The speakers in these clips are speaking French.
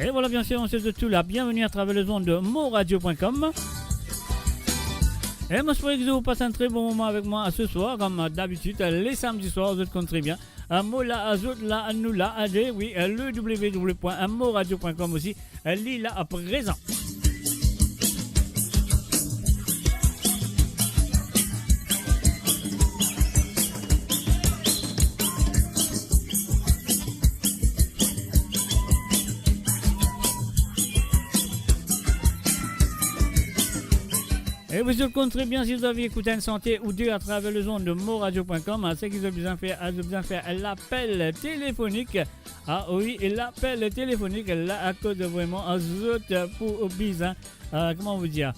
Et voilà, bien sûr, on se dit tout là. Bienvenue à travers les ondes de moradio.com. Et moi, je que vous passez un très bon moment avec moi ce soir, comme d'habitude, les samedis soirs, vous comptez très bien. Mola Azot, là, nous là, oui, le www.moradio.com aussi, là à présent. Et vous comptez très bien si vous avez écouté une santé ou deux à travers le zone de moradio.com. C'est qu'ils ont besoin de faire l'appel téléphonique. Ah oui, et l'appel téléphonique, là, à cause de vraiment un autre pour bizarre. Comment vous dire?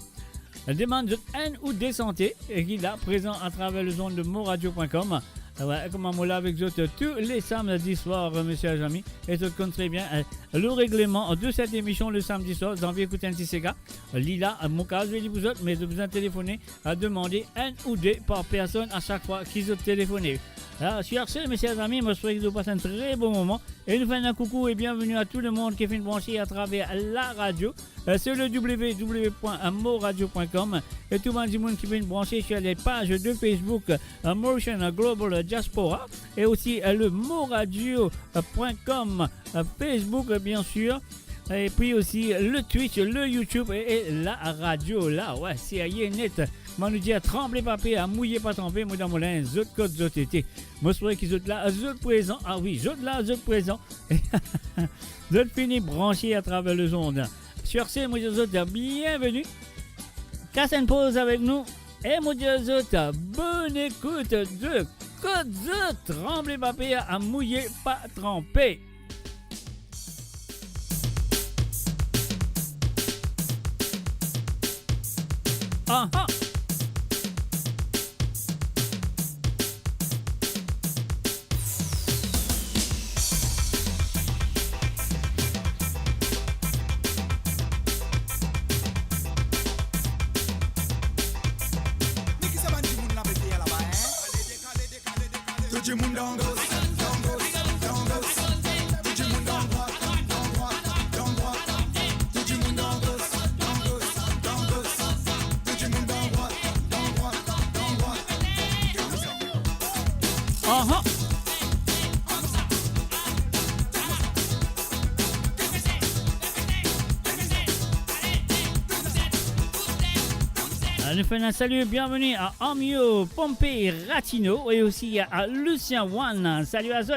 Demande de un ou des santé et qui est là présent à travers le zone de moradio.com. Ouais, comme on l'a avec vous tous les samedis soirs, monsieur et amis. Et tout compte très bien le règlement de cette émission le samedi soir. Vous avez écouté un petit Sega. Lila, mon cas, je vais dire vous autres, mais vous besoin de téléphoner à demander un ou deux par personne à chaque fois qu'ils ont téléphoné. Alors, sur ce, messieurs et amis, moi je souhaite que vous passez un très bon moment. Et nous faisons un coucou et bienvenue à tout le monde qui est fait une branchée à travers la radio. Sur le www.moradio.com. Et tout le monde qui fait une branchée sur les pages de Facebook Mauritian Global Diaspora. Et aussi le moradio.com Facebook, bien sûr. Et puis aussi le Twitch, le YouTube et la radio. Là, ouais, c'est net. Moi, nous dit à trembler papier, à mouiller pas tremper, moi dans mon lin, zot côte, zot été. Moi, je souhaite qu'ils sont là, zot présent. Ah oui, zot là, zot présent. Zot fini branché à travers le ondes. Sur ce, moi, zot, bienvenue. Casse une pause avec nous. Et moi, zot, bonne écoute de côte, zot. Trembler papier, à mouiller pas tremper. Ah ah. Nous faisons un salut, bienvenue à Amio, Pompé, Ratino et aussi à Lucien One. Salut à Zot.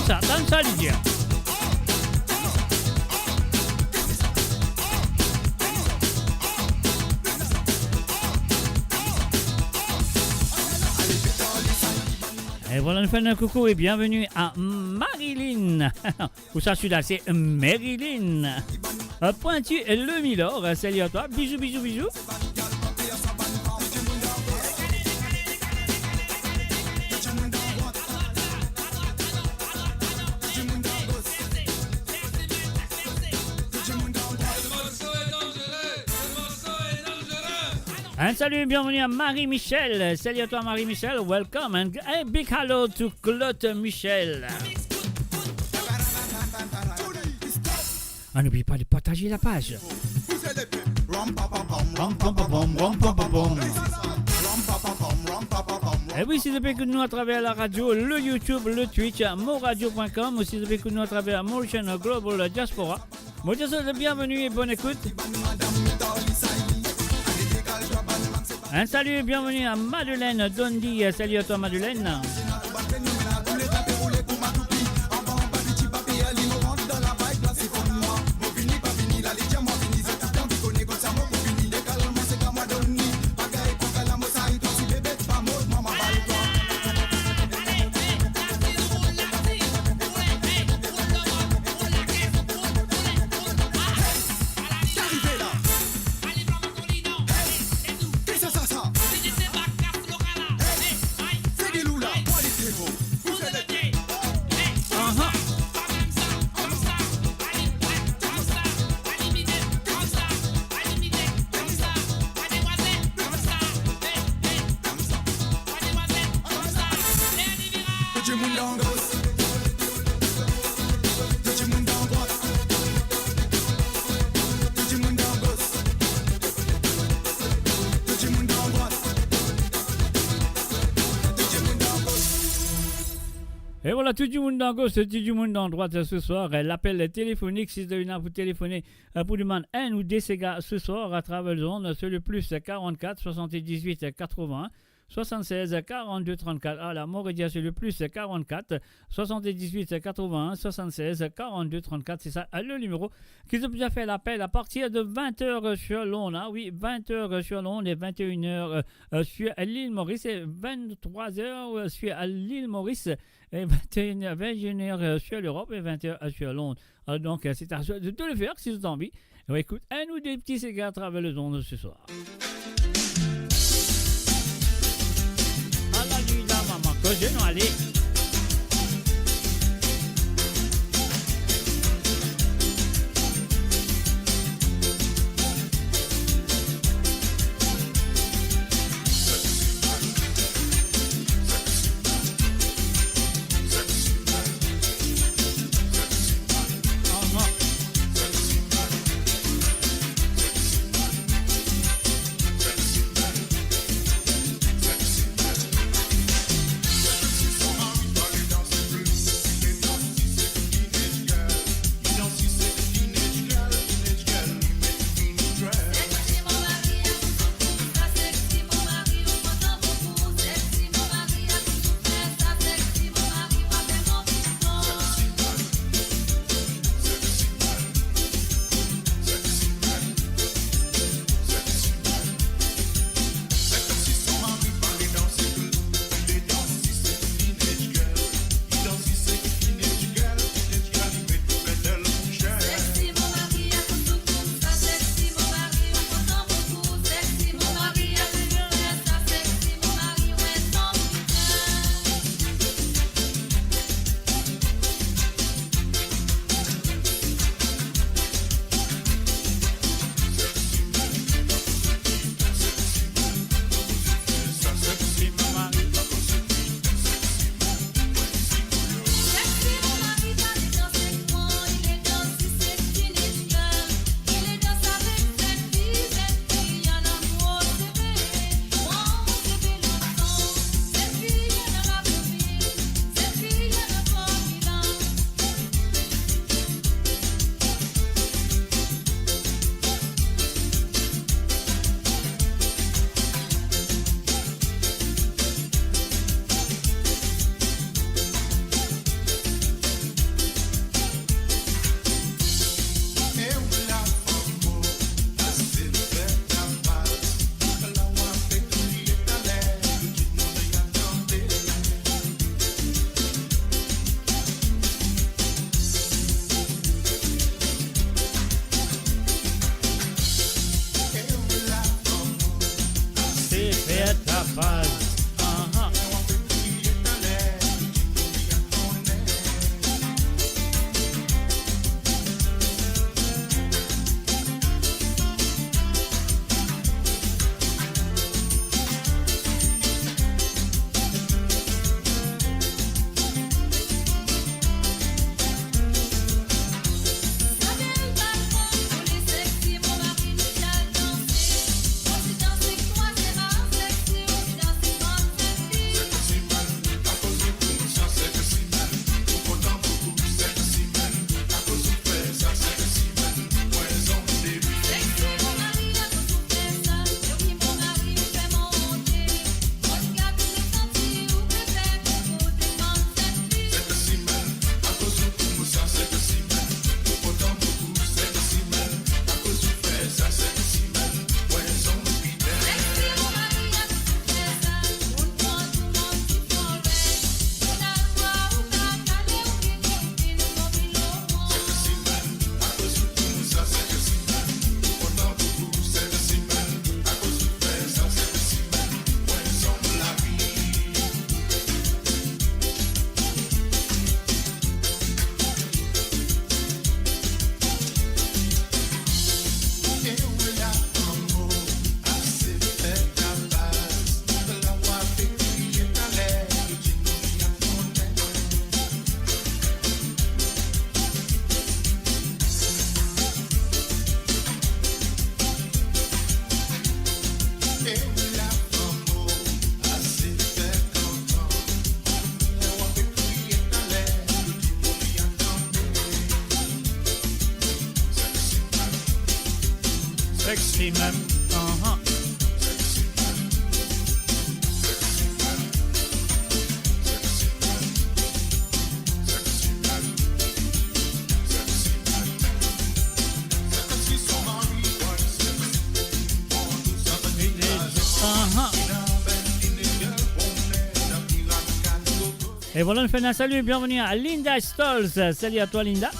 Danza Lydia. Et voilà, nous faisons un coucou et bienvenue à Marilyn. Où ça, celui-là, c'est Marilyn. Pointu et le Milord. Salut à toi. Bisous, bisous, bisous. Un salut, bienvenue à Marie-Michel. Salut à toi Marie-Michel, welcome and a big hello to Claude Michel. N'oublie pas de partager la page. Et oui, si vous écoutez-nous à travers la radio, le YouTube, le Twitch, moradio.com, ou si vous écoutez-nous à travers Mauritian Global Diaspora. Moi, je vous souhaite bienvenue et bonne écoute. Un salut, bienvenue à Madeleine Dondi. Salut à toi Madeleine. Et voilà, tout du monde en gauche, tout du monde en droite ce soir. L'appel téléphonique, si vous avez vous téléphoner pour demander un ou des ségas ce soir à travers le zone, c'est le plus 44 78 81 76 42 34. Ah, la Morédia, c'est le plus 44 78 81 76 42 34. C'est ça, le numéro qu'ils ont déjà fait l'appel à partir de 20h sur l'onde. Ah oui, 20h sur l'onde et 21h sur l'île Maurice et 23h sur l'île Maurice et 21h sur l'Europe et 20h sur l'onde. Donc, c'est à de le faire si vous avez envie. Écoute, un ou des petits cigares à travers le zone ce soir. Je non allez. Sexy man. Et voilà, on fait un salut, bienvenue à Linda Stolz. Salut à toi, Linda.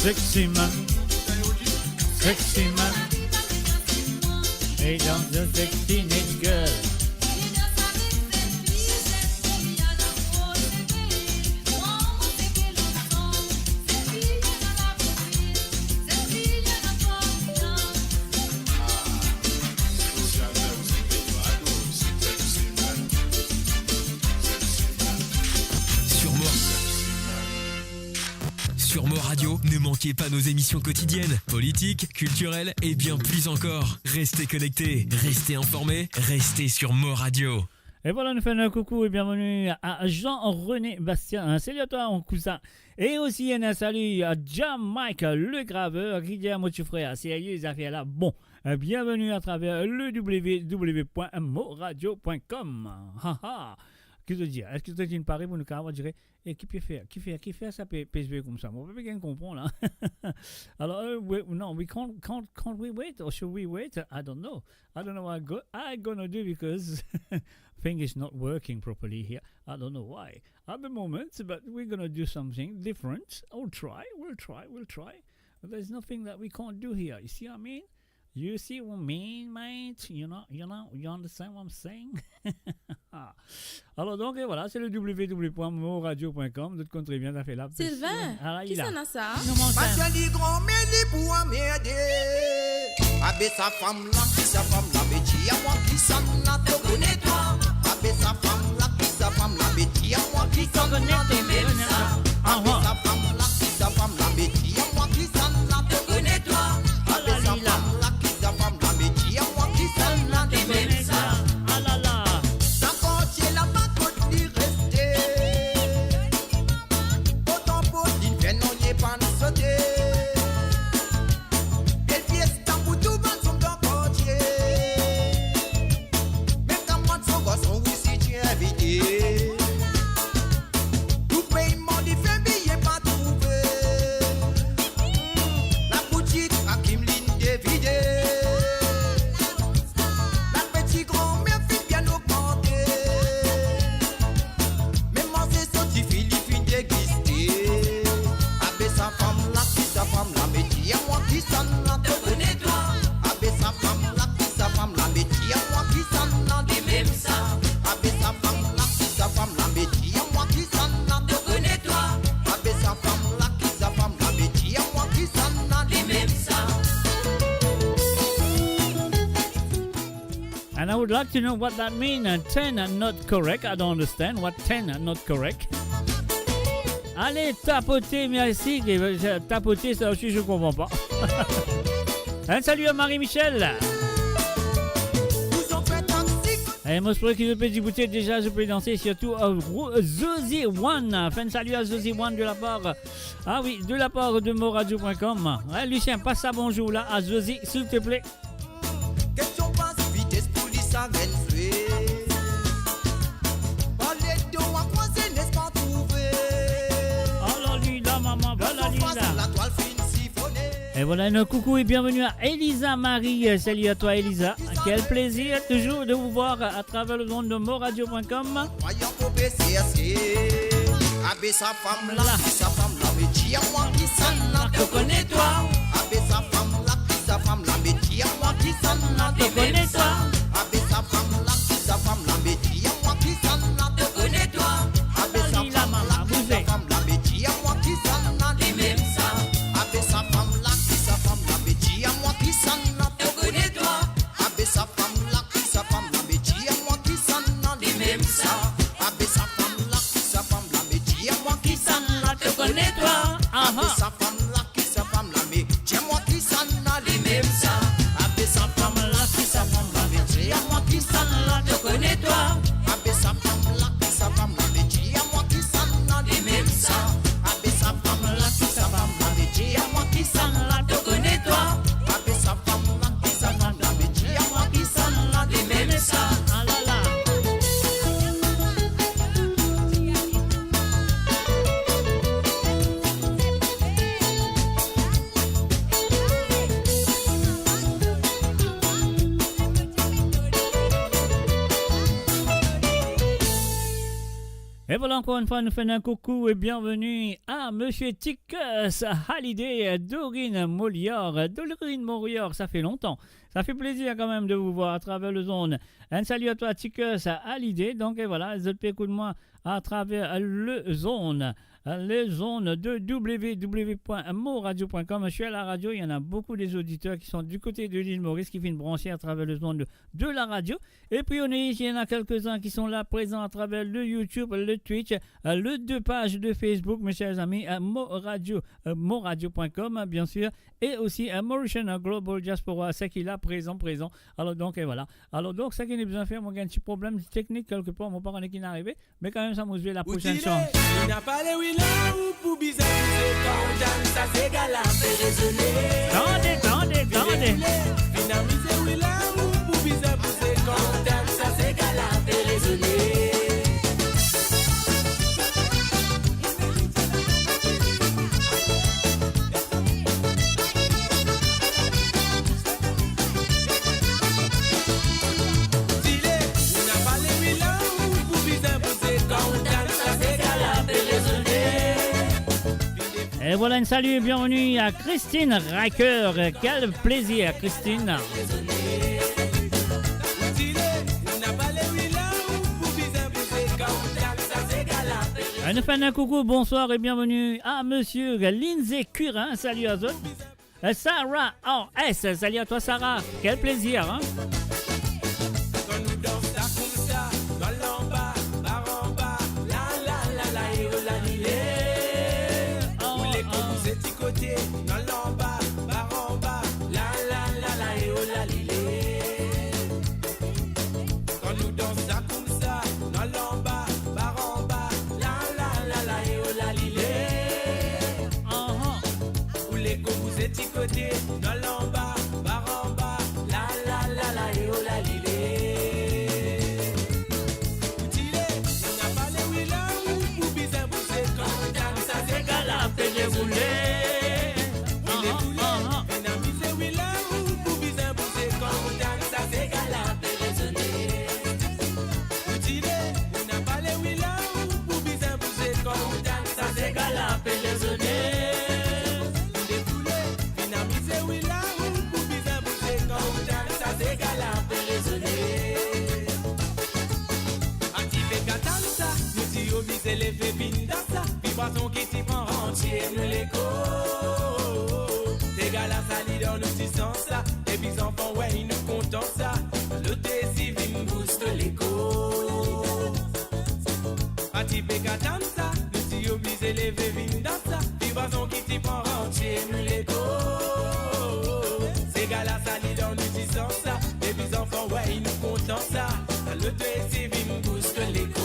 Sexy man, sexy man, hey, don't just a teenage girl. Sur Mo Radio, ne manquez pas nos émissions quotidiennes, politiques, culturelles et bien plus encore. Restez connectés, restez informés, restez sur Mo Radio. Et voilà, nous faisons un coucou et bienvenue à Jean-René Bastien. Salut à toi, mon cousin. Et aussi un salut à Jean-Mike, le graveur, qui dit à mon petit frère, sérieux, les affaires là. Bon, bienvenue à travers le www.moradio.com. Qu'est-ce que dire? Est-ce que tu as une parée pour nous carrément dire et qui peut faire ça PSV comme ça? On peut bien comprendre là. Alors no, we can't we wait or should we wait? I don't know what I'm gonna do because thing is not working properly here. I don't know why at the moment, but we're gonna do something different. We'll try. But there's nothing that we can't do here. You see what I mean? You see what I mean, mate? You understand what I'm saying? Alors donc, voilà, c'est le www.moradio.com. D'autres comptes très bien, ça fait là. Sylvain, qui s'en a ça? Parce que les grands mêlés pour m'aider. Abbé sa femme là, qui sa femme là, béti à moi qui s'en a, te connais-toi. Abbé sa femme là, qui sa femme là, béti à moi qui s'en a, te connais-toi. Abbé sa femme là, qui sa femme là, béti à moi qui s'en a, te connais-toi. Abbé sa femme là, qui sa femme là, béti à moi qui s'en a, te connais-toi. Tout pays m'a dit fait billet pas qui s'en a, te connais-toi. Avec sa femme là, qui sa femme là, mais qui à moi qui s'en a, des même ça. Avec sa femme là, qui sa femme là, mais qui à moi qui s'en a, te connais-toi. Avec sa femme là, qui sa femme là, mais qui à moi qui s'en a, des même ça. And I would like to know what that means. 10 not correct. I don't understand what 10 not correct. Allez, tapoter, merci. Tapoter, ça aussi, je comprends pas. Un salut à Marie-Michel. Et moi, je pourrais que je peux écouter déjà, je peux danser surtout Zozy One. Un salut à Zozy One de la part, ah oui, de la part de moradio.com. Ouais, Lucien, passe ça bonjour là à Zozy, s'il te plaît. Question passe vitesse police à renflouer. Parler de moi croisé n'est pas trouvé. Oh là là, maman, voilà là. La toile fine siphonnée. Et voilà, un coucou et bienvenue à Elisa Marie. Salut à toi Elisa. Quel plaisir toujours de vous voir à travers le monde de moradio.com. Voyons au PCSC. Avec sa femme là, sa femme là, mais qui à moi qui s'en a, te connais-toi. Avec sa femme là, sa femme là, mais qui à moi qui s'en a, te connais-toi. Avec sa femme là, sa femme là, mais qui à moi qui s'en a, te connais-toi. Avec sa femme là, sa femme là, mais qui à moi qui s'en a, les mêmes ça. Avec sa femme là, sa femme là, mais qui à moi qui s'en a, te connais-toi. Avec sa femme là, sa femme là, mais qui à moi qui s'en a, les mêmes ça. Avec sa femme là, sa femme là, mais qui à moi qui s'en a, te connais-toi. Avec sa femme là, sa femme là, mais qui à moi qui s'en a, les mêmes ça. Avec sa femme là, sa femme là, mais qui à moi qui s'en a, te connais-toi. Avec sa femme là, sa femme là, mais qui à moi qui s'en a, les mêmes ça. Avec sa femme là, sa femme là, mais qui à moi qui s'en a, te connais-toi. Avec sa femme là, sa femme là, mais qui à moi qui s'en a, les mêmes ça. Ah là là. Et voilà, encore une fois, nous faisons un coucou et bienvenue à Monsieur Tikus Hallyday, Dorine Molior. Dorine Molior, ça fait longtemps. Ça fait plaisir quand même de vous voir à travers le zone. Un salut à toi, Tikus Hallyday. Donc, et voilà, je te écoute-moi à travers le zone. Les zones de www.moradio.com. Je suis à la radio, il y en a beaucoup des auditeurs qui sont du côté de l'île Maurice qui viennent brancher à travers le zone de la radio. Et puis on est ici, il y en a quelques-uns qui sont là présents à travers le YouTube, le Twitch, le 2 pages de Facebook, mes chers amis, moradio.com bien sûr, et aussi Mauritian Global Diaspora, c'est qui est là présent. Alors donc, et voilà. Alors donc, ça qui n'est besoin de faire, moi j'ai un petit problème technique quelque part, mon parent est qui n'est arrivé, mais quand même ça m'a joué la prochaine chance. Il n'a pas les là ou pour bizarre, quand ça c'est gala, fait raisonner. Attendez. Finaliser oui là ou pour bizarre, quand ça c'est gala, fait raisonner. Et voilà, un salut et bienvenue à Christine Riker. Quel plaisir, Christine. Nous faisons un coucou, bonsoir et bienvenue à Monsieur Lindsay Curin. Salut à tous. Sarah en S. Salut à toi, Sarah. Quel plaisir, hein. Côté, dans l'en bas, bar en bas, la et oh la lilé. Outillé, on n'a pas les willa ou pour bizarre bouger quand ça c'est gala, fait les rouler. On est boulé, on a mis les willa ou pour bizarre bouger quand ça c'est gala, fait raisonner. Outillé, on n'a pas les willa ou pour bizarre bouger quand ça c'est gala, fait raisonner. dans le petit sens ça. Et puis enfants, ouais, ils nous content ça. Le TSI booste l'écho. Atipé katam ça, nous t'y obligé lever vin dans ça. Vibration qui t'y prend entier, nous l'écho. Ces gars-là, ça lit dans le petit sens ça. Et puis enfants, ouais, ils nous content ça. Le TSI booste l'écho.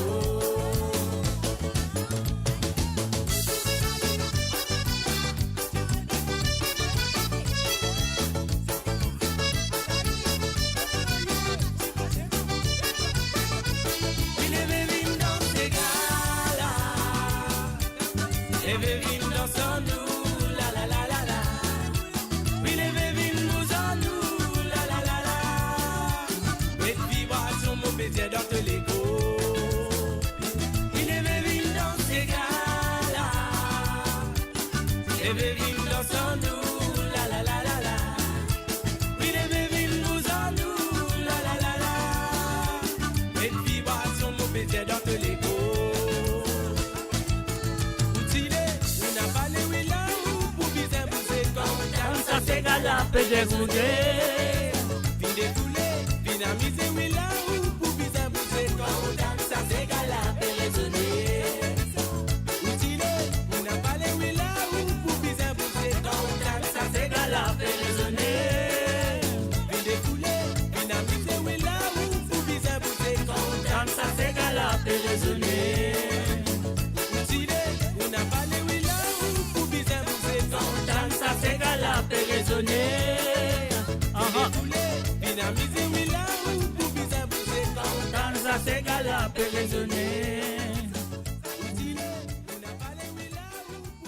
Pe dégoûté, vin découlé, vin amusé, oui là où pour bien bouger quand ça s'égale à raisonner. Outillé, on n'a pas les oui là où pour bien bouger quand ça s'égale à raisonner. Vin découlé, vin amusé, oui là où pour bien bouger quand ça s'égale à raisonner. Outillé, on n'a pas les oui là où pour bien bouger quand ça s'égale à raisonner.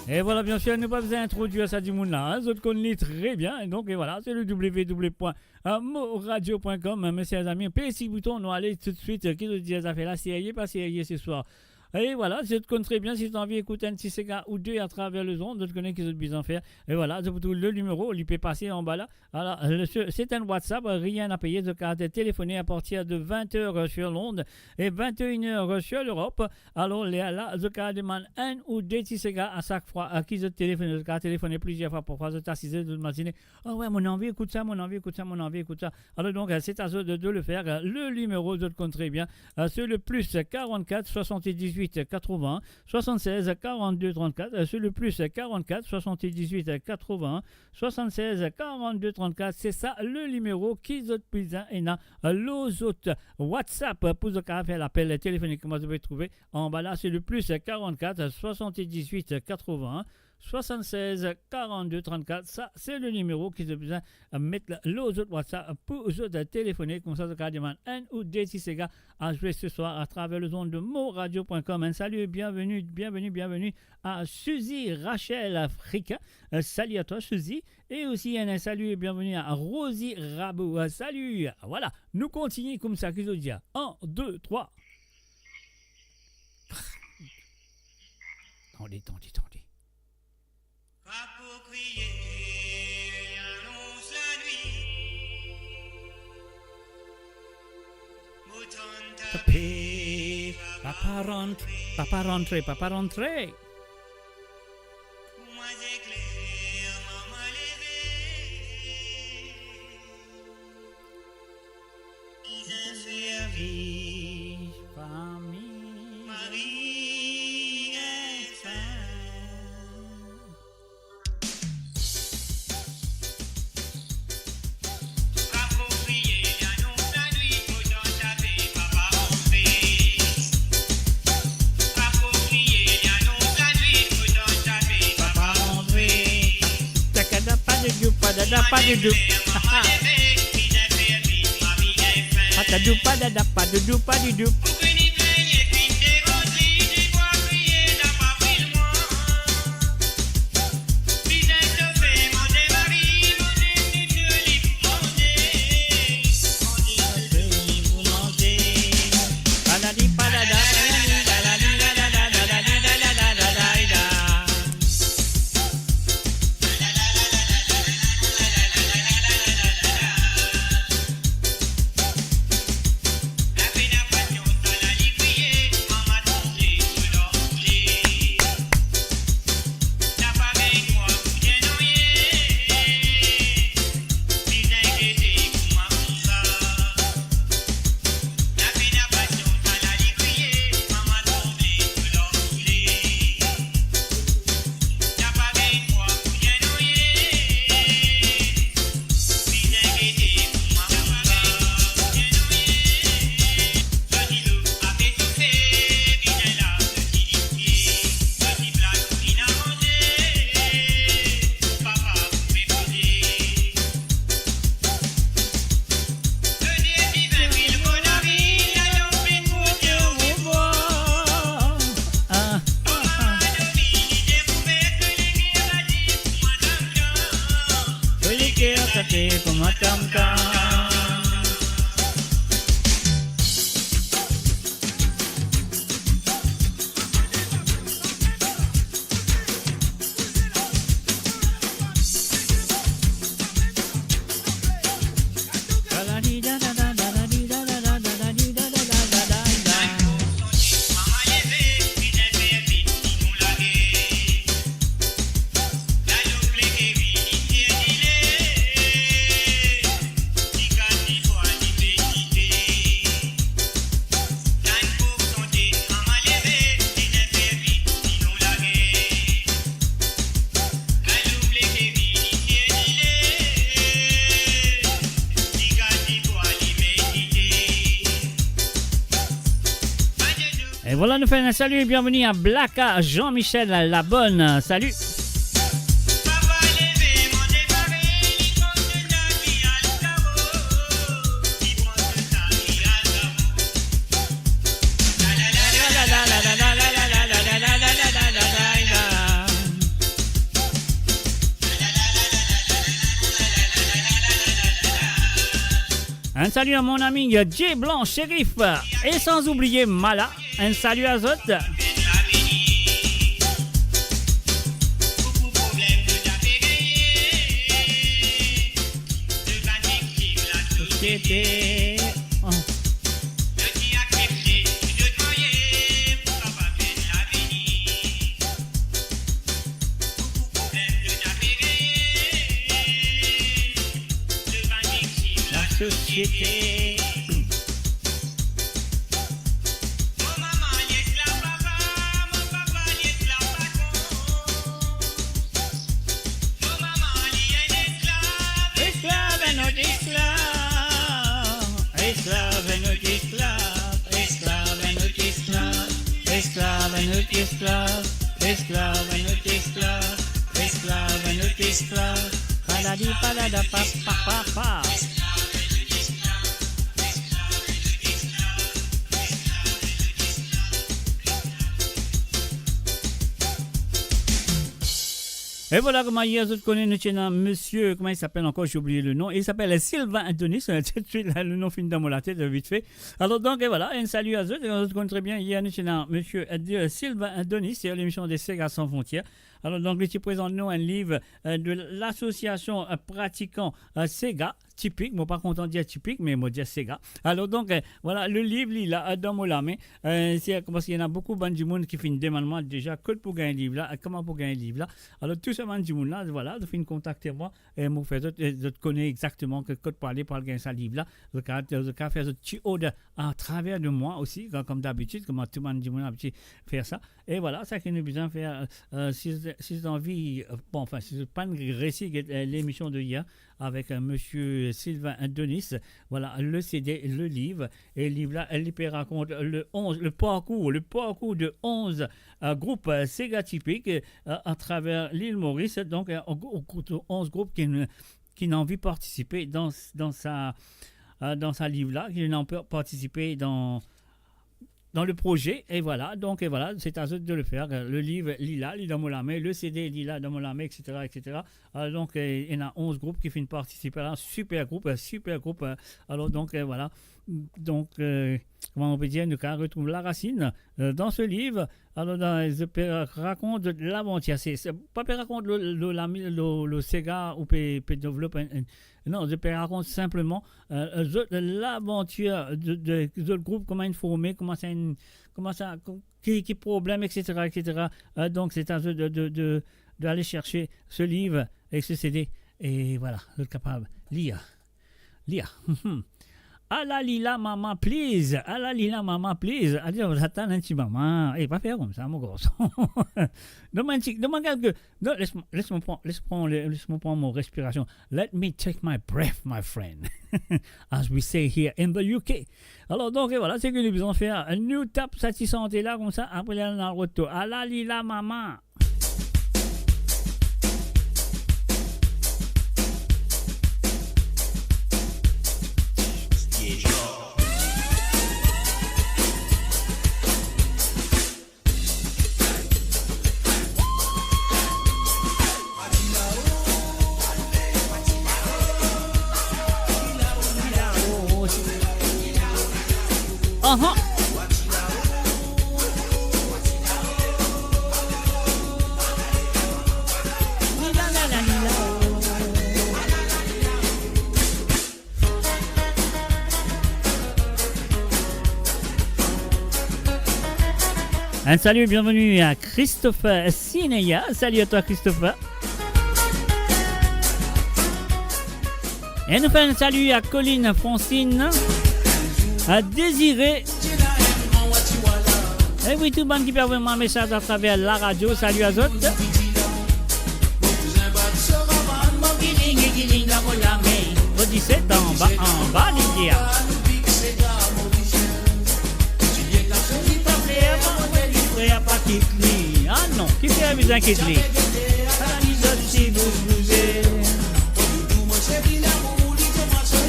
Et voilà, bien sûr, nous pas besoin d'introduire ça du monde là, les autres connaissent très bien. Et donc, et voilà, c'est le www.moradio.com. Mes chers amis, petit bouton, nous allons tout de suite. Qui nous dit ça fait la série, pas série ce soir. Et voilà, je te connais très bien si tu as envie d'écouter un petit CK ou deux à travers le zone, je connais qu'ils ont besoin de faire. Et voilà, je vous trouve le numéro, il peut passer en bas là. Alors, c'est un WhatsApp, rien à payer, de carte téléphoner à partir de 20h sur Londres et 21h sur l'Europe. Alors, là, je demande un ou deux petits CK à chaque fois à qui je téléphone, je téléphoner plusieurs fois pour je t'assister de m'imaginer. Oh ouais, mon envie, écoute ça, mon envie, écoute ça, mon envie, écoute ça. Alors, donc, c'est à eux de le faire. Le numéro, je te connais très bien, c'est le plus 44 78 80 76 42 34, c'est le plus 44 78 80 76 42 34, c'est ça le numéro qui est présent et na les autres WhatsApp pour faire l'appel téléphonique que vous pouvez trouver en bas là, c'est le plus 44 78 80 76 42 34, ça c'est le numéro qui a besoin de mettre les autres WhatsApp pour les autres téléphoner, comme ça je demande un ou deux petits gars à jouer ce soir à travers le zone de moradio.com. Un salut et bienvenue à Suzy Rachel Africa, salut à toi Suzy, et aussi un salut et bienvenue à Rosie Rabou, salut. Voilà, nous continuons comme ça qu'ils ont dit 1, 2, 3. Attendez. Pas pour crier, annonce la nuit. Mouton tapé, Papa rentré. Pour moi c'est clair, maman levé. Ils ont servi, Famille. Marie est sainte. Pas de doux. Pas de doux. que atate como atamka. Et voilà, nous faisons un salut et bienvenue à Blaka, Jean-Michel La Bonne. Salut. Un salut à mon ami J Blanc Shérif et sans oublier Mala. Un salut à Zot. Société. Oh. La société. Esclave, paladi palada pa pa pa pa. Et voilà comment hier, je connais monsieur, comment il s'appelle encore, j'ai oublié le nom, il s'appelle Sylvain Adonis, le nom finit dans mon tête, vite fait. Alors donc, et voilà, un salut à eux, je connais très bien, hier, monsieur Sylvain Adonis, c'est l'émission des Sega sans frontières. Alors donc, je présente nous un livre de l'association pratiquant Sega, typique, moi pas content de dire typique, mais moi dire Sega. Alors donc, voilà, le livre, il a dans mon main. C'est parce qu'il y en a beaucoup de monde qui fait une demande déjà, code pour gagner un livre là, comment pour gagner un livre là. Alors tout ce monde là, voilà, de fin contacter moi et me faire je connais exactement que code pour aller pour gagner ce livre là. Je vais faire ce petit ode à travers de moi aussi, comme d'habitude, comme tout le monde a l'habitude de faire ça. Et voilà, ça qu'il nous besoin de faire, si vous avez envie, bon, enfin, si vous pas une récit l'émission de hier avec monsieur Sylvain Adonis, voilà, le CD, le livre, et le livre là, elle raconte le parcours de 11 groupes Sega typiques à travers l'île Maurice, donc 11 groupes qui n'ont envie de participer dans sa livre là, qui n'ont pas participé dans le projet, et voilà, donc et voilà, c'est à eux de le faire. Le livre Lila dans mon main, le CD Lila dans mon main, etc. Donc il y en a 11 groupes qui finissent participer à un super groupe. Alors donc voilà, donc comment on peut dire, nous retrouvons la racine dans ce livre. Alors je raconte l'aventure, c'est pas raconte le Sega ou peut développer non, je raconte simplement l'aventure de groupe, comment ils formé, comment ça, qui problème, etc. Donc c'est à eux d'aller chercher ce livre et ce CD. Et voilà, vous êtes capable. Lire. Ala lila maman, please. Ala lila maman, please. Allez, vous attendez un petit maman. Et pas faire comme ça, mon garçon. Demande que. Laisse-moi prendre mon respiration. Let me take my breath, my friend. As we say here in the UK. Alors, donc, voilà, c'est que nous devons faire un new tap satisfaisant là, comme ça. Après, on a le retour. Ala lila maman. Un salut, bienvenue à Christopher Sineya. Salut à toi Christopher. Et nous faisons un salut à Colline Francine, à Désiré. Et oui, tout le monde qui peut vraiment un message à travers la radio. Salut à Zot. Au 17 en bas l'India. Ah non, qui fait un besoin qui te lit?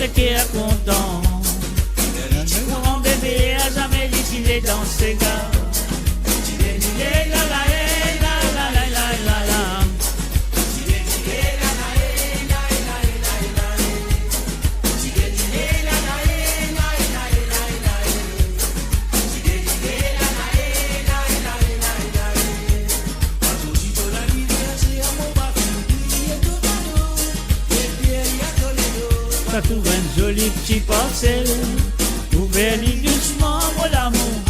Le cœur content, mon bébé a jamais dit qu'il est dans ses gars. Ça trouve un joli petit parcelle, ouvert-lui doucement mon amour.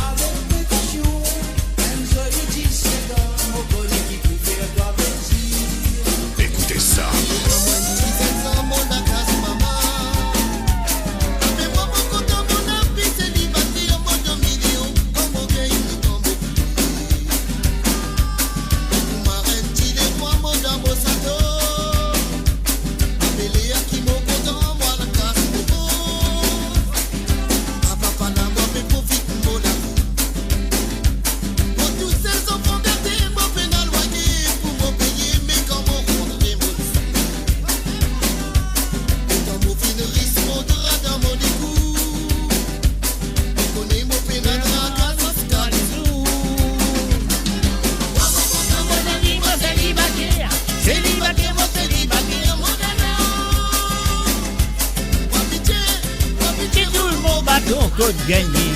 Écoutez ça. Côte gagnée.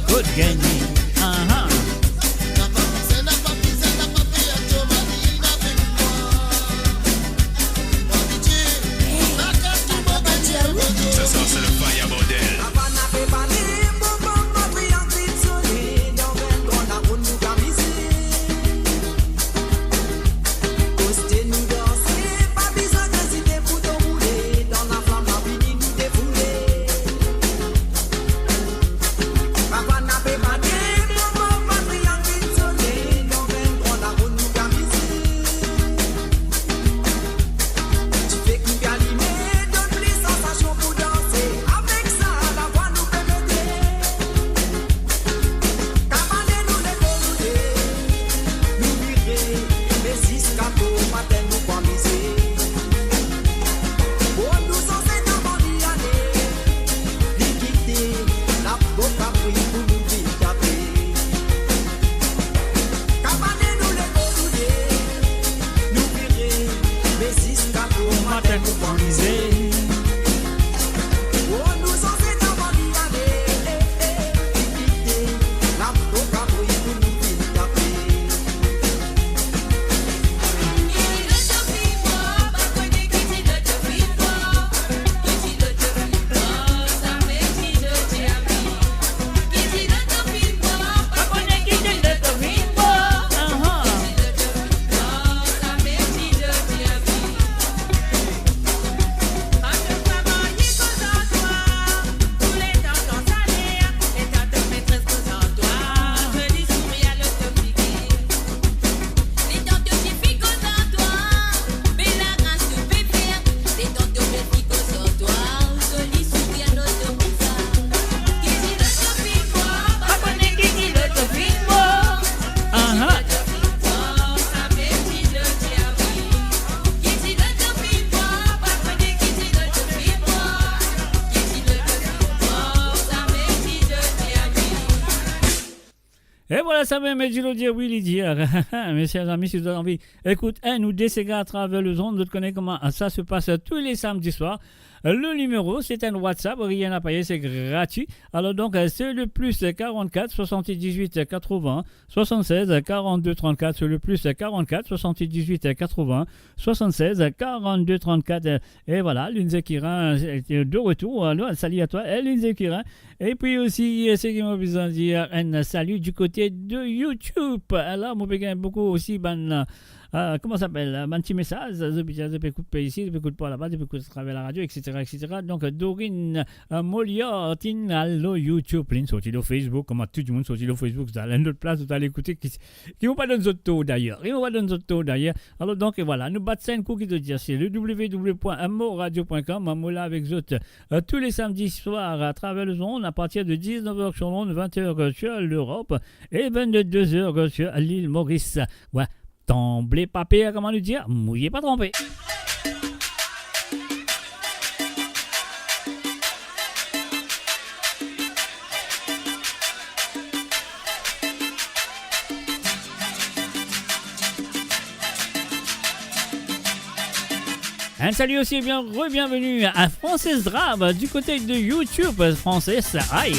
Côte gagnée. Et voilà, ça même dit le dire, oui, les dire. Mes chers amis, si vous avez envie, écoute, nous décéguer à travers le zone, vous connaissez comment ça se passe tous les samedis soirs. Le numéro, c'est un WhatsApp, rien à payer, c'est gratuit. Alors donc, c'est le plus 44 78 80 76 42 34. C'est le plus 44 78 80 76 42 34. Et voilà, Lindsay Kirin est de retour. Alors, salut à toi, Lindsay Kirin. Et puis aussi, c'est qui m'a besoin de dire un salut du côté de YouTube. Alors, moi, j'ai beaucoup aussi, comment ça s'appelle, un petit message, je peux couper ici, je peux couper pas là-bas, je peux couper à travers la radio, etc. etc. Donc, Dorine Molior, allo YouTube, plein sorti de Facebook, comme tout le monde sorti de Facebook, vous allez une autre place, vous allez écouter, qui vont pas donner d'autres taux d'ailleurs. Ils vont pas donner d'autres taux d'ailleurs. Alors, donc, voilà, nous battons un coup qui te dit, c'est le www.moradio.com, moi là avec autres, tous les samedis soirs à travers le monde, à partir de 19h sur Londres, 20h sur l'Europe et 22h sur l'île Maurice. Ouais. Tremblez pas pire, comment nous dire, mouillez pas trempé. Un salut aussi et bienvenue à Frances Drab du côté de YouTube, Frances, aïe.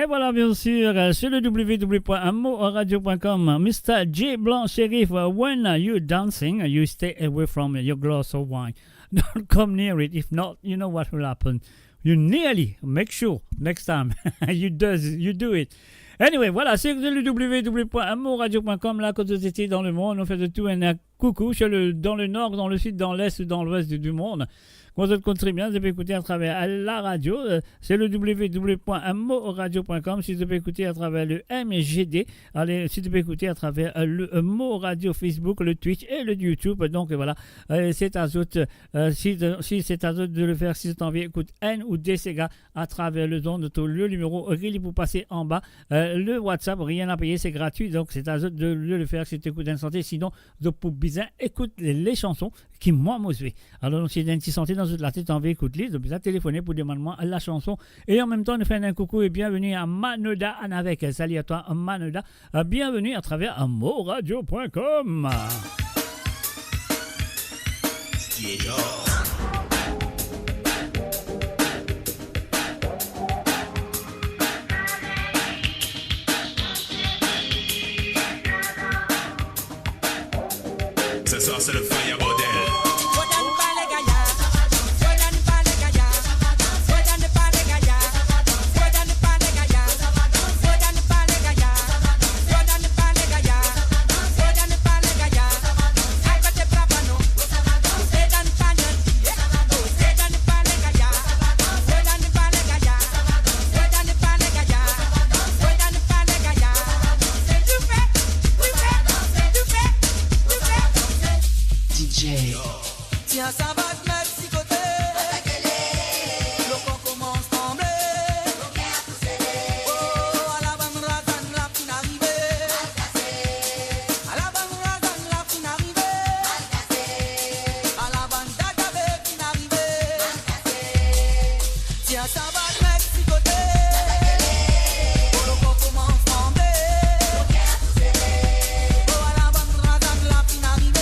voilà, bien sûr, sur le www.moradio.com. Mr. J. Blanc Sheriff, when you're dancing, you stay away from your glass of wine. Don't come near it. If not, you know what will happen. You nearly, make sure, next time, you do it. Anyway, voilà, c'est le www.moradio.com, là, quand vous étiez dans le monde, on fait de tout un coucou, dans le nord, dans le sud, dans l'est, dans l'ouest du monde. Quand vous compte très bien, vous pouvez écouter à travers la radio, c'est le www.moradio.com, si vous pouvez écouter à travers le MGD, allez, si vous pouvez écouter à travers le Mo Radio Facebook, le Twitch et le YouTube, donc voilà, c'est à vous, si c'est à vous de le faire, si vous avez écoute N ou DCG à travers le zone, le numéro Rili pour passer en bas, le WhatsApp, rien à payer, c'est gratuit, donc c'est à vous de le faire si tu écoutes une santé, sinon, vous pouvez bien écouter les chansons qui moi m'osent. Alors, si vous avez une santé dans la tête, on va écouter, vous pouvez téléphoner pour demander la chanson. Et en même temps, nous faisons un coucou et bienvenue à Manoda Anavek. Salut à toi, Manoda. Bienvenue à travers moradio.com. Ce soir, c'est le fire modèle. Tiens, ça va te mettre psychoté. Le corps commence à trembler. Oh, à la bonne razane, la fin arrivée. À la bonne razane, la fin arrivée. À la bonne dagabe, fin arrivée. Tiens, ça va te mettre psychoté. Oh, le corps commence à trembler. Oh, à la bonne razane, la fin arrivée.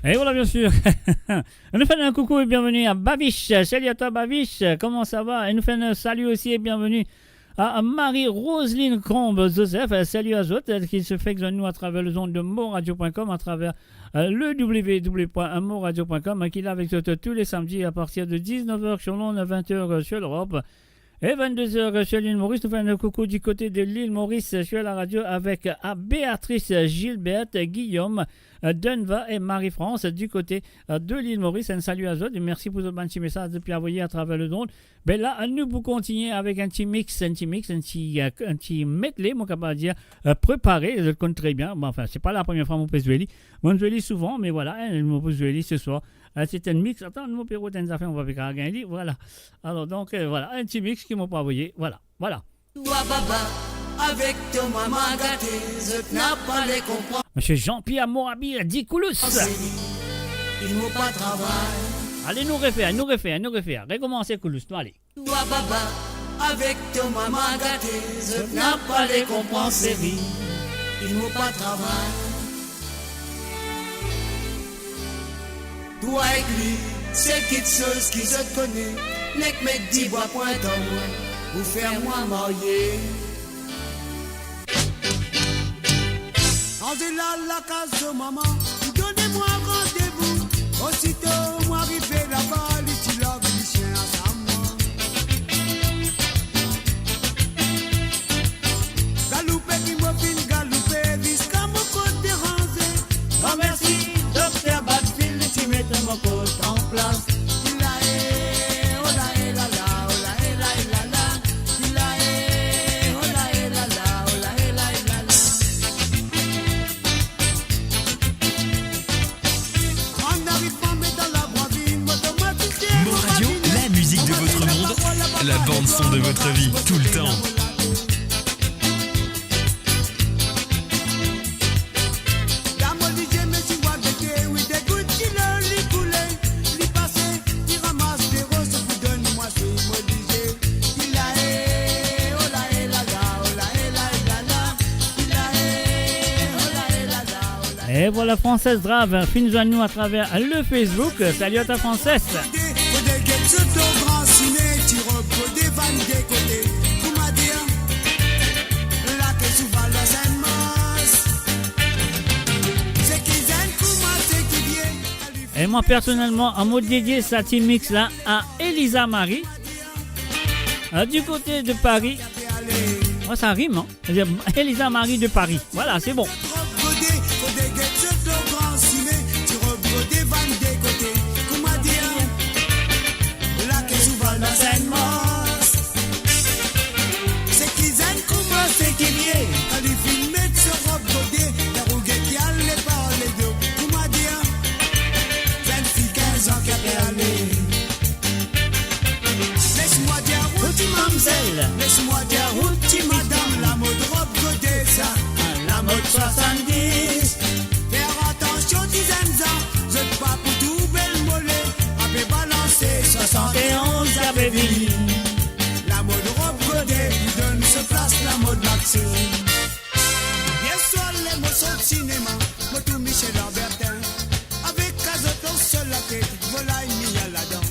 Et voilà, bien sûr. On nous fait un coucou et bienvenue à Babiche. Salut à toi, Babiche. Comment ça va? Et nous fait un salut aussi et bienvenue à Marie-Roseline Combe-Joseph. Salut à Zot qui se fait nous à travers le zone de moradio.com, à travers le www.moradio.com qui est là avec Zot tous les samedis à partir de 19h sur l'onde, 20h sur l'Europe. Et 22h sur l'île Maurice, nous faisons un coucou du côté de l'île Maurice sur la radio avec Béatrice, Gilberte, Guillaume, Denva et Marie-France du côté de l'île Maurice. Un salut à eux et merci pour ce petit message depuis envoyé à travers le monde. Ben là, nous pour continuer avec un petit mix, un petit medley, mon capable de dire, préparé, je le connais très bien. Bon, enfin, c'est pas la première fois que je joue. Moi, je joue souvent, mais voilà, je joue ce soir. C'est un mix. Attends, mon pérou, t'as une affaire, on va faire un gain. Voilà. Alors, donc, voilà, un petit mix qui m'ont pas envoyé. Voilà. Toi, baba, avec ton maman gâtée, je n'ai pas les comprendre. Monsieur Jean-Pierre Morabi a dit Coulous. Il m'ont pas travail. Allez, nous refaire. Recommencez Coulous, allez. Toi, baba, avec ton maman gâtée, je n'ai pas les comprendre, série. Il m'ont pas travail. Toi et lui, c'est quelque chose qui se connaît. N'est que mec dit bois point en moi, vous faire moi marier. Rendez là la case de maman, donnez-moi rendez-vous. Aussitôt, moi arrivé là-bas, il lave le chien à sa main. Galoupé qui me fin galoupé, jusqu'à mon côté rangé. Grand merci, docteur Badfield, tu mets mon côté en place. La bande son de votre vie, tout le temps. Et voilà, Française Drave, finis-nous nous à travers le Facebook. Salut à ta Française. Et moi personnellement, en mode dédié, ça team mix là à Elisa Marie, du côté de Paris. Oh, ça rime, hein? C'est-à-dire Elisa Marie de Paris. Voilà, c'est bon. Laisse-moi dire outil madame, la mode robe godée ça, la mode 70. Faire attention dizaines ans, je ne pas pour tout bel mollet, avait balancé 71 avait vieilli. La mode robe godée, lui donne ce place la mode maxi. Bien sûr les mots sont de cinéma, moi tout Michel Albertin, avec Casoton seul la tête, voilà il y a là-dedans.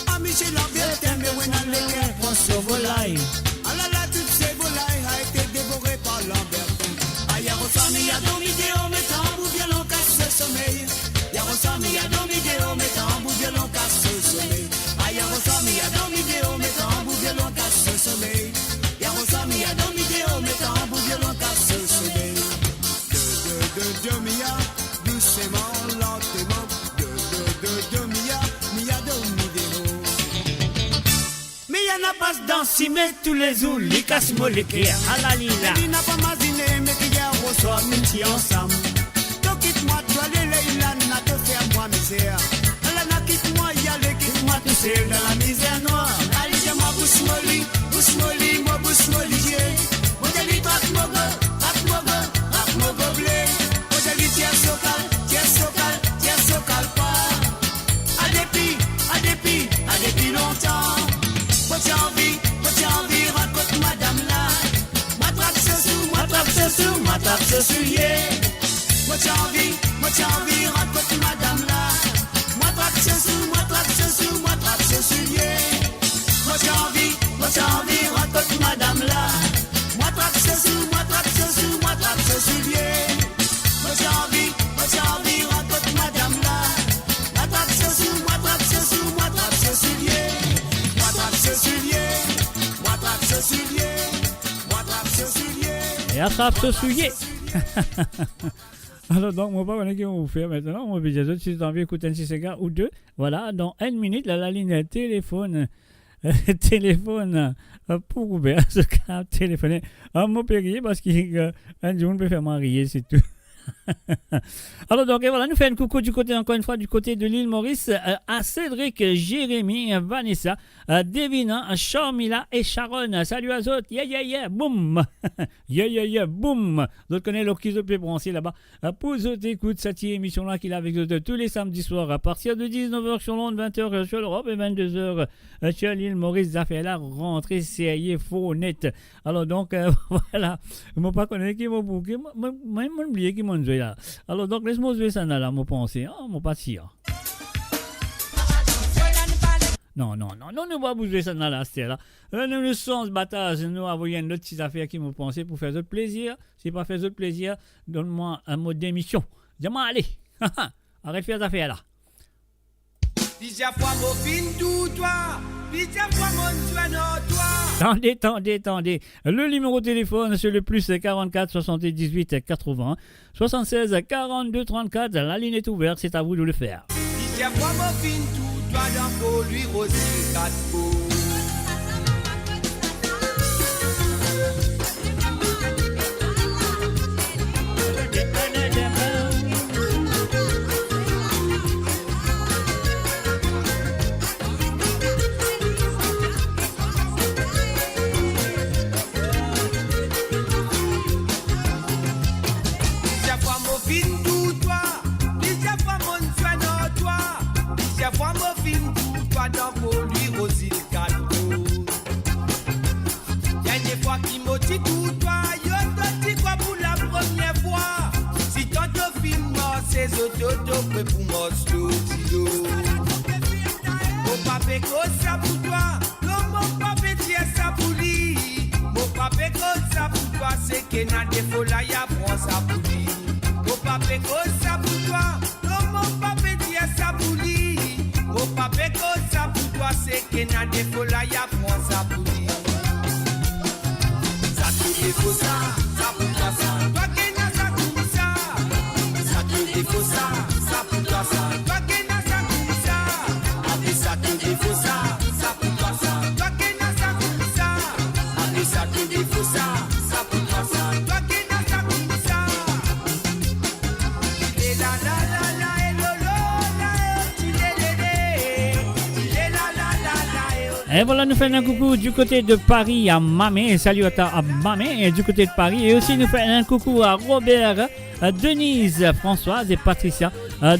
Ah Michel Albertin, mais où est-ce les gars? Sur volaille. Ah là là, toutes ces volailles a été dévorées par Lambertin. Ah y'a Rossami, y'a dans vidéo, mettant en bout violon casse le sommeil. Y'a Rossami, y'a dans vidéo, mettant en bout violon casse le sommeil. Ah y'a Rossami, y'a dans vidéo, mettant en bout violon casse le sommeil. Y'a Rossami, y'a dans vidéo, mettant en bout violon casse le sommeil. De Mia, doucement, lentement. De Mia, de vidéo. Mais y'en a pas dans si mais tous les jours, les casse moléculaires à la lila. Il n'a pas masiné, mais qu'il y a reçoit menti ensemble. Donc quitte-moi, toi les Leïla, n'a te faire moi misère. Elle n'a quitte-moi, quitte-moi tout seul dans la misère noire. Allez, dis-moi, bouche molly, moi bouche molly, moi j'ai dit, traque mogo, blé. Moi j'ai dit, tiens socal, pas. À dépit longtemps. J'ai envie, raconte madame là. M'attrape ce sou, yeah. Moi j'ai envie, j'ai envie, raconte madame là. Moi trappe ce sous, moi trappe ce sous, moi trappe ce soulier. Moi j'ai envie, raconte madame là. Moi trappe ce sous, moi trappe ce sous, moi trappe ce soulier. Moi j'ai envie, raconte madame là. Moi trappe ce sous, moi trappe ce sous, moi trappe ce soulier. Moi trappe ce soulier, moi trappe ce soulier, moi trappe ce soulier. Et attrape ce soulier. Alors donc, moi pas connais qui vont vous faire maintenant. Moi, je vais si vous avez envie d'écouter un petit ou deux. Voilà, dans une minute, là, la ligne téléphone. Téléphone pour Robert, ce cas téléphoné à mon périer parce qu'un jour on peut faire marier, c'est tout. Alors donc voilà, nous faisons un coucou du côté, encore une fois, du côté de l'île Maurice à Cédric, Jérémy, Vanessa, Devina, Charmila et Sharon. Salut à eux autres, yeah, boum. Yeah, boum. D'autres connaissent leur qu'ils peuvent brancher là-bas. Pour eux autres, écoute cette émission-là qu'il a avec eux tous les samedis soirs à partir de 19h sur Londres, 20h sur l'Europe et 22h sur l'île Maurice. Ça fait la rentrée, c'est faux net. Alors donc voilà, je ne pas connaître qui m'a bouqué, même oublié qui m'a joué là. Alors donc laisse-moi jouer ça là, mon pensée, mon parti. Non, ne pas bouger ça dans la stèle. Nous le sens battage, nous avons une autre petite affaire qui me pensait pour faire d'autres plaisir. Si pas faire d'autres plaisir, donne-moi un mot d'émission. Dis-moi, allez, arrête de faire cette affaire là. Déjà fois mon fin tout toi, déjà fois mon soin toi. Attendez. Le numéro de téléphone, c'est le plus 44 78 80 76 42 34. La ligne est ouverte, c'est à vous de le faire. Déjà fois mon fin tout toi, dans pour lui aussi 4 coups. Toto pour moi slow. Mon papa cause ça pour toi, non mon papa dit ça pour lui. Mon papa cause ça pour toi, c'est que n'a des fola ya prend ça pour lui. Mon papa cause ça pour toi, non mon papa dit ça pour lui. Mon papa cause ça pour toi, c'est que n'a des fola ya prend ça pour lui. Ça te défaut ça pour toi ça. Toi qui n'a ça pour ça, ça te défaut ça. Pour toi ça, toi qui n'as ça pour ça. Après ça te défaut ça pour toi ça. Toi qui n'as ça pour ça. Après ça te défaut ça pour toi ça. Toi qui n'as ça pour ça. Il est là et lolo il est là. Et voilà, nous faisons un coucou du côté de Paris à Mamé. Salut à Mamé du côté de Paris. Et aussi nous faisons un coucou à Robert, Denise, Françoise et Patricia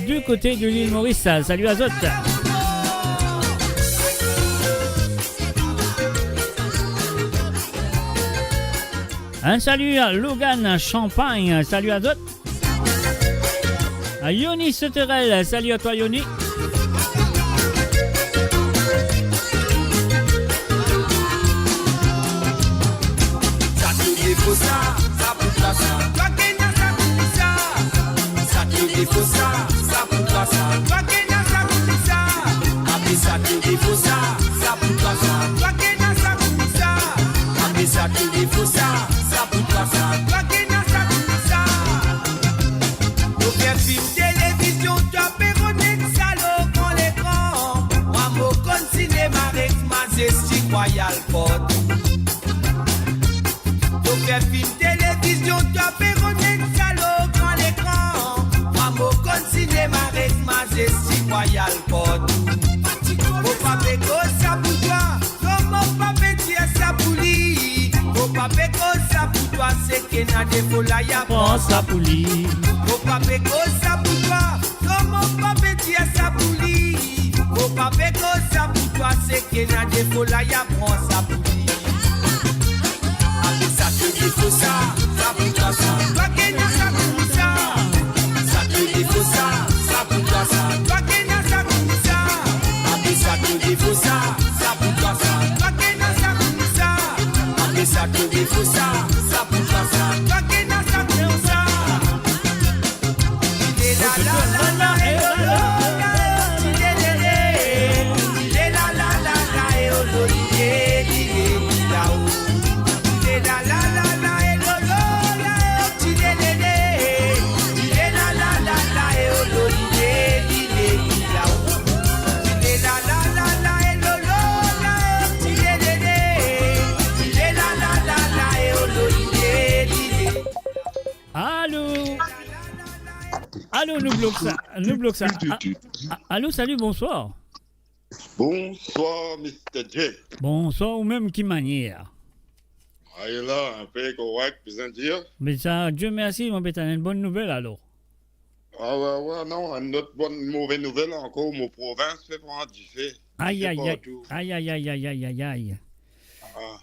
du côté de l'île Maurice. Salut à Zot. Un salut à Logan Champagne. Salut à Zot. À Yoni Seterel. Salut à toi Yoni. Ça pour toi ça. Toi qui n'as ça pour ça. Ça te défaut ça pour toi ça. Toi qui n'as ça pour ça. Après ça te défaut ça pour toi ça. Toi qui n'as ça pour ça. Après ça te défaut ça pour toi ça. Toi qui n'as ça pour ça. Nous fait film télévision, toi péronne salaud dans l'écran. Moi mon con cinéma avec Majestic Royal Port. Fait film télévision, toi péronne salaud grand l'écran. Moi mon con cinéma avec Majestic Royal Port. Mon papa cause ça pour toi, non mon papa dit ça pour lui. Mon papa cause ça pour toi, c'est que n'a des fola ya prend ça pour lui. Mon papa cause ça pour toi, non mon papa dit ça pour lui. Mon papa cause ça pour toi, c'est que n'a des fola ya prend ça pour lui. Ça te défaut ça pour toi ça. Toi qui n'as ça pour ça. Ça te défaut Allô, nous bloque ça. Nous bloque ça. Allô, salut, bonsoir. Bonsoir, Mr. J. Bonsoir, ou même qui manière. Ah, il est là, un peu correct, puis dire. Mais ça, Dieu merci, mon pétard, une bonne nouvelle alors. Ah ouais, non, une autre bonne mauvaise nouvelle encore, mon province fait prendre du fait. Aïe, aïe, aïe, aïe, aïe, aïe, aïe, aïe, aïe, aïe.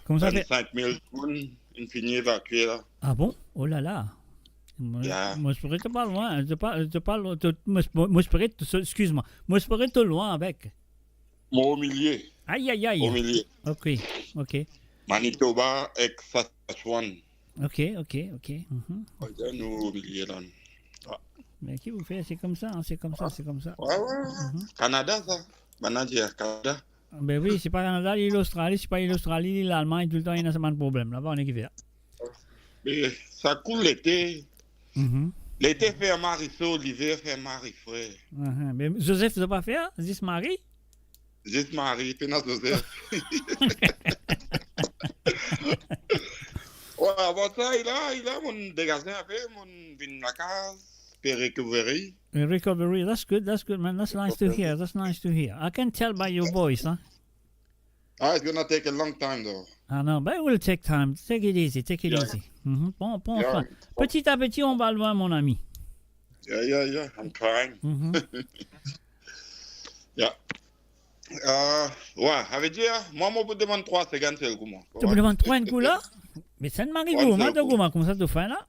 Comment ça fait? 5 000 tonnes, une finie évacuée là. Ah bon? Oh là là. Moi, je pourrais te parler loin. Moi, je pourrais te, excuse-moi. Moi, je pourrais te loin avec. Moi, au milieu. Aïe, aïe, aïe. Au milieu. Ok. Manitoba, ex-Saskatchewan. Ok. Nous, au milieu là. Mais qui vous fait? C'est comme ça, hein? C'est comme ça. Ouais. Canada, ça. Manager, Canada. Ben oui, c'est pas Canada, l'île Australie, c'est pas l'île Australie, l'île Allemagne, tout le temps, il y a seulement de problème. Là-bas, on est qui fait. Mais ça coule l'été. L'été fait marisot, l'hiver fait marifrais. Mais Joseph, tu ne pas faire? Juste Marie? Juste Marie, puis non, Joseph. Ouais, avant ça, il a mon dégagé un peu, mon vin la case. Recovery. Recovery, that's good, man. That's nice to hear. I can tell by your voice, huh? It's gonna take a long time, though. I know, but it will take time. Take it easy. Bon, enfin. Petit à petit, on va loin, mon ami. Yeah. I'm trying. Yeah. Ouais, avait dit, moi, je me demande 3 secondes, c'est le coup, moi. Tu me demandes 3 coups là? Mais ça ne m'arrive pas, comment ça te fait là?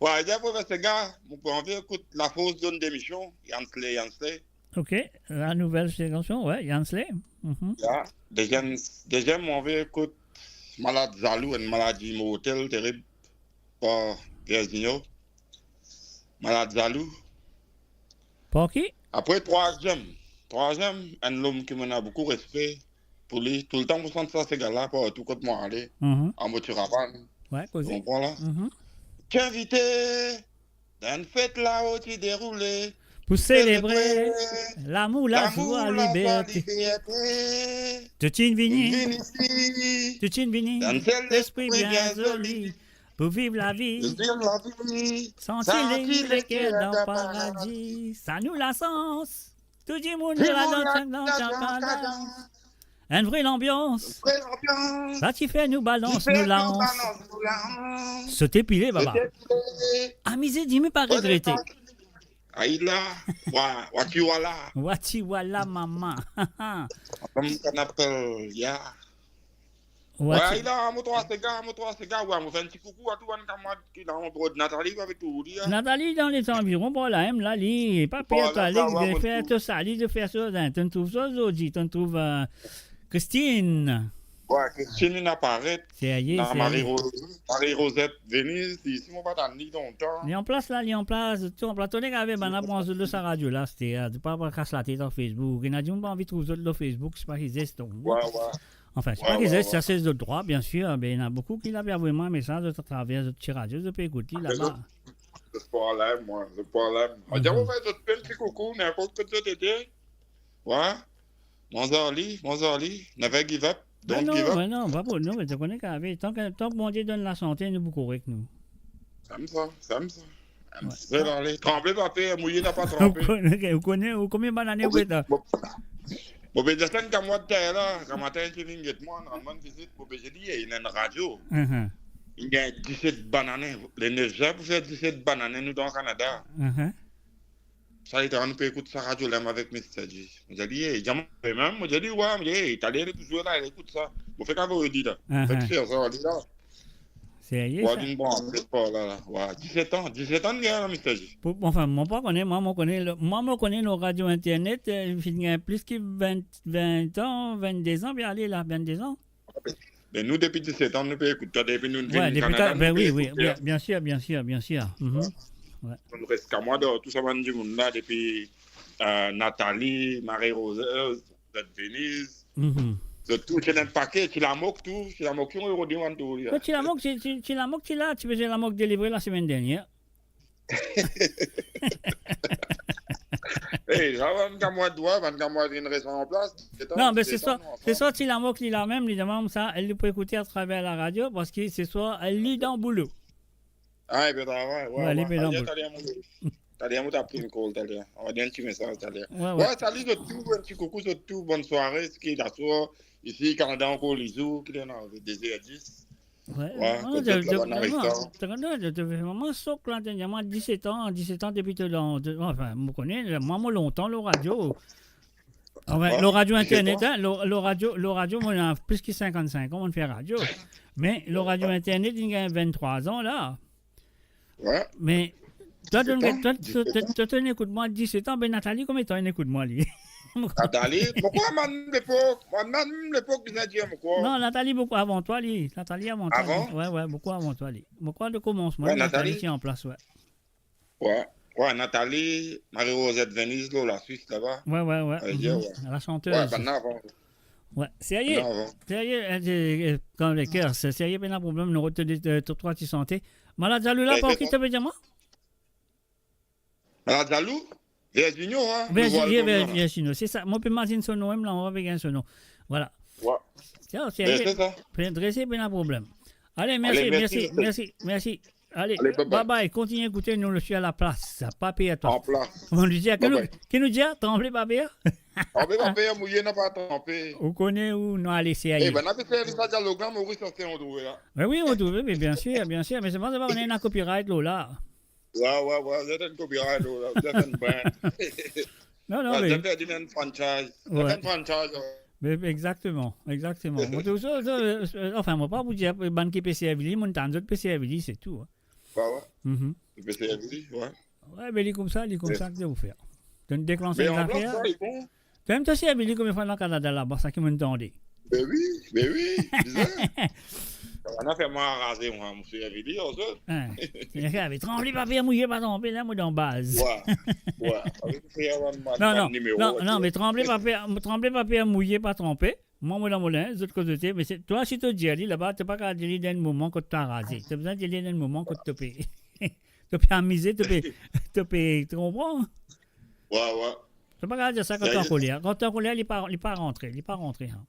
Ouais, j'ai pour ce gars, mon envie écoute la fausse zone d'émission, Yansley. Ok, la nouvelle séquention, ouais, Yansley. Déjà, mon envie écoute malade Zalou, une maladie mortelle terrible par Virginio. Malade Zalou. Par qui? Après, troisième, un homme qui m'a beaucoup de respect pour lui. Tout le temps, vous sentez ça, ces gars-là, pour tout côté moi aller, en voiture avant. Ouais, tu comprends là? Tu es invité dans une fête là où tu déroulé. Pour célébrer l'amour, la joie, la liberté. Tu t'es venu, l'esprit bien joli, pour vivre la vie, sentir les cœurs dans le paradis. Ça nous la sens, tout le monde là dans le une vraie ambiance. Ça qui fait nous balance, nous lance. Se t'épiler, baba. Amusé, dis-moi pas regretter. Aïla, watiwala. Watiwala, maman. Comme on appelle, ya. Ouais, Aïla, moi, ces gars, ouais, on fait un petit coucou à tout le monde qui dans mon brode Nathalie, avec tout. Nathalie, dans les environs, bon, là, elle, là, il pas pire, toi, de faire tout ça, de faire ça, tu trouves ça, Zodi, tu trouves Christine. Ouais, Christine n'apparaît. C'est Marie-Rosette Venise, ici, mon pas dans longtemps. Il est en place, là, tout en place. Tu sais, avec ma bon, de sa radio, là, c'était, tu pas casser la tête sur Facebook. Il a dit, on pas envie de trouver sur Facebook, c'est pas qu'ils existent. Ouais. Enfin, c'est pas qu'ils existent, ça c'est de droit, bien sûr, mais il y en a beaucoup qui l'avaient vraiment un message à travers de petits radios, de peux écouter là-bas. C'est pas là, moi, c'est pas là. On dit, on va faire un petit coucou, n'importe quoi de t'aider. Ouais. Mon Zarli, never give up. Don't give up. Non, pas pour nous, mais tu connais qu'avec. Tant que mon Dieu donne la santé, nous beaucoup avec nous. Ça me ça. Trembler, papier, mouiller n'a pas trempé. Vous connaissez combien d'années vous êtes là? Bon, ben, descends comme moi de terre là, quand matin, tu viens de moi, dans une visite, bon, ben, j'ai dit, il y a une radio. Il y a 17 bananes. Les 9 heures pour faire 17 bananes, nous, dans le Canada. Ça, on peut écouter sa radio là avec Mr. J. J'ai dit, moi, j'ai dit, ouais, il est allé toujours là, il écoute ça. Bon, fait qu'à vous dit là. Faites faire ça, dit là. Sérieux? Ouais, d'une bonne, c'est pas là. Ouais, 17 ans, là, Mr. J. Enfin, moi, je connais nos radios internet, il y a plus que 20 ans, 22 ans, bien aller là, 22 ans. Mais nous, depuis 17 ans, nous pouvons écouter, depuis nous, oui, bien sûr. Ouais. On ne reste qu'à moi de tout ça, du monde là, depuis Nathalie, Marie-Rosette, Venise. Tout, c'est un paquet, tu la moques tout, tu la moques, tu la moques, tu faisais la moque délivrée la semaine dernière. Hey, ça va, quand moi, une raison en place. Non, mais c'est soit tu la moques, il la même, il demande ça, elle peut écouter à travers la radio, parce que c'est soit elle lit dans le boulot. Ah, et puis travail. Ouais, les pédants. T'as pris une call, t'as l'air. On va dire un petit message, t'as l'air. Ouais. Salut de tout, un petit coucou de tout, bonne soirée, ce qui est d'asseoir. Ici, Canada, encore l'ISO, qui est dans le désert 10. Ouais, peut-être là-bas dans le restaurant. tu fais vraiment socle, là, dernièrement, 17 ans depuis que enfin, je connais, moi, longtemps, le radio. Enfin, le radio internet, hein, le radio, moi, j'ai plus que 55 ans, on fait radio. Mais le radio internet, il y a 23 ans, là. Ouais. Mais, toi, tu écoutes-moi 17 ans, ben Nathalie, combien de temps écoute-moi, lui? Nathalie, pourquoi même l'époque, tu as dit quoi? Non, Nathalie, beaucoup avant toi, lui. Nathalie avant toi. Avant? Ouais, beaucoup avant toi, lui. Beaucoup de commencement, Ouais, Nathalie qui est en place, ouais. Ouais, Nathalie, Marie-Rosette Venise, là, la Suisse, là-bas. Ouais. La chanteuse. Ouais, maintenant avant. Ouais, sérieux, quand les cœurs, sérieux, ben un problème, nous retenons tout trois qui santé. Malade Zalou, là, pour qui te veut dire moi? Malade Zalou? Virginie, hein? Virginie, c'est ça. Moi, je peux m'imaginer son nom, là, on va avec son nom. Voilà. Ouais. C'est ça. Dressé, ben un problème. Allez, merci. Allez, bye, continue à écouter, nous le suis à la place. Ça pas payé à toi. En place. On lui dit, qui nous dit, tremblez, pas payé? Tremblez, pas payé, mouillé, n'a pas trempé. Vous connaissez où nous allons essayer? Eh ben, on a fait ça dialogue, Maurice, on trouve là. Mais oui, on trouve, mais bien sûr, mais c'est pas qu'on est un copyright là. Ouais, vous êtes un copyright là, vous êtes un brand. Non, mais. Vous êtes un franchise. Exactement. Enfin, moi, pas vous dire, banque PCAVD, mon temps de PCAVD, c'est tout. Ouais. Le PCAVD, ouais. Ouais, mais il est comme ça que je vous faire. Tu me déclenches une affaire. Tu aimes aussi PCAVD comme il faut dans le Canada là-bas, ça qui m'entendait. Ben oui, on a fait moi raser, moi, monsieur Avili, on se. Il avait tremblé, papier mouillé, pas trempé, là, moi, dans base. Ouais. Non, mais tremblé, papier mouillé, pas trempé. Moi, dans mon linge, de l'autre côté, mais toi, si tu dis, là-bas, tu n'as pas qu'à dire d'un moment que tu as rasé. Tu as besoin de dire d'un moment que tu peux. Tu peux amuser, tu peux, tu comprends? Ouais. Tu n'as pas qu'à dire ça quand tu es en colère. Quand tu es en colère, il n'est pas rentré. Hein.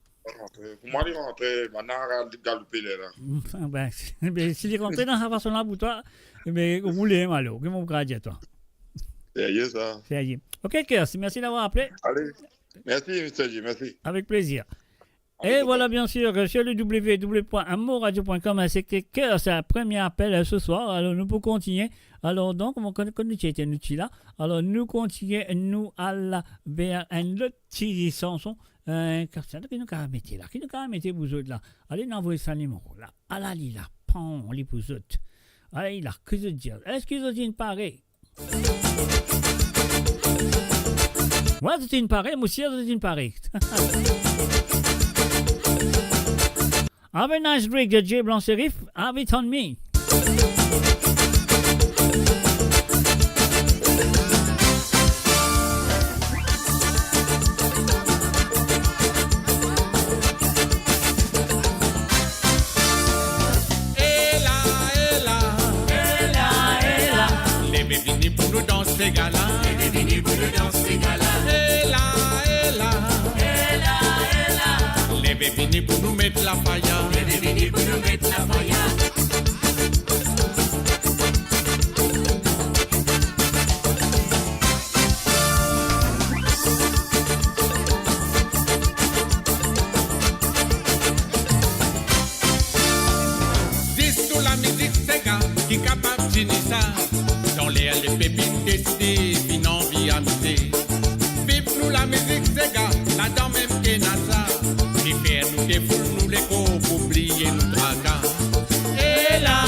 Pour moi, il est rentré, maintenant, il a galopé là. S'il est rentré dans sa façon-là pour toi, mais roulez, malo, que mon grade à toi. Sérieux, ça. Sérieux. Ok, Kers, merci d'avoir appelé. Allez, merci, Mr. J, merci. Avec plaisir. Et voilà, bien sûr, sur le www.amourradio.com, c'est que c'est le premier appel ce soir. Alors, nous pouvons continuer. Alors, donc, on connaît nous là. Alors, nous continuons, nous allons vers un autre petit chanson. Qui nous a mettre là? Qui nous a mettre vous autres là? Allez, envoyez ça numéro là. Allez, là, prends les vous autres. Allez, là, que je dis? Est-ce que vous êtes pareil? Ouais, c'est une pareille, moi aussi, c'est une pareille. Have a nice break, J. Blanc Serif. Have it on me. Ces gars-là, les bébés pour nous mettre la paille. Dis-nous la musique, ces gars qui capable de ça. Dans les pépines décidées, une envie amusée. Vive-nous la musique, ces gars, là-dedans même qui n'a ça. Qui fait nous défoule, nous les cours pour oublier nous tracas. Et là,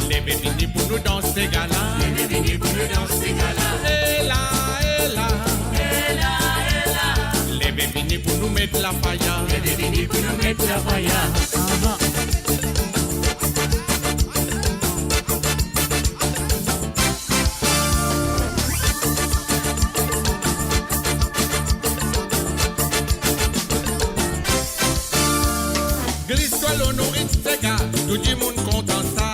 les bébés pour nous dans ces gars-là. Et là, les bébés pour nous mettre la pailla. Glisse-toi l'honorite, ces gars, tout le monde content ça.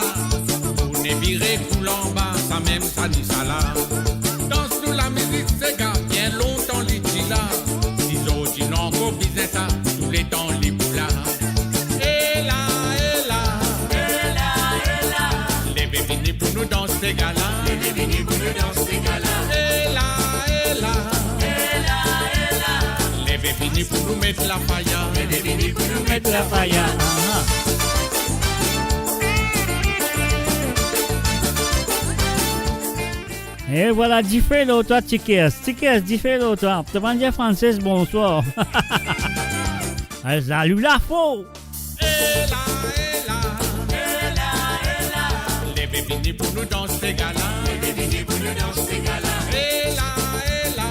On est viré tout en bas, ça même ça dit ça là. Danse-nous la musique, ces gars, bien longtemps les dit là. Ils ont dit non, qu'au business ça, tous les temps les boulas. Et là, ces gars-là. Bébé vini pour nous dans ces gars-là. Et là, et là. Et là, et là. Bébé vini pour nous mettre la faïa. Bébé vini pour nous mettre la faïa. Et voilà, différent toi, Tickets, différent toi. Tu vas dire française, bonsoir. Salut la faux. Et là, et là. Et là, et là. Bébé vini pour nous dans ces gars-là. Bébé vini pour nous dans ces gars-là. Et là, et là.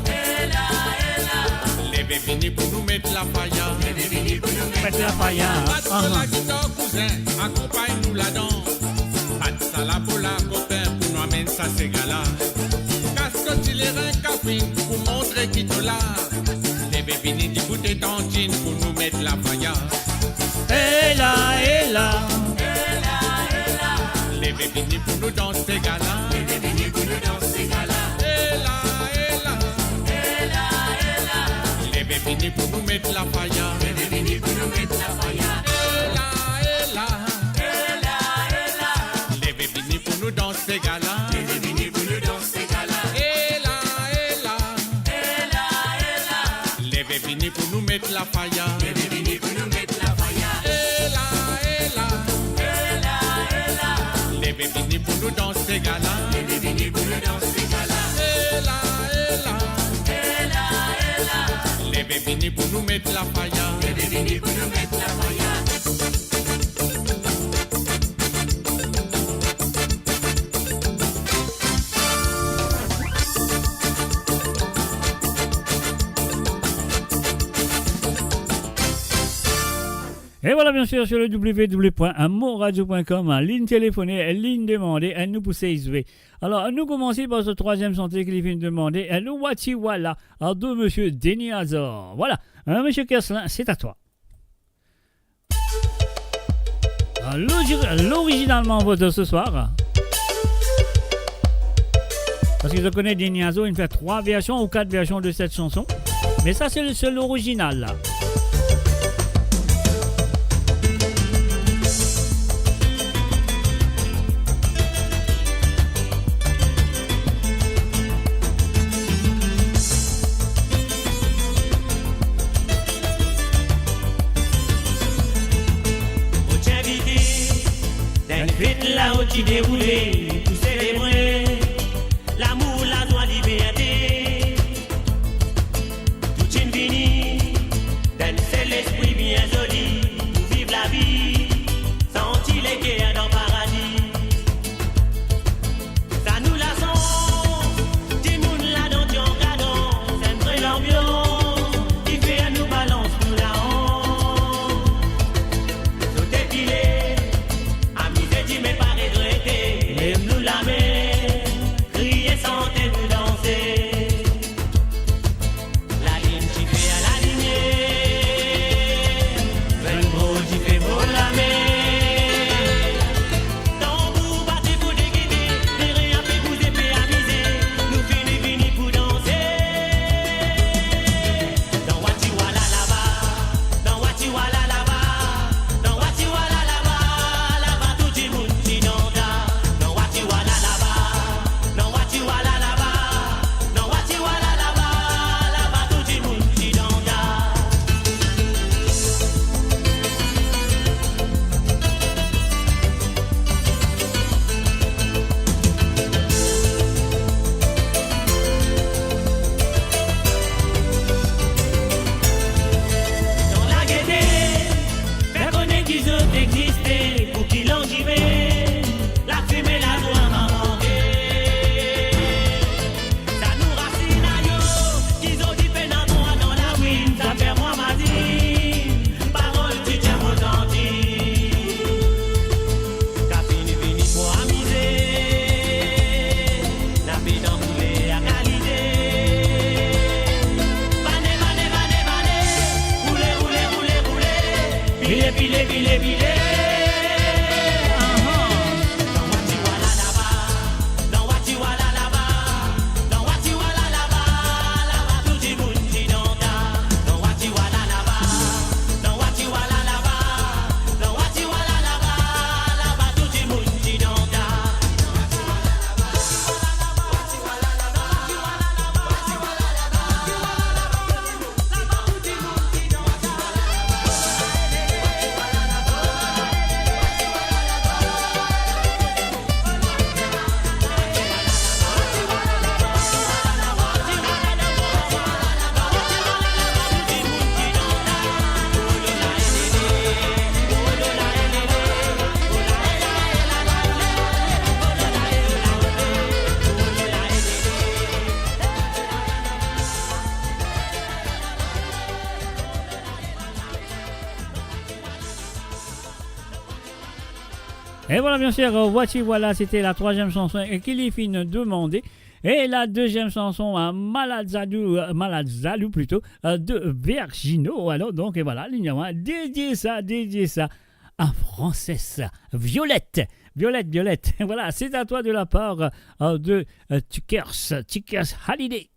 Et là, et là. Bébé vini pour nous mettre la faïa. Bébé vini pour nous mettre la faïa. Pas de la guitare, cousin, accompagne-nous la danse. Pas de salabola, copain, pour nous amener ça ces gars-là. Cascotte, il est un café pour montrer qui te l'a. Bébé vini du bout des tantines pour nous mettre la faïa. Et là, et là. Et là, et là. Bébé vini pour nous dans ces gars-là. Bébé vini pour nous dans ces gars-là. Et là, et là. Et là, et là. Bébé vini pour nous mettre la faïa. Bébé vini pour nous mettre la faïa. Et là, et là. Et là, et là. Bébé vini pour nous dans ces gars-là. Bébé vini pour nous dans ces gars-là. Et là, et là. Et là, et là. Bébé vini pour nous mettre la faïa. Bébé vini pour nous mettre la faïa. Et là, et là. Et là, et là. Bébé vini pour nous dans ces gars-là. Bébé vini pour nous dans ces gars-là. Et là, et là. Et là, et là. Bébé vini pour nous mettre la faïa. Bébé vini pour nous mettre la faïa. Et voilà, bien sûr, sur le www.amourradio.com, ligne téléphonée, ligne demandée, elle nous pousse à y. Alors, nous commençons par ce troisième santé qui vient demander, elle nous voit voilà, alors de monsieur Denis Azor. Voilà, monsieur Kerslin, c'est à toi. L'originalement vote ce soir. Parce que je connais Denis Azor, il fait 3 versions ou 4 versions de cette chanson. Mais ça, c'est le seul original, là. Là où tu déroulais pour célébrer l'amour, la joie, la liberté. Tout une vie, c'est l'esprit bien joli pour vivre la vie, sentir les guerres dans le paradis. Ça nous la sent, tout le monde là dans ton cadon, c'est vrai l'ambiance qui fait à nous balance nous la honte. Tout est pilé. Mais pas regretter, même nous la mer, crier sans Et voilà, bien sûr, voici, voilà, c'était la troisième chanson qui les filles demandait. Et la deuxième chanson, Malade Zalou plutôt, de Virgino. Alors, donc, et voilà, l'ignorant, dédié ça à Frances Violette. Violette. Voilà, c'est à toi de la part de Tuckers Holiday.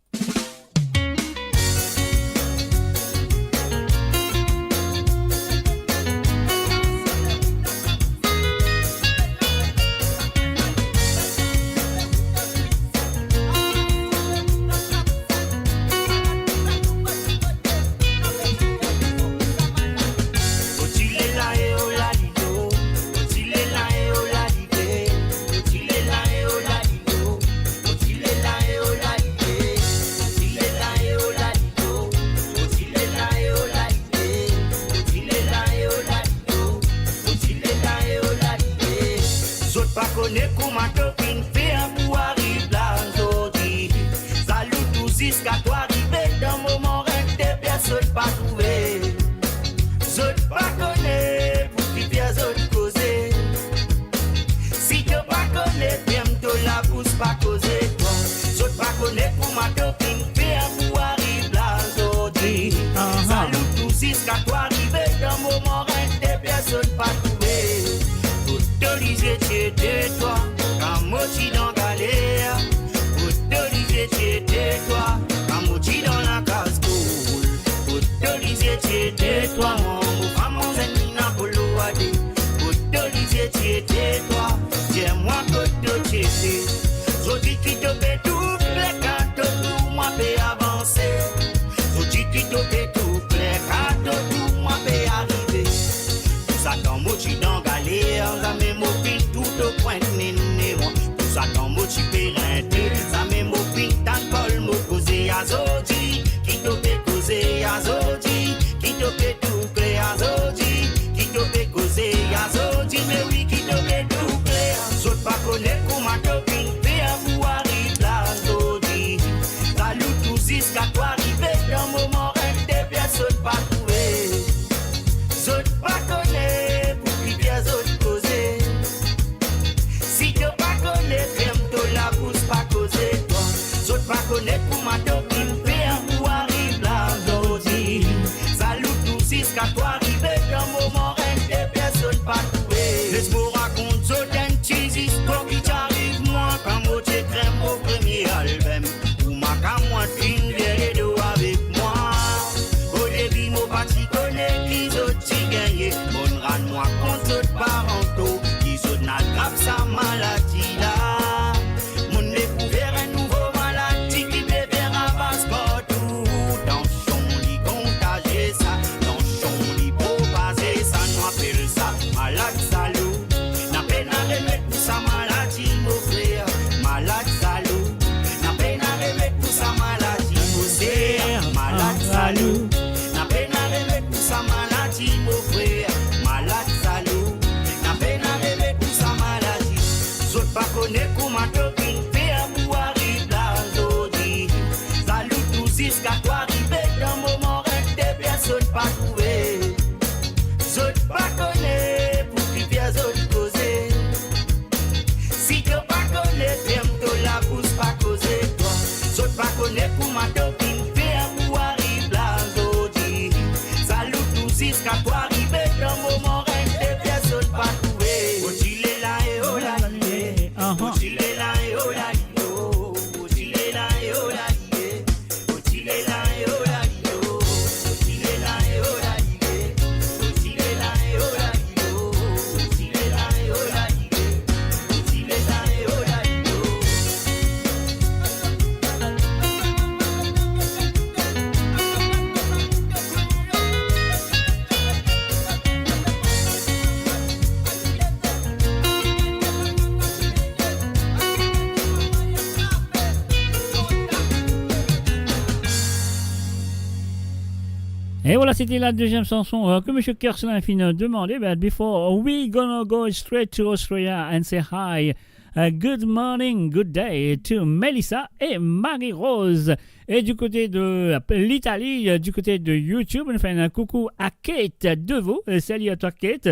Et voilà, c'était la deuxième chanson que M. Kerslin a demandé. But before we gonna go straight to Australia and say hi. Good morning, good day to Melissa et Marie-Rose. Et du côté de l'Italie, du côté de YouTube, on fait un coucou à Kate Deveau. Salut à toi, Kate.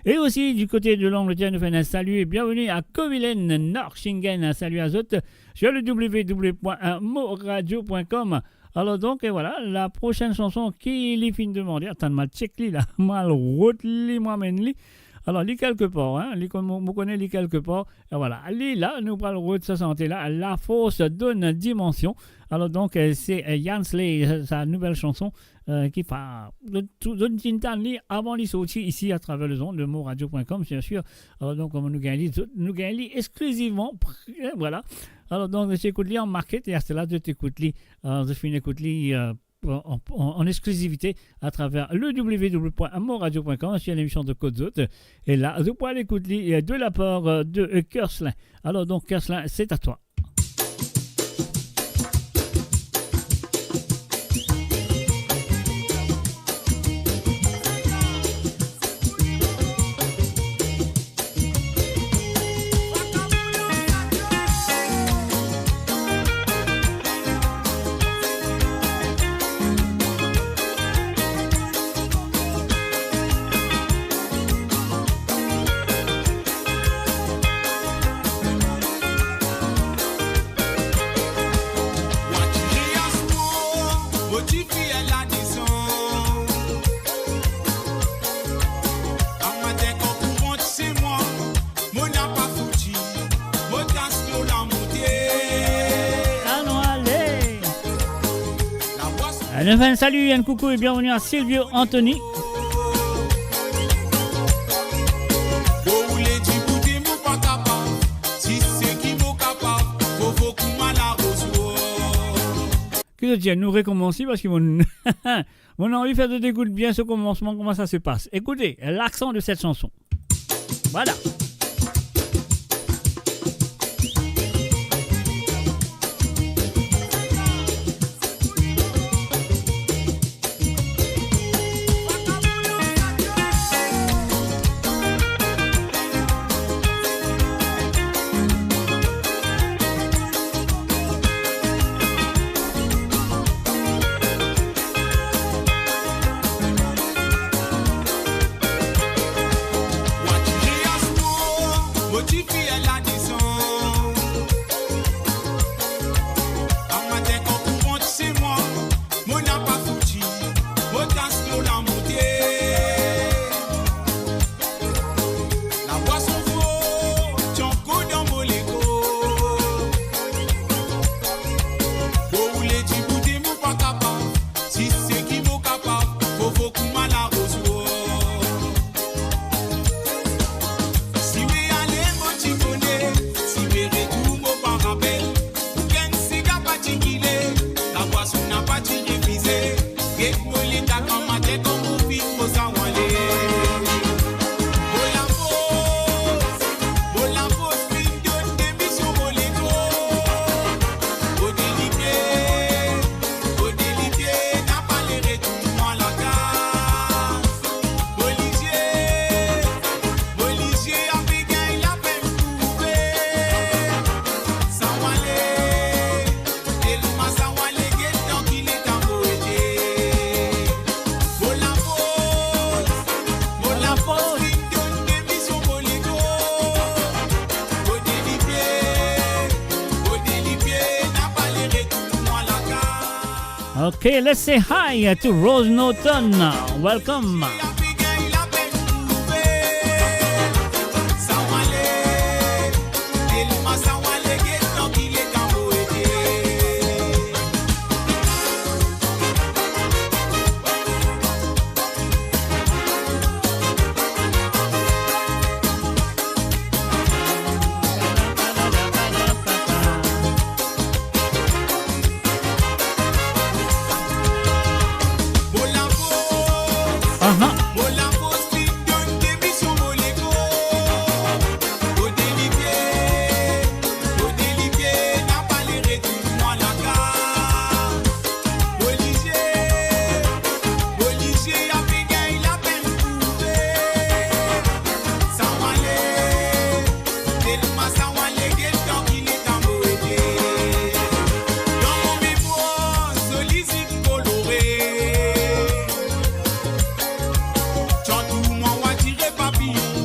Et aussi du côté de l'Angleterre, nous faisons un salut et bienvenue à Kovilen, Norchingen. Un salut à Zot sur le www.moradio.com. Alors donc, et voilà, la prochaine chanson qui les fin de demander. Attends, mal check li là, mal route li, moi mène li. Alors, lis quelque part, hein, lis comme vous connaissez, lis quelque part. Et voilà, lis là, nous parlons de sa santé là, la force donne dimension. Alors donc, c'est Jansley, sa nouvelle chanson qui fait donne une lis avant les sorties ici à travers le zone de moradio.com, bien sûr. Alors donc, comme nous gagnons exclusivement, voilà. Alors donc, j'écoute li en market et à cela, je t'écoute li, je finis écoute li. En exclusivité à travers le www.moradio.com sur l'émission de Côte d'Hôte. Et là, vous pouvez l'écouter de la part de Kerslin. Alors donc, Kerslin, c'est à toi. Enfin, salut, un coucou et bienvenue à Silvio Anthony. Que je nous recommencer parce que mon envie de faire de découvrir bien ce commencement, comment ça se passe. Écoutez l'accent de cette chanson. Voilà. Okay, let's say hi to Rose Norton. Welcome. Chantou moi, on va tirer papillon.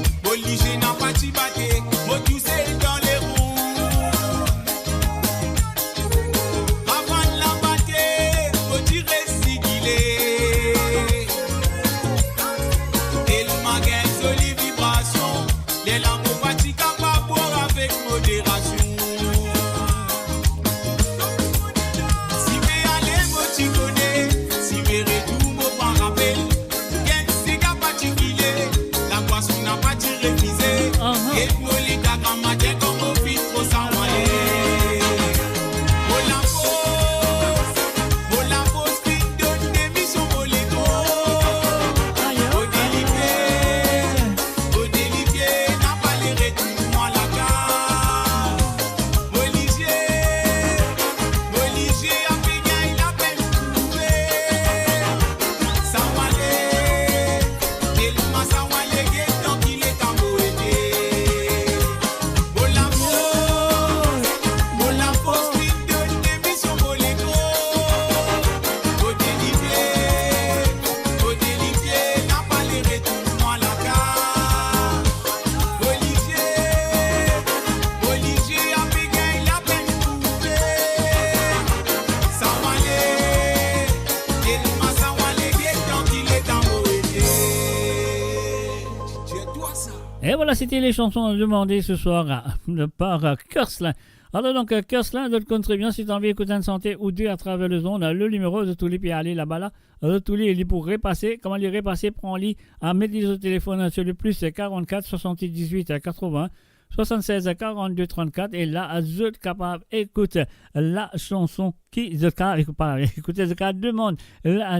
Et voilà, c'était les chansons demandées ce soir par Kerslin. Alors donc, Kerslin, je te compte très bien, si tu as envie d'écouter une santé ou deux à travers le zone, le numéro de tous les puis aller là-bas là. Tous les pour repasser, comment les repasser, prends-les à mettre les autres téléphones sur le plus 44 78 80 76 42 34 et là, vous êtes capable d'écouter la chanson qui écoutez, ce cas demande,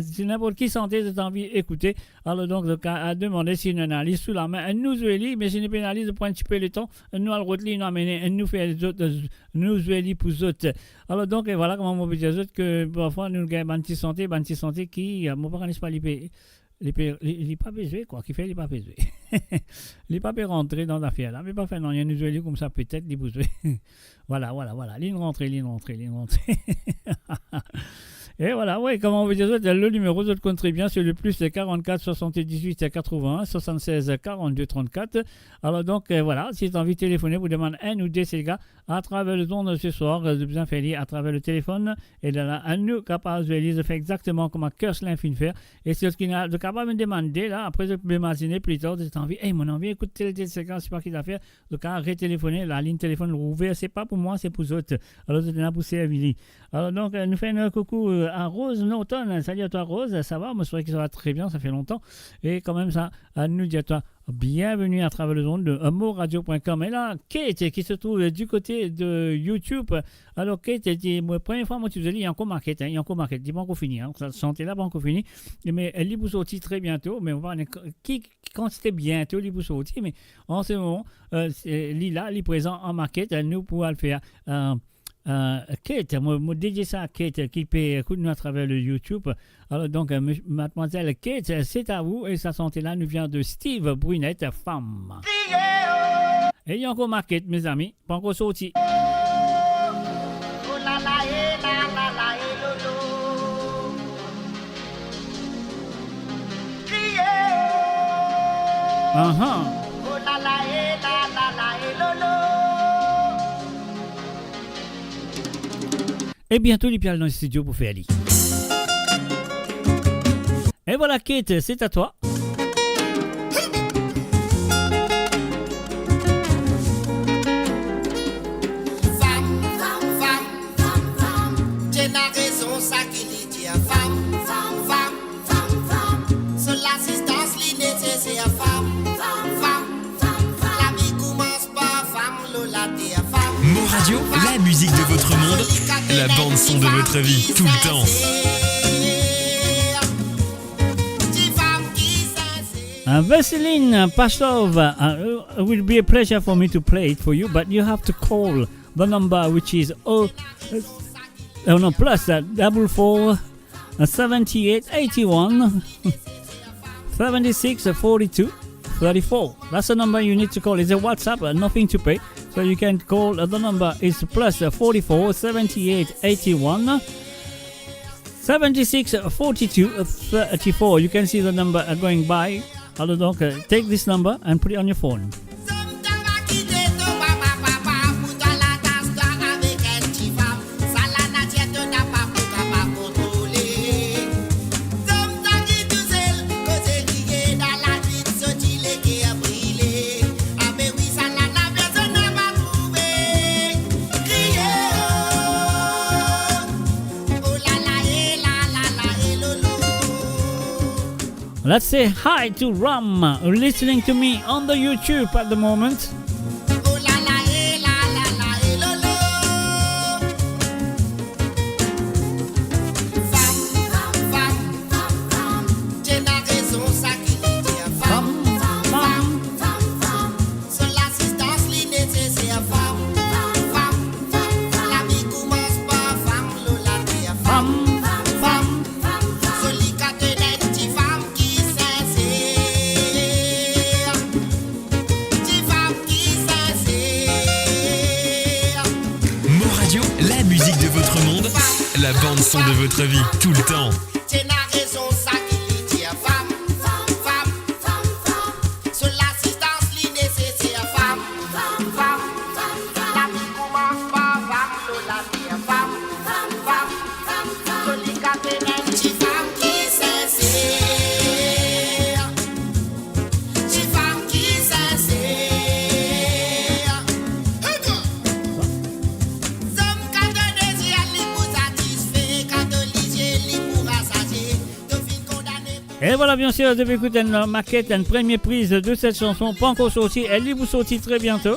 si n'importe qui santé, vous avez envie d'écouter, alors donc, ce cas a demandé si une analyse sous la main, nous jouons, mais si une pénalise, prend un petit peu le temps, nous allons retenir, nous amener, nous faire les autres, nous jouons pour les autres. Alors donc, et voilà comment on peut dire que parfois, nous avons une petite santé qui, mon parent n'est pas l'IP. Les pas besoin quoi qui fait les pas besoin les pas rentrer dans l'affaire là mais pas faire non il y a nous jouer comme ça peut-être les besoins voilà ligne rentrée et voilà, oui, comment on veut dire, le numéro de compte très bien, c'est le plus 44 78 81 76 42 34. Alors donc, voilà, si tu as envie de téléphoner, vous demandez un ou deux ces gars à travers le don de ce soir, de bien faire à travers le téléphone, et de là, à nous, capable de faire exactement comme Kerslin fin faire. Et c'est ce qu'il a capable de me demander, là, après, je peux m'imaginer plus tard, j'ai envie, hey, mon envie, écoute, tel séquence, c'est pas qu'il a fait, donc, à retéléphoner, la ligne téléphone ouverte, c'est pas pour moi, c'est pour les autres. Alors, je t'ai poussé à Willy. Alors, donc, nous faisons un coucou à Rose Norton. Salut à toi, Rose, ça va? Moi, je crois que ça va très bien, ça fait longtemps. Et quand même, ça, à nous dire à toi, bienvenue à travers le monde de moradio.com. Et là, Kate, qui se trouve du côté de YouTube. Alors, Kate, la première fois, moi, tu faisais, il y a encore market, il y a encore market. Il n'est pas encore fini, hein. Ça chantait là, pas encore fini. Mais elle est sortie très bientôt. Mais on va quand c'était bientôt, elle est sortie. Mais en ce moment, Lila, elle est présent en market. Nous pourrons le faire. Kate, moi dédié ça à Kate qui peut écouter nous à travers le YouTube. Alors donc, mademoiselle Kate, c'est à vous et sa santé là nous vient de Steve Brunette, femme. Et il y a encore market, mes amis, pas encore sorti. Et bientôt, les piales dans le studio pour faire Ali. Et voilà, Kate, c'est à toi. J'ai la raison, ça qui dit femme. Sur l'assistance, l'innécessaire femme. La vie commence par femme, Lola, t'es femme. Mo Radio, la musique de votre monde, la bande son de votre vie, tout le temps. Vaseline Pashov, it will be a pleasure for me to play it for you, but you have to call the number which is plus 44 78 81 76 42 34. That's the number you need to call. It's a WhatsApp, nothing to pay. So you can call, the number is plus 44 78 81 76 42 34. You can see the number going by. Alors donc, take this number and put it on your phone. Let's say hi to Ram, listening to me on the YouTube at the moment. La bande son de votre vie, tout le temps. Et voilà, bien sûr, vous devez écouter une maquette, une première prise de cette chanson, pas encore sortie, elle vous sortir très bientôt.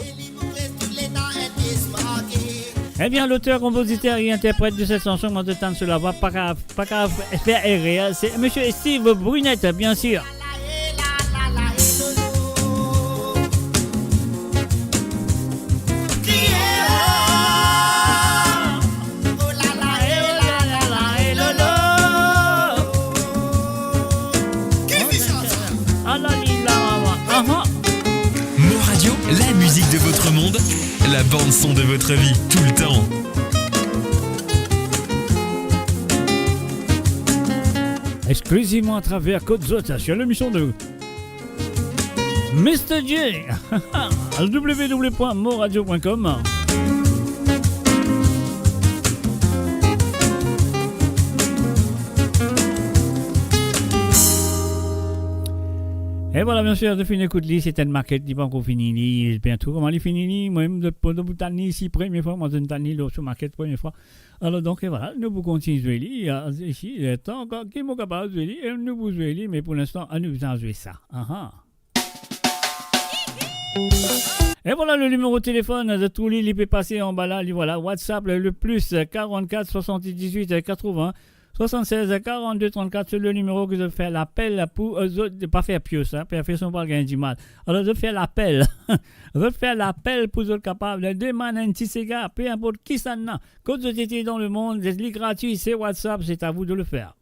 Eh bien, l'auteur, compositeur et interprète de cette chanson, moi de temps sur la voix, pas qu'à faire errer, c'est M. Steve Brunette, bien sûr. Radio, la musique de votre monde, la bande-son de votre vie, tout le temps. Exclusivement à travers Côte Zota sur l'émission de Mr. J. www.moradio.com. Et voilà, bien sûr, de finir écoute c'est une maquette qui pas encore fini bientôt. Comment elle finit moi-même de Boutani ici première fois, moi je n'ai pas sur maquette première fois. Alors donc voilà, nous vous continuons ici, il est temps encore qui est capable de jouer et nous vous jouer, mais pour l'instant, nous allons jouer ça. Et voilà le numéro de téléphone de tous les peut passer en bas là, voilà, WhatsApp le plus 44 78 80 76 42 34, c'est le numéro que je fais l'appel pour ne pas faire pieux, ça, pour faire son bagage du mal. Alors je fais l'appel, pour être capable de demander un petit cigare, peu importe qui ça n'a. Quand vous êtes dans le monde, c'est gratuit, c'est WhatsApp, c'est à vous de le faire.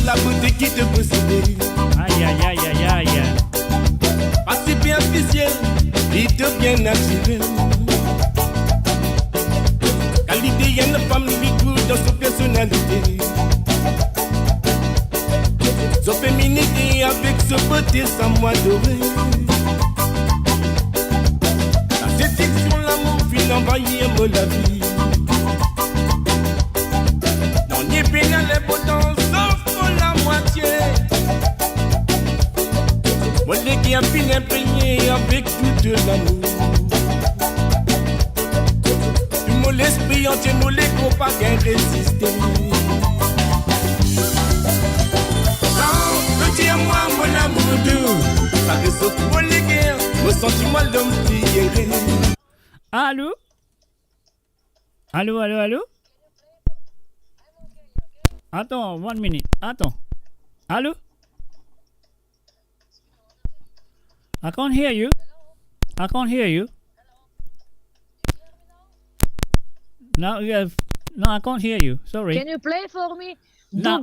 La beauté qui te possédait. Aïe, aïe, aïe, aïe, aïe. Pas si bien officiel, il te bien naturel. Qualité, il y a une femme lui dans sa personnalité. Sa féminité avec sa beauté, sa moi dorée. La séduction, l'amour, fin envahir la vie. Non, ni bien les potents. Moi, qui a fini imprégné avec tout l'amour. Tu m'as l'esprit entier, nous les gros pas qu'à résister. Non, petit à moi, mon amour doux. Ça résaut pour les guerres, mon sentiment d'homme plié. Allô? Allô? Attends, 1 minute. Attends. Allô? I can't hear you. No, I can't hear you. Sorry. Can you play for me? Now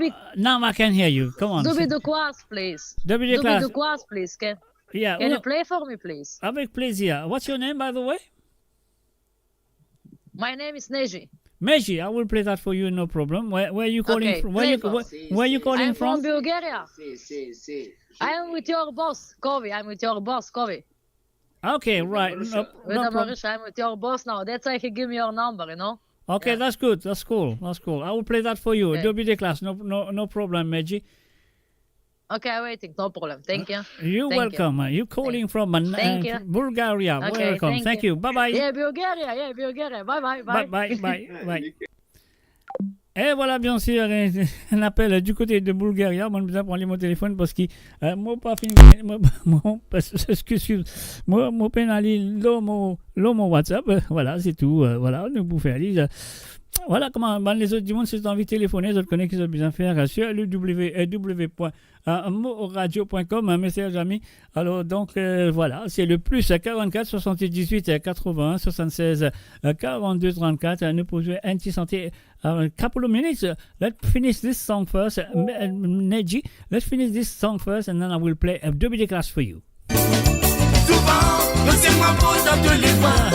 I can hear you. Come on. Double de class, please. Double de class, please. Can you play for me, please? Avec plaisir. What's your name, by the way? My name is Neji. Meji, I will play that for you, no problem. Where are you calling from? Where you calling from? I'm from Bulgaria. I am with your boss, Kovi. Okay, right. No problem. I'm with your boss now. That's why he give me your number, you know? Okay, yeah. That's good. That's cool. I will play that for you. Okay. Double the class. No problem, Meji. Okay, I'm waiting. No problem. Thank you. You're welcome. You're calling from Bulgaria. Okay, welcome. Thank you. Bye-bye. Yeah, Bulgaria. Bye-bye. Bye. Et voilà, bien sûr, un appel du côté de Bulgarie. Moi, je vais prendre mon téléphone parce que moi, pas fini. Moi, mon pénalise, mon WhatsApp. Voilà, c'est tout. Voilà, nous pouvons faire. Voilà comment les autres du monde, si vous avez envie de téléphoner, vous connaissez qu'ils ont besoin de faire sur le www.moradio.com, mes chers amis. Alors, donc, voilà, c'est le plus 44 78 81 76 42 34. Nous pouvons un petit santé. A couple of minutes. Let's finish this song first. Neji, let's finish this song first, and then I will play a double class for you. Souvent, le ciel m'envoie dans tous les voies.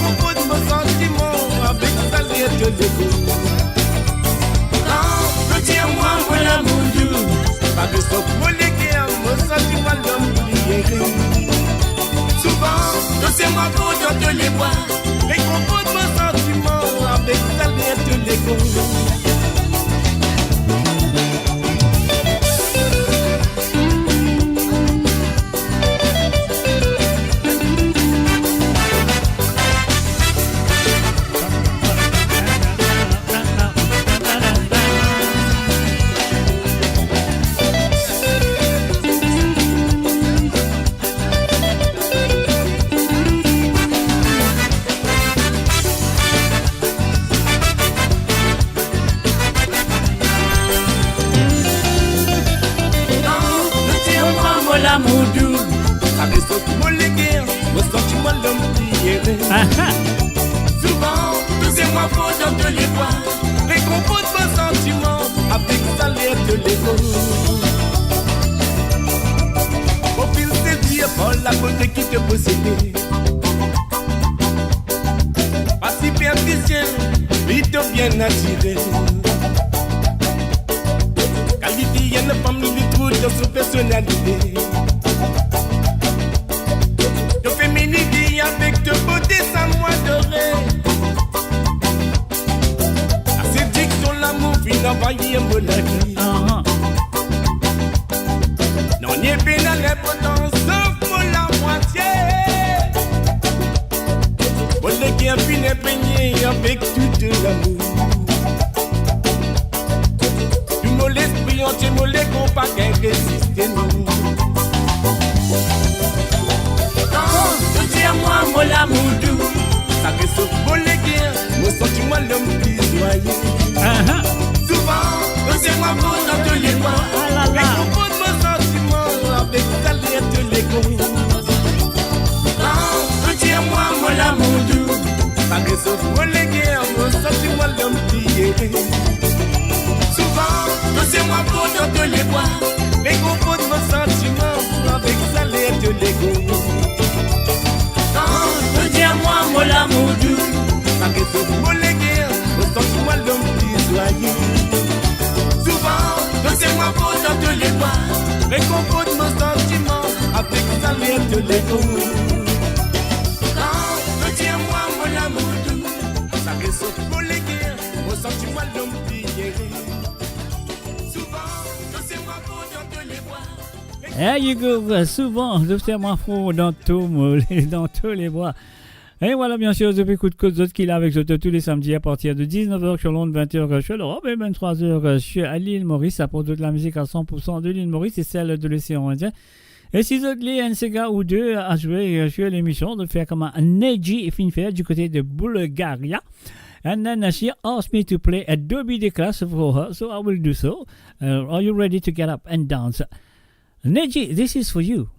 comprends mon sentiment avec sa lettre de l'égo. Non, retiens-moi mon amour doux. Pas de sauf mon léguer, mon sentiment l'homme oublié. Souvent, laissez-moi pour dans les bois. Et comprends mon sentiment avec sa lettre de l'égo. L'amour doux, ça me saute mon léguer, mon sentiment l'homme qui est. Souvent, tous ces mois faut dans tous les bois, réconforte mon sentiment avec sa lettre de l'égo. Au fil des dieux, par la beauté qui te possédait. Pas superficiel, vite bien attiré. Qualité, il y a une femme qui trouve dans son personnalité. De féminité avec de beauté sans moi dorée. La séduction, l'amour, finit envoyer mon vie. Non, n'y est pas dans l'importance, sauf pour la moitié. Pour le qui a fini peigné avec tout l'amour. L'esprit entier, mon légo, pas qu'un résister, non. Non, retiens-moi, mon amour doux. Ça fait sauf mon légué, mon sentiment l'homme qui joyeux. Souvent, retiens-moi pour dans tous les mois. Mais comprends mon sentiment avec ta lettre de l'égo. Non, retiens-moi, mon amour doux. Ça fait sauf mon légué, mon sentiment l'homme qui est. Laissez-moi pour dans tous les bois, mais comprends mon sentiment avec sa lettre de l'égo. Non, retiens-moi mon amour doux, ça fait sauf mon légué, mon sentiment l'homme qui joyeux. Souvent, laissez-moi pour dans tous les bois, mais comprends mon sentiment avec sa lettre de l'égo. Non, retiens-moi mon amour doux, ça fait sauf mon légué, mon sentiment l'homme qui joyeux. There you go, souvent, moi faux dans tous les bois. Et voilà, bien sûr, depuis coup de côte d'autres qu'il a avec Zoto tous les samedis à partir de 19h sur Londres, 20h sur l'Europe et 23h sur l'île Maurice. Ça pour toute la musique à 100% de l'île Maurice et celle de l'océan Indien. Et si vous avez un Sega ou deux à jouer sur l'émission, de faire comme un Neji et Finfair du côté de Bulgaria. And then she asked me to play a Dobby the class for her, so I will do so. Are you ready to get up and dance? Neji, this is for you.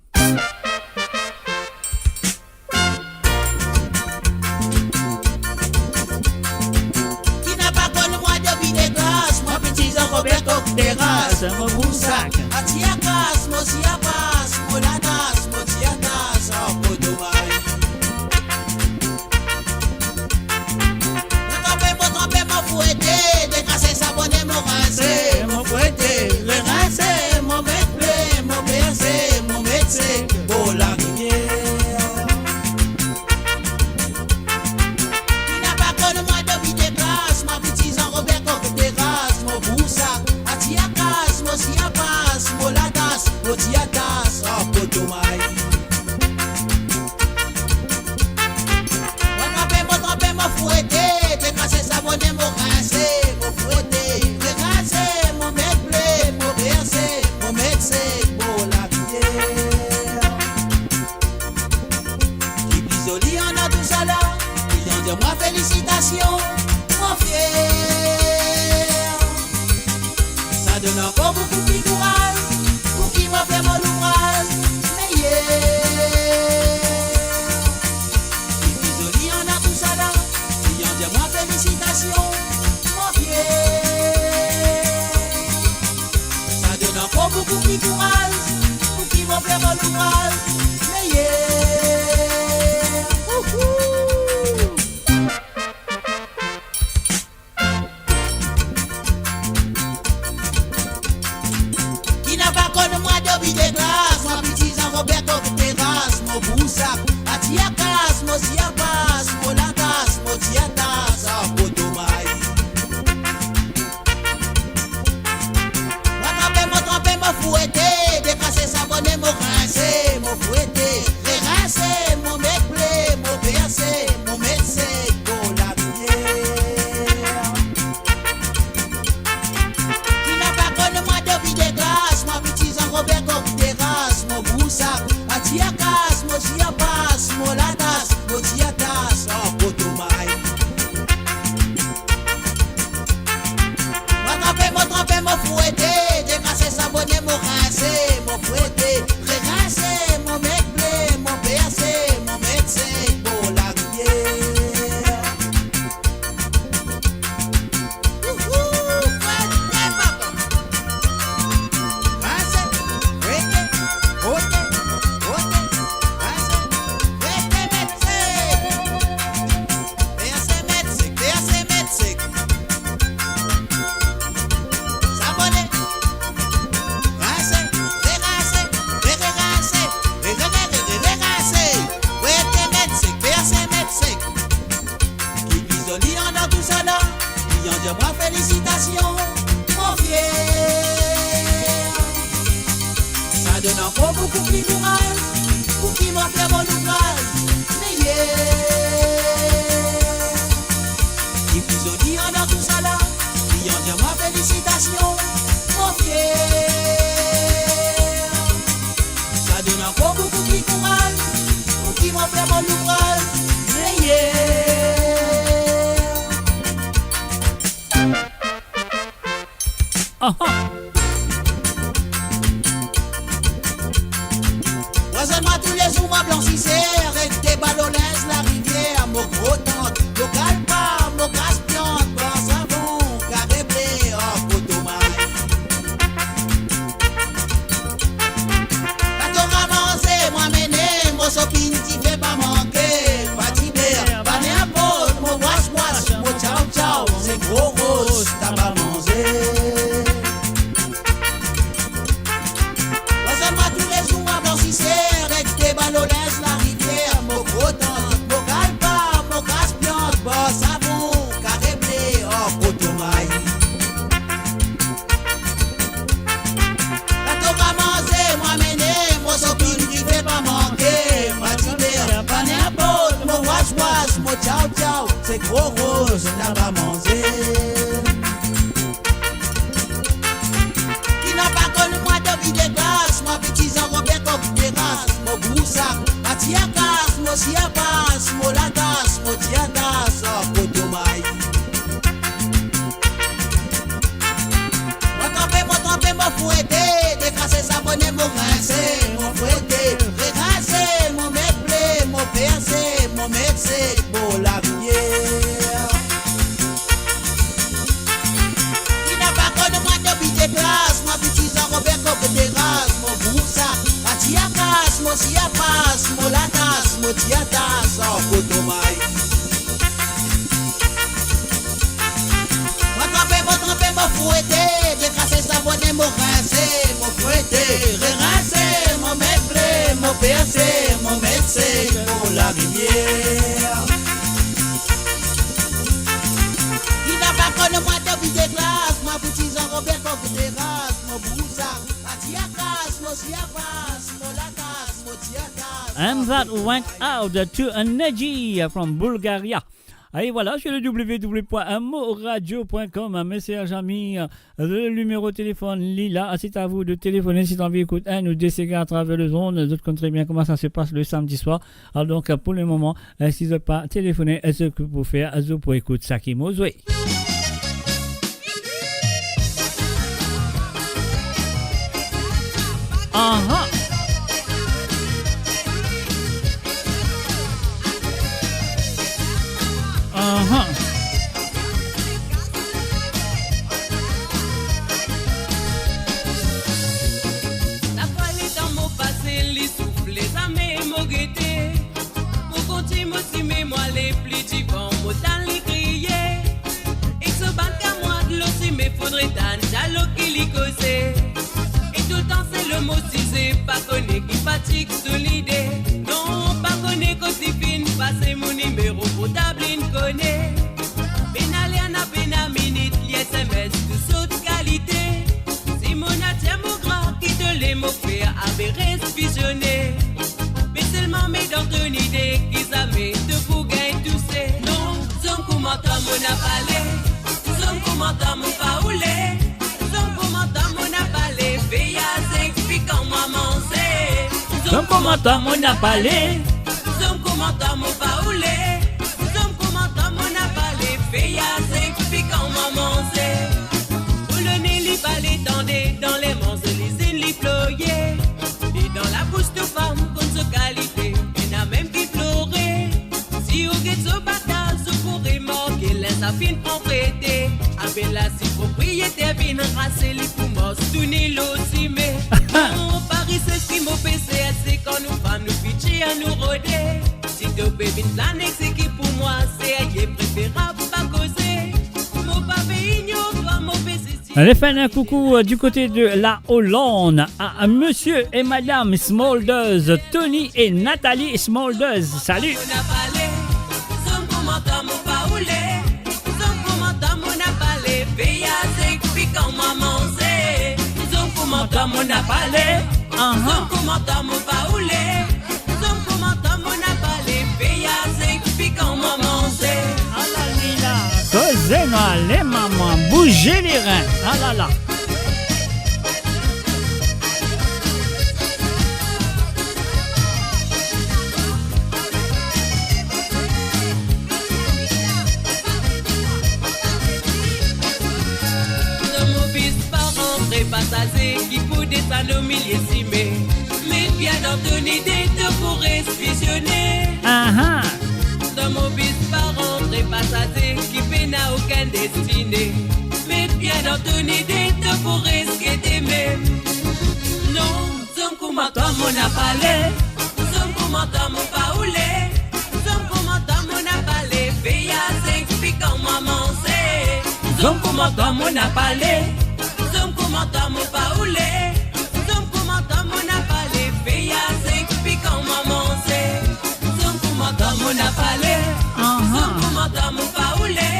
Qui n'a pas connu moi Dobby the class, moi petit Roberto de race, mon boussac. Atiakas, mo siapas, mo danas, mo tiakas, en podomai. Mon fouetté, dégrasser, s'abonner, mon rincé, mon fouetté, le rincé, mon mec blé, mon bercé, mon médecin, mosiapas, molatas, motiatas, apotomai. Moi trempé, moi fouetté, décrassé, savonné, mon rincé, mon fouetté, rincé, mon mec blé, mon bercé, mon médecin, pour la rivière. Qui n'a pas connu moi de vie de grâce, moi petit Jean-Robert comme terrasse, mon boussac, atiakas, mon chiapas, mon latas, mon tiatas, en potomai. Moi trempé, moi fouetté, décrassé, savonné, mon rincé, mon fouetté, rincé, mon mec blé, mon bercé, mon médecin, pour la rivière. Fouetté, papa. Rincé, fouetté, fouetté, fouetté, rincé, fouetté, médecin. Bercé, médecin. Savonné, rincé, rincé, rincé, rincé, fouetté, médecin, bercé, médecin. Qui pisoli en dans tout ça là, qui en dit moi félicitations, mon fier. Ça donne encore beaucoup plus de courage, pour qui m'a fait mon ouvrage, mais qui pisoli en dans tout ça là, qui en dit moi félicitations, mon fier. Ça donne encore beaucoup plus de courage, pour qui m'a fait mon ouvrage, mais Voisin-moi tous les jours, ma blanchisseur, avec des ballonaises, la rivière, mon gros tante, mon calpa, mon casse-piante, bon savon, carré blé, en potomai. Quand on ramasse, moi mener, mon sopine, t'y fais pas manquer, fatigué, pas n'importe, mon wash-wash, mon ciao-ciao, c'est gros rose, t'as pas mangé. Moi tous les jours, ma blanchisseur, avec des ballonaises, la rivière, mon gros tante, mon calpa, mon casse-piante, bon savon, carré blé, en potomai. Quand on ramasse, moi mener, mon sopine qui fait pas manquer, fatigué, pas n'importe, mon wash-wash, mon ciao-ciao, c'est gros rose, t'as pas mangé. Qui n'a pas connu moi de vie de glace, moi petit Jean-Robert comme terrasse, mon boussac, atiakas, mon chiapas, mon latas, mon tiatas, en potomai. Moi trempé, moi fouetté, décrassé, savonné, mon rincé, mon fouetté, rincé, mon mec blé, mon bercé, mon médecin, pour la rivière. Qui n'a pas connu moi de vie de glace, moi petit Jean-Robert comme terrasse, mon boussac, atiakas, mon chiapas, mon latas, mon tiatas, en potomai. Moi trempé, moi fouetté, décrassé, savonné, mon rincé, mon fouetté, rincé, mon mec blé, mon bercé, mon médecin, pour la rivière. Qui n'a pas connu moi de vie de glace, moi petit Jean-Robert comme terrasse, mon boussac, atiakas, mon chiapas, mon latas, mon tiatas. And that went out to Neji from Bulgaria. Et voilà, sur le www.amoradio.com, un message ami, le numéro de téléphone Lila, c'est à vous de téléphoner si tu as envie d'écouter un ou deux ségards à travers le zone, d'autres connaissent très bien comment ça se passe le samedi soir. Alors donc pour le moment, si vous n'avez pas téléphoné, ce que vous pouvez faire, vous pouvez écouter Saki Mozwe. Aha! Aha! La folie dans mon passé, les souffles, les amés, mon guetté. Mon continue, aussi, mais moi, les plis du vent, mon dans les crier. Et ce bac à moi de l'eau, si mais faudrait d'un jalo qui l'y causait. Et tout le temps, c'est le mot cisé, pas connaît qui fatigue sous l'idée. Non, pas connaît qu'aussi fine. passez mon numéro portable, il connaît. Pénalé en a peine à minute, les SMS de saute qualité. Si mon attire mon grand, qui te les mots faire, avait respisionné. Mais seulement mes dans ton idée, qui s'amène de pour gagner tout c'est. Non, son commentaire mon a parlé, son commentaire mon paoulé, son commentaire mon a parlé, veille à s'expliquer en maman c'est. Son commentaire mon a parlé, son commentaire mon paoulé, son commentaire mon a parlé, veille à s'expliquer en maman c'est. Pour le nez li parler dans les mons les zines li ployer. Et dans la bouche de femme comme ce qualité, il n'a même plus pleuré. Si au guet ce bataille, ce pourrait manquer, laisse à fin pour prêter. Avec la si propriétaire, vient raser les poumons, tout ni l'ossi, mais. Mon Paris s'exprime au PCS, c'est quand nous femmes nous pitcher à nous roder. Si tu peux une planète, c'est qui pour moi, c'est ailleurs préférable pas causer. Mon pavé ignore, toi, mon PC. Allez faire un coucou du côté de la Hollande à monsieur et madame Smolders, Tony et Nathalie Smolders. Salut. Causez-moi les mamans, bougez les reins. Ah là là. Passager qui pour descendre au milieu simé. Mais bien dans ton idée te pour respisionner. Dans mon bis par rentrer passager qui peine à aucun destiné. Mais bien dans ton idée te pour risquer d'aimer. Non, son commentaire mon a parlé, son commentaire mon paoulé, son commentaire mon a parlé, veille à s'expliquer en maman c'est. Son commentaire mon a parlé. Son commentaire mon paoulé, son commentaire mon a parlé, veille à s'expliquer en maman c'est. Son commentaire mon a parlé, son commentaire mon paoulé,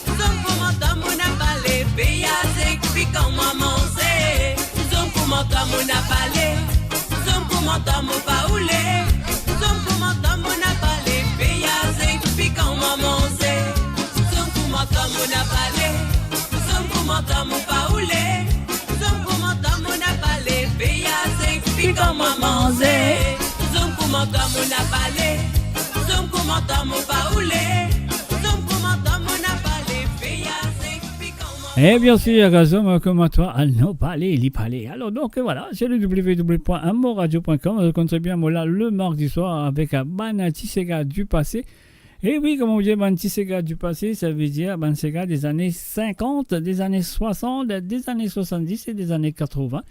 son commentaire mon a parlé, veille à s'expliquer en maman c'est. Son commentaire mon a parlé, son commentaire mon paoulé, son commentaire mon a parlé, veille à s'expliquer en maman c'est. Son commentaire mon a parlé, son commentaire mon paoulé, son commentaire mon a parlé, veille à s'expliquer en maman c'est. Son commentaire mon a parlé, son commentaire mon paoulé, son commentaire mon a parlé, veille à s'expliquer en maman. Et bien sûr, Zoom commentaire à nos palais, les palais. Alors donc voilà, c'est le www.amoradio.com. Vous comptez bien moi là le mardi soir avec Banati Sega du passé. Et oui, comme on dit, Banati Sega du passé, ça veut dire Banati Sega des années 50, des années 60, des années 70 et des années 80.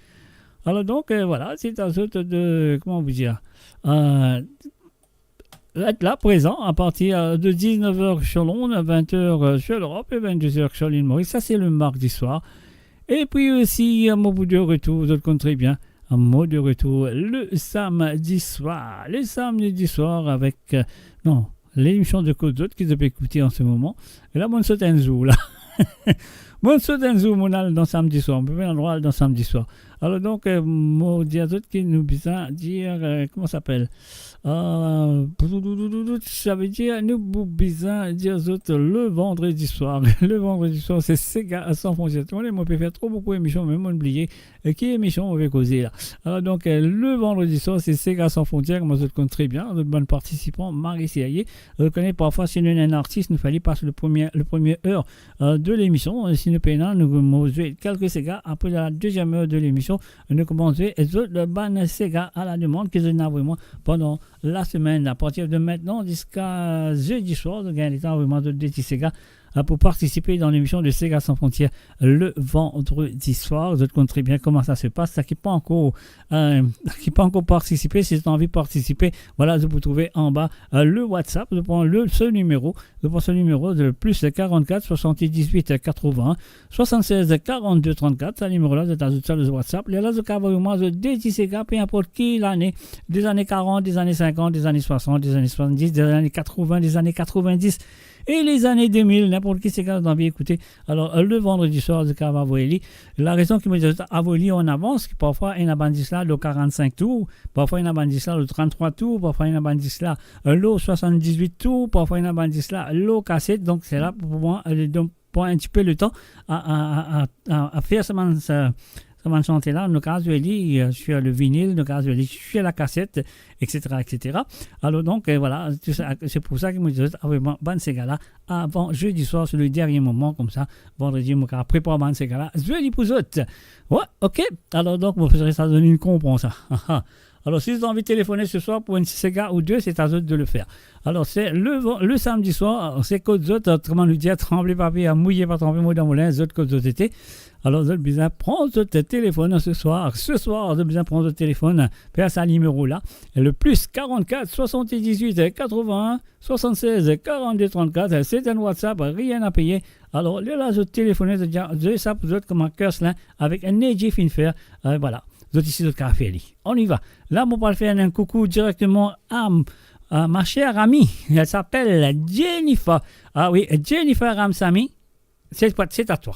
Alors donc voilà, c'est un sorte de, comment vous dire, être là, présent, à partir de 19h sur Londres, 20h sur l'Europe et 22h sur l'île Maurice. Ça, c'est le mardi soir. Et puis aussi, un mot de retour, vous le compterez bien, un mot de retour le samedi soir. Le samedi soir avec, non, l'émission de Côte d'Autre qu'ils peuvent écouter en ce moment. Et là, mon saut un zoo, là. Mon saut un zoo, mon al dans samedi soir. On peut faire un droit dans samedi soir. Alors donc, mon dire d'autres qui nous besoin dire, comment ça s'appelle? Ça veut dire, nous besoin dire d'autres le vendredi soir. Le vendredi soir, c'est Sega sans frontières. On peut faire trop beaucoup d'émissions, même on oublié qui émission on va causer là. Alors donc, le vendredi soir, c'est Sega sans frontières. Moi, je le connais très bien. Notre bon participant, Marie Serrier. Je le connais parfois, si nous sommes un artiste, il fallait passer le premier heure de l'émission. Si nous payons, nous jouons quelques Sega. Après la deuxième heure de l'émission, nous commençons le ban Sega à la demande qu'ils ont vraiment pendant la semaine. À partir de maintenant jusqu'à jeudi soir, nous gagnons le temps vraiment de Sega pour participer dans l'émission de Sega Sans Frontières le vendredi soir. Vous comprenez très bien comment ça se passe. Ça qui n'est pas encore participé, si vous avez envie de participer, voilà, vous pouvez trouver en bas le WhatsApp. Vous prenez ce numéro, de plus 44 78 80 76 42 34. Ce numéro-là, c'est ajouté le WhatsApp. Là, vous avez moi des Sega, peu importe qui l'année, des années 40, des années 50, des années 60, des années 70, des années 80, des années 90 et les années 2000, n'importe qui c'est quand vous avez écouté. Alors, le vendredi soir, de Cavavoeli, la raison qui me dit Avoli en avance, parfois il y a un bandit là le 45 tours, parfois il y a un bandit là le 33 tours, parfois il y a un bandit là le 78 tours, parfois il y a un bandit là le cassette. Donc, c'est là pour moi, pour un petit peu le temps à faire ça chanter là, le cas sur le vinyle, le cas sur la cassette, etc., etc. Alors donc, voilà, c'est pour ça que je me disais, ban ces gars-là, avant jeudi soir, c'est le dernier moment, comme ça, vendredi, je me prépare ban ces gars-là, jeudi pour autres. Ouais, ok. Alors donc, vous ferez ça donner une comprend ça. Alors, si vous avez envie de téléphoner ce soir pour une Sega ou deux, c'est à eux de le faire. Alors, c'est le samedi soir, c'est qu'aux autres, autrement nous dire, trembler papier, à mouiller par trembler, moi dans mon lin, les autres qu'aux autres étaient. Alors, vous avez besoin de prendre votre téléphone ce soir. Ce soir, vous avez besoin de prendre votre téléphone, faire ce numéro-là. Le plus 44 78 81 76 42 34. C'est un WhatsApp, rien à payer. Alors, là, je téléphone, je dis, ça pour vous comme un curse là, avec un native in faire. Voilà. Vous êtes ici, votre café. On y va. Là, on va faire un coucou directement à ma chère amie. Elle s'appelle Jennifer. Ah oui, Jennifer Ramsamy. C'est à toi.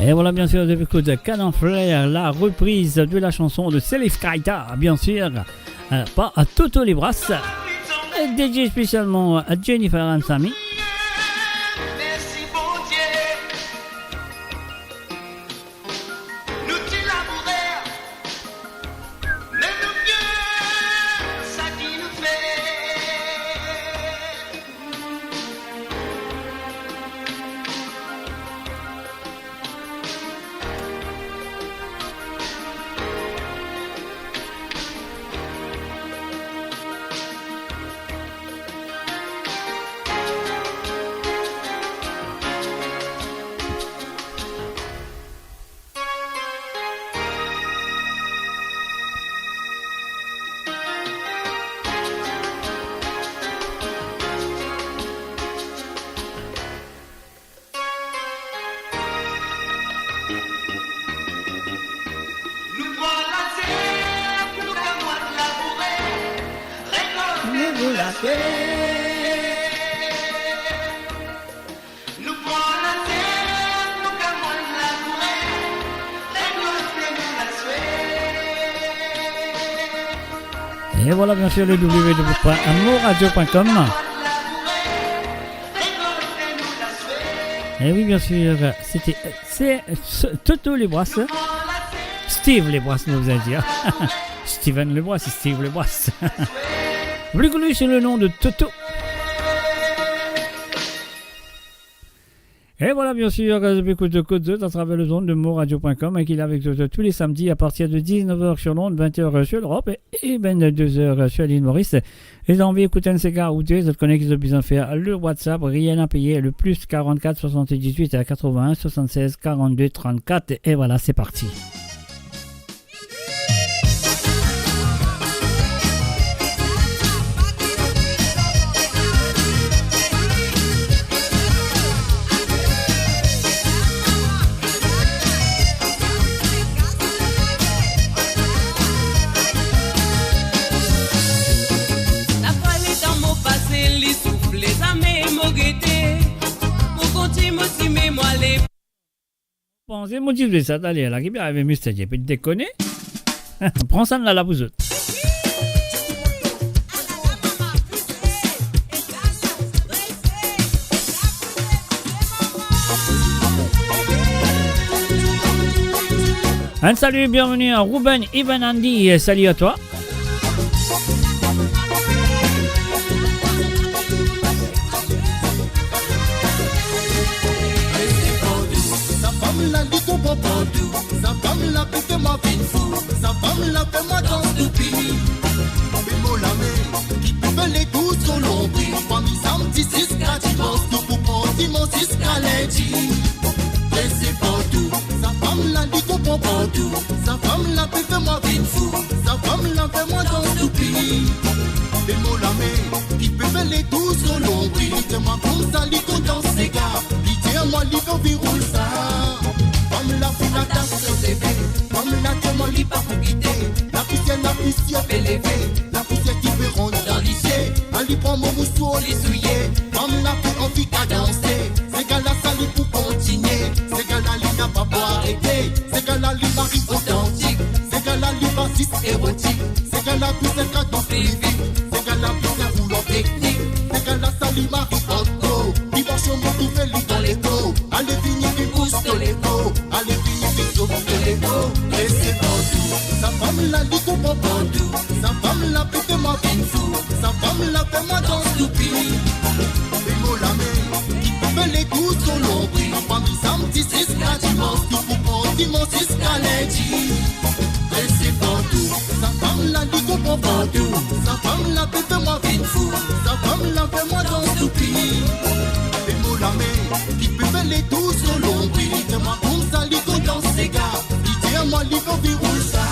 Et voilà, bien sûr, depuis de Canon Flair, la reprise de la chanson de Selif Kaita, bien sûr, pas à Toto les Brasses, dédié spécialement à Jennifer Ramsamy. gâté. Nous prenons la terre, nous camons la forêt, les gosses nous la souhaient. Et voilà bien sûr le www.amourradio.com. Et oui bien sûr, c'est Toto Lesbrasses. Steve Lesbrasses, nous allons dire. Steven Lesbrasses, c'est Steve Lesbrasses. Plus connu sous le nom de Toto. Et voilà bien sûr, écoute de Côte d'Azur à travers le zone de moradio.com et qu'il est avec tous les samedis à partir de 19h sur l'onde, 20h sur l'Europe et 22h sur l'île Maurice. Les envies écouter un cigare ou deux, vous connaissez qu'ils ont besoin de faire le WhatsApp, rien à payer, le plus 44 78 à 81 76 42 34 et voilà c'est parti. Pensez, mon Dieu, de ça, d'aller à la rivière avec Mustang, et puis déconner. Prends ça dans la bousoute. Un salut, bienvenue à Ruben Ivan Andy, salut à toi. La dit qu'on prend pas tout. Sa femme l'a fait moi vite fou. Sa femme l'a fait moi dans ce pays. Bémo la main, qui peut les douze sur l'ombre. Famille samedi 6 gratuitement. Tout pour prendre dimanche 6 calendrier. Mais c'est pas tout. Sa femme l'a dit qu'on prend pas tout. Sa femme l'a fait moi vite fou. Sa femme l'a fait moi dans ce pays. Bémo la main, qui peut les douze sur l'ombre. Dis-moi comme ça, les dans ces gars. Dis-moi, les verrou ça. Comme la fille la tasse sur TV, comme la témoin lit pas pour quitter. La poussière fait lever, la poussière qui peut rendre dans lycée. Elle lui prend mon mousseau, on l'y souillé. Comme la fille en vie qu'à danser. Ces gars-là sali pour continuer. Ces gars-là lui n'a pas pour arrêter. Ces gars-là lui mari authentique. Ces gars-là lui bassiste érotique. Ces gars-là plus un cas dans privé. Ces gars-là plus un roulant technique. Ces gars-là sali mari auto. Dimanche au monde tout fait lui dans les dos. Allez venir lui pousse dans les dos. Allez venir vite au monde de l'écho. Et c'est pas tout. Sa femme l'a dit qu'on prend pas tout. Sa femme l'a fait moi vite fou. Sa femme l'a fait moi dans ce pays. Bémo la main, qui peut les douze sur l'ombre. Famille samedi 6 gratuitement. Tout pour prendre dimanche 6 calendrier. Et c'est pas tout. Sa femme l'a dit qu'on prend pas tout. Sa femme l'a fait moi vite fou. Sa femme l'a fait moi dans ce pays. Bémo la main, qui peut les douze sur l'ombre. Dis-moi comme ça, les gars dans ces gars. Dis-moi, les gars, verrou ça.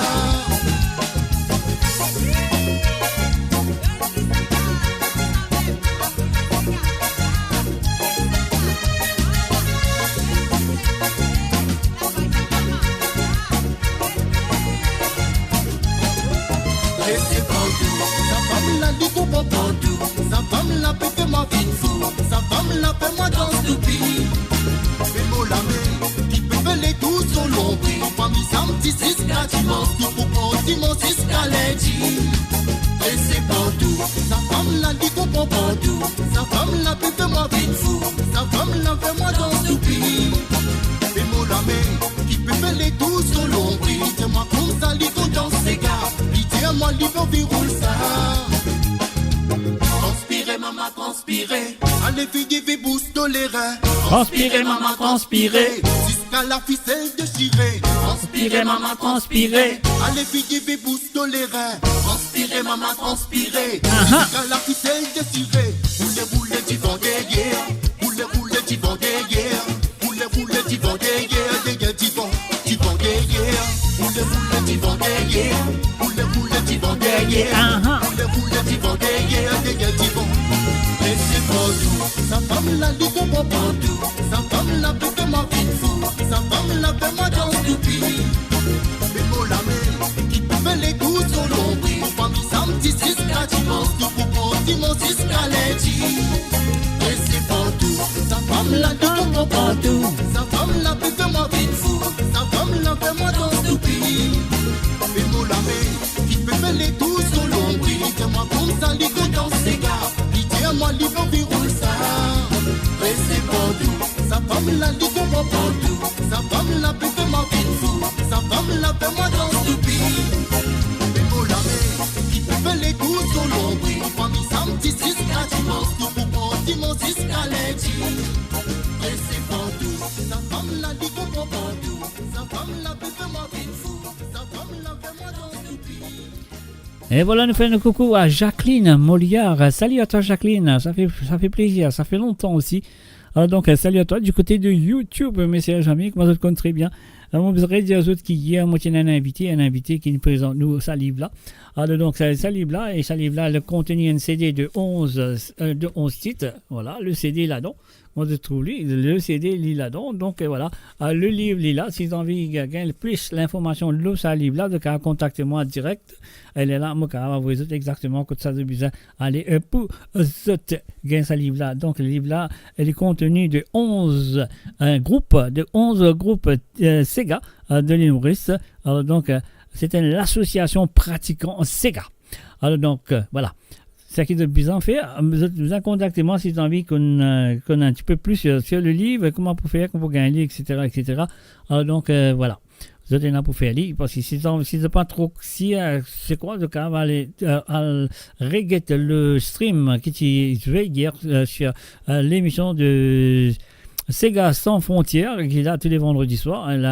Laissez pas tout. Sa femme l'a dit qu'on prend pas tout. Sa femme l'a fait moi vite fou. Sa femme l'a fait moi dans ce pays. Bémo la main, qui peut les douze sur l'ombre. Famille samedi 6 gratuitement. Tout pour prendre dimanche 6 calendrier. Et c'est pas tout. Sa femme l'a dit qu'on prend pas tout. Sa femme l'a fait moi vite fou. Sa femme l'a fait moi dans ce pays. Bémo la main, qui peut les douze sur l'ombre. Dis-moi comme ça, les gars dans ces gars. Dis-moi, les gars, verrou ça. Transpirez, maman, transpirez. Allez, fille, booste les reins. Transpirez, maman, transpirez. Jusqu'à la ficelle déchirée. Transpirez, maman, transpirez. Allez, fille, booste les reins. Transpirez, maman, transpirez. Jusqu'à la ficelle déchirée. Roulez, du vent des guerres. Roulez, du vent des guerres. Roulez, du vent des guerres. Des guerres, du vent des guerres. Roulez, du vent des guerres. Roulez, du vent des guerres. Roulez, du vent des guerres. Des guerres, du vent. Et c'est pas tout. Sa femme l'a dit qu'on prend pas tout. Sa femme l'a fait moi vite fou. Sa femme l'a fait moi dans ce pays. Bémo la main, qui peut les douze sur l'ombre. Famille samedi 6 gratuitement. Tout pour prendre dimanche sentiment jusqu'à lundi. Et c'est partout, sa femme là dit qu'on va partout. Sa femme là peut que moi vite fou. Sa femme là fait moi dans tout pays. Fais-moi la main, qui peut faire les tous au long prix. Tiens-moi comme ça, les gars dans ses gars. Tiens-moi les gars qui roulent ça. Et c'est partout, sa femme là dit qu'on va partout. Sa femme là peut que moi vite fou. Sa femme là fait moi dans tout pays. Fais-moi la main, qui peut faire les tous au long prix. Famille samedi jusqu'à dimanche, tout pour prendre dimanche jusqu'à lundi. Et c'est partout, sa femme là dit qu'on va partout. Sa femme là peut que moi vite fou. Sa femme là fait moi dans tout pays. Et voilà, nous faisons un coucou à Jacqueline Moliard. Salut à toi Jacqueline, ça fait plaisir, ça fait longtemps aussi. Alors donc, salut à toi du côté de YouTube, mes chers amis, moi je te connais très bien. On voudrait dire aux autres qu'hier, moi j'ai un invité qui nous présente nous sa livre là. Alors donc, sa livre là, et sa livre là, elle contient un CD de 11 titres. Voilà, le CD là-dedans. On se trouve le CD là-dedans. Donc voilà, le livre là, si vous avez envie de gagner plus l'information de ce livre là, donc contactez-moi direct. Elle est là, moi, je vais vous dire exactement que ça a besoin d'aller pour gagner ce livre là. Donc le livre là, elle est contenu de 11 groupes Sega de l'île Maurice. Alors donc, c'était l'association pratiquant Sega. Alors donc, voilà. C'est qui de bien faire. Vous contactez-moi si vous avez envie qu'on ait un petit peu plus sur le livre, comment pour faire, comment pour gagner, etc. etc. Alors donc, voilà. Vous êtes là pour faire lire, parce que si c'est pas trop, c'est quoi, donc on va aller regarder le stream qui est joué hier sur l'émission de Sega Sans Frontières, qui est là tous les vendredis soirs. Il y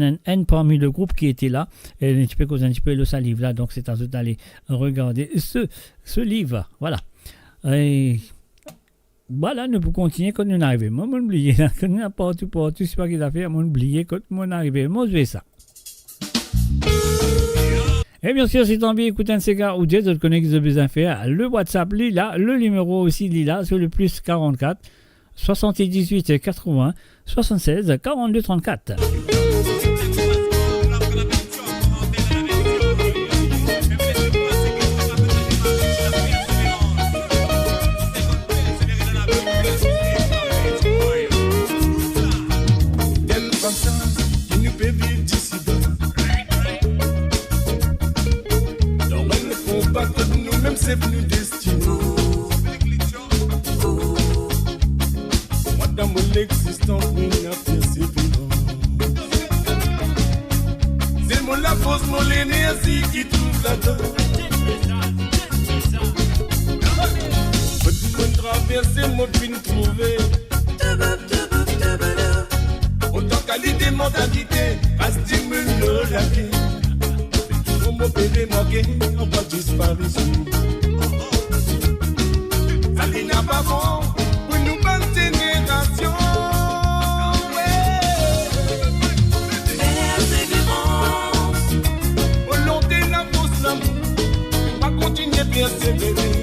a un N parmi le groupe qui était là, et tu peux causer un petit peu de ce livre là, donc c'est à vous d'aller regarder ce livre, voilà. Et voilà, nous pouvons continuer quand nous arrivons. Moi, on oublie, quand nous n'avons pas tout, c'est pas qu'il a fait, on oublie quand on arrive. Moi, je vais ça. Et bien sûr, si tu as envie d'écouter un Sega ou des autres connectés de besoin faire, le WhatsApp, là, le numéro aussi, là, sur le plus 44 78 80 76 42 34. C'est plus destiné. Moi dans mon existence, il n'y a persévérance. C'est mon la force, mon l'énergie qui trouve là-dedans. Petit mon traverser, mon fin trouver. Autant qualité, mentalité, à stimuler la vie. On m'a payé, on va disparaître. Ça n'a pas bon pour nous bonne génération. Persévérance. Au long de la fausse l'amour, on va continuer persévérer.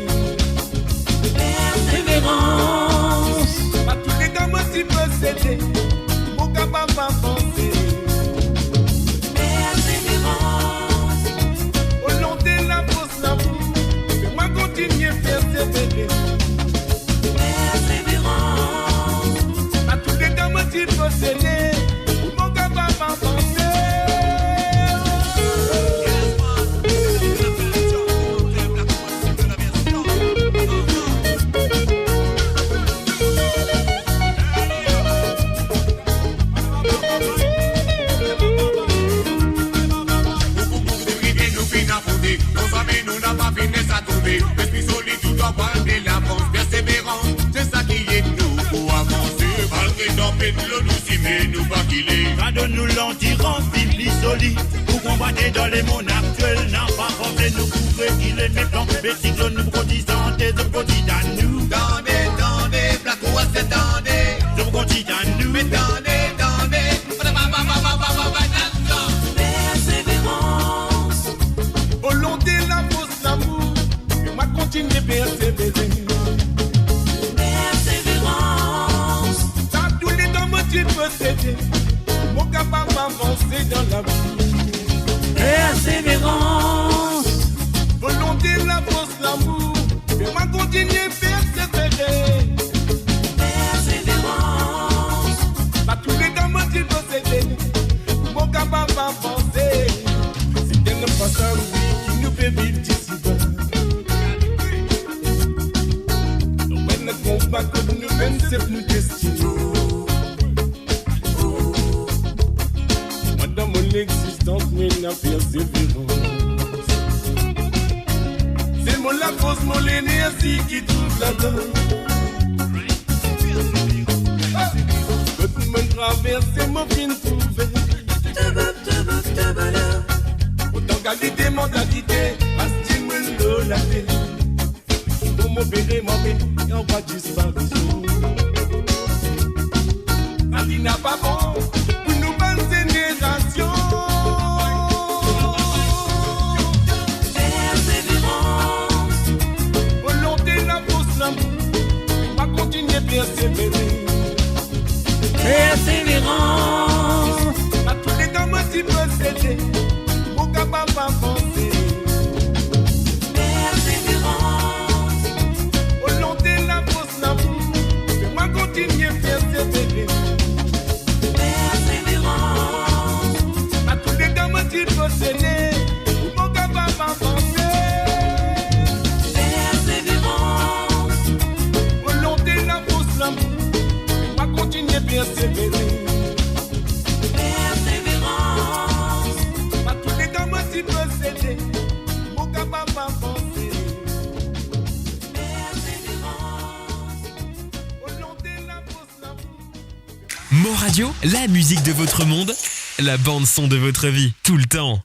Persévérance. Pas tous les gars, moi, si peut céder, mon gars, pas penser. Continuez persévérer. Persévérance. À tous les gars, moi, tu peux céder. Mon gars va m'avancer. Esprit solide, tout doit prendre de l'avance. Persévérance, c'est ça qui est nous pour avancer. Malgré nos peines, nous si mais nous pas qu'il est. Pas de nous l'endurance, plus solide. Pour combattre dans les mondes actuels, n'a pas compris nous couvrir qu'il est méchant. Les cyclones nous produisant des hommes quotidiens nous. Tendez, plateau à cette tendez. Hommes quotidiens nous. Mais tendez. Persévérance. Au long de la fausse l'amour. Continuez persévérer. Persévérance. Dans tous les temps, tu peux céder. Mon capable avancer dans la vie. Persévérance. Volonté, la force, l'amour. continuer persévérer. Persévérance. Pas tous les temps, moi, tu peux céder. Mon capable à penser. C'est un passant, oui, qui nous fait vivre d'ici bas. Nous ne comptons pas que nous-mêmes, c'est nous destinons. Moi, dans mon existence, mais la persévérance. C'est mon la cause, mon l'énergie qui trouve la donne. Me traverser, mon fin trouver. Autant qualité, mentalité, à stimuler la vie. Pour m'opérer, mon bé, et on va disparaître. La vie n'a pas bon pour nous bonnes générations. Persévérance. Volonté, la force, l'amour, on va continuer à persévérer. Persévérance. À tous les temps, moi, tu peux céder. Mon capable à penser. Persévérance. Volonté, la force, l'amour. Fais-moi continuer à persévérer. Persévérance. À tous les temps, moi, tu peux céder. Mon capable à penser. Persévérance. Volonté, la force, l'amour. Fais-moi continuer à persévérer. Persévérance. À tous les temps, moi, tu peux céder. Mon capable à penser. Volonté, la force, l'amour. Mo Radio, la musique de votre monde, la bande son de votre vie, tout le temps.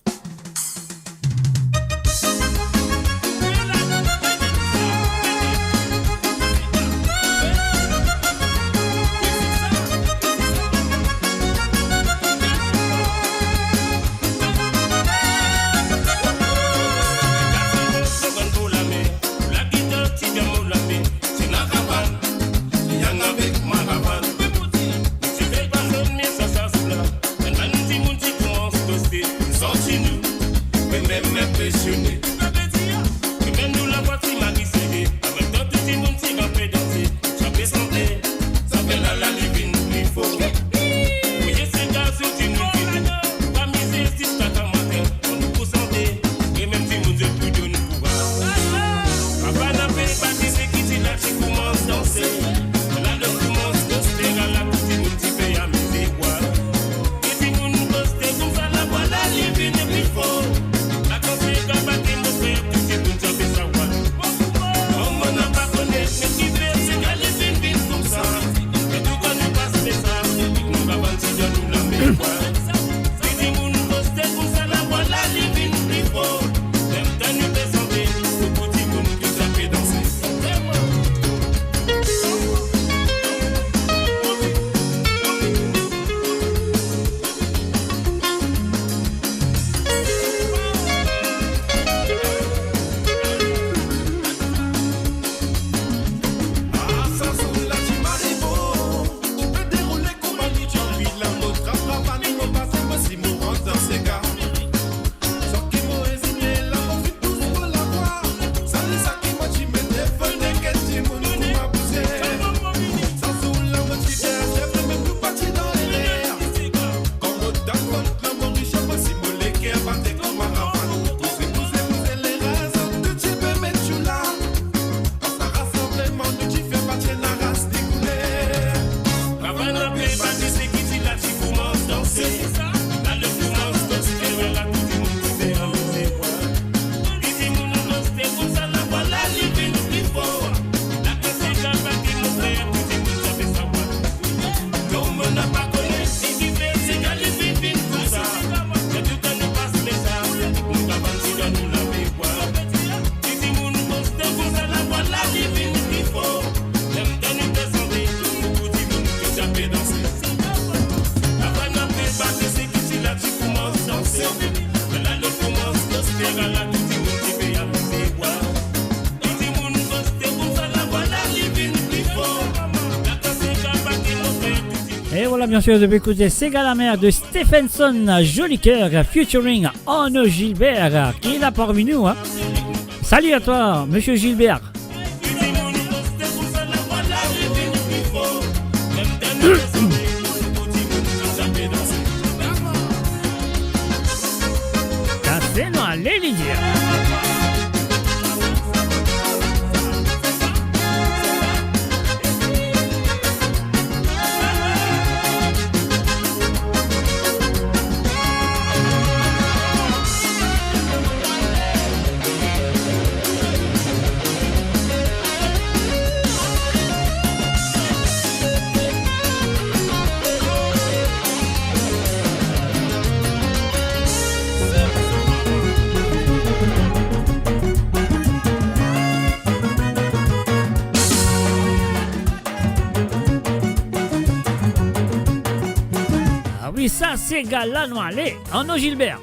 Et voilà, bien sûr, de écouter C'est la mer de Stephenson, Joli Cœur, featuring Arnaud Gilbert, qui est là parmi nous. Hein. Salut à toi, monsieur Gilbert. Cassez-nous, allez, Lydia. Oui, ça, c'est Gala Noalé, Arnaud Gilbert.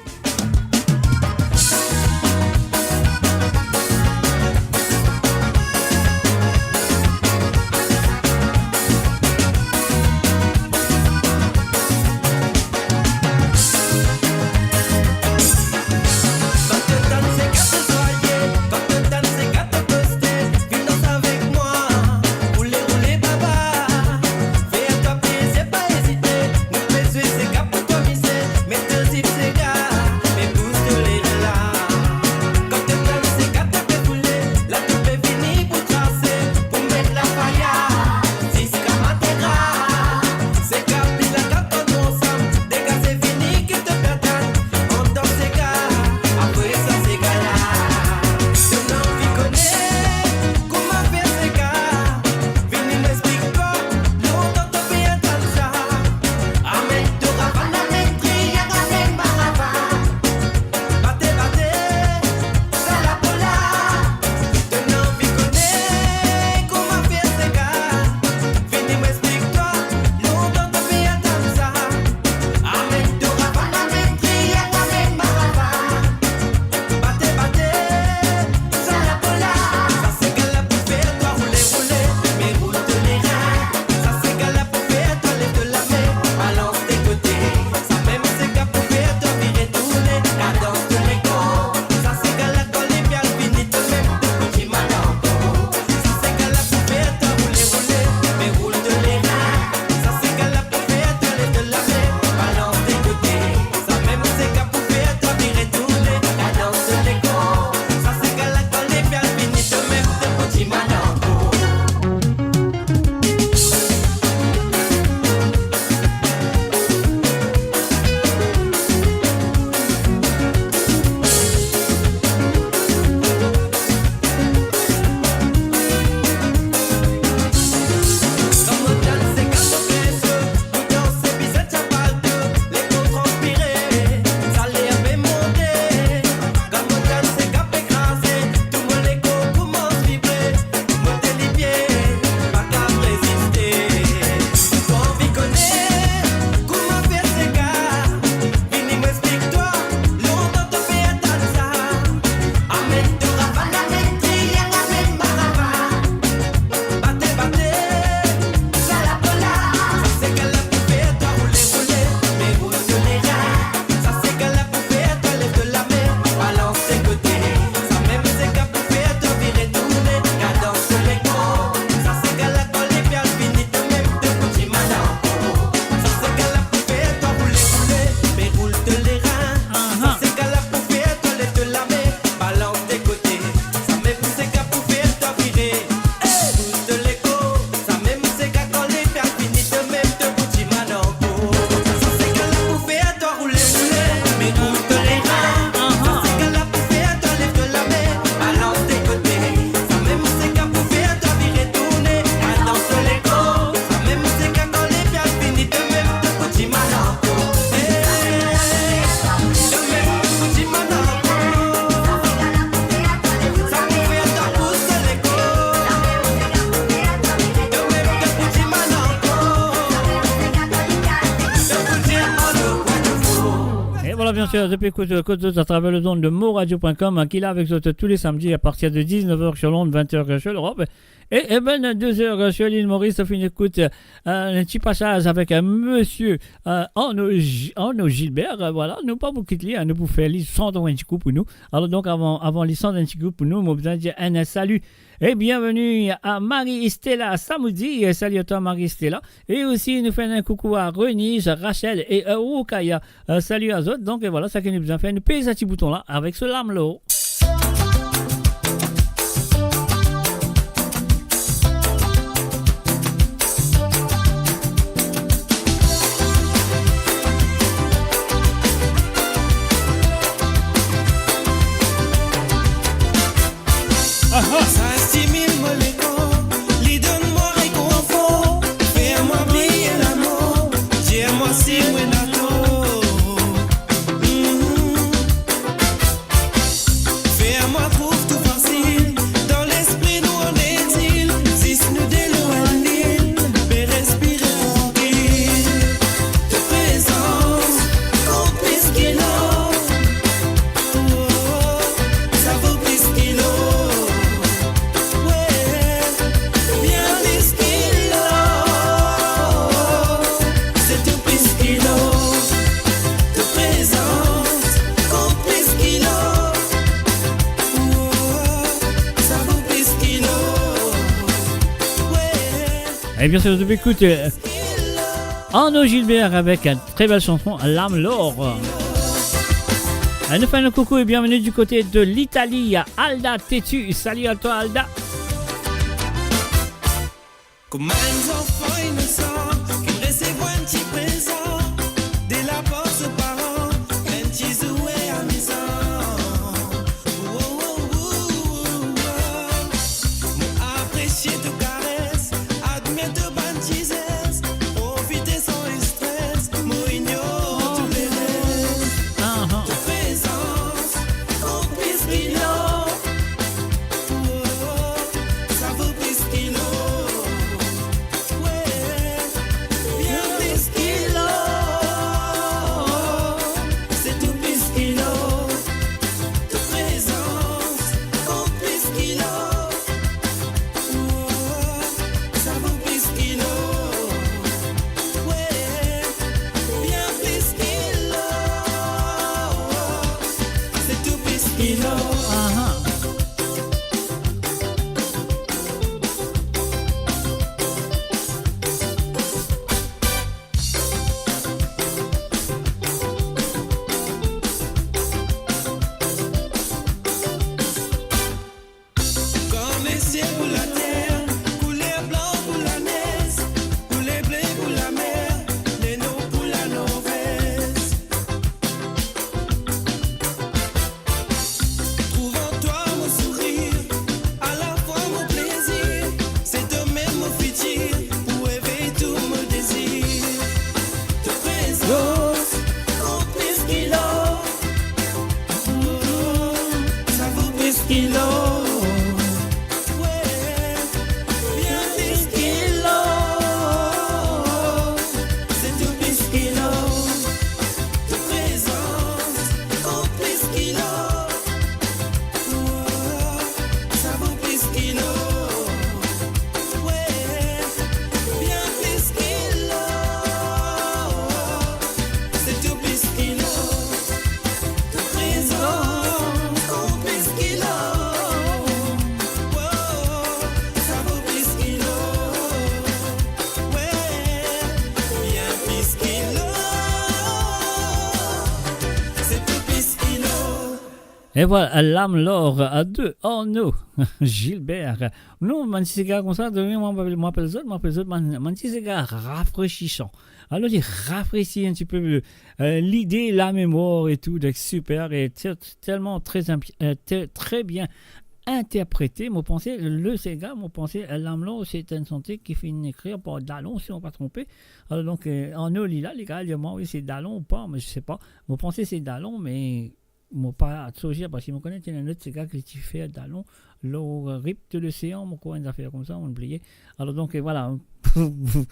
Bien sûr, depuis Côte d'Azur à travers le zone de moradio.com qui est là avec vous tous les samedis à partir de 19h sur Londres, 20h sur l'Europe et 22h sur l'île Maurice. On fait une écoute, un petit passage avec monsieur Arnaud Gilbert. Voilà, nous pas beaucoup de lire, nous pouvons faire les 100 d'un petit coup pour nous. Alors donc avant les 100 d'un petit coup pour nous, on besoin de dire un salut Et bienvenue à Marie-Stella Samoudi. Salut à toi Marie-Stella. Et aussi nous faisons un coucou à Renise, Rachel et Rukaya. Salut à eux. Donc voilà, ça qui nous besoin faire. Nous payons ce petit bouton là avec ce lame-là. Ça stimule mon écho, lui donne-moi réconfort, fais-moi oublier l'amour, dis-moi si moi d'accord. Fais-moi trouve tout facile, dans l'esprit nous on exile, si nous déloignons, mais respirer tranquille, de présence, complice qu'il a, ça vaut plus qu'il a. Et bien sûr, je vais écouter Arnaud Gilbert avec une très belle chanson, L'âme l'or. Nous faisons un coucou et bienvenue du côté de l'Italie, Alda Tétu. Salut à toi, Alda. Comme un enfant innocent qui recevait un petit présent de la poste aux parents, un petit jouet amusant. Apprécier de caresses, admettre de bandises, profiter sans stress, moi ignore tous les restes. De présence, complice qu'il a, ça vaut plus qu'il a. Et voilà, l'âme l'or à deux. Oh non, Gilbert. Non, mon petit cigare comme ça, je m'appelle Zod, mon petit cigare rafraîchissant. Alors, il rafraîchit un petit peu l'idée, la mémoire et tout, donc super, et tellement très bien interprété. Mon pensée, le cigare, mon pensée, l'âme l'or, c'est une santé qui finit écrire par Dallon, si on ne pas trompé. Alors, donc, en Olila, les gars, oui, c'est Dallon ou pas, mais je ne sais pas. Mon pensée, c'est Dallon, mais. Mon pas à Tsogia, parce qu'il me connaît, il y a un autre cigare qui fait Dallon, l'eau rip de l'océan, mon coin d'affaires comme ça, on oublié. Alors donc voilà,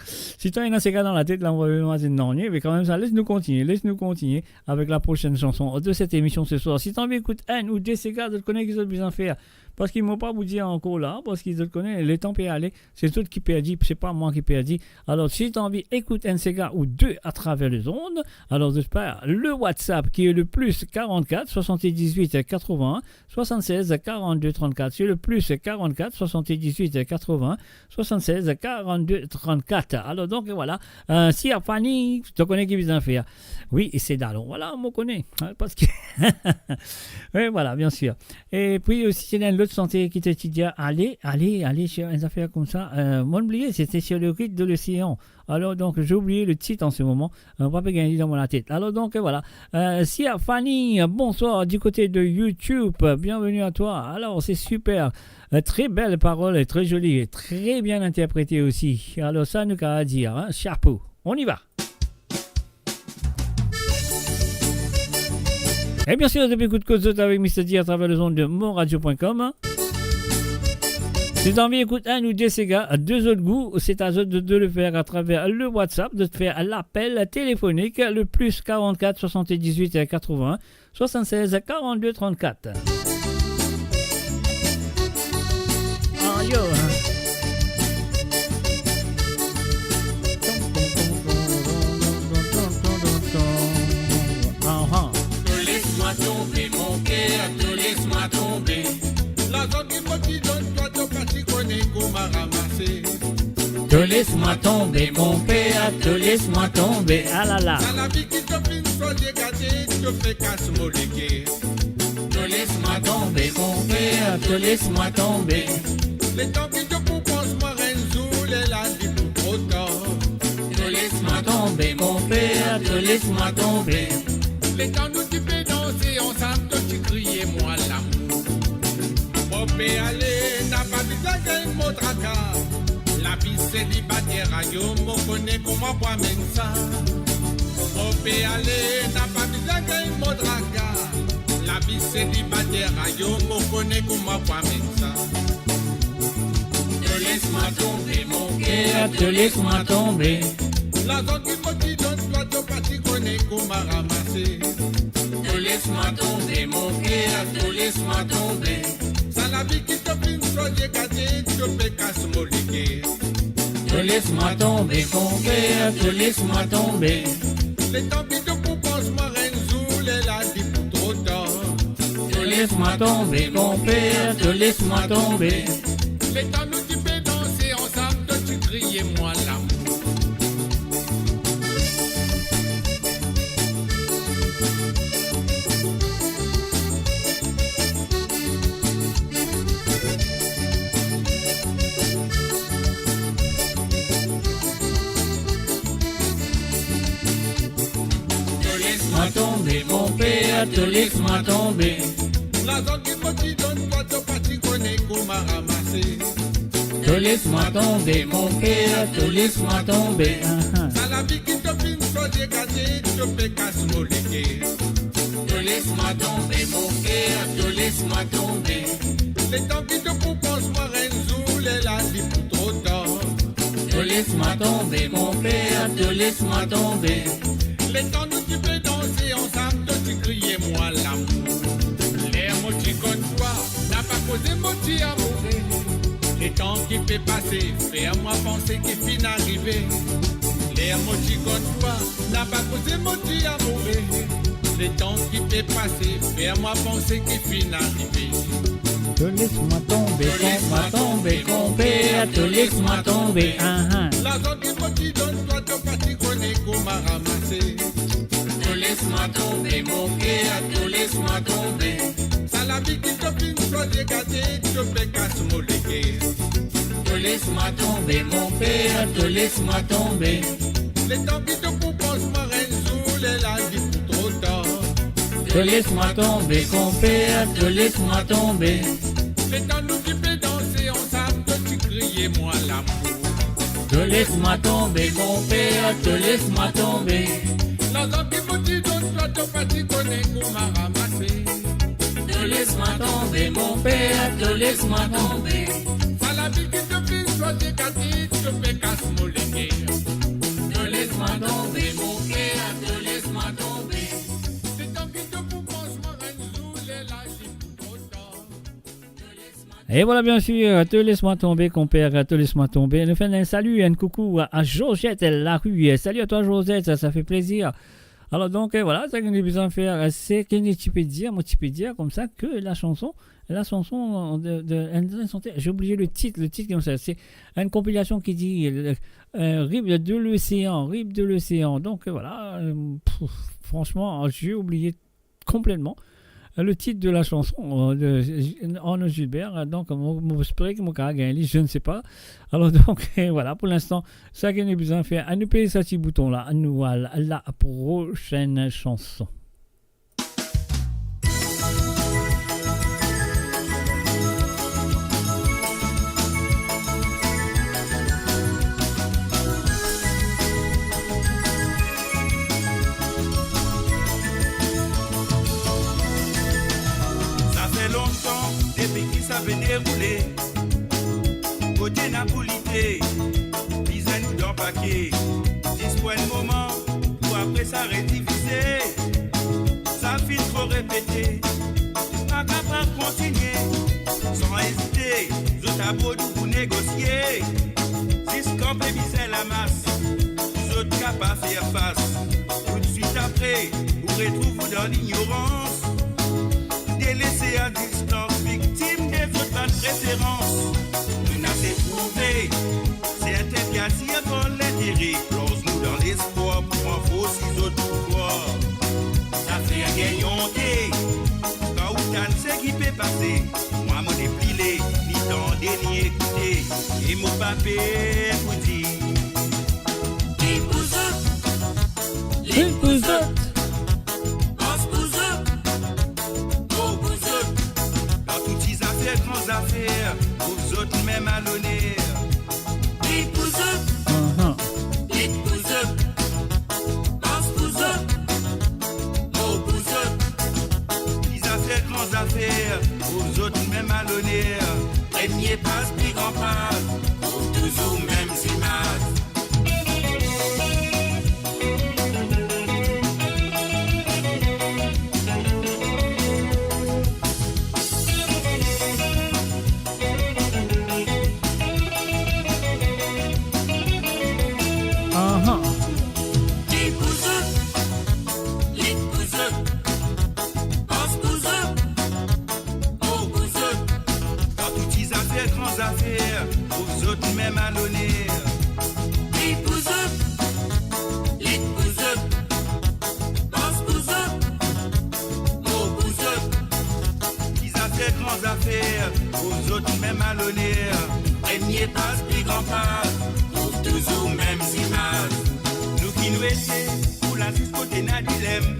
si tu as un cigare dans la tête, là on va vraiment dire non, mais quand même ça, laisse-nous continuer avec la prochaine chanson de cette émission ce soir. Si tu as envie d'écouter un ou des cigares, de connaître qu'ils ont besoin de faire, parce qu'ils m'ont pas vous dire encore là, parce qu'ils te connaissent, le temps peut aller, c'est tout qui peut dire, c'est pas moi qui peut dire. Alors, si tu as envie, écoute un Sega ou deux à travers les ondes, alors j'espère le WhatsApp qui est le plus 44 78 81 76 42 34. C'est le plus 44 78 80 76 42 34. Alors donc voilà, si à Fanny, tu connais qui vient faire. Oui, et c'est Dallon. Voilà, on me connaît. Hein, parce que. Oui, voilà, bien sûr. Et puis aussi, il y a l'autre santé qui te dit allez sur une affaire comme ça. Moi, oublié, c'était sur le rite de l'océan. Alors donc, j'ai oublié le titre en ce moment. On va pas gagner dans mon tête. Alors donc, voilà. Si à Fanny, bonsoir du côté de YouTube. Bienvenue à toi. Alors, c'est super. Très belle parole et très jolie et très bien interprétée aussi. Alors, ça nous a à dire. Hein? Chapeau. On y va. Et bien sûr, depuis coup de cause avec Mr. D à travers les ondes de monradio.com. Si tu as envie d'écouter un ou deux Sega, deux autres goûts, c'est à eux de le faire à travers le WhatsApp, de te faire l'appel téléphonique, le plus 44 78 80 76 42 34. Oh yo, hein. Laisse-moi tomber mon cœur, laisse-moi tomber. La zone qui me donne toi ton parti connaît qu'on m'a ramassé. Te laisse-moi tomber mon père, te laisse-moi tomber. Ah là là. Dans la vie qui te finit sur les gâtés, te fait casse moléguer. Te laisse-moi tomber mon père, te laisse-moi tomber. Les temps qui te proposent moi Renzo, les la vie pour trop tard. Te laisse-moi tomber mon père, te laisse-moi tomber. Les temps nous tu peux danser ensemble, toi tu criais moi l'amour. Mon père allez, n'a pas besoin d'un mot tracas. La vie célibataire, yo me connais comment moi même ça. Mon père allez, n'a pas besoin d'un mot tracas. La vie célibataire, yo me connais comment moi même ça. Te laisse-moi tomber mon cœur, te laisse-moi tomber. La zone qui me donne toi ton parti connaît qu'on m'a ramassé. Te laisse-moi tomber mon cœur, te laisse-moi tomber. Ça la vie qui te finit sur les gâtés, tu peux casse moléguer. Te laisse-moi tomber mon cœur, te laisse-moi tomber. Les temps qui te proposent moi Renzo, les la dit pour trop tard. Te laisse-moi tomber mon père, te laisse-moi tomber. Les temps nous tu peux danser ensemble, toi tu criais moi l'amour. Tomber mon père, te laisse-moi tomber. La zone qui me donne toi ton parti connaît qu'on m'a ramassé. Te laisse-moi tomber mon père, te laisse-moi tomber. Ça la vie qui te finit sur les gâtés, tu peux casse moléguer. Te laisse-moi tomber mon cœur, te laisse-moi tomber. Les temps qui te proposent moi Renzo, les la vie pour trop tard. Te laisse-moi tomber mon père, te laisse-moi tomber. Les temps nous tu peux danser ensemble, toi tu criais moi l'amour. Les mots toi, n'a pas causé moti à mourir. Les temps qui peut passer, fais-moi penser qu'il finit d'arriver. Les mots toi, n'a pas causé moti à mourir. Les temps qui peut passer, fais-moi penser qu'il finit d'arriver. Te laisse-moi tomber, laisse-moi tomber, mon père, te laisse-moi tomber. La zone qui me donne toi ton parti connaît qu'on m'a ramassé. Te laisse-moi tomber mon cœur, te laisse-moi tomber. Ça la vie qui te finit sur les gâtés, tu peux casse moléguer. Te laisse-moi tomber mon père, te laisse-moi tomber. Les temps qui te proposent moi Renzo, les la vie pour trop tard. Te laisse-moi tomber mon père, te laisse-moi tomber. Les temps nous tu peux danser ensemble, toi tu criais moi l'amour. Te laisse-moi tomber mon père, te laisse-moi tomber. La zone qui me donne toi ton parti connaît qu'on m'a ramassé. Te laisse-moi tomber mon père, te laisse-moi tomber. Ça la vie qui te finit sur les gâtés, tu peux casse moléguer. Te laisse-moi tomber mon cœur, te laisse-moi tomber. Les temps qui te proposent moi Renzo, les la vie pour trop tard. Te laisse-moi Et voilà, bien sûr, te laisse-moi tomber, compère, te laisse-moi tomber. Nous faisons un salut, un coucou à Josette Larue. Salut à toi, Josette, ça fait plaisir. Alors donc, voilà, ce que nous besoin faire, c'est que tu peux dire comme ça que la chanson de santé, j'ai oublié le titre comme ça, c'est une compilation qui dit Rive de l'océan. Donc voilà, franchement, j'ai oublié complètement le titre de la chanson de Arnaud Gilbert. Donc, je ne sais pas. Alors, donc, voilà, pour l'instant, ça qu'on a besoin de faire, à nous payer ce petit bouton-là, à nous à la prochaine chanson. Déroulé, côté Napolité, disait nous dans paquet. 10 points de moment, ou après ça rédivisé. Ça finit trop répété, pas capable de continuer, sans hésiter. Vous tableau pour négocier. 6 campés misait la masse, vous autres capables de faire face. Tout de suite après, vous retrouvez dans l'ignorance, délaissé à distance, victime des autres pas de préférence. Nous n'avons trouvé, certains qui attirent dans l'intérêt, plonge-nous dans l'espoir pour en faux 6 autres pouvoirs. Ça fait un gagnonté, quand vous t'en sais qui peut passer, moi m'en déplilé, ni tendez ni écouter, et mon papé vous dit. Les pouzotes, grandes affaires, vous autres même à l'honneur. Les pouzotes, les pouzotes, pense pouzotes, nos pouzotes. Les affaires, grandes affaires, vous autres même à l'honneur. Premier passe, plus grand passe, pour toujours mêmes images. Même à l'honneur. Les pouzotes, pense pouzotes, nos pouzotes. Ils affaires, grandes affaires, aux autres même à l'honneur. Premier passe, plus grand passe, trouve toujours mêmes images. Nous qui nous étions, pour la jusqu'au n'a dilemme.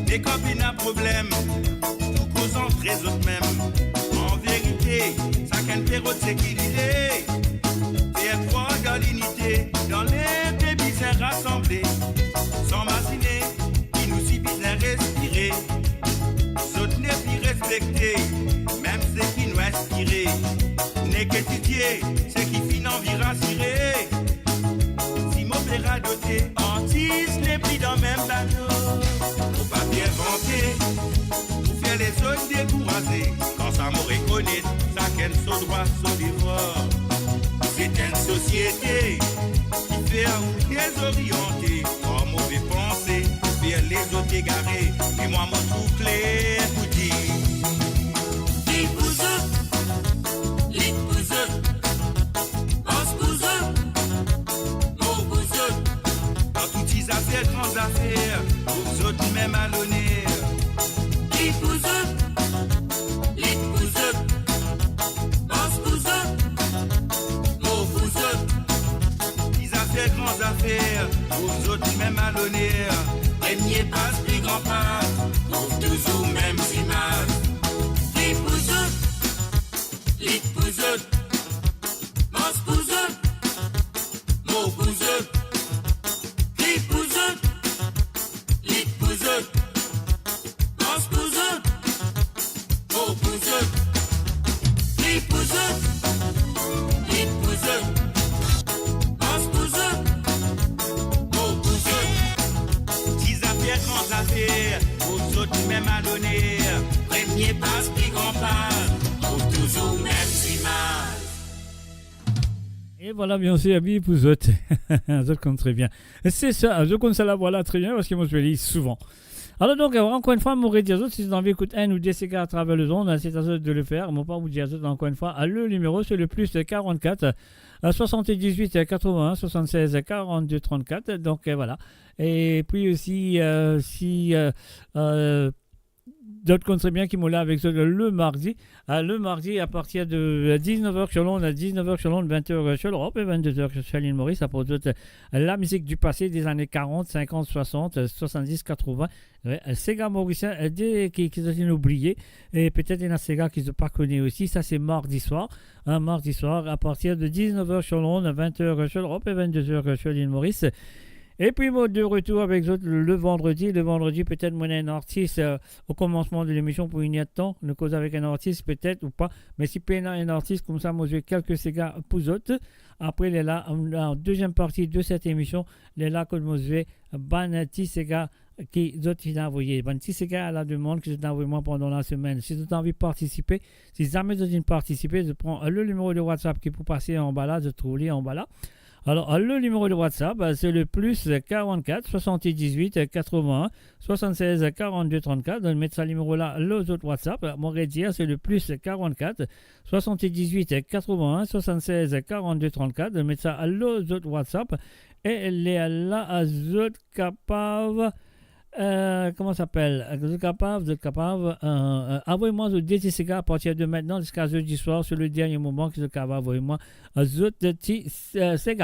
Des copines à problème, tout causant très autres même. En vérité, ça qu'un période c'est qu'il est. Faire croire dans l'unité, dans les bébés c'est rassemblés. Sans machiner, qui nous subissent à respirer. D'autres n'est plus respectés, même ceux qui nous inspirent. N'est qu'étudier, ceux qui finissent en vie rassurés. Si mon père a doté, antis n'est plus dans le même bateau. Faut pas bien vanter, pour faire les autres découragés. Quand ça m'aurait connu, ça qu'elle son droit, son devoir. C'est une société qui fait à vous désorienter, en mauvais pensée, faire les autres égarés. Et moi, mon trou clair vous dit. Les pouzotes, pense pouzotes, nos pouzotes. Dans toutes ces affaires, grandes affaires, aux autres même à l'honneur. Les pouzotes, pense pouzotes, nos pouzotes. Les affaires, grandes affaires, aux autres même à l'honneur. Premier passe, plus grand passe, trouve toujours mêmes images. Les pouzotes, pense pouzotes, nos pouzotes. Les pouzotes, pense pouzotes, nos pouzotes. Les pouzotes, pense pouzotes, nos pouzotes. 10 affaires, grandes affaires, aux autres même à l'honneur. Premier passe, plus grand passe, trouve toujours Et voilà, bien sûr, habillé pour eux. Je compte très bien. C'est ça, je compte ça là, voilà, très bien, parce que moi, je le lis souvent. Alors donc, encore une fois, m'aurait dit à si vous avez envie d'écouter un ou des cigares à travers le zone, c'est à eux de le faire. Moi, pas vous dire encore une fois, le numéro, c'est le plus 44 78 81 76 42 34. Donc, voilà. Et puis aussi, si... d'autres comptent très bien qui m'ont là avec le mardi. Le mardi à partir de 19h sur Londres, 19h sur Londres, 20h sur l'Europe et 22h sur l'île Maurice. Ça pour la musique du passé des années 40, 50, 60, 70, 80. Ces gars mauriciens qui sont oubliés. Et peut-être il y en a ces gars qui ne sont pas connus aussi. Ça c'est mardi soir. Mardi soir à partir de 19h sur Londres, 20h sur l'Europe et 22h sur l'île Maurice. Et puis, moi, de retour avec eux le vendredi. Le vendredi, peut-être, moi, un artiste au commencement de l'émission pour une temps. Ne cause avec un artiste, peut-être ou pas. Mais si peut un artiste, comme ça, moi, j'ai quelques cigares pour eux. Après, il est là, en deuxième partie de cette émission, il est là, comme moi, j'ai Banati Sega qui d'autres il a envoyé. Banati Sega à la demande que j'ai envoyé moi pendant la semaine. Si vous avez envie de participer, si jamais vous avez participer, je prends le numéro de WhatsApp qui est pour passer en bas là, je trouve en bas là. Alors, le numéro de WhatsApp, c'est le plus 44 78 81 76 42 34. Donc, mettre ce numéro-là, les autres WhatsApp. Mon dire, c'est le plus 44 78 81 76 42 34. Donc, mettre ça les autres WhatsApp. Et les là, les autres capables. Comment ça s'appelle? Vous êtes capable. Envoyez-moi le DTCK à partir de maintenant jusqu'à jeudi soir, sur le dernier moment que vous êtes capable. Envoyez-moi le DTCK.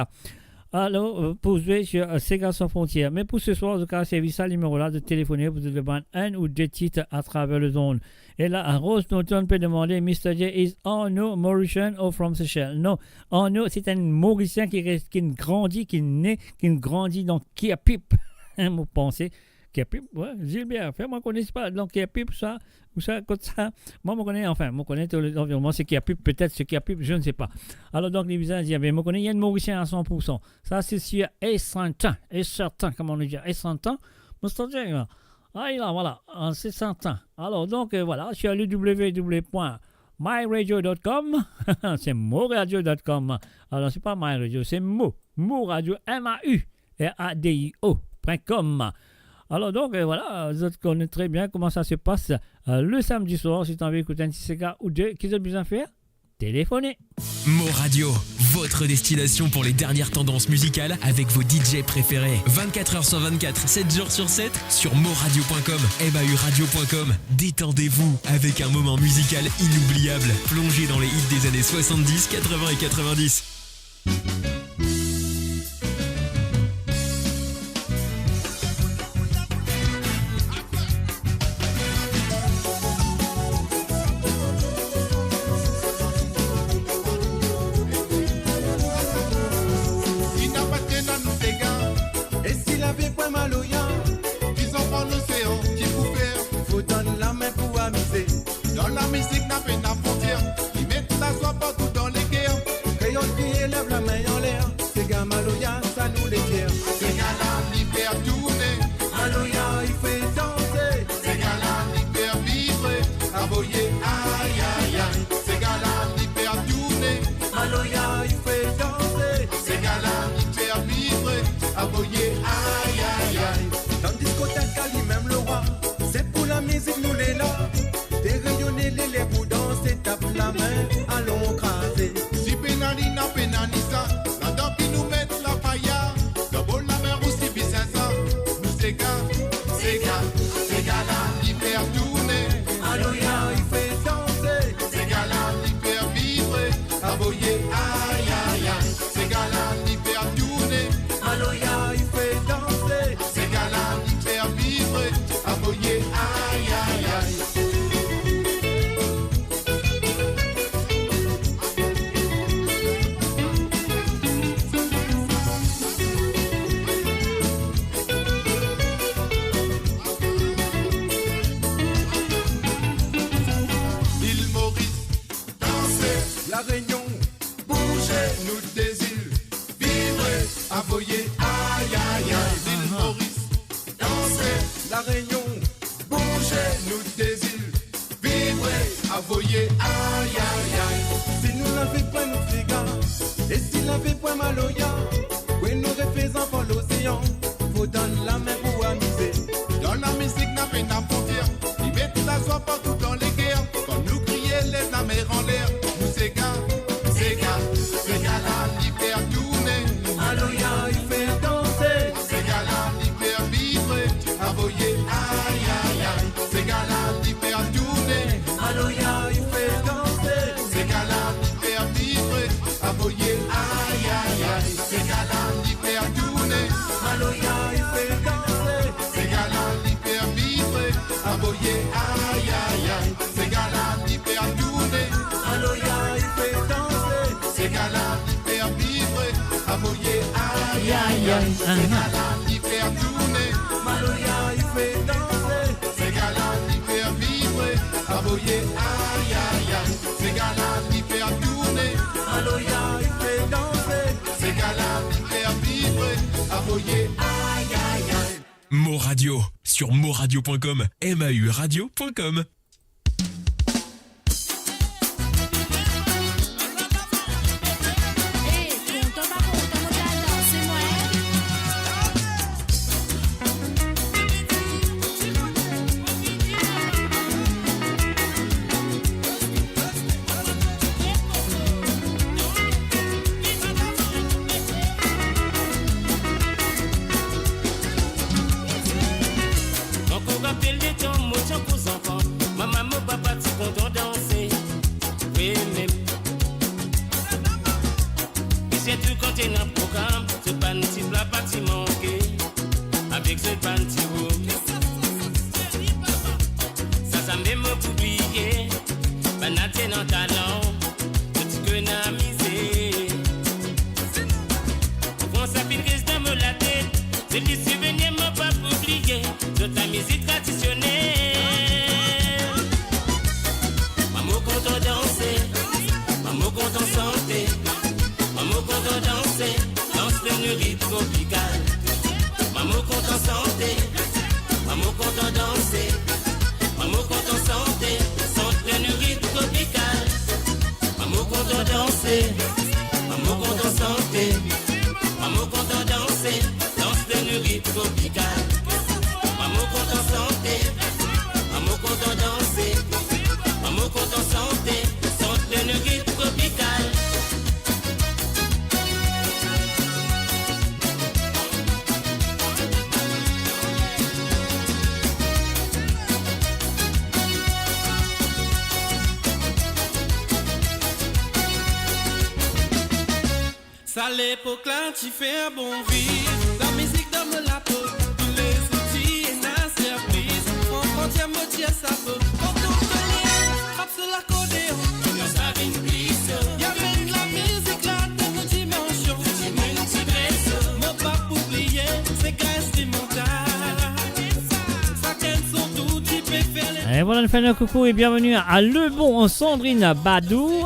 Alors, pour jouer sur Sega sans frontières. Mais pour ce soir, vous avez servi ça, le numéro-là de téléphoner. Vous devez prendre un ou deux titres à travers le zone. Et là, Rose Norton peut demander Mr. J is no Mauritian or from Seychelles. Non, no, c'est un Mauricien qui grandit, qui naît, qui grandit dans Kia Pip. Vous pensez? Kiapip, ouais, Gilbert, fais-moi connaître pas. Donc, Kiapip, ça, ou ça, comme ça. Moi, je connais, enfin, je connais tout l'environnement, c'est Kiapip, peut-être c'est Kiapip, je ne sais pas. Alors, donc, les visages disent, je connais, il y a un Mauricien à 100%. Ça, c'est sur S100, S100, comment on dit, S100, Moustache, ah, là, voilà, c'est 100 ans. Alors, donc, voilà, sur le www.myradio.com, c'est moradio.com. Alors, c'est pas myradio, c'est moradio, MAU-RADIO.com. Alors donc, voilà, vous connaissez très bien comment ça se passe le samedi soir. Si tu as envie d'écouter un petit cigare ou deux, qu'est-ce que tu as besoin de faire? Téléphoner. Mo Radio, votre destination pour les dernières tendances musicales avec vos DJ préférés. 24h sur 24, 7 jours sur 7 sur moradio.com, MAUradio.com. Détendez-vous avec un moment musical inoubliable. Plongez dans les hits des années 70, 80 et 90. Dans la musique n'a pas de frontière, ils mettent la soie partout dans les guerres. Créole qui élève la main en l'air, c'est gars Maloya, ça nous les fiers. C'est gars là, l'hyper tourné, Maloya il fait danser. C'est gars là, l'hyper vibrer, aboyer, aïe aïe aïe. C'est gars là, l'hyper tourné, Maloya il fait danser. C'est gars là, l'hyper vibrer, aboyer, aïe aïe aïe. Dans le discothèque, Ali même le roi, c'est pour la musique nous les là. Les bouts danser, tape la main, allons craser. Si pénalina, pénalisa, la dent qui nous met la pailla. D'abord la mer aussi, bizarre, nous c'est gars là, l'hyper tourné. Alloya, il fait danser. C'est gars là, l'hyper vibrer, aboyer, aïe aïe aïe. C'est gars là, l'hyper tourné. Alloya, il fait danser. C'est gars là, l'hyper vibrer, aboyer, aïe aïe aïe. Voyez, aïe aïe aïe, l'île Maurice, dansez, la Réunion, bougez, nous des îles, vibrez, voyez, aïe aïe aïe. Si nous n'avons pas nos figures, et si la n'avez point mal au ya. Oui, nous refaisons pour l'océan. Faut donner la main pour amuser. Dans la musique n'a pas de frontière. Ils mettent la soie partout dans les guerres. Quand nous crions, lève la mer en l'air. Nous c'est gars là, il fait tourner. Alléluia, il fait danser. Ces gars-là, il fait vibrer. Avoyer, aïe aïe aïe. Ces gars-là, il fait tourner. Alléluia, il fait danser. Ces gars-là, il fait vibrer. Avoyer, aïe aïe aïe. Ces gars-là, il fait tourner. Alléluia, il fait danser. Ces gars-là, il fait vibrer. Avoyer, aïe aïe aïe. Ces gars-là, il fait tourner. Alléluia, il fait danser. Ces gars-là, il fait vibrer. Avoyer, aïe Aïe, aïe, Ces gars-là, il fait tourner. Alléluia, il fait danser. Ces gars-là, il fait vibrer. Avoyer, aïe aïe aïe. Ces gars-là, il fait tourner. Alléluia, il fait danser. Ces gars-là, il fait vibrer. Avoyer, aïe aïe aïe. Mo Radio sur moradio.com, mauradio.com. Avec ce panty ça même oublié. Banaté dans talent, petit que n'a misé. Bon, ça fait que je me la tête. C'est des souvenirs, m'a pas oublié. De ta musique traditionnelle. Maman content danser, maman content santé, maman content danser, danse le rythme tropical. Maman content santé, maman content danser, maman content santé, santé le rythme tropical. Maman content danser, maman content santé, maman content danser, danse le rythme tropical. Maman content santé, maman content danser, maman content santé, santé le rythme tropical. Ça l'époque là, tu fais un bon vivre. La musique donne la peau, tous les outils et la surprise. En frontière, moitié ça peut. Pour tout tenir, frappe sur l'accordéon. Nous savons une glisse. Y'a même la musique là, de nos dimensions. Mon pas oublier, c'est qu'un instrumental. Ça qu'elles sont tout, tu peux faire les. Et voilà le fan de coucou et bienvenue à Le Bon Sandrine Badou.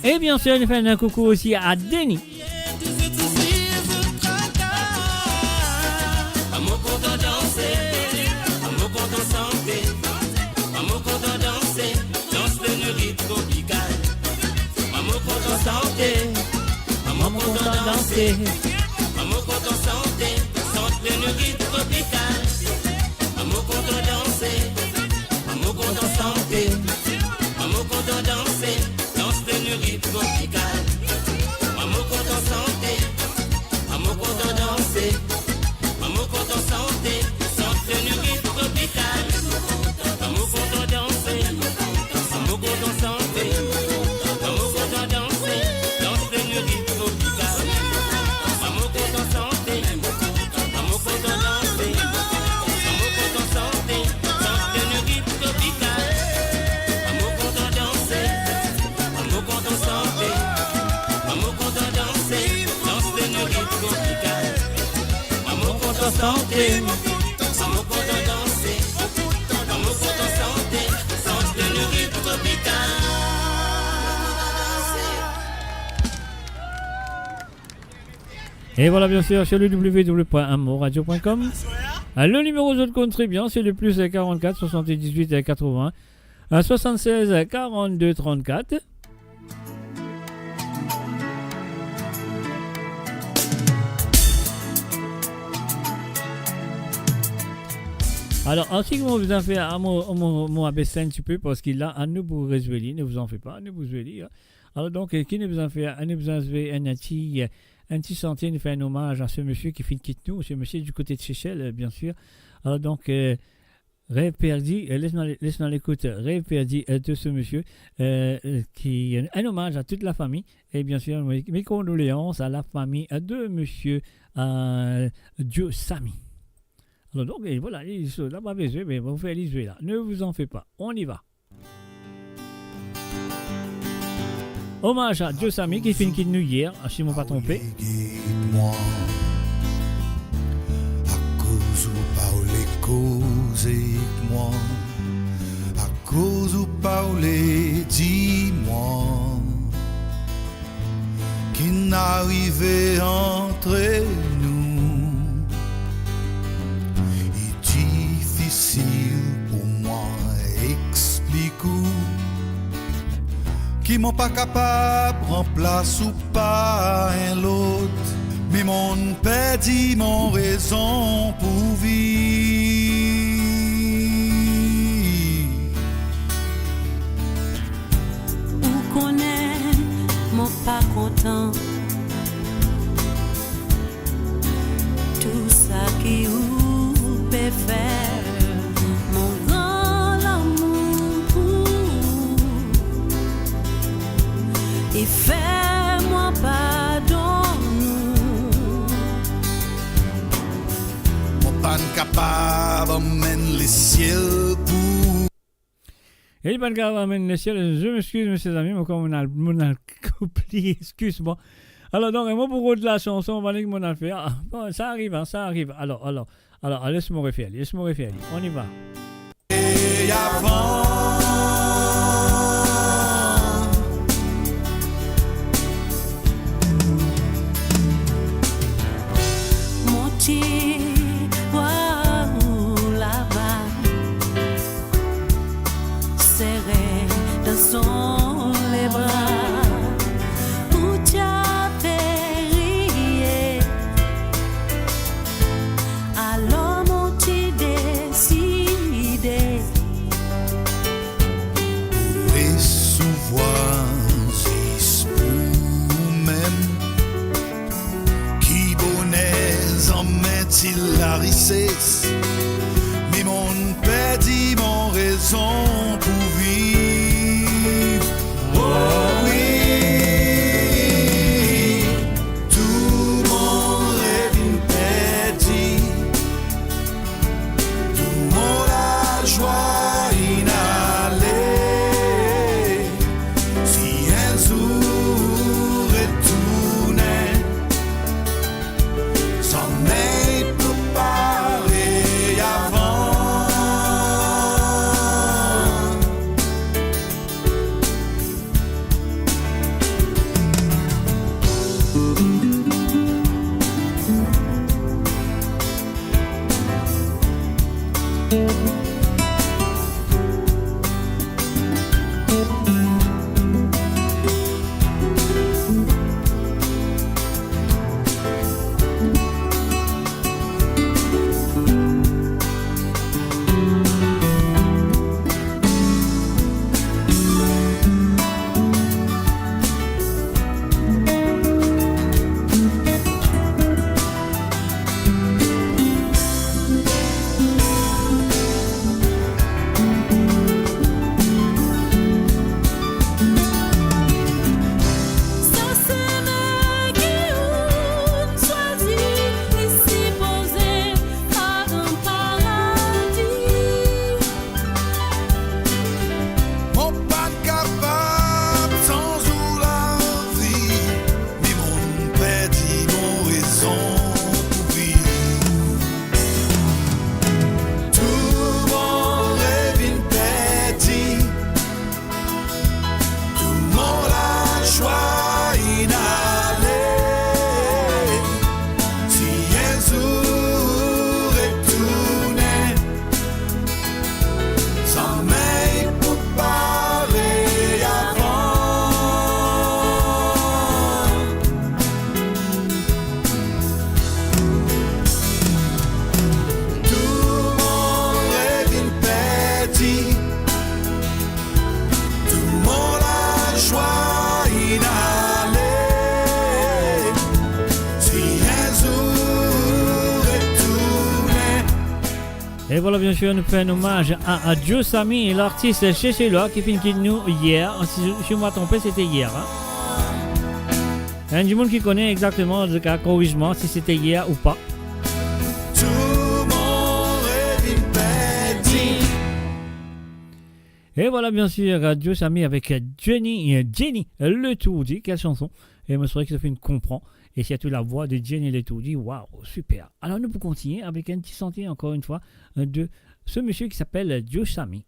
Et bien sûr, le fan de coucou aussi à Denis. Maman content danser, maman content santé, maman content danser, danse le rythme tropical. Maman content santé, maman content danser, maman content santé, danse le rythme tropical. Maman content danser, maman content santé, maman content danser, danse le rythme tropical. Maman content santé, maman content danser. Maman content santé, santé le rythme tropical. Maman content danser, maman content santé, maman content danser, danse le rythme tropical. Maman content santé, maman content danser, maman content santé, santé le rythme tropical. Maman content danser, maman content santé, maman content danser, danse le rythme tropical. Maman content santé, maman content danser, maman content santé, santé le rythme tropical. Et voilà bien sûr sur le www.amoradio.com. Le numéro de contribuant c'est le plus 44 78 80 76 42 34. Alors, ainsi que moi vous en fais à mon abaisser un petit peu parce qu'il a un nouveau réseau, ne vous en faites pas, ne vous réseau. Alors, donc, qui ne vous en fait un petit sentier, nous fait un hommage à ce monsieur qui fait quitte nous, ce monsieur du côté de Seychelles, bien sûr. Alors, donc, Rêve perdu, laisse-moi l'écoute, Rêve perdu de ce monsieur qui est un hommage à toute la famille et bien sûr mes condoléances à la famille de monsieur Dieu Samy. Alors donc et voilà, il n'a pas besoin, mais vous faites les jouer là, ne vous en faites pas, on y va. Hommage à Dieu Samy qui finit de nous hier, si je ne me pas trompé. Cause moi, à cause où parler, dis-moi, qui n'arrivait entre nous, est difficile pour moi, explique-où, qui m'ont pas capable de remplacer ou pas un l'autre. Mais mon père dit mon raison pour vivre. Où connaît mon pas content. Tout ça qui vous peut faire. Mon grand amour. Et fais-moi pardon. Capable d'emmener les ciels pour. Et il pas capable d'emmener les ciels. Je m'excuse, mes amis, mais comme on a oublié, excuse-moi. Alors, donc, moi, pour de la chanson, on va dire que mon a fait. Ah, bon, ça arrive, hein, ça arrive. Alors, laisse-moi refaire. On y va. Et avant. Dans les bras où tu as péri, alors mon tu décidé les souvoirs pour même qui bonnet en met-il la richesse, mais mon père dit mon raison pour vivre. Oh oui, tout mon rêve perdu, tout mon la joie inhalée. Si un jour retournait, sans m'être paré avant. Et voilà, bien sûr, nous faisons un hommage à Joe Sami, l'artiste chez Loa qui finit nous hier. Si je ne me trompe pas, c'était hier. Il y a du monde qui connaît exactement, en tout cas, corrigement, si c'était hier ou pas. Et voilà, bien sûr, Joe Sami avec Jenny Le Tourdi. Quelle chanson! Et je me souviens que ça fait une comprend. Et surtout la voix de Jenny Le Tourdi. Waouh, super! Alors, nous pouvons continuer avec un petit sentier, encore une fois, de ce monsieur qui s'appelle Joe Sami.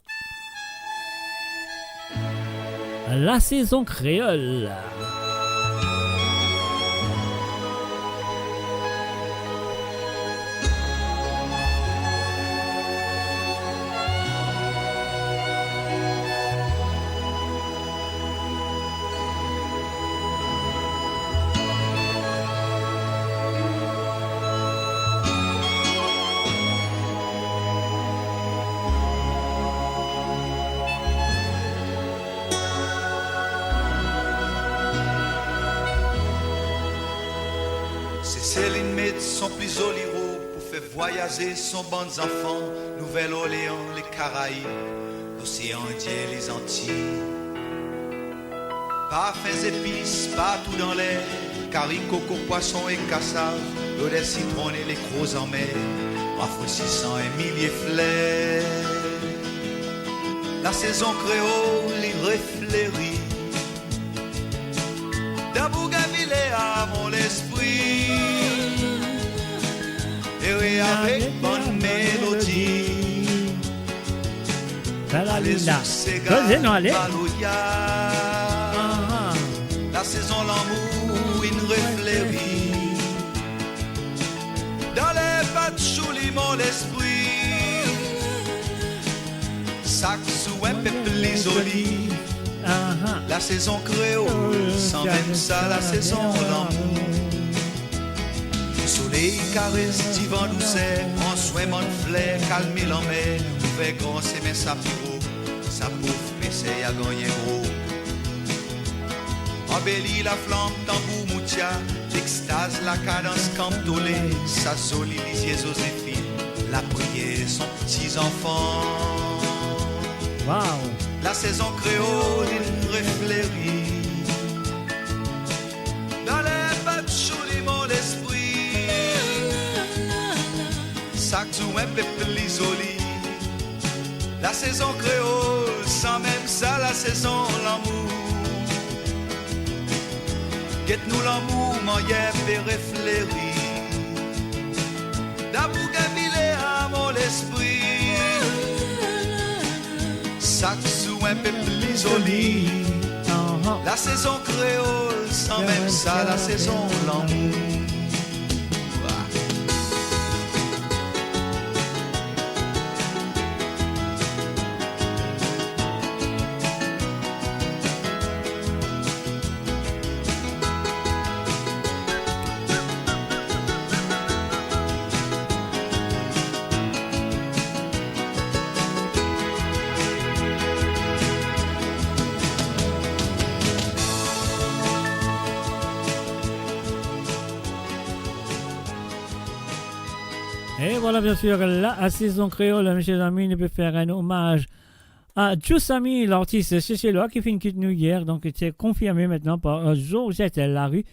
La saison créole. Céline met son plus joli roue pour faire voyager son bon enfant. Nouvelle-Orléans, les Caraïbes, l'océan Indien, les Antilles. Parfums épices partout dans l'air, carie, coco, poisson et cassave, l'eau des citrons et les gros en mer, rafraîchissant un millier fleurs. La saison créole, les réflérit, dans Bougainville à mon esprit. Et avec bonne mélodie, allez sur ces gars, la saison l'amour, une réflérie. Dans les pattes choulis mon esprit, sac sous un peu plus joli. La saison créole, sans même ça la saison l'amour. Soleil caresse, divan douceur, en soin mon fleur, calmer la mer, ouvert grand, c'est mes sapiro, sa pauvre essaye à gagner gros. Embellit la flamme, tambour moutia, l'extase, la cadence, camp dolé, sa jolie lisier Joséphine, la prière, son petits enfants. Wow. La saison créole, une réflérie, dans les pattes choulis mon esprit. Sac tout un peu plus joli. La saison créole, sans même ça la saison l'amour. Guette-nous l'amour, mon yep et réfléri. D'Abougainville à mon esprit. Sac sous un peu plus joli. La saison créole, sans même ça la saison l'amour. Et voilà, bien sûr, la saison créole, mes chers amis, nous peut faire un hommage à Joe Sami, l'artiste chez Loa, qui fait une quitte nous hier. Donc, c'est confirmé maintenant par Georgette Larue.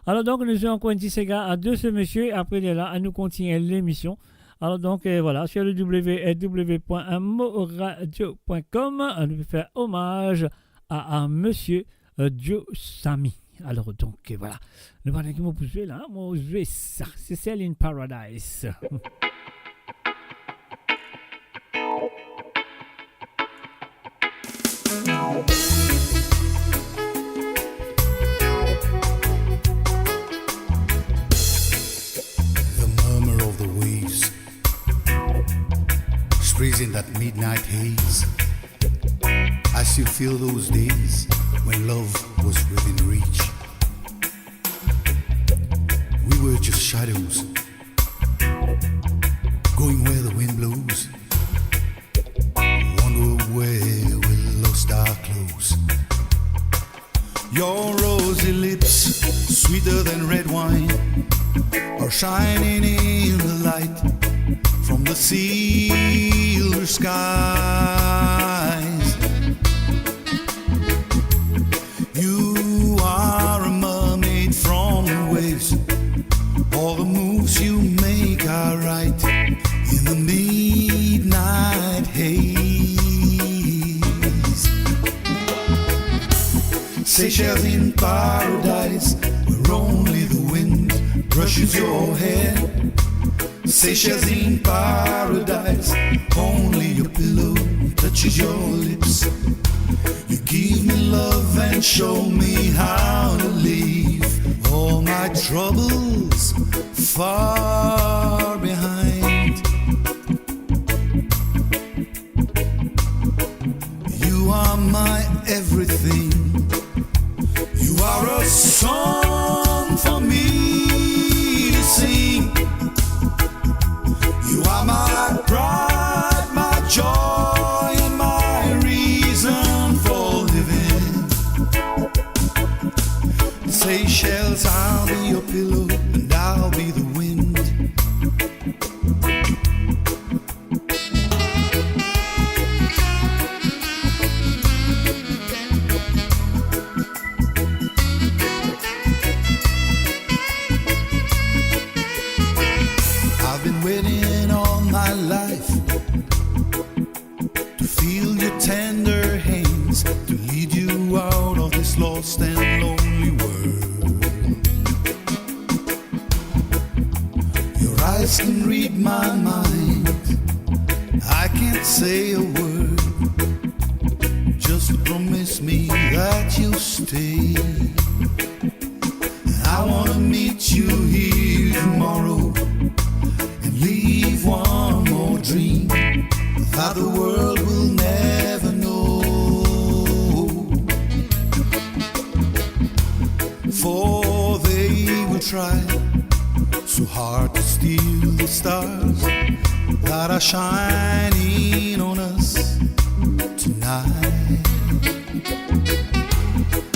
Alors, donc, nous avons encore un petit Sega à de ce monsieur. Après, de là, à nous continuer l'émission. Alors, donc, voilà, sur le www.moradio.com, nous peut faire hommage à monsieur Joe Sami. Alors, donc, voilà. Le voilà qui m'a poussé là, moi, je vais ça. C'est Cell in Paradise. The murmur of the waves sprays in that midnight haze. I still feel those days when love was within reach. We were just shadows, going where the wind blows. Wonder where we lost our clothes. Your rosy lips, sweeter than red wine, are shining in the light. from the silver skies. You are a mermaid from the waves. All the moves you make are right in the midnight haze. Seychelles in paradise, where only the wind brushes your hair. Seychelles in paradise, only your pillow touches your lips. You give me love and show me how to leave all my troubles far behind. You are my everything. You are a song for me to sing. You are my pride, my joy, and my reason for living. Seychelles, I'll be your pillow and I'll be the wind. I've been waiting all my life to feel your tender hands, to lead you out of this lost and lonely world. Your eyes can read my mind, I can't say a word. Just promise me that you'll stay. I wanna meet you here tomorrow and leave one more dream that the world will never know. For they will try so hard to steal the stars that are shining on us tonight.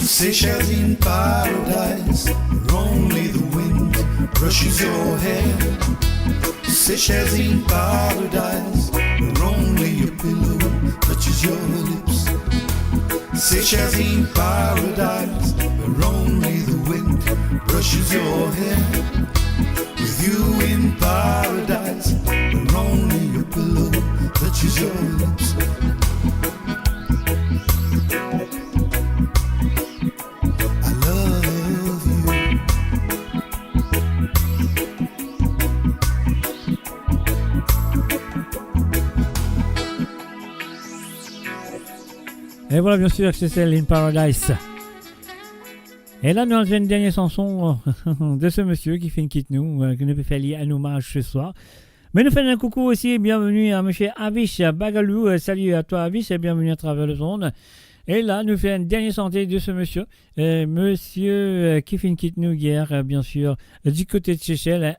Seychelles in paradise, where only the wind brushes your hair. Seychelles in paradise, where only your pillow touches your lips. Seychelles in paradise, where only the wind brushes your hair. With you in paradise, where only your pillow touches your lips. I love you. Et voilà, bien sûr, c'est celle in Paradise. Et là, nous avons une dernière chanson de ce monsieur qui fait une quitte nous, qui nous peut faire un hommage ce soir. Mais nous faisons un coucou aussi et bienvenue à monsieur Avish Bagalou. Salut à toi Avish et bienvenue à travers le monde. Et là, nous faisons une dernière santé de ce monsieur. Monsieur qui fait une quitte nous hier, bien sûr, du côté de Seychelles,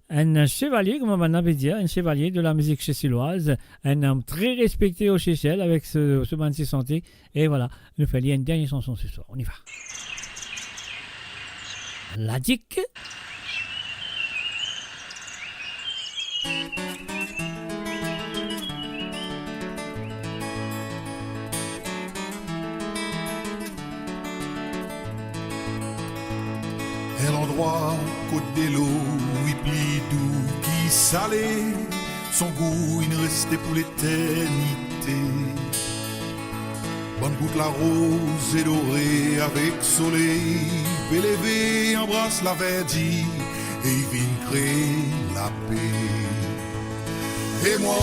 un chevalier, comme on va dire, un chevalier de la musique seychelloise, un homme très respecté aux Seychelles avec ce band de santé. Et voilà, nous faisons une dernière chanson ce soir. On y va. La Dick. Et l'endroit côte de l'eau, oui, pli doux, qui salé, son goût, il ne restait pour l'éternité. Bonne goutte la rose et dorée avec soleil, élevé, embrasse la verdure et il vient créer la paix. Et moi,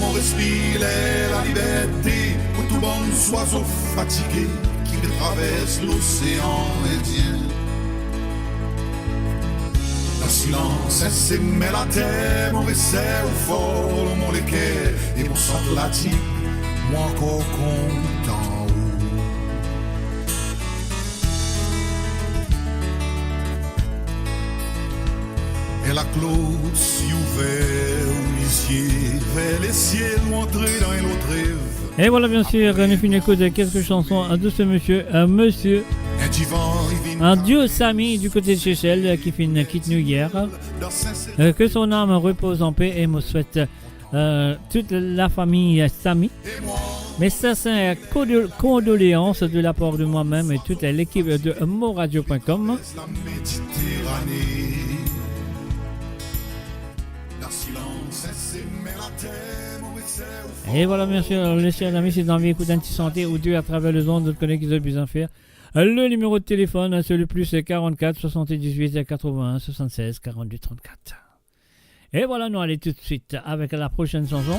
mon respire est la liberté, pour tout bon oiseau fatigué qui traverse l'océan Indien. Le silence, c'est mais la terre, mon vaisseau au fort, mon équerre et mon sang Atlantique, moi encore content. Et la close si ouvert, lisier, vers les ciels, entrer dans l'autre rêve. Et voilà, bien sûr, nous finissons d'écouter quelques chansons de ce monsieur, monsieur Un Dieu Samy du côté de Seychelles qui quitte nous hier. Que son âme repose en paix et me souhaite toute la famille Samy. Mais ça c'est condoléances de la part de moi-même et toute l'équipe de moradio.com. Et voilà, bien sûr, les chers amis, si vous avez écouté un petit santé ou deux à travers le zone, d'autres collègues qui ont besoin de faire. Le numéro de téléphone, c'est le plus 44 78 81 76 42 34. Et voilà, nous allons tout de suite avec la prochaine chanson.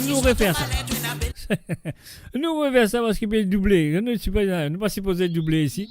Nous refaire ça. Nous refaire ça parce qu'il peut doubler. Nous ne pas supposé doubler ici.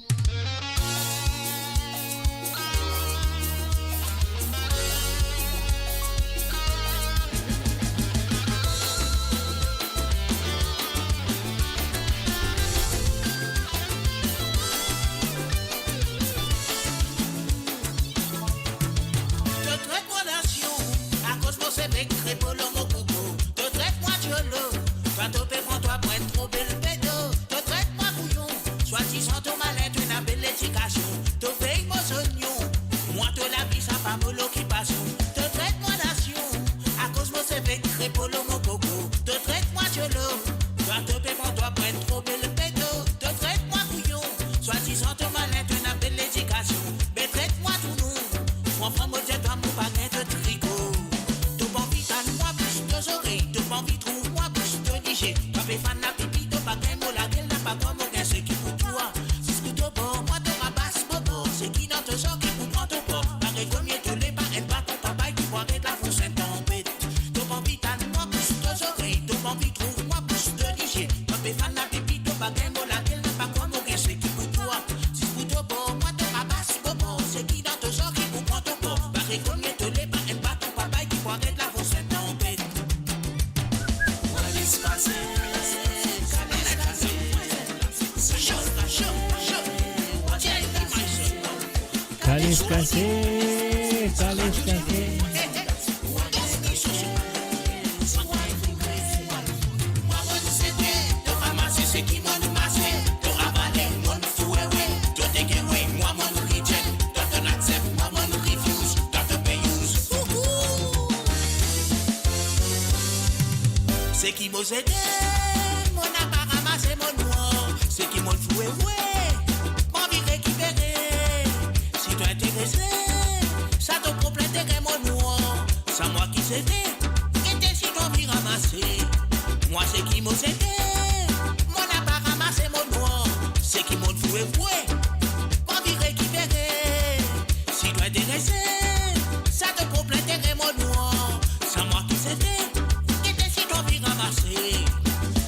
C'est qui m'a aidé, mon n'a pas ramassé mon noir. C'est qui m'a foué, mon vie récupéré. Si tu es intéressé, ça te complète mon noir. C'est moi qui sais, et t'es si ton vie ramassé. Moi c'est qui m'a aidé, mon n'a pas ramassé mon noir. C'est qui m'a foué, mon vie récupéré. Si tu es intéressé, ça te complète mon noir. C'est moi qui sais.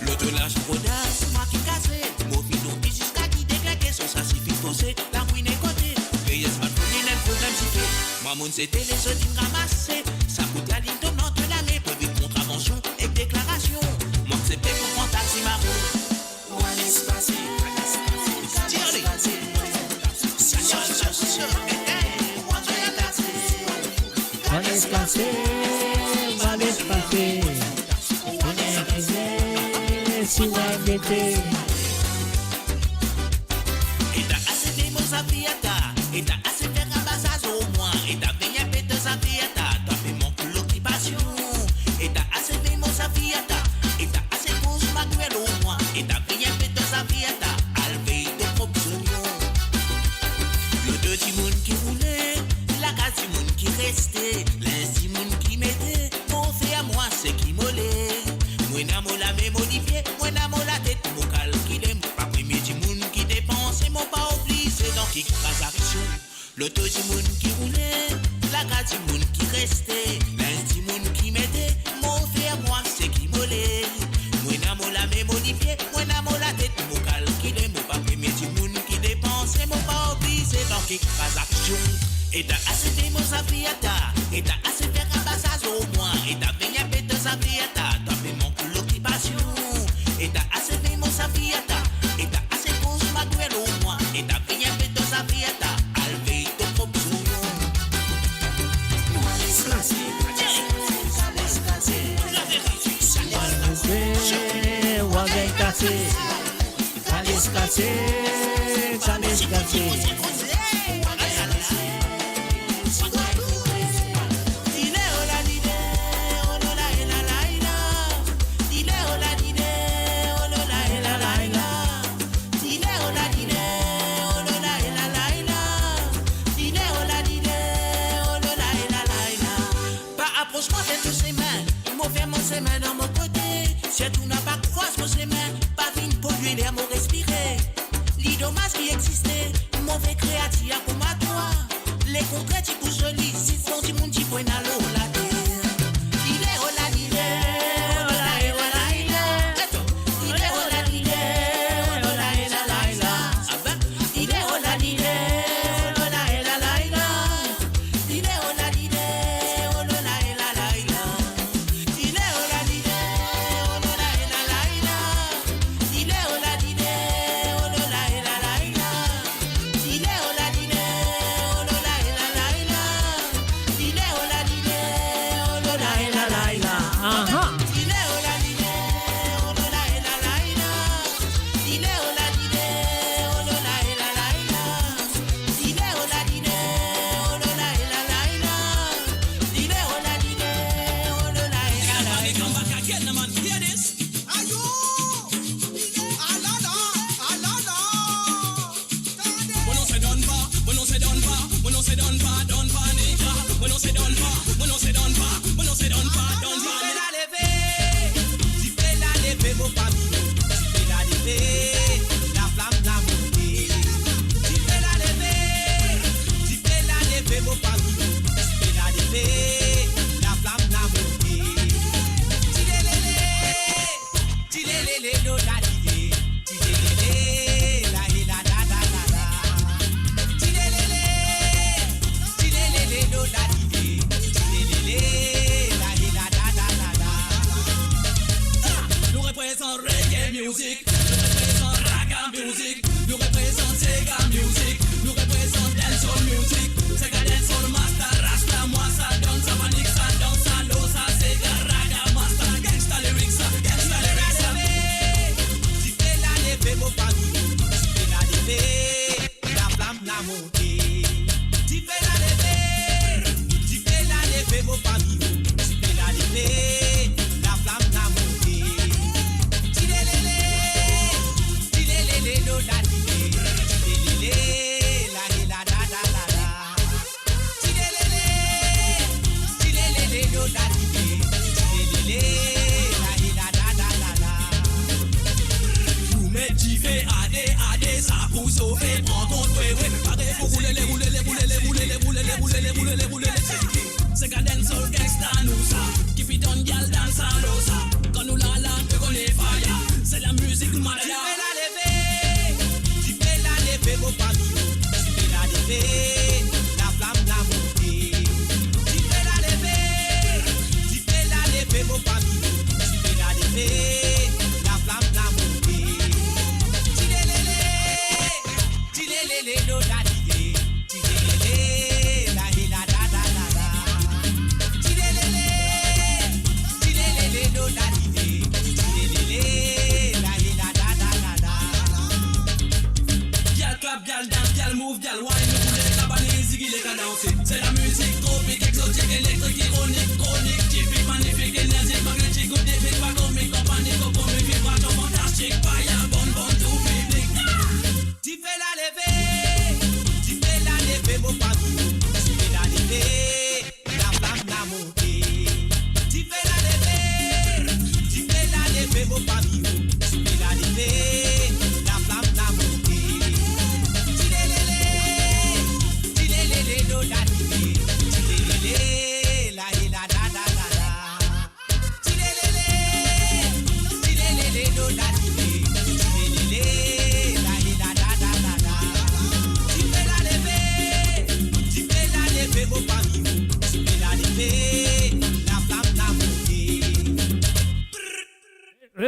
Le de l'âge prodage, moi qui cassé. Mon vidéo qui jusqu'à qui déglagué, son ça suffit posé. La ruine est côté. Payez ce problème, le problème si fait. Moi, mon c'était les jeux d'une ramassée. Ça coûte la ligne donnante de l'année. Peu vite contravention et déclaration. Moi, c'est fait pour prendre taxi marron. Moi, laisse passer. Tire-les. On laisse passer. On laisse passer. Si vous avez été. Et t'as assez de mots à fiata. Et t'as assez de rabassage au moins. Et t'as bien fait de sa fiata. T'as fait mon l'occupation. Et t'as assez de mots à fiata. Et t'as assez de causes manuelles au moins. Et t'as bien fait de sa fiata. Alvé de proposition. Le deux timounes qui roulait. La case timoun qui restait. Les timounes qui mettaient. Mon fait à moi, c'est qui molait. Moi n'a mola mais modifié. Moi n'a mola tête. Mon calculé. Pas premier timoun qui dépense. Et mon pas oublié. C'est dans qui transaction. Le deux timounes qui roulait. La case timoun qui restait. Les timounes qui mettaient. Mon fait à moi, c'est qui molait. Moi n'a mola mais modifié. Moi n'a mola tête. Mon calculé. Mon pas premier timoun qui dépense. Et mon pas oublié. C'est dans qui transaction. Et t'as assez de mots à fiata.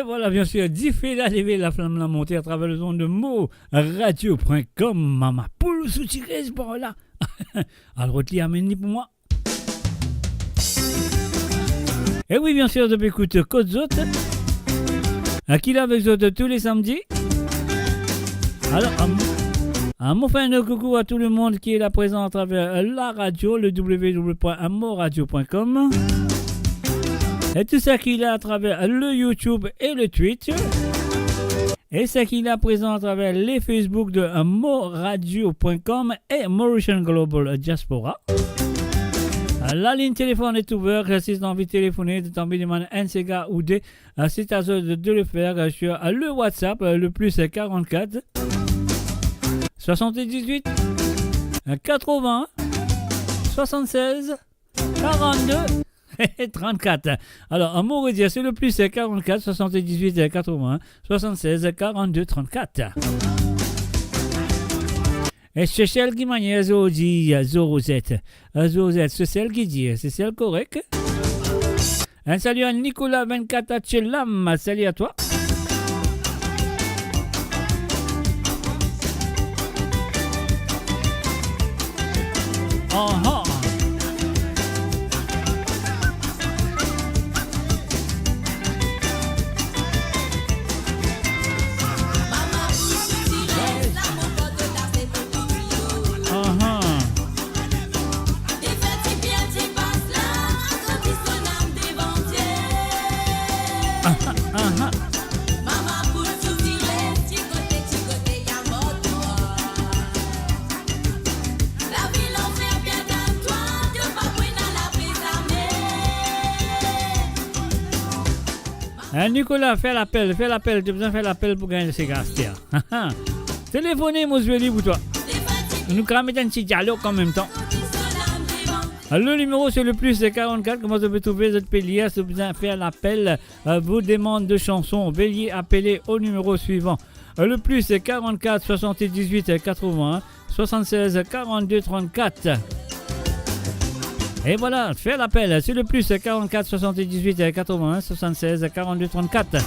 Voilà, bien sûr, Diffé-la lever la flamme la montée à travers le son de mots radio.com. Maman poule sous-tirez par là. Alors, tu amène pour moi. Et oui, bien sûr, depuis écoute Côte Zot, qui est avec vous tous les samedis. Alors, un mot fin de coucou à tout le monde qui est là présent à travers la radio, le www.moradio.com. Et tout ça qui est là à travers le YouTube et le Twitch. Et ça qui est là présent à travers les Facebook de moradio.com et Mauritian Global Diaspora. La ligne téléphone est ouverte. Si vous avez envie de téléphoner, de tomber des mains NCGA ou D, c'est à vous de le faire sur le WhatsApp, le plus 44 78 80 76 42 et 34. Alors, en mot dire, c'est le plus 44 78 80 76 42 34. Et c'est celle qui m'a dit 07. 07, c'est celle qui dit, c'est celle correcte. Un salut à Nicolas 24 à Tchelam, salut à toi. Oh, Nicolas, fais l'appel, tu as besoin de faire l'appel pour gagner ces gaz. Téléphonez, mon Zoueli, pour toi. Nous allons mettre un petit dialogue en même temps. Le numéro, c'est le plus 44. Comment vous pouvez trouver votre pélier? Si vous avez besoin de faire l'appel, vos demandes de chansons, veuillez appeler au numéro suivant. Le plus 44 78 81 76 42 34. Et voilà, fais l'appel, c'est le plus 44 78 81 76 42 34.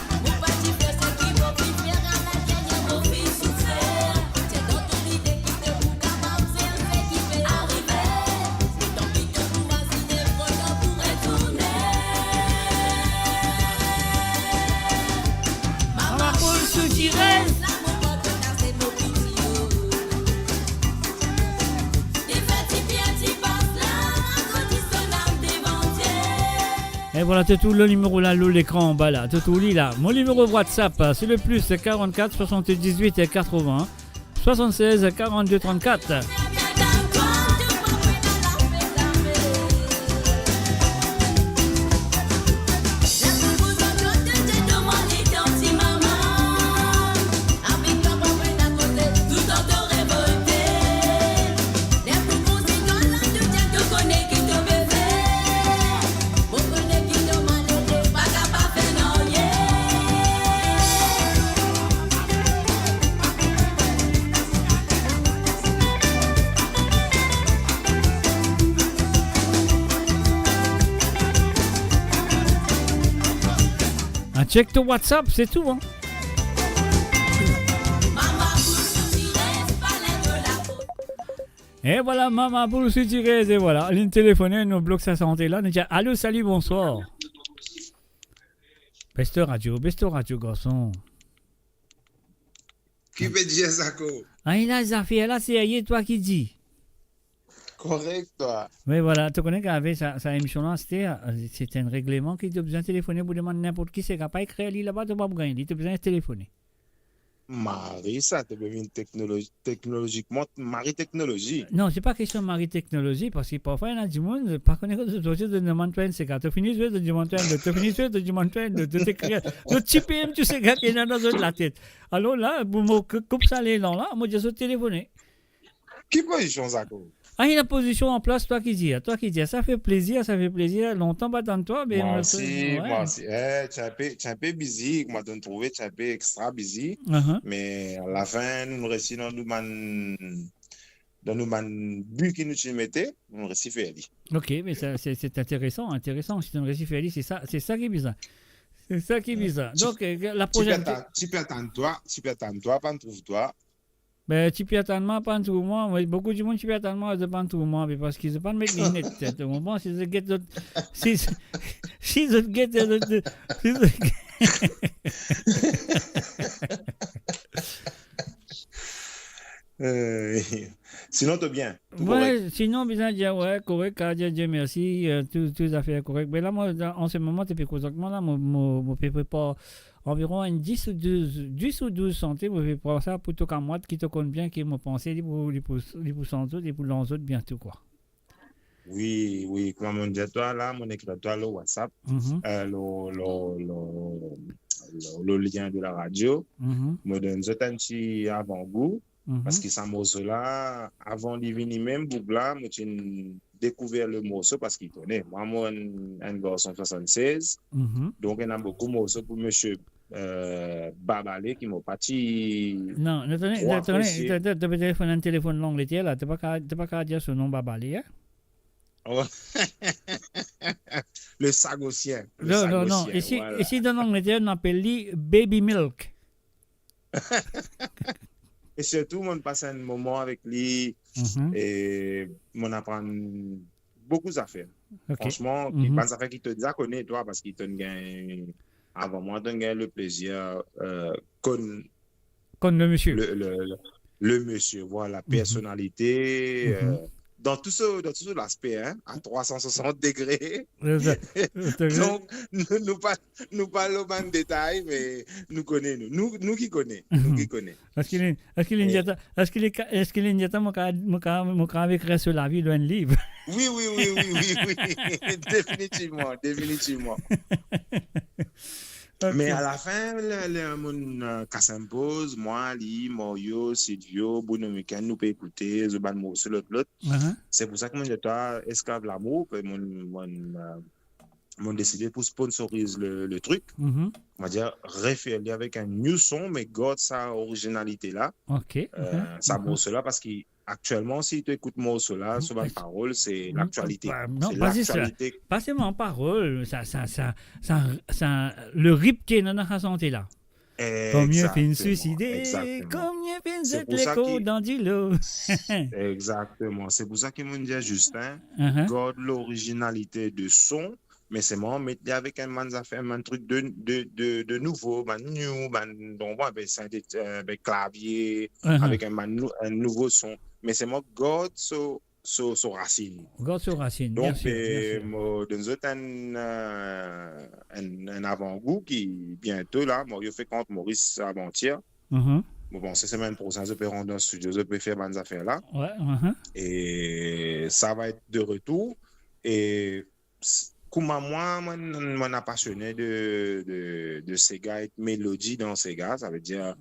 Et voilà, c'est tout le numéro là, l'écran en bas là, c'est tout là. Mon numéro WhatsApp, c'est le plus 44 78 80 76 42 34. Check ton WhatsApp, c'est tout. Hein. Et voilà, maman pour se tirer. Et voilà, ligne téléphonée, nous bloque sa santé là. Nous dit allô, salut, bonsoir. Beste radio, garçon. Qui veut dire ça, quoi? Ah, il a des affaires là, c'est toi qui dis. Correct, toi. Oui, voilà, tu connais qu'avec sa émission-là, c'était un règlement qui te besoin de téléphoner pour demander n'importe qui, c'est pas écrire là-bas, tu vas pas gagner, tu as besoin de téléphoner. Marie, ça, tu besoin technologiquement, Marie technologie. Non, c'est pas question de Marie technologie, parce que parfois, il y a du monde, pas connaître que tu te demandes c'est quand tu finis de demander, de t'écrire, de typer, tu sais, qu'il y a dans la tête. Alors là, pour me couper ça les dents là, moi, je suis téléphoné. Qui position ça, quoi? Ah, il y a la position en place, toi qui dis, ça fait plaisir, longtemps pas dans toi, mais moi aussi, tu es un peu busy, moi je trouvé tu es un peu extra busy, mais à la fin, nous réussissons dans nos buts qui nous mettaient, nous réussissons faire. Ok, mais c'est intéressant, si tu réussis faire, c'est ça qui est bizarre. C'est ça qui est bizarre. Donc, la prochaine... Tu peux attendre toi, pas trouve-toi. Ben, tu peux attendre pas tout moi. Beaucoup de monde tu peux attendre pas tout moi parce qu'ils ne pas mettre les lunettes. Tu comprends? Si Si je guette, sinon, t'es bien. Ouais, sinon, bien dire, ouais, correct, Dieu merci, tout à fait correct. Mais là, moi, en ce moment, depuis exactement là, je prépare environ 10 ou 12 santé, je prépare ça pour tout comme moi, qui te connaît bien, qui m'a pensé, pour santé, et pour l'autre bientôt, quoi. Oui, comme on dit, toi, là, mon écritoire, le WhatsApp, le lien de la radio, me donne un petit avant-goût, parce que ça morceau là, avant de venir même, Bougla, j'ai découvert le morceau parce qu'il connaît. Moi, un garçon 76, donc il y a beaucoup de morceaux pour monsieur Babalé qui m'a parti. Non, attendez, tu peux téléphoner un téléphone l'Angleterre, là, tu n'as pas qu'à dire ce nom Babalé, hein? Oh. Le Sagossien. Non. Ici, voilà. Ici dans l'Angleterre, on appelle lui Baby Milk. Et surtout, on passe un moment avec lui et on apprend beaucoup d'affaires. Okay. Franchement, des affaires qui te déjà connaît, toi, parce qu'il te gagne. Avant moi, tu as le plaisir comme le monsieur. Le monsieur, voilà, personnalité. Dans tout ce l'aspect, hein, à 360 degrés. Donc, nous parlons pas de détails, mais nous connaissons. Nous qui connaissons. Est-ce qu'il y a écrit sur la vie d'un livre? Oui. Définitivement. Okay. Mais à la fin, le monde qui s'impose, moi, Li, Morio, Silvio, Bonomican, nous peut écouter, The Ban Morceau, l'autre. C'est pour ça que moi, je suis esclave l'amour, m'ont décidé pour sponsoriser le truc. On va dire, référer avec un new son, mais garde sa originalité là. Ça morceau là, parce qu'actuellement, si tu écoutes morceau là, sur ma parole, c'est l'actualité. Non, pas l'actualité. Pas seulement parole, ça, le rip qui est dans la santé là. Comme mieux fin suicider, comme mieux fin zette l'écho dans du lot. Exactement. C'est pour ça qu'ils m'ont dit à Justin, garde l'originalité de son. Mais c'est moi, mais avec un truc de nouveau, avec clavier, avec un nouveau son. Mais c'est moi, God so racine. God so racine. Donc, dans un avant-goût qui, bientôt, là, je fais contre Maurice avant-hier. Bon, cette semaine prochaine, je peux rendre dans le studio, je peux faire des affaires là. Et ça va être de retour. Et comme moi, je suis passionné de Sega et de mélodie dans Sega, ça veut dire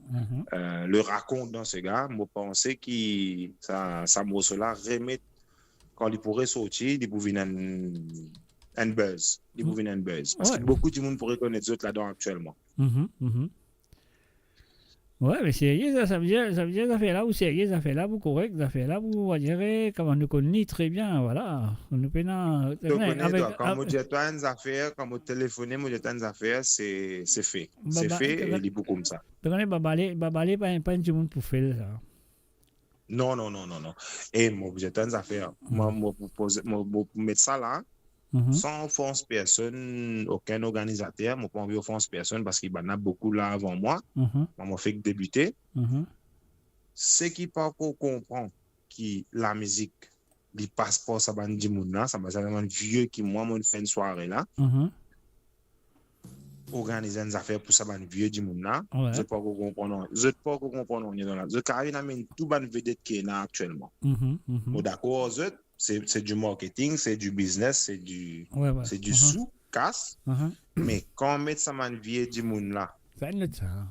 le raconte dans Sega. Je pense que ça morceau-là remet quand il pourrait sortir, il pourrait venir un buzz. Parce que beaucoup de monde pourrait connaître les autres là-dedans actuellement. Ouais, mais sérieux, ça veut dire ça fait là ou sérieux, ça fait là ou correct, ça fait là ou on dirait comme on nous connaît très bien, voilà. On nous connaît. Quand on dit toi une affaire, quand on téléphone, on dit une affaire, c'est fait. C'est fait et il est beaucoup comme ça. Tu connais Babalé pas un monde pour faire ça. Non. Et moi, j'ai une affaire. Moi, pour mettre ça là. Sans offense personne, aucun organisateur, moi pas envie offense personne parce qu'il y en a beaucoup là avant moi. Moi fait que débuter. C'est qui pas pour comprendre que la musique, les passeports, ça va dire moun là, ça va vraiment vieux qui moi mon fait une soirée là. Organiser des affaires pour ça va vieux du moun là. Je pas comprendre. On est dans là. Je carry amène tout ban vedette qui est là actuellement. D'accord, c'est du marketing, c'est du business, c'est du sous casse. Mais quand on met ça man vieux du monde là. C'est une autre ça.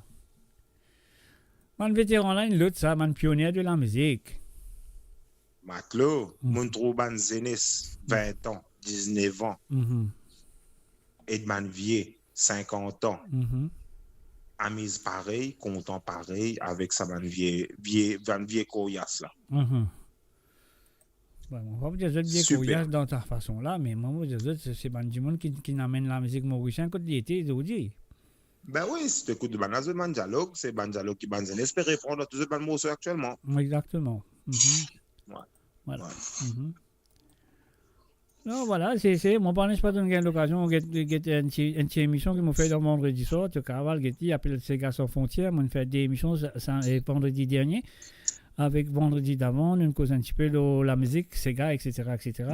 Man vétéran là, une autre ça, man pionnier de la musique. Maclo, mon trop ban zénès 20 ans, 19 ans. Et man vieux 50 ans. Amis pareil, content pareil avec ça man vieux coyas là. Ouais, on va dire que je bien dans ta façon là, mais moi, je dis c'est du monde qui n'amène la musique mauricienne quand il était aujourd'hui. Ben oui, si tu écoutes de Banazzo Bandialogue, c'est Bandialogue qui banzane. Espère répondre à tous les morceaux actuellement. Exactement. Voilà. Non, voilà, c'est mon parrain, je pas donné l'occasion de une petite émission qui m'a fait le vendredi soir, tu caval, qui appelle Sega sans frontières, on fait des émissions vendredi dernier, avec vendredi d'avant, on cause un petit peu de la musique, Sega, etc.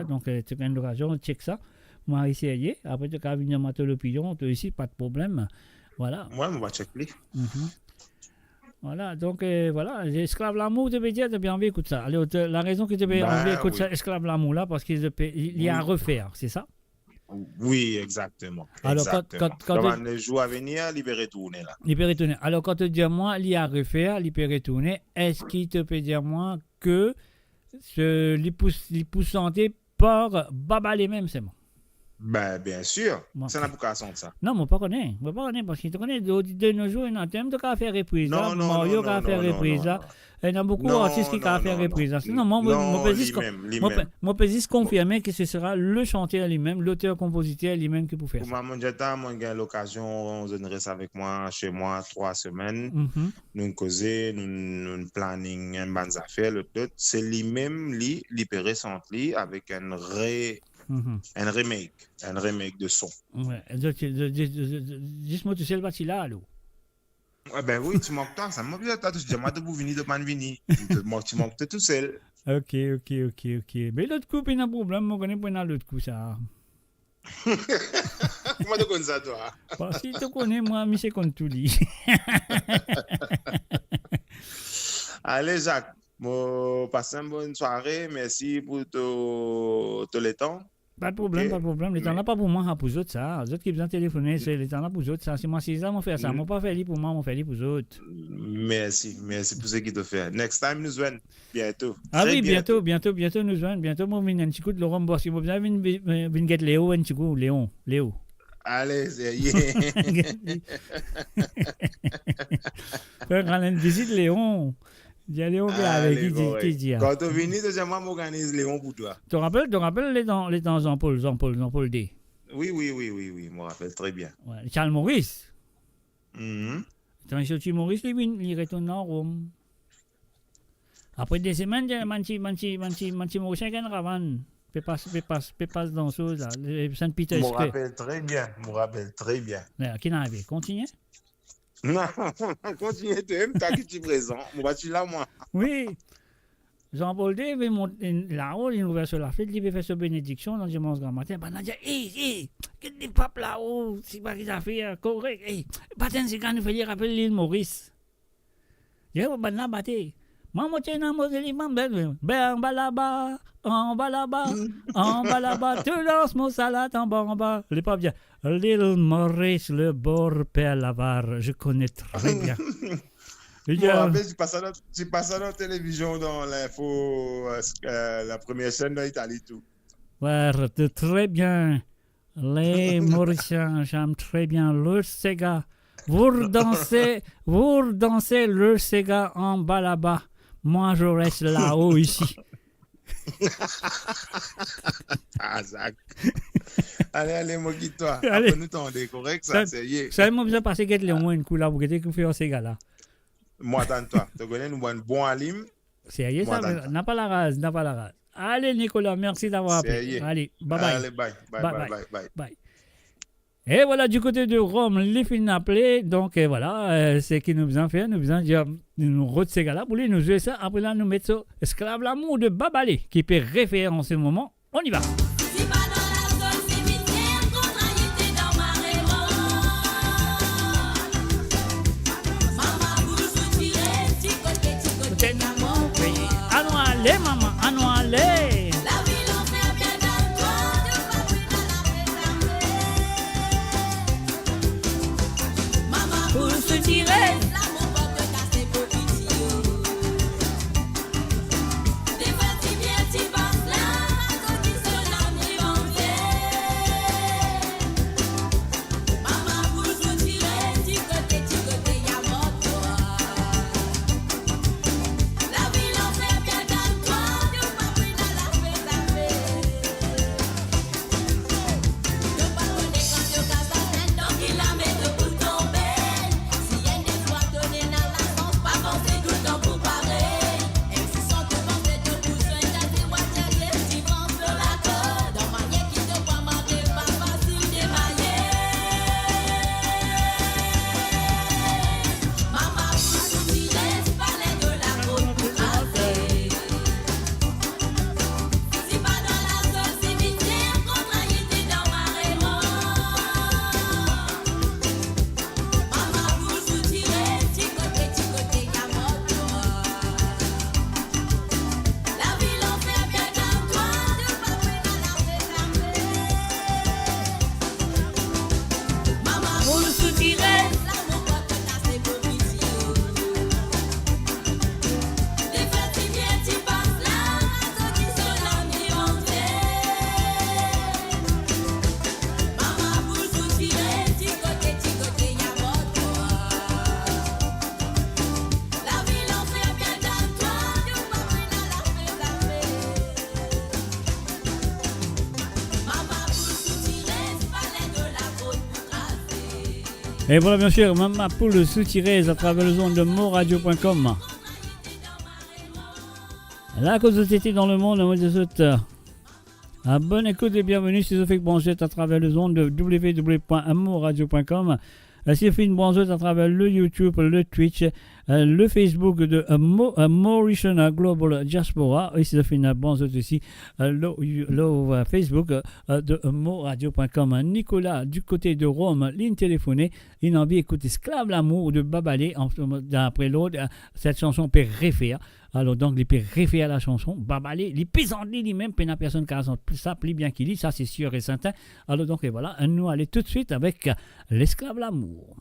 Donc, tu as une occasion, check ça. Moi, ici, après, tu as venir mater l'opinion, tu ici, pas de problème. Voilà. Moi, on va checker. Voilà, donc voilà, Esclave l'amour, tu veux dire, tu as bien envie d'écouter ça. Alors, la raison que tu as envie d'écouter ça, Esclave l'amour, là, parce qu'il y a à refaire, c'est ça? Oui, exactement. Alors, quand les jours à venir, libérer tourner là. Libérer tourner. Alors, quand tu dis moi, il y a à refaire, libérer tourner, est-ce qu'il te peut dire moi que les santé par Baba les mêmes, c'est moi? Ben, bien sûr. Ça n'a pas de ça. Non, moi, pas connais. Moi, pas connais parce qu'il te connaît de nos jours, il y a un thème de faire reprise. Non, Mario qui a fait reprise là. Il y a beaucoup d'artistes qui ont fait reprise là. Non, moi, peux juste confirmer que ce sera le chanteur lui-même, l'auteur-compositeur lui-même qui peut faire ça. Moi, j'ai l'occasion de rester avec moi chez moi 3 semaines. Nous causer, nous planning un bonne affaire. C'est lui-même, lui récent avec un remake de son. Ouais. Dis-moi, tu sais le bâti là, alors? Ben oui, tu manques tant, ça m'a bien tu dis moi de vous venir de Manvini. Tu manques tout seul. Ok. Mais l'autre coup, il y a un problème, moi, je connais pas l'autre coup, ça. Comment tu connais ça, toi? Parce que tu connais, moi, mais c'est comme tout dit. Allez, Jacques, passe une bonne soirée. Merci pour tout le temps. Pas de problème, pas de problème. Les temps là pas pour moi, pour les autres, ça. Les autres qui besoin de téléphoner, c'est les temps là pour les autres, ça. C'est moi, si ça, moi, faire ça. Moi, pas faire pour moi, moi, faire pour les autres. Merci pour ce qui te fait. Next time, nous joignons bientôt. Ah oui, bientôt, nous joignons. Bientôt, moi, je vais un petit coup de Laurent Boss. Moi, je vais get Léo, un petit coup, Léo. Allez, c'est faire une visite, Léon. Il y a Léon qui dit. Quand tu viens, deuxièmement, m'organise Léon pour toi. Tu te rappelles les temps Jean-Paul D? Oui, je me rappelle très bien. Ouais. Charles Maurice. Tu as sorti Maurice, il retourne en Rome. Après des semaines, Manchi Maurice a une caravane. Pépas danseuse, là. Saint-Peter. Je me rappelle très bien. Qui n'a pas continué? Non, continue, tu aimes, t'as qui tu présent. Moi, tu là, moi. Oui. Jean-Paul D, là-haut, il ouvert sur la fête, il avait fait sa bénédiction dans le dimanche grand matin. Ben, il dit, qu'est-ce que pape là-haut, c'est pas qu'il a fait correct. Patin, c'est quand nous faisons rappeler l'île Maurice. Il dit, ben, là, battez. Maman, tiens, non, moi, ben, en bas là-bas, tu lances mon salade en bas. Les papes disent, l'île Maurice, le bord père Lavar, je connais très bien. Tu passes ça dans la télévision, dans l'info, la première chaîne d'Italie, tout. Ouais, très bien. Les Mauriciens, j'aime très bien le Sega. Vous dansez le Sega en bas là-bas. Moi, je reste là-haut ici. Zach. Allez, moi, quitte-toi. Après, nous t'en correct, ça, c'est y est. Ça, moi, besoin de passer quelques mois une coup là, vous avez fait un Sega là. Moi, attends-toi. Tu connais, nous avons un bon alim. C'est y est, ça, n'a pas la rase. Allez, Nicolas, merci d'avoir appelé. Allez, bye-bye. Allez, bye. Et voilà, du côté de Rome, les filles appelés. Donc voilà, c'est ce qui nous besoin faire. Nous besoin dire, nous retenons ces gars-là pour nous jouer ça. Après là, nous mettons Esclave l'amour de Babalé, qui peut référer en ce moment. On y va. Allez, maman, allez. Pour se tirer, des petits bien, petits bas là, quand ils se Et voilà, bien sûr, Mama Poule sous-tirez à travers le zone de moradio.com. La cause de société dans le monde, moi je souhaite bonne écoute et bienvenue si vous faites branchette à travers le zone de www.moradio.com. Si vous faites une branchette à travers le YouTube, le Twitch, le Facebook de Mauritian Global Diaspora, et si vous faites une branchette aussi, le Facebook de moradio.com. Nicolas, du côté de Rome, ligne téléphonée, il a envie d'écouter Esclave l'amour de Babalé, d'après l'autre, cette chanson peut référer. Alors donc, il peut référer à la chanson, Babalé, il peut en dire lui-même, puis il n'y a personne qui a ça, plus bien qu'il dit, ça c'est sûr et certain. Alors donc, et voilà, nous allons tout de suite avec l'Esclave l'amour.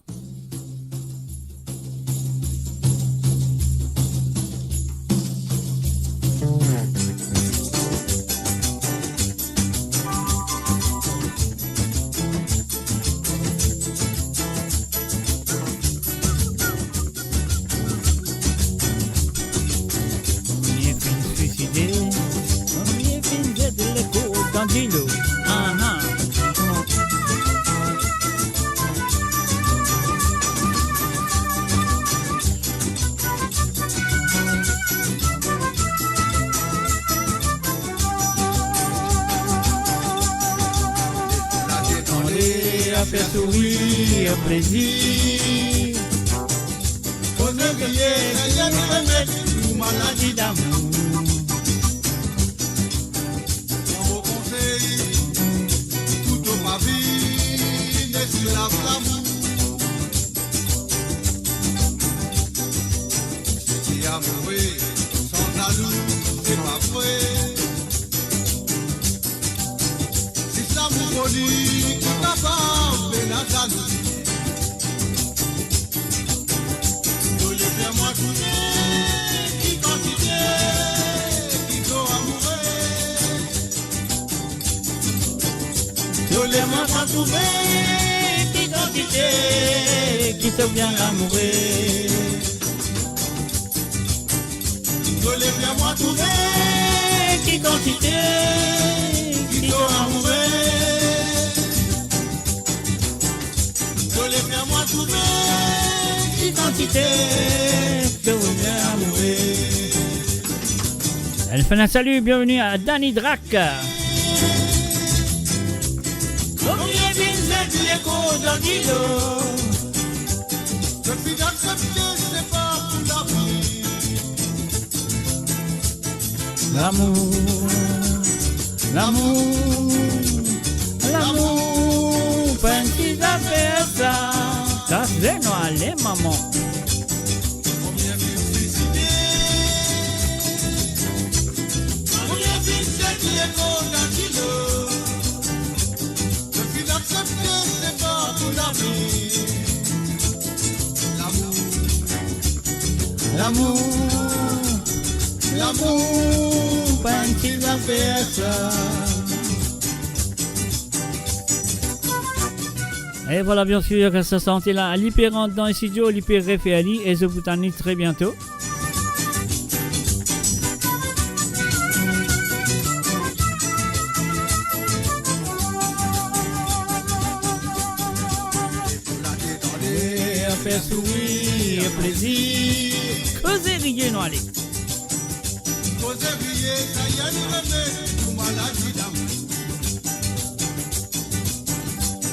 Dilo. Aha. Attendez à faire sourire, plaisir. Faut ne crier, rien ne remettre une maladie d'amour. Esclave l'amour, ce qui a mouru sans jaloux, c'est pas vrai. Si ça vous relie, qui n'a pas fait la jalousie, vous le faire moi trouver, qui quantité, qui doit amourer, vous le moi pas trouver. Qui te vient amourer. Je l'ai bien moi trouvé. Qui quantité, qui te amourer. Je l'ai bien moi trouvé. Qui quantité, te vient amourer. Elle fait un salut, bienvenue à Danny Drac. Dans l'îlot, je suis d'accepter, c'est pas pour l'amour. L'amour, pas une petite affaire ça. Ça c'est non, allez maman. Combien de suicider, combien de c'est qui est dans l'îlot. Je suis d'accepter. L'amour, pas une petite affaire ça. Et voilà, bien sûr, que ce senti-là, l'hyper rentre dans les studios, l'hyper référé, et je vous t'en dis très bientôt. Faire sourire, plaisir, causer rier, non allez. Causer rier, ça y a ni remède pour maladie d'amour.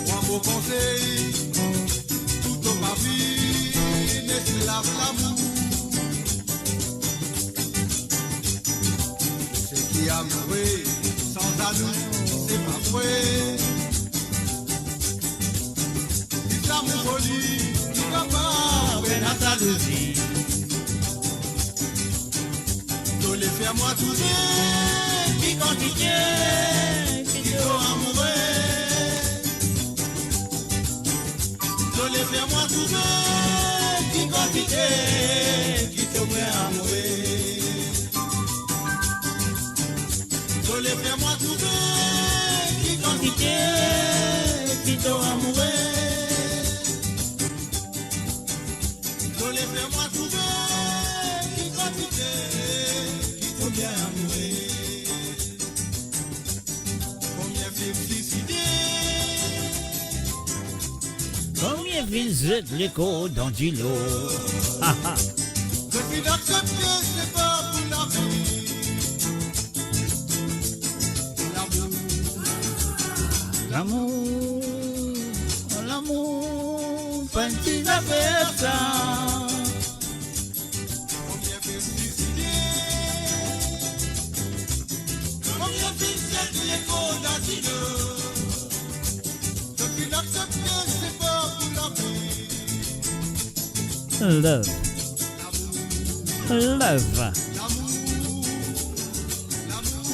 Moi, mon conseil, toute ma vie, n'esclave l'amour. Ce qui a mouru sans jaloux, c'est pas vrai. Si l'amour relie, je l'ai fait à moi tout seul, qui quantité, qui doit amourer. Je l'ai fait à moi tout seul, qui quantité, qui doit amourer. Je l'ai fait à moi tout seul, qui quantité, qui doit amourer. Fais-moi trouver qui quantité, qui te bien amourer. Combien fait suicider, combien est visé de l'écho d'Angelo. Ah ah. Depuis d'accepter, c'est pas pour la vie. L'amour, l'amour, pas une petite affaire ça. Combien fait suicider? Combien fait de l'écho d'Angelo? Depuis d'accepter, c'est pas pour la vie. Love. Love.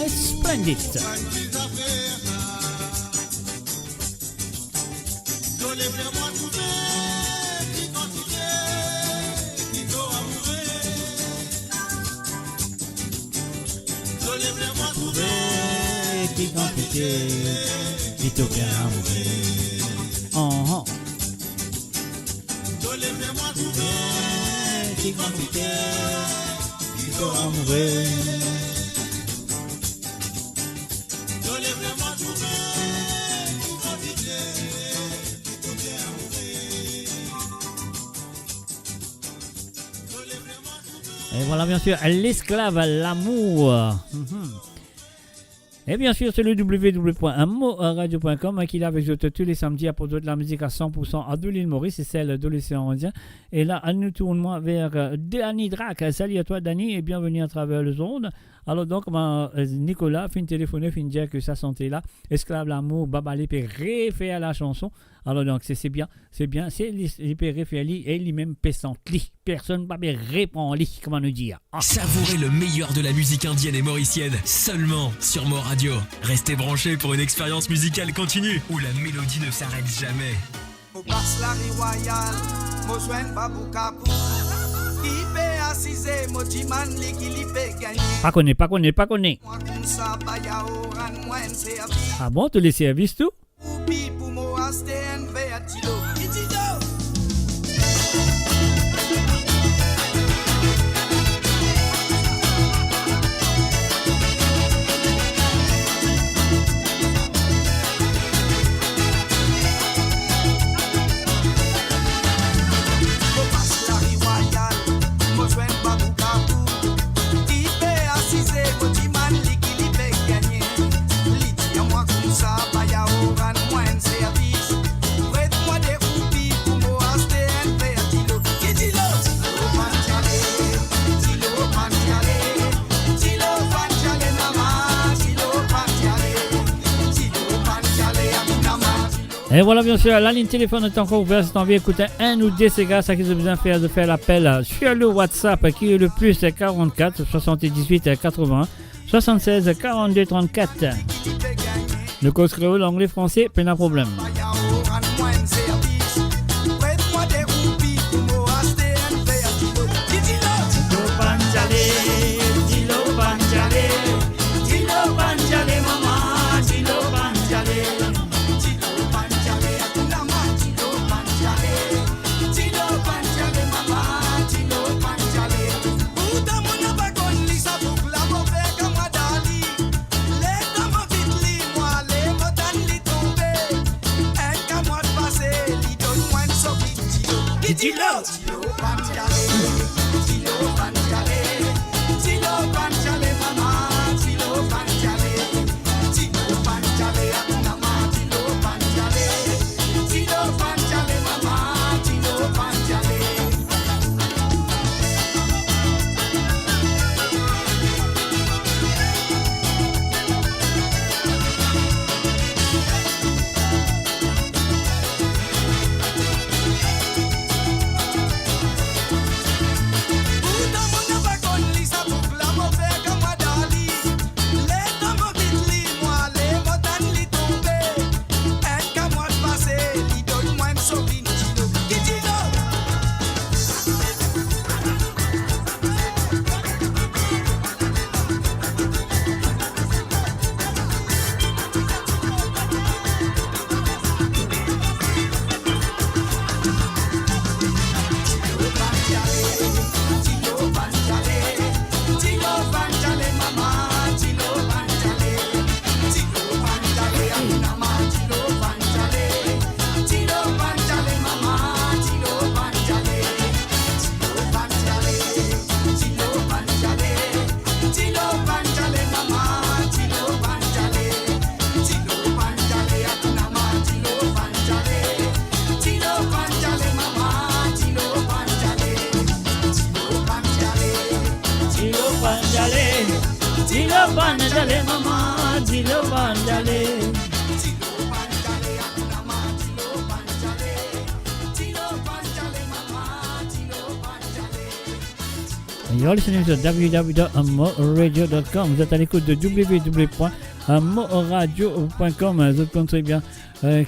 It's splendid. Laissez-moi trouver qui quantité qui doit amourer. Laissez-moi trouver qui quantité qui doit bien amourer. Oh. Laissez-moi trouver qui quantité qui doit amourer. Laissez-moi trouver qui quantité. Et voilà bien sûr l'esclave, l'amour. Et bien sûr c'est le www.moradio.com qui est avec vous tous les samedis à produire de la musique à 100% de l'île Maurice et celle de l'océan Indien. Et là nous tournons vers Danny Drac. Salut à toi Danny et bienvenue à travers le zone. Alors donc Nicolas fin téléphoner fin dire que sa santé là, esclave l'amour, babalé peut refaire la chanson. Alors donc c'est bien, c'est il peut refaire et lui-même peut sentir. Personne ne peut répondre, comment nous dire. Savourez le meilleur de la musique indienne et mauricienne seulement sur Mo Radio. Restez branchés pour une expérience musicale continue où la mélodie ne s'arrête jamais. Mo passe la rue royale, mo joine Babou Kapou. Qui peut assiser, mo diman li qui li peut gagner. Pas connaît. Moi comme ça, ba ya oran moi en service. Ah bon, tu les services tout? Oupi pour mo aste en veatilo. Itilo. Et voilà bien sûr, la ligne téléphone est encore ouverte si tu as envie d'écouter un ou deux c'est grâce à qui j'ai besoin de faire l'appel sur le WhatsApp qui est le plus 44 78 80 76 42 34. Le code créole, l'anglais, français, pas de problème. You're listening to www.moradio.com. Vous êtes à l'écoute de www.moradio.com. Vous connaissez bien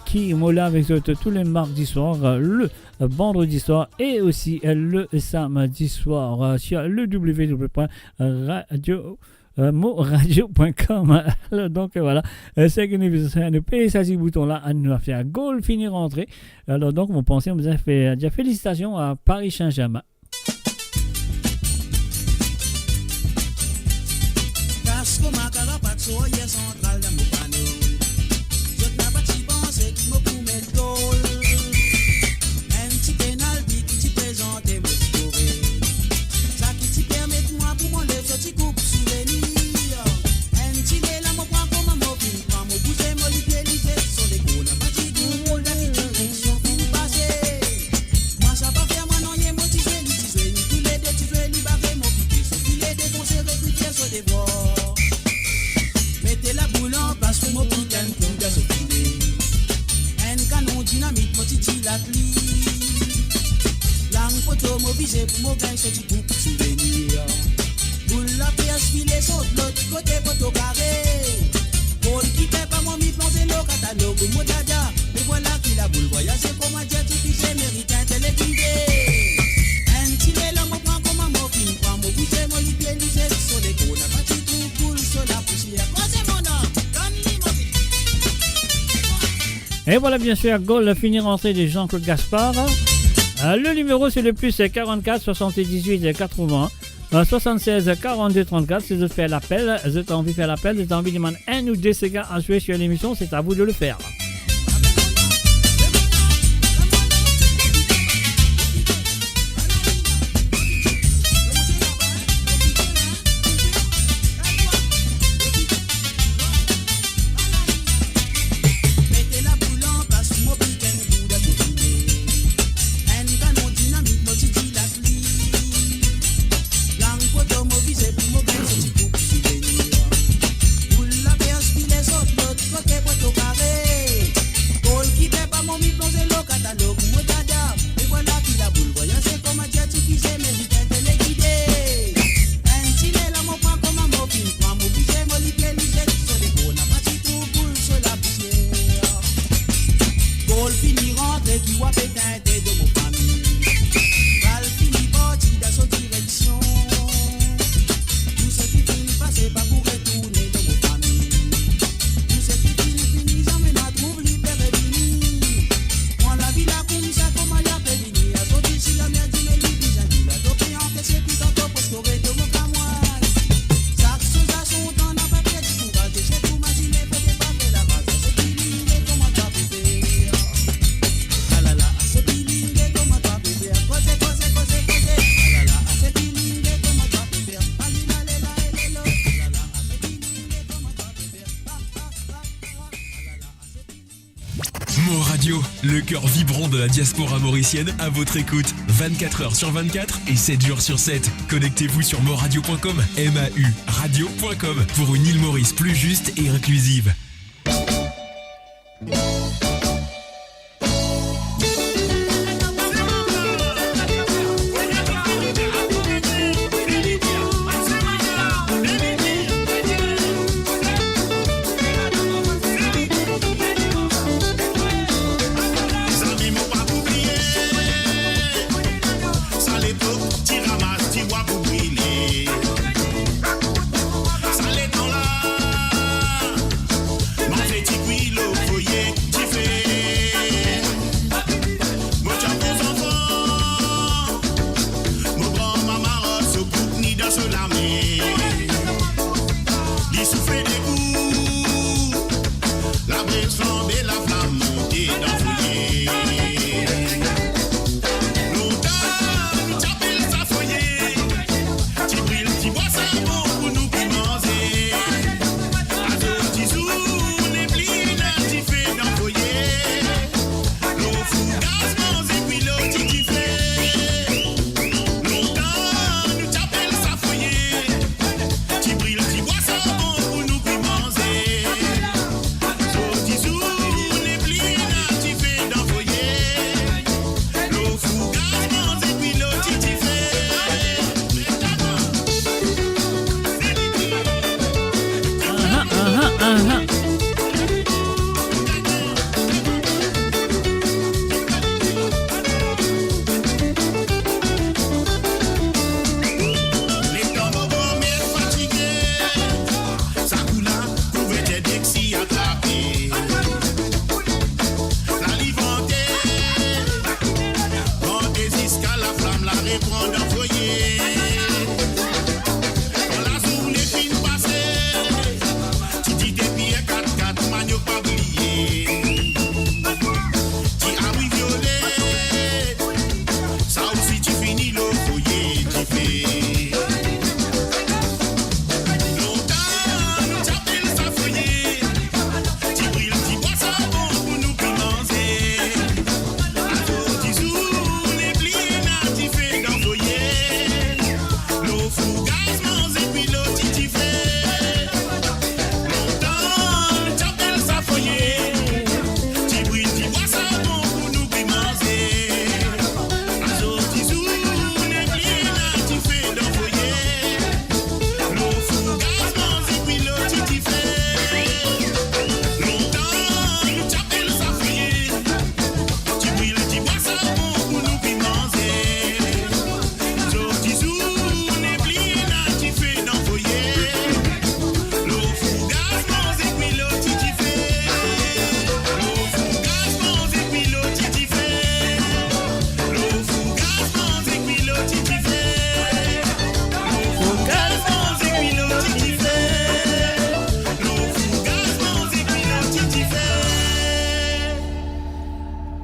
qui est là avec tous les mardis soirs, le vendredi soir et aussi le samedi soir sur le www.moradio.com. Donc voilà, c'est que nous payons ce bouton-là, nous a fait un goal fini rentré. Alors donc, on pensait, on vous a fait déjà félicitations à Paris Saint-Germain. Soyez central dans mon panneau. Je n'ai pas si pensé qu'il me pour mettre goal. Un petit pénalty qui t'y présente et me scorer. Ça qui t'y permet moi pour mon lèvre, ce petit coupe souvenir. Un petit là, mon point comme un mobile. Quand mon bouger, mon lipier, l'idée, sur les coups, n'a pas dit goût, la vie direction, fin passé. Moi, ça va faire moi, non, y'a mon petit jouet, tous les deux, tu joues, libéré, mon piqué, sur filet, défoncé, recruté, sur des bords. Mettez la boule en place pour mon piquant pour gaz au filet. Un canon dynamique, mon titi la pli. Langue photo, mon visé pour mon gain, ce petit coup pour souvenir. Boule la pièce, filet, saute l'autre côté, photo carré. Pour qui fait pas mon mi plongé le catalogue, mon dada. Mais voilà qui la boule voyage, c'est comme un jet diffusé, mérite un téléguidé. Un tilet, là, mon point comme un morphine. Prends mon boucher, mon lipier, lisé, sur les cônes, n'a pas de tout boule sur la poussière. Et voilà bien sûr, goal fini rentrée de Jean-Claude Gaspard. Le numéro c'est le plus 44 78 80 76 42 34. Si vous faites l'appel, vous avez envie de faire l'appel, vous avez envie de demander un ou deux gars à jouer sur l'émission, c'est à vous de le faire. Le cœur vibrant de la diaspora mauricienne à votre écoute 24h sur 24 et 7 jours sur 7. Connectez-vous sur moradio.com, MAU radio.com pour une île Maurice plus juste et inclusive.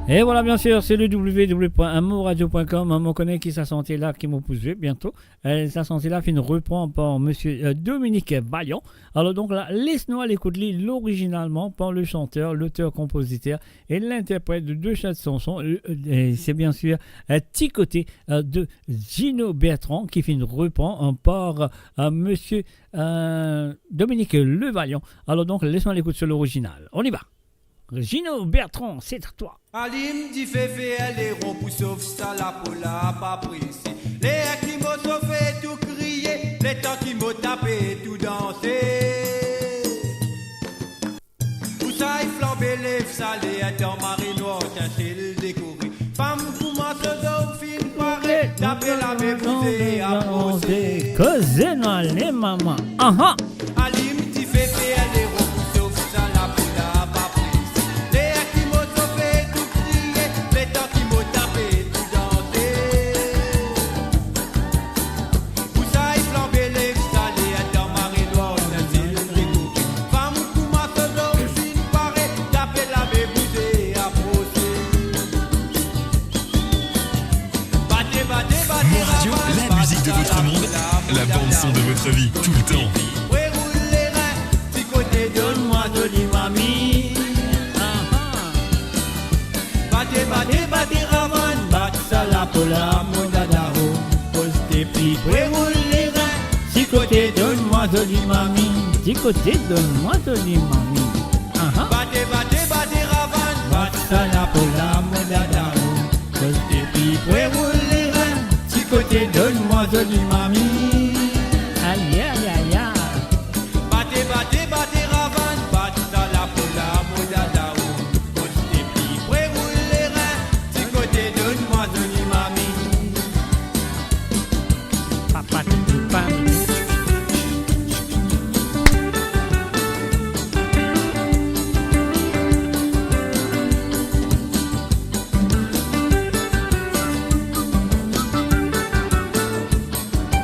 Et voilà, bien sûr, c'est le www.amourradio.com. On connaît qui ça sentait là, qui m'a poussé bientôt. Ça sentait là, fin reprend par monsieur Dominique Bayon. Alors donc là, laisse-nous à l'écoute l'originalement par le chanteur, l'auteur-compositeur et l'interprète de deux chansons. C'est bien sûr Ticoté de Gino Bertrand qui fin reprend par monsieur Dominique Levaillant. Alors donc, laisse-nous à l'écoute sur l'original. On y va. Gino Bertrand, c'est à toi. Alim dit féfé, elle est rond pour sauf ça, la pola pas pressé. Les qui m'ont sauvé, tout crié, les temps qui m'ont tapé, tout dansé. Où ça y flambé, les salés, dans Marie Noire, tâchez le découvrir. Femme commence au film paré, taper la mébousée, apposer. Causez dans les mamans. Aha. Alim dit féfé, elle est rond pour sauf ça, la pola pas pressé. Les qui m'ont sauvé, tout crié, les temps qui m'ont tapé, tout dansé. Où ça y flambé, les salés, dans Marie Noire, tâchez le découvrir. Femme commence au film paré, taper la mébousée, apposer. Mon Radio, la musique de votre monde, la bande son de votre vie, tout le temps. Donne-moi de l'imami. Bate, raman, bat sala pola, modadao. Pose tes pieds, roule les reins. Si côté, donne-moi de l'imami. Si côté, donne-moi de l'imami. Bate, raman, bat sala pola, modadao. Pose tes pieds, roule les reins. Si côté, donne-moi de l'imami. Aïe, aïe, aïe, aïe. Bate, ravan, bat sala pola, modadao. Pose tes pieds, roule les reins. Si côté, donne-moi de l'imami. Papa, papa.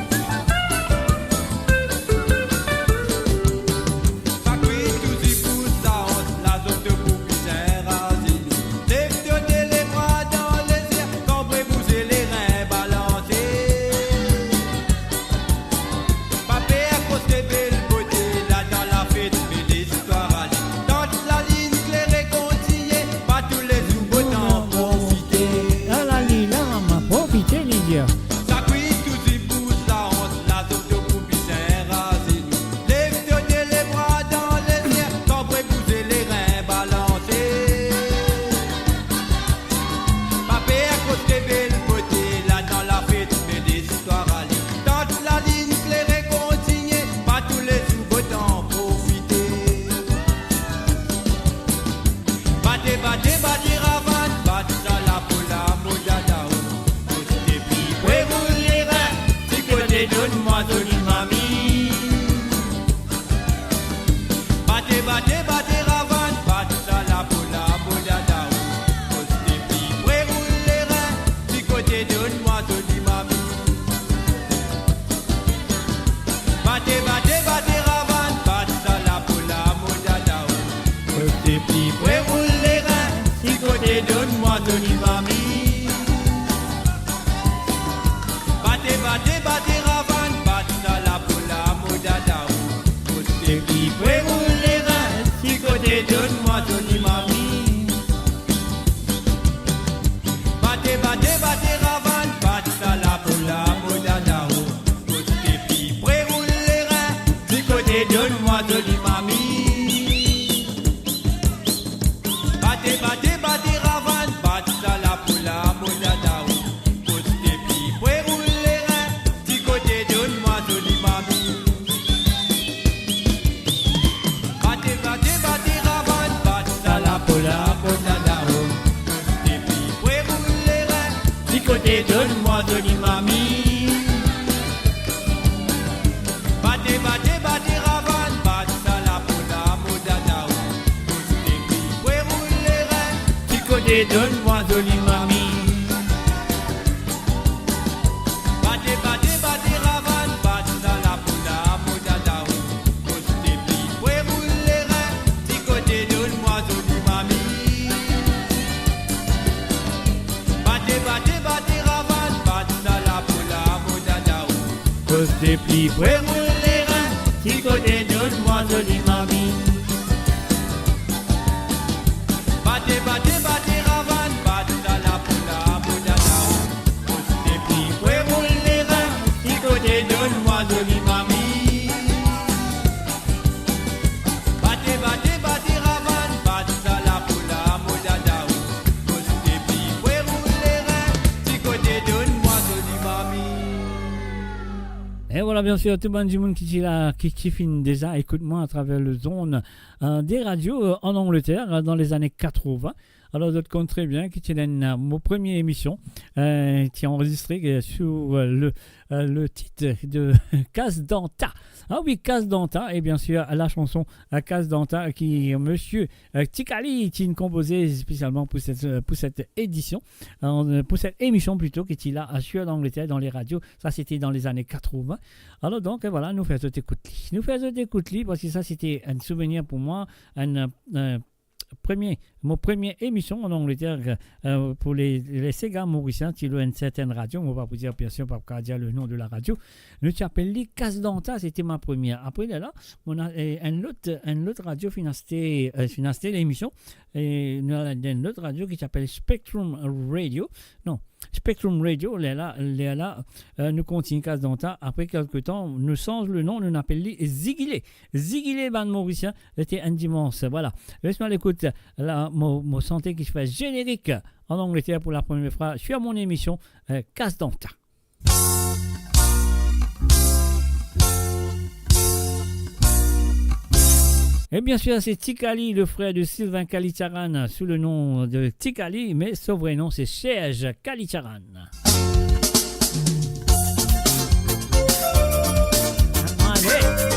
Donne-moi de l'imami. Bate, ravan, bat sala pola, modadao. Pose tes pieds, roule les reins. Du côté, donne-moi de l'imami. Bate, ravan, bat sala pola, modadao. Pose tes pieds, roule les reins. Du côté, donne-moi de l'imami. Bate, ravan, bat sala pola, modadao. Pose tes pieds, roule les reins. Si côté, donne-moi de l'imami. Bate, ravan, bat sala pola, modadao. Pose tes pieds, roule les reins. Si côté, donne-moi de l'imami. Bate, ravan, bat sala pola, modadao. Pose tes pieds, roule les reins. Si côté, donne-moi de l'imami. Bate, ravan, bat sala pola, modadao. Pose tes pieds, roule les reins. Si côté, donne-moi de l'imami. Bate, ravan, bat sala pola, modadao. Pose tes pieds, roule les reins. Si côté, donne-moi de l'imami. Bate, ravan, bat sala pola, modadao. Pose tes pieds, roule les reins. Si côté, donne-moi de l'imami. cause des plis, près roule les reins, si côté donne-moi jolie mamie. Battez, battez, battez, ravane, battez à la poula, boudada. Cause des plis, près roule les reins, si côté donne-moi jolie mamie. Battez, battez, battez, ravane, battez à la poula, boudada. Cause des plis, près roule les reins, si côté donne-moi jolie mamie. Et voilà, bien sûr, tout le monde du monde qui est là, qui finit déjà, écoute-moi à travers le zone des radios en Angleterre dans les années 80. Alors, je te compte très bien que c'est mon première émission qui est enregistrée sur le titre de Casse Danta. Ah oui, Casse Danta, et bien sûr la chanson Casse Danta qui est monsieur Tikali qui est composé spécialement pour cette édition, pour cette émission plutôt, qui est là sur l'Angleterre dans les radios. Ça, c'était dans les années 80. Alors donc, voilà, nous faisons écoute-li. Nous faisons écoute-li parce que ça, c'était un souvenir pour moi, mon première émission en Angleterre pour les Sega mauriciens qui ont une certaine radio. On va vous dire bien sûr, pas dire le nom de la radio. Nous t'appelons Casse Danta, c'était ma première. Après là, on a une autre radio financée l'émission. Et nous avons une autre radio qui s'appelle Spectrum Radio. Non, Spectrum Radio, nous continuons Casse Danta. Après quelques temps, nous changeons le nom, nous l'appelons Zigilé. Zigilé, bande mauricien, c'était un dimanche. Voilà. Laisse-moi l'écoute. Là, mon santé qui se fait générique en Angleterre pour la première fois sur mon émission Casse Danta. Et bien sûr, c'est Tikali, le frère de Sylvain Kalicharan, sous le nom de Tikali, mais son vrai nom c'est Serge Kalicharan. Allez!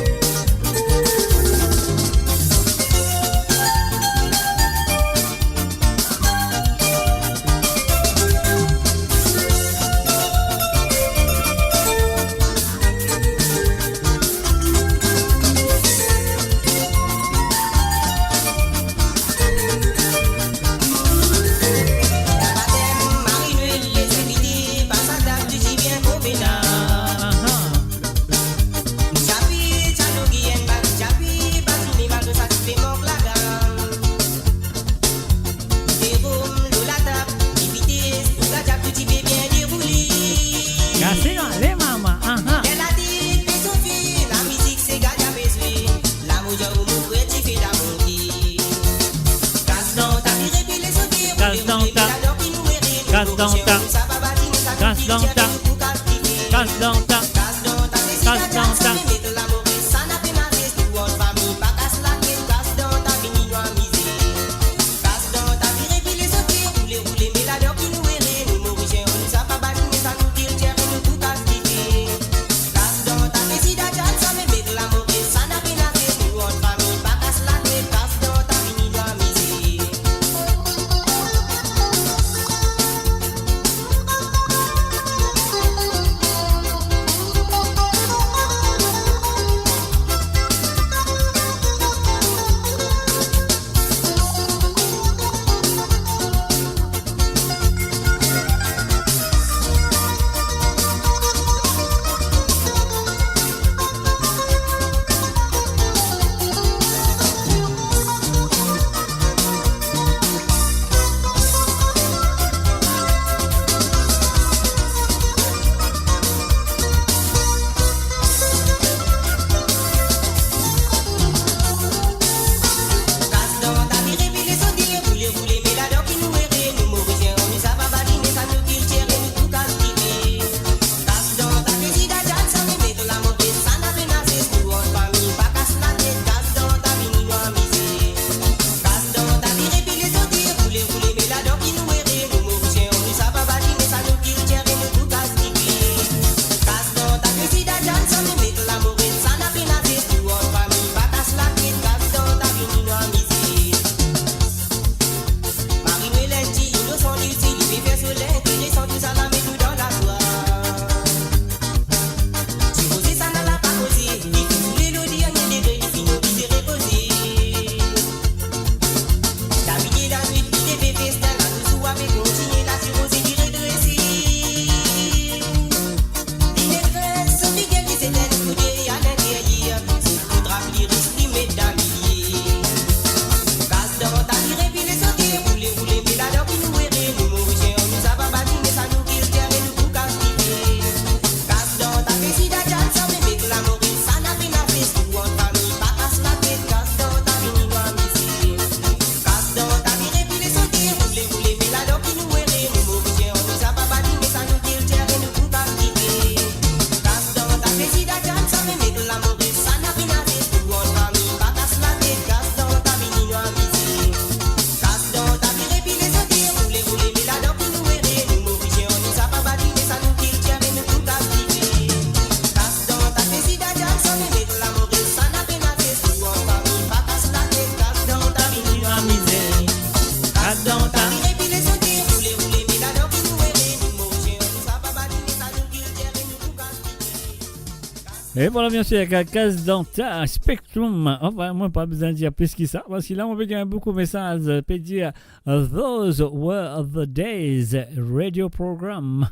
Et voilà, bien sûr, avec la case dentaire Spectrum. Enfin, moi, pas besoin de dire plus que ça, parce que là, on peut dire beaucoup de messages. On peut dire Those were the days, radio program.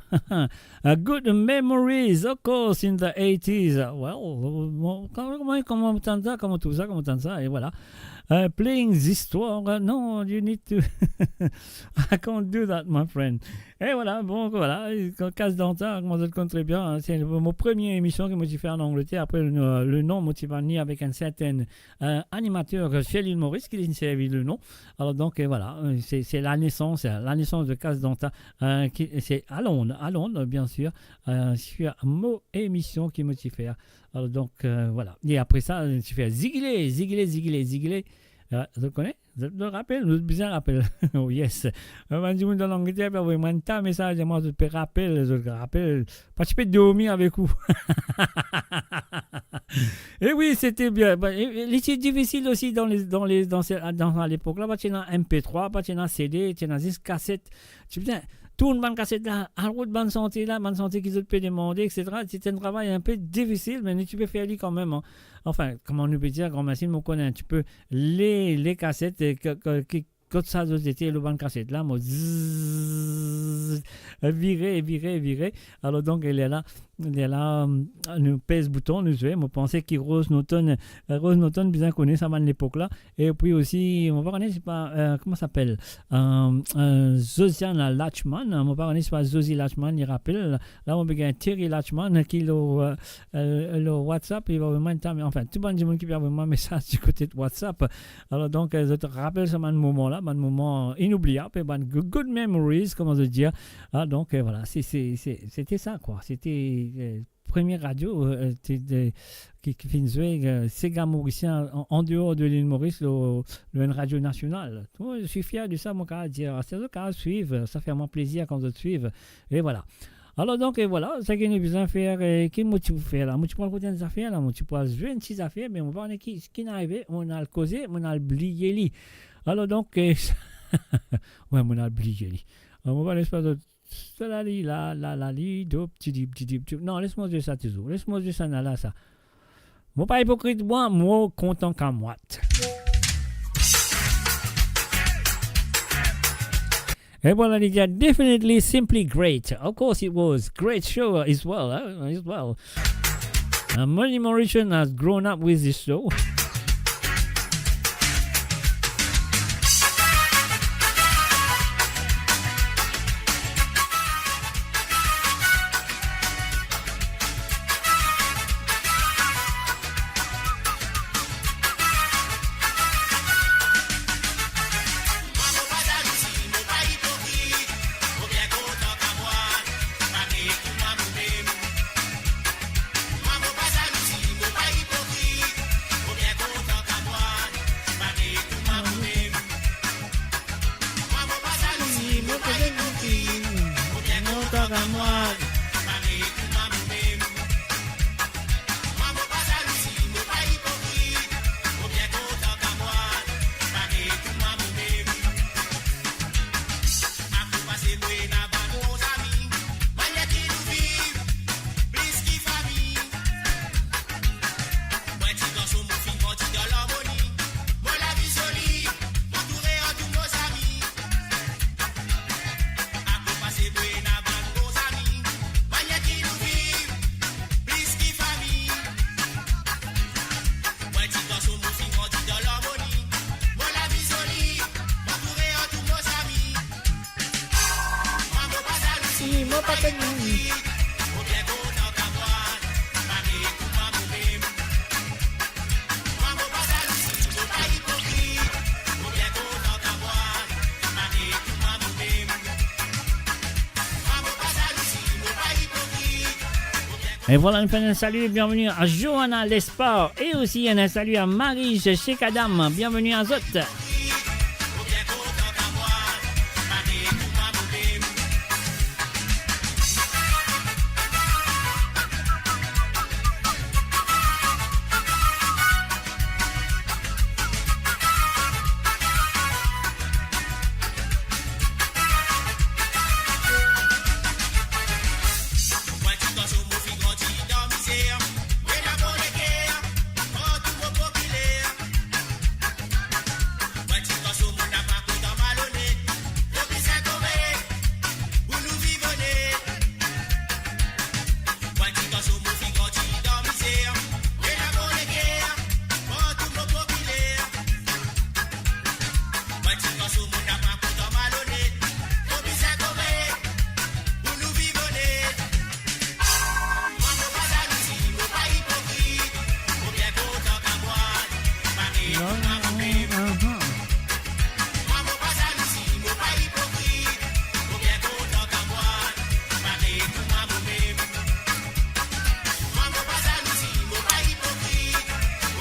Good memories, of course, in the 80s. Well, comment tout ça, et voilà. Playing this histoire, no, you need to. I can't do that, my friend. Et voilà, bon, voilà, casse dentaire, comment ça te compte très bien. C'est mon première émission que moi j'ai fait en Angleterre. Après, le nom, moi, tu vas venir avec un certain animateur chez l'île Maurice qui a servi le nom. Alors, donc, voilà, c'est la naissance de casse dentaire. C'est à Londres, bien sûr, sur mon émission qui m'a fait. Alors, donc, voilà. Et après ça, tu fais zigler. Je connais? Je te rappelle? Je te rappelle. Oh, yes. Quand je suis dans l'Angleterre, je vais un message. Moi, je te rappelle. Pas tu peux dormir avec vous. Et oui, c'était bien. C'est difficile aussi à l'époque. Là, tu as un MP3, tu as un CD, tu as une cassette. Tu viens. Tout une bande cassette là, en route, bande santé qu'ils ont pu demander, etc. C'est un travail un peu difficile, mais tu peux faire lui quand même. Hein. Enfin, comment on peut dire, grand machine, on connaît un petit peu les cassettes quand ça était le bande cassette là, moi, virer. Alors donc, elle est là, nous pèse bouton, nous jouons. Moi, pensais que Rose Norton, bien connu, ça va à l'époque là. Et puis aussi, on va connaître, c'est pas, comment ça s'appelle, Zosiana Latchman, on va connaître, c'est pas Zosie Latchman, il rappelle. Là, on peut Thierry Latchman, qui le WhatsApp, il va vraiment, enfin, tout le monde qui va vraiment un message du côté de WhatsApp. Alors donc, je te rappelle ce moment-là, un moment inoubliable, good memories, comment se dire. Ah, donc, voilà, c'était ça, quoi. C'était première radio qui faisait Sega Mauricien en dehors de l'île Maurice, une radio nationale. Je suis fier de ça, mon cas, à dire. C'est le cas à suivre. Ça fait vraiment plaisir quand je te suive. Et voilà. Alors donc, voilà, ça qu'il y a besoin de faire, qu'est-ce que tu peux faire là? Moi, tu peux le des affaires là, moi, tu peux jouer une petite affaire, mais on va voir qui est arrivé, on a le causé, on a le blié. Alors donc, ouais, on a le blié. On va l'espace de non, laisse-moi dire ça toujours. Laisse-moi dire ça là, ça. Moi, pas hypocrite, moi, content qu'à moi. Et voilà, les gars, definitely simply great. Of course, it was great show as well. Money Mauritian has grown up with this show. Et voilà, un salut et bienvenue à Johanna Lesport et aussi un salut à Marie chez Kadam. Bienvenue à Zot. When I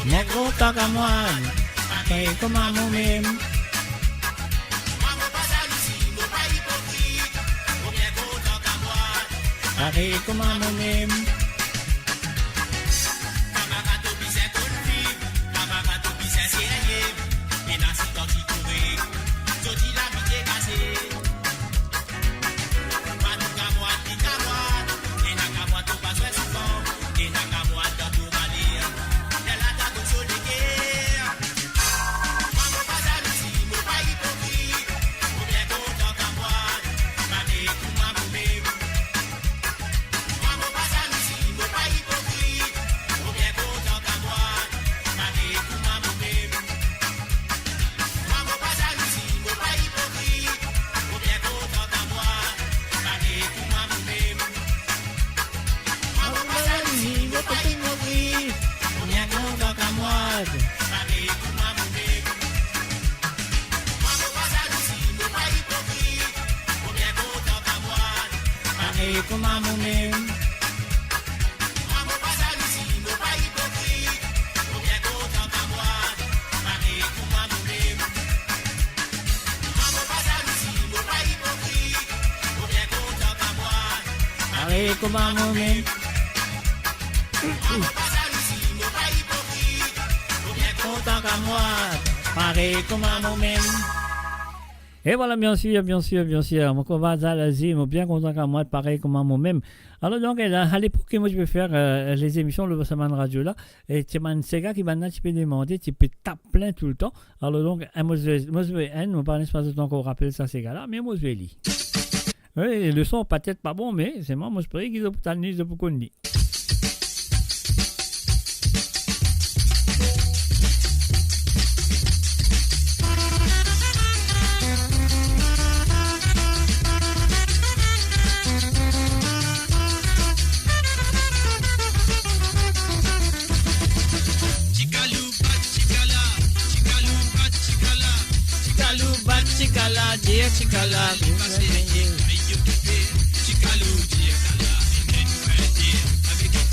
Mon content qu'à moi, pareil comme à moi-même. Pareil comme à moi-même. Et voilà, bien sûr, mon combat à l'Asie, je suis bien content qu'à moi, pareil comme moi-même. Alors donc, à l'époque, moi, je peux faire les émissions, le Saman Radio là, et tu m'as un Sega qui m'a demandé, tu peux taper plein tout le temps. Alors donc, moi, je vais pas un espace de temps qu'on rappelle ça, Sega là, mais moi, je vais lire. Oui, le son peut-être pas bon, mais c'est moi, je prie qu'ils ont pas de pour qu'on lit.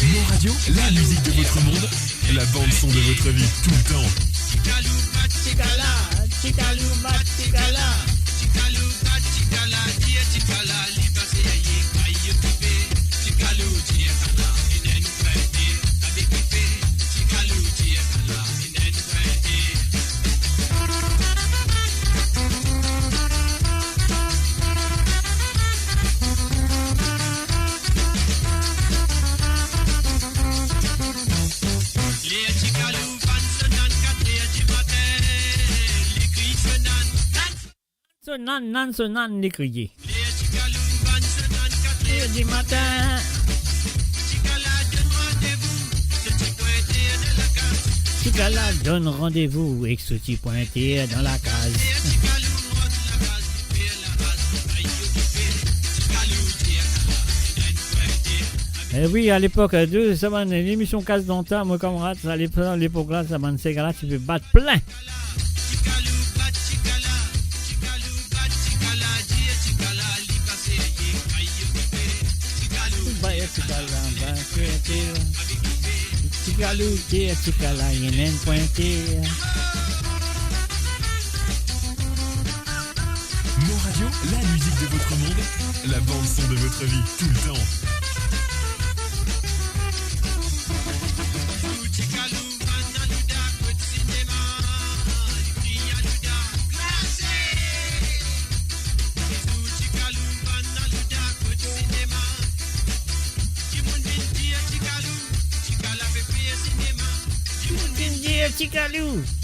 Mon radio, la musique de votre monde, la bande son de votre vie tout le temps. Nan, les crier. Du matin. Chicala donne rendez-vous avec ce petit pointé dans la case. Et oui, à l'époque, ça va l'émission Casse Danta, moi camarade, à l'époque là, ça m'a Sega là, tu peux battre plein. Chicala, yenen pointé. Mon radio, la musique de votre monde, la bande son de votre vie tout le temps.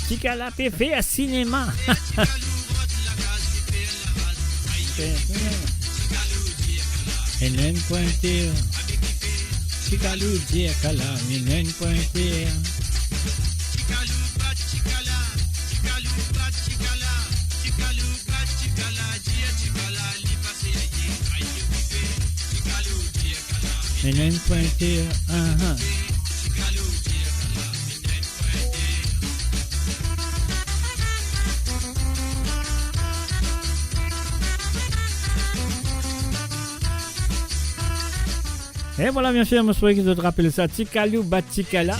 Chicala peut faire cinéma. Yenen pointé. Chicalou, Chicala, yenen pointé. Yenen pointé. Et voilà, bien sûr, je souhaite que je te rappelle ça. Tikalou Batikala.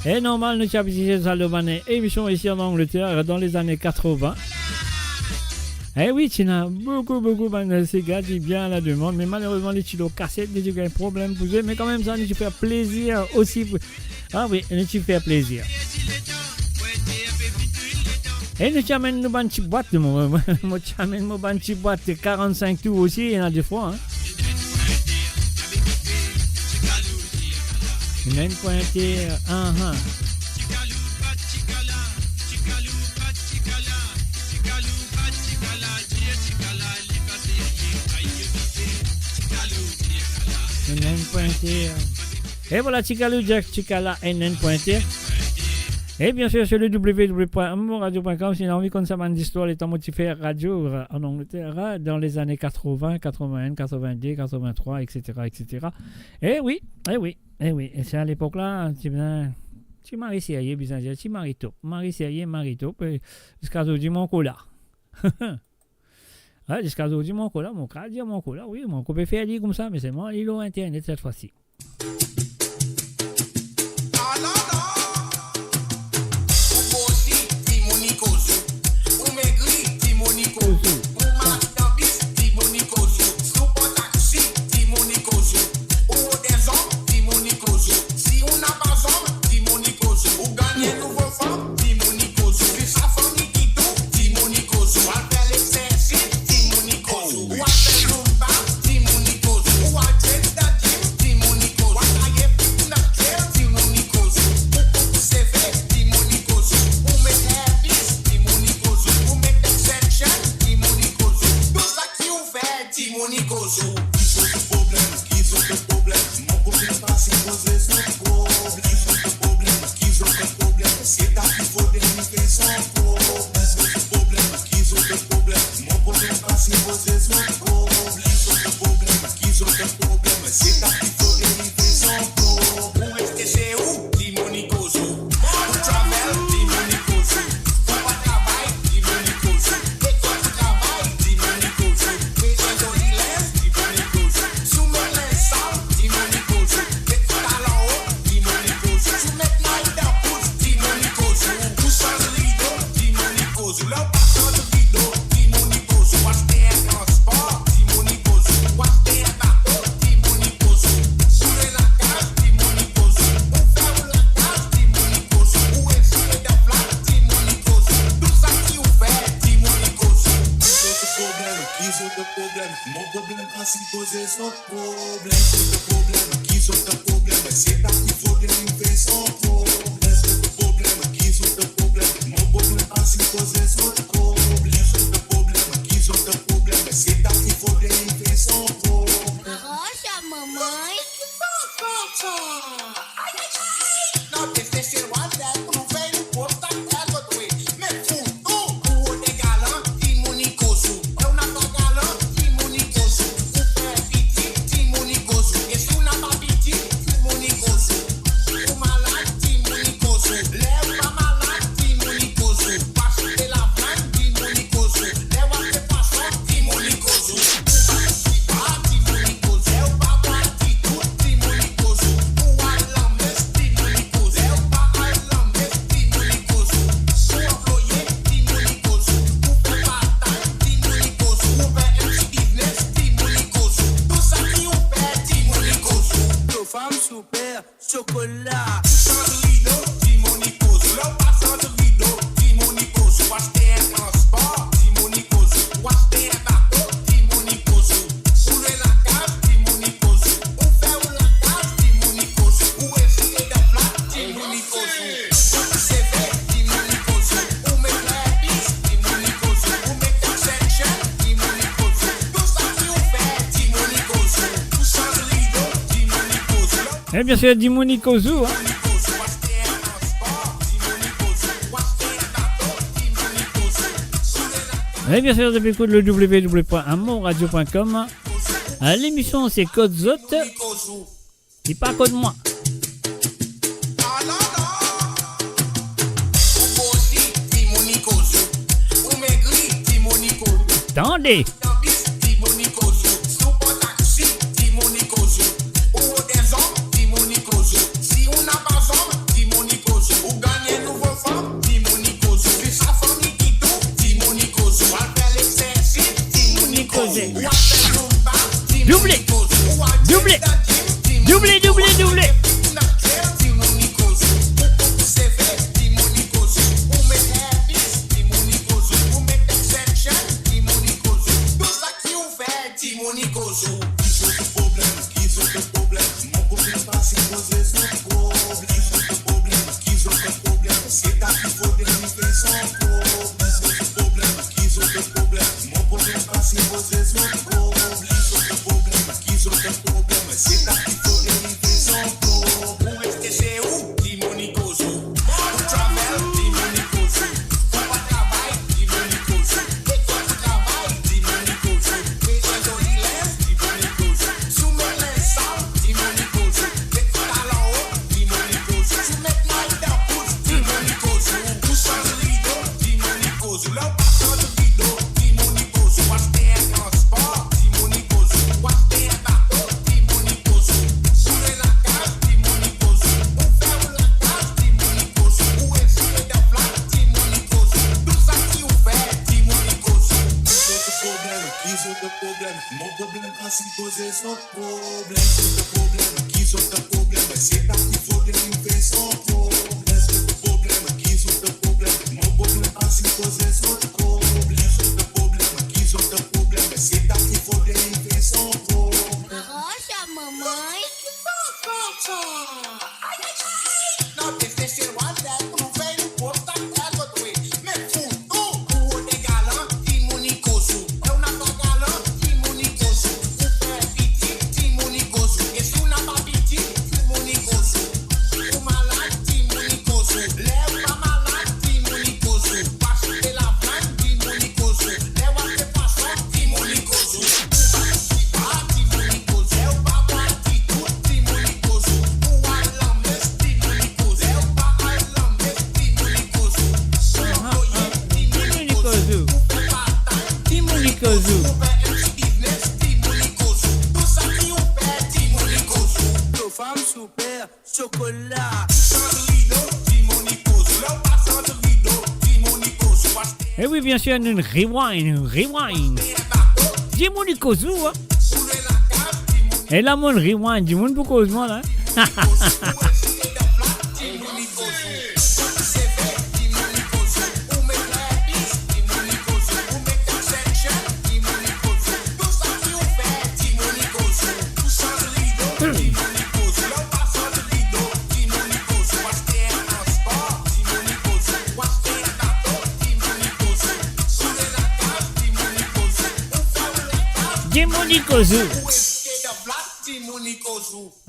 Et normal, nous avons visité Salomane, émission ici en Angleterre dans les années 80. Eh oui, tu as beaucoup de ces gars qui bien à la demande, mais malheureusement, les stylos cassettes, les gens ont un problème pour eux, mais quand même, ça nous fait plaisir aussi. Ah oui, nous fait plaisir. Et nous amènons nos bonnes petites boîtes, moi j'amène nos bonnes petites boîtes de 45 tours aussi, il y en a des fois. Hein. Une aime pointer, Une aime pointer. Et voilà, Chikalou Jack Chikala NN pointer. Et bien sûr, sur le www.moradio.com, si vous avez envie qu'on s'amène d'histoire, les temps motivés radio en Angleterre dans les années 80, 81, 82, 83, etc. Et oui. Et c'est à l'époque-là, tu m'as essayé, tu m'as essayé, jusqu'à aujourd'hui, mon cola. Jusqu'à aujourd'hui, mon cola, oui, mon copain peut faire dire comme ça, mais c'est moi, il a Internet cette fois-ci. Et bien sûr, Dimoni Kozu. Hein. Et bien sûr, depuis le www.amourradio.com. L'émission, c'est Code Zot. Et pas Code Moi. Attendez. Doublé. Doublé. Doublé, doublé, doublé. Et oui, bien sûr, une rewind. Dis-moi du Kozu, hein. Et là, mon rewind, dis-moi pour Kozu, là.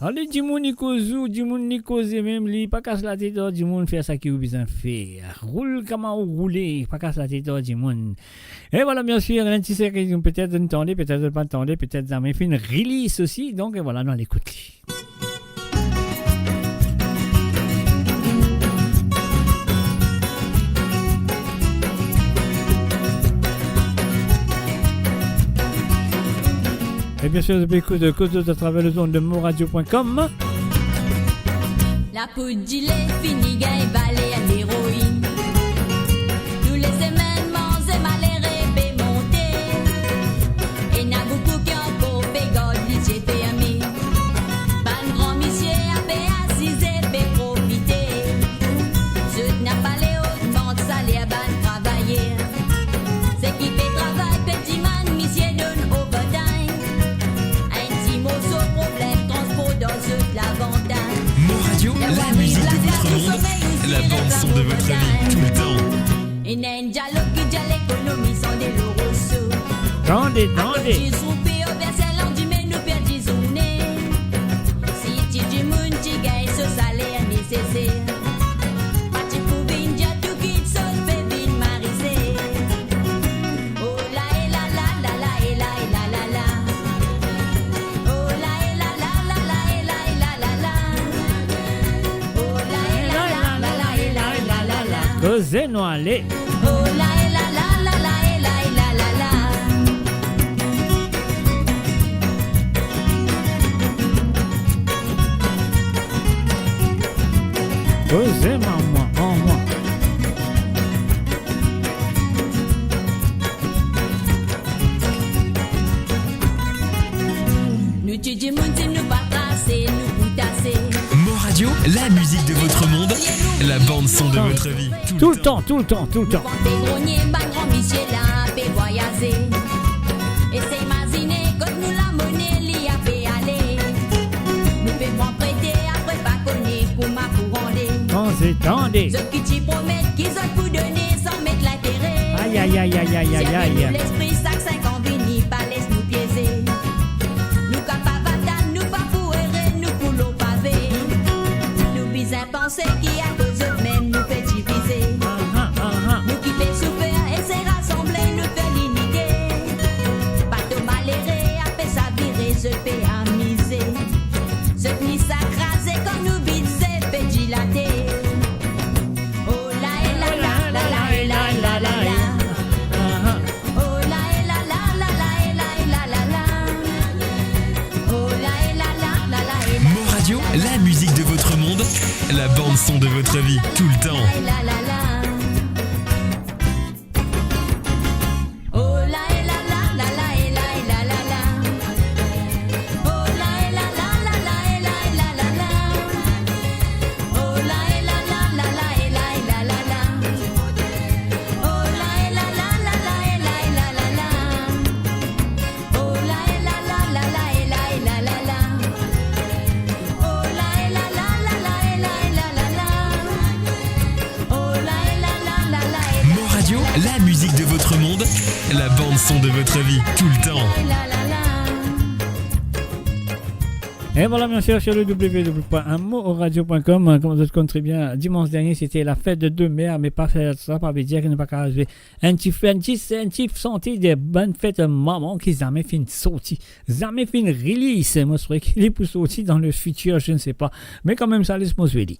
Allez, Jimoni Kozu, Jimoni Kozu, même lui, pas casse la tête, Jimon fait ça qui vous besoin faire. Roule comme on roule, pas casse la tête, Jimon. Et voilà, bien sûr, peut-être entendez, peut-être pas entendez, peut-être ça m'a fait une release aussi, donc voilà, nous allons l'écouter. Et bien sûr, vous pouvez écouter Kozo à travers le zone de moradio.com. La poudre gilet, fini, gain, balai à l'héroïne. Tous les semaines, manger, maléré, bémonté. Et n'a beaucoup qui en beau, bégode, j'ai fait ami. Ban grand monsieur, a fait assiser, fait profiter. Je n'ai pas les hautes, vente, salaire, ban travailler. C'est qui fait travail, petit man, monsieur, donne overtime. La musique de votre monde, la bande son de votre vie, tout le temps. Tendez. Cosé no aller. Oh la la la la la la la la la. Cosé maman, en moi. la musique de votre monde, la bande son de votre vie. Tout le temps, tout le temps, tout le temps. Pégronier, ma grand Michel a fait voyager. Et c'est imaginer que nous la monnaie l'y a fait aller. Nous pouvons prêter après pas connaître pour ma couronner. On s'étendait. Ceux qui t'y promettent qu'ils ont pour donner sans mettre l'intérêt. Aïe, aïe, aïe, aïe, aïe, aïe, aïe. L'esprit sac 50 vini, pas laisse nous piéger. Nous capables d'attendre, nous pas pour errer, nous pour l'eau pavé. Nous bisons penser qu'il y a deux autres même nous fait diviser. Nous qui fait souffrir et c'est rassembler, nous fait l'unité. Pas de malheureux, après ça virer, je fais amuser. Je finis ça crasé quand nous bisons, fait dilater. Oh la et la la la la et la la la la. Oh la et la la la la et la et la la la. Oh la et la la la la et la. Mo Radio, la musique de votre monde, la bande son de votre vie, tout le temps. La la la. Oh la et la la la la et la et la la la. Oh la et la la la la et la et la la la. Oh la et la la la la et la et la la la. Oh la et la la la la et la et la la la. Oh la et la la la la et la et la la la. Oh la et la la la la et la et la la la. Oh la et la la la la et Mo Radio, la musique de votre monde, la bande son de votre vie, tout le temps. la la la. Et voilà, bien sûr, sur le www.amoradio.com, comme vous le très bien, dimanche dernier, c'était la fête de deux mères, mais pas faire ça, pas veut dire qu'il n'est pas arrivé. Un petit senti des bonnes fêtes maman qui jamais fait une sortie, jamais fait une release. Moi, je crois qu'il est pour sortir dans le futur, je ne sais pas. Mais quand même, ça laisse moi se dire.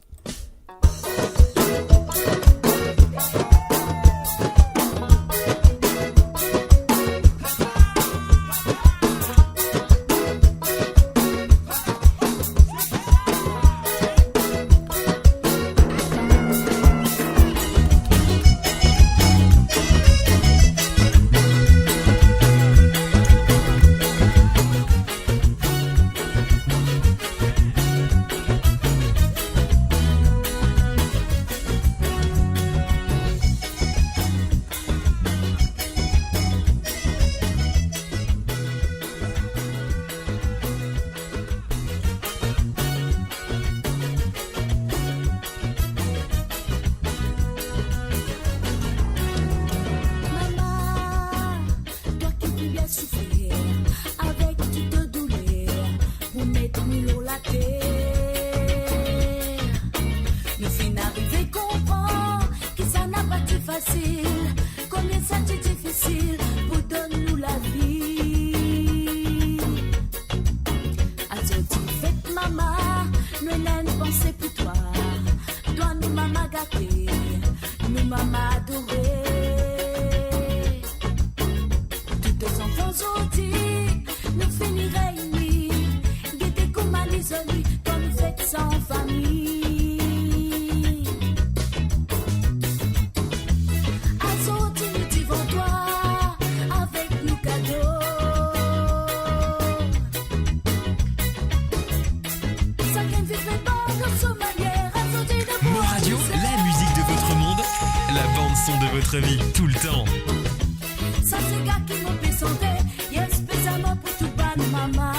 Mo Radio, la musique de votre monde, la bande son de votre vie, tout le temps. Ça c'est gars qui m'ont présenté, yes, spécialement pour tout ban maman.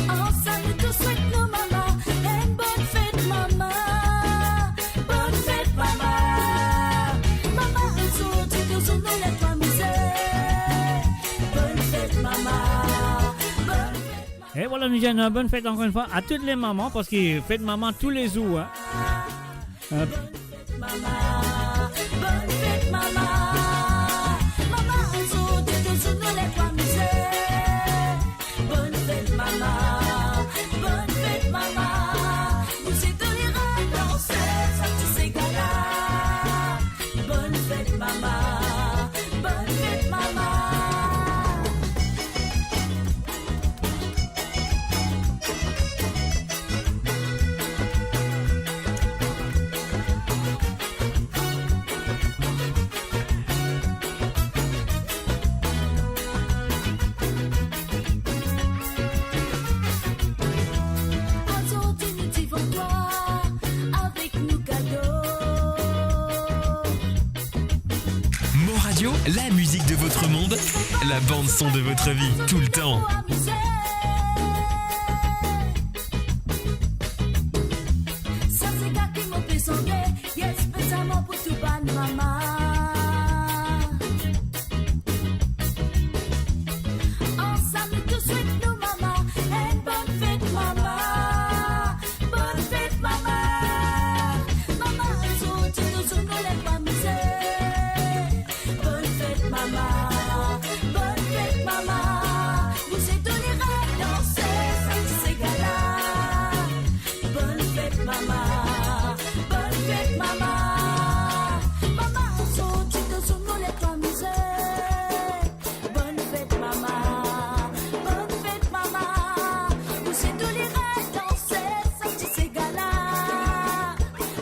Ensemble nous te souhaite nos mamans, une bonne fête maman, bonne fête maman. Maman, un jour tu te souviens de toi misère, bonne fête maman, bonne fête. Et voilà, nous disons une bonne fête encore une fois à toutes les mamans, parce que fête maman tous les jours. Hein. Maman, bonne fête maman. Maman, un jour tu te souviens de toi misère, bonne fête maman, bonne fête maman. Nous y donnerons danser, ça tu sais gala. Bonne fête maman, bonne fête maman. la musique de votre monde, la bande son de votre vie, tout le temps. Ça c'est gars qui m'ont fait sonder, yes, spécialement pour tout ban maman. Ensemble tout de suite nous maman, une bonne fête maman, bonne fête maman. Maman, tout nous les pas misère. Bonne fête maman, bonne fête maman. Vous êtes donné à danser, ça c'est gala. Bonne fête maman, bonne fête maman. Maman, tout nous les pas misère. Bonne fête maman, bonne fête maman. Vous êtes donné à danser, ça c'est gala.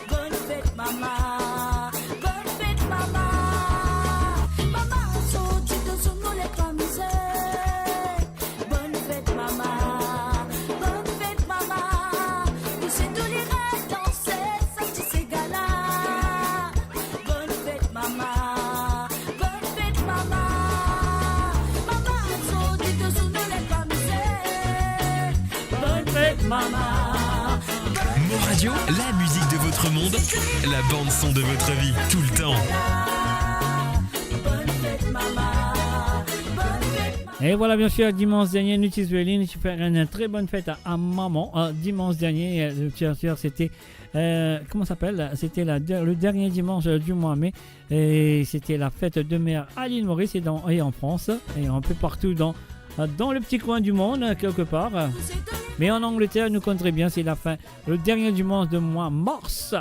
Bonne fête maman, bonne fête maman. Maman, tout nous les pas misère. Bonne fête maman, bonne fête maman. Vous êtes donné à danser, ça c'est gala. Bonne fête maman, bonne fête maman. Maman, tout nous les pas misère. Bonne fête maman. Mo Radio, la musique de votre monde, la bande son de votre vie, tout le temps. Et voilà, bien sûr, dimanche dernier, Nutis Veline, je fais une très bonne fête à maman. Dimanche dernier, bien sûr, c'était, comment ça s'appelle? C'était le dernier dimanche du mois de mai. Et c'était la fête de mère à l'île Maurice et en France. Et un peu partout dans le petit coin du monde, quelque part. Mais en Angleterre, nous compterez bien, c'est la fin, le dernier dimanche de mois mars.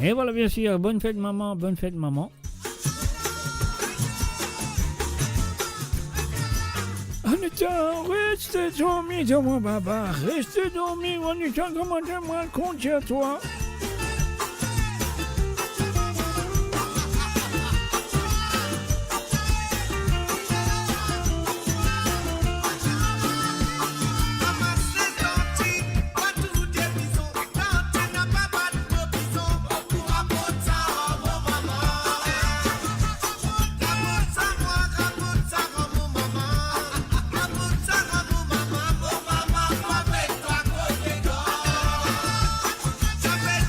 Et voilà, bien sûr, bonne fête maman, bonne fête maman. Anita, reste dormi dans mon baba, reste dormi, Anita, comment j'aimerais compter à toi. J'avais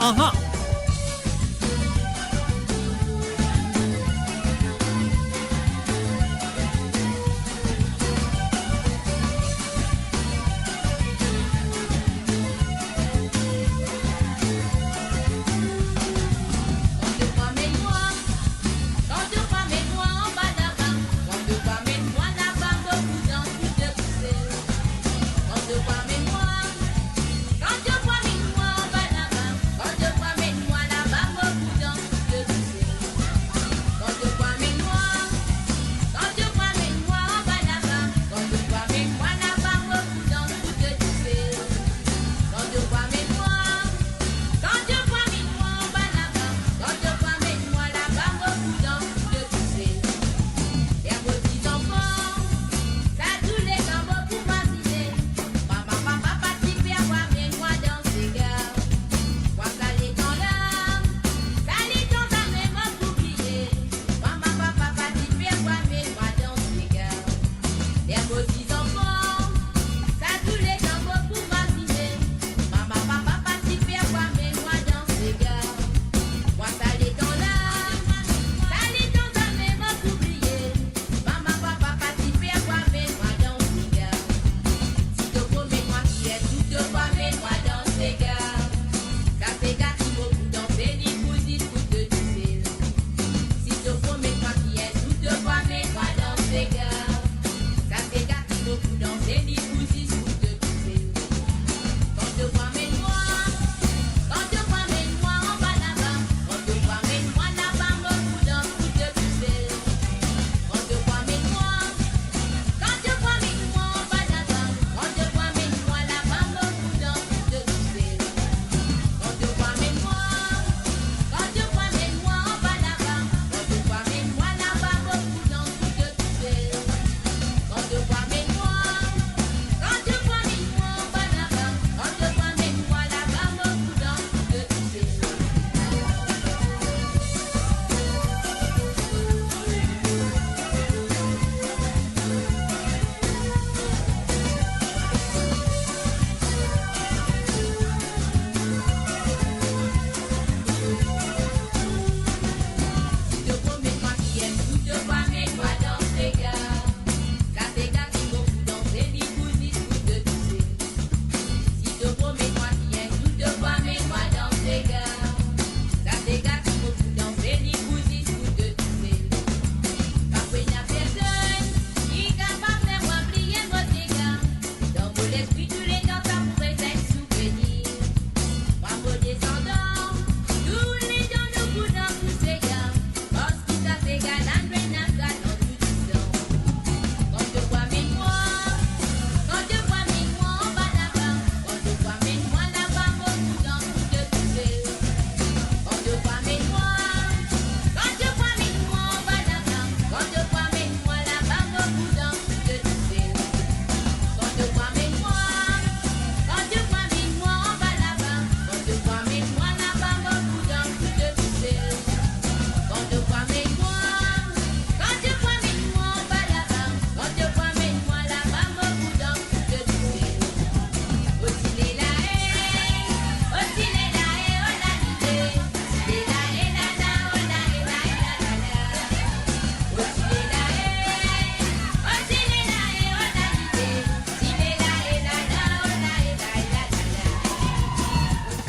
aha.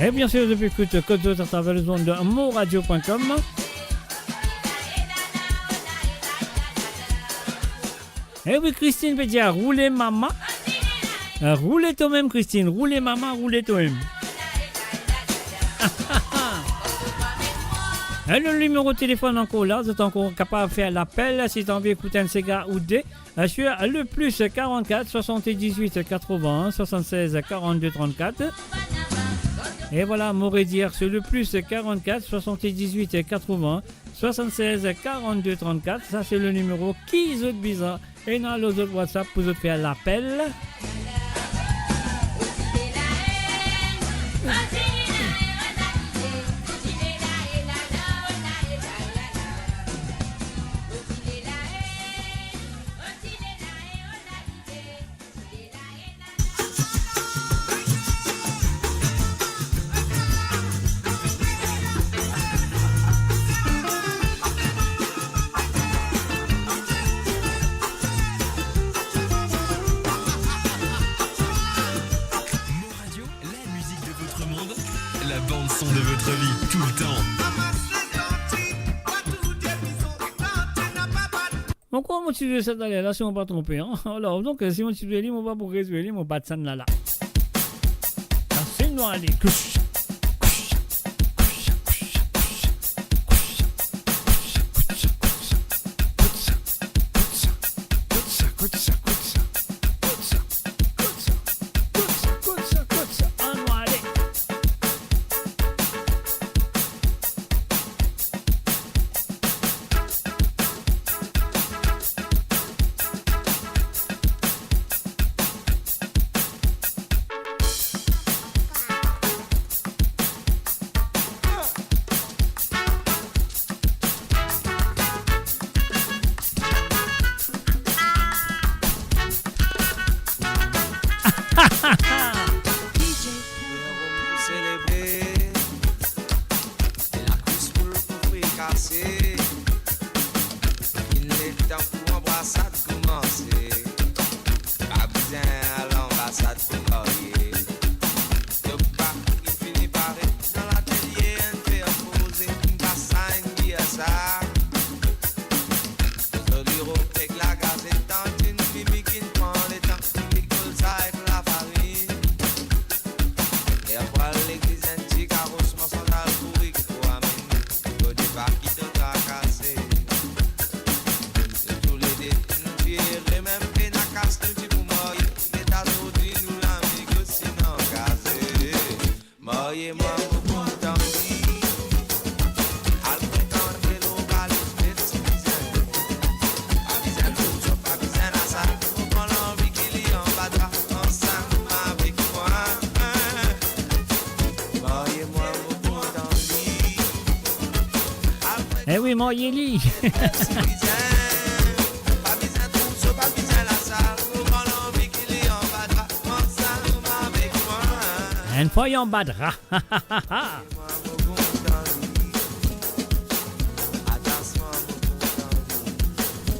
Et bien sûr, depuis écoute Côte d'Or à travers le zone de moradio.com. Et oui, Christine peut dire roulez maman. Roulez toi-même, Christine. Roulez maman, roulez toi-même. Et le numéro de téléphone encore là, vous êtes encore capable de faire l'appel si tu as envie d'écouter un Sega ou deux sur le plus 44 78 81 76 42 34. Et voilà, Morédière sur le plus 44 78 80 76 42 34. Ça, c'est le numéro qui est bizarre. Et dans les autres WhatsApp, pour vous faire l'appel. son de votre vie, tout le temps. Bon, quoi, moi, tu veux ça d'aller là, si on ne va pas tromper, hein? Alors, donc, si on tu veux aller, on va pour résoudre, on va de ça là. C'est noir, allez, couche. Eh oui, mon Yéli. Un foyon badra.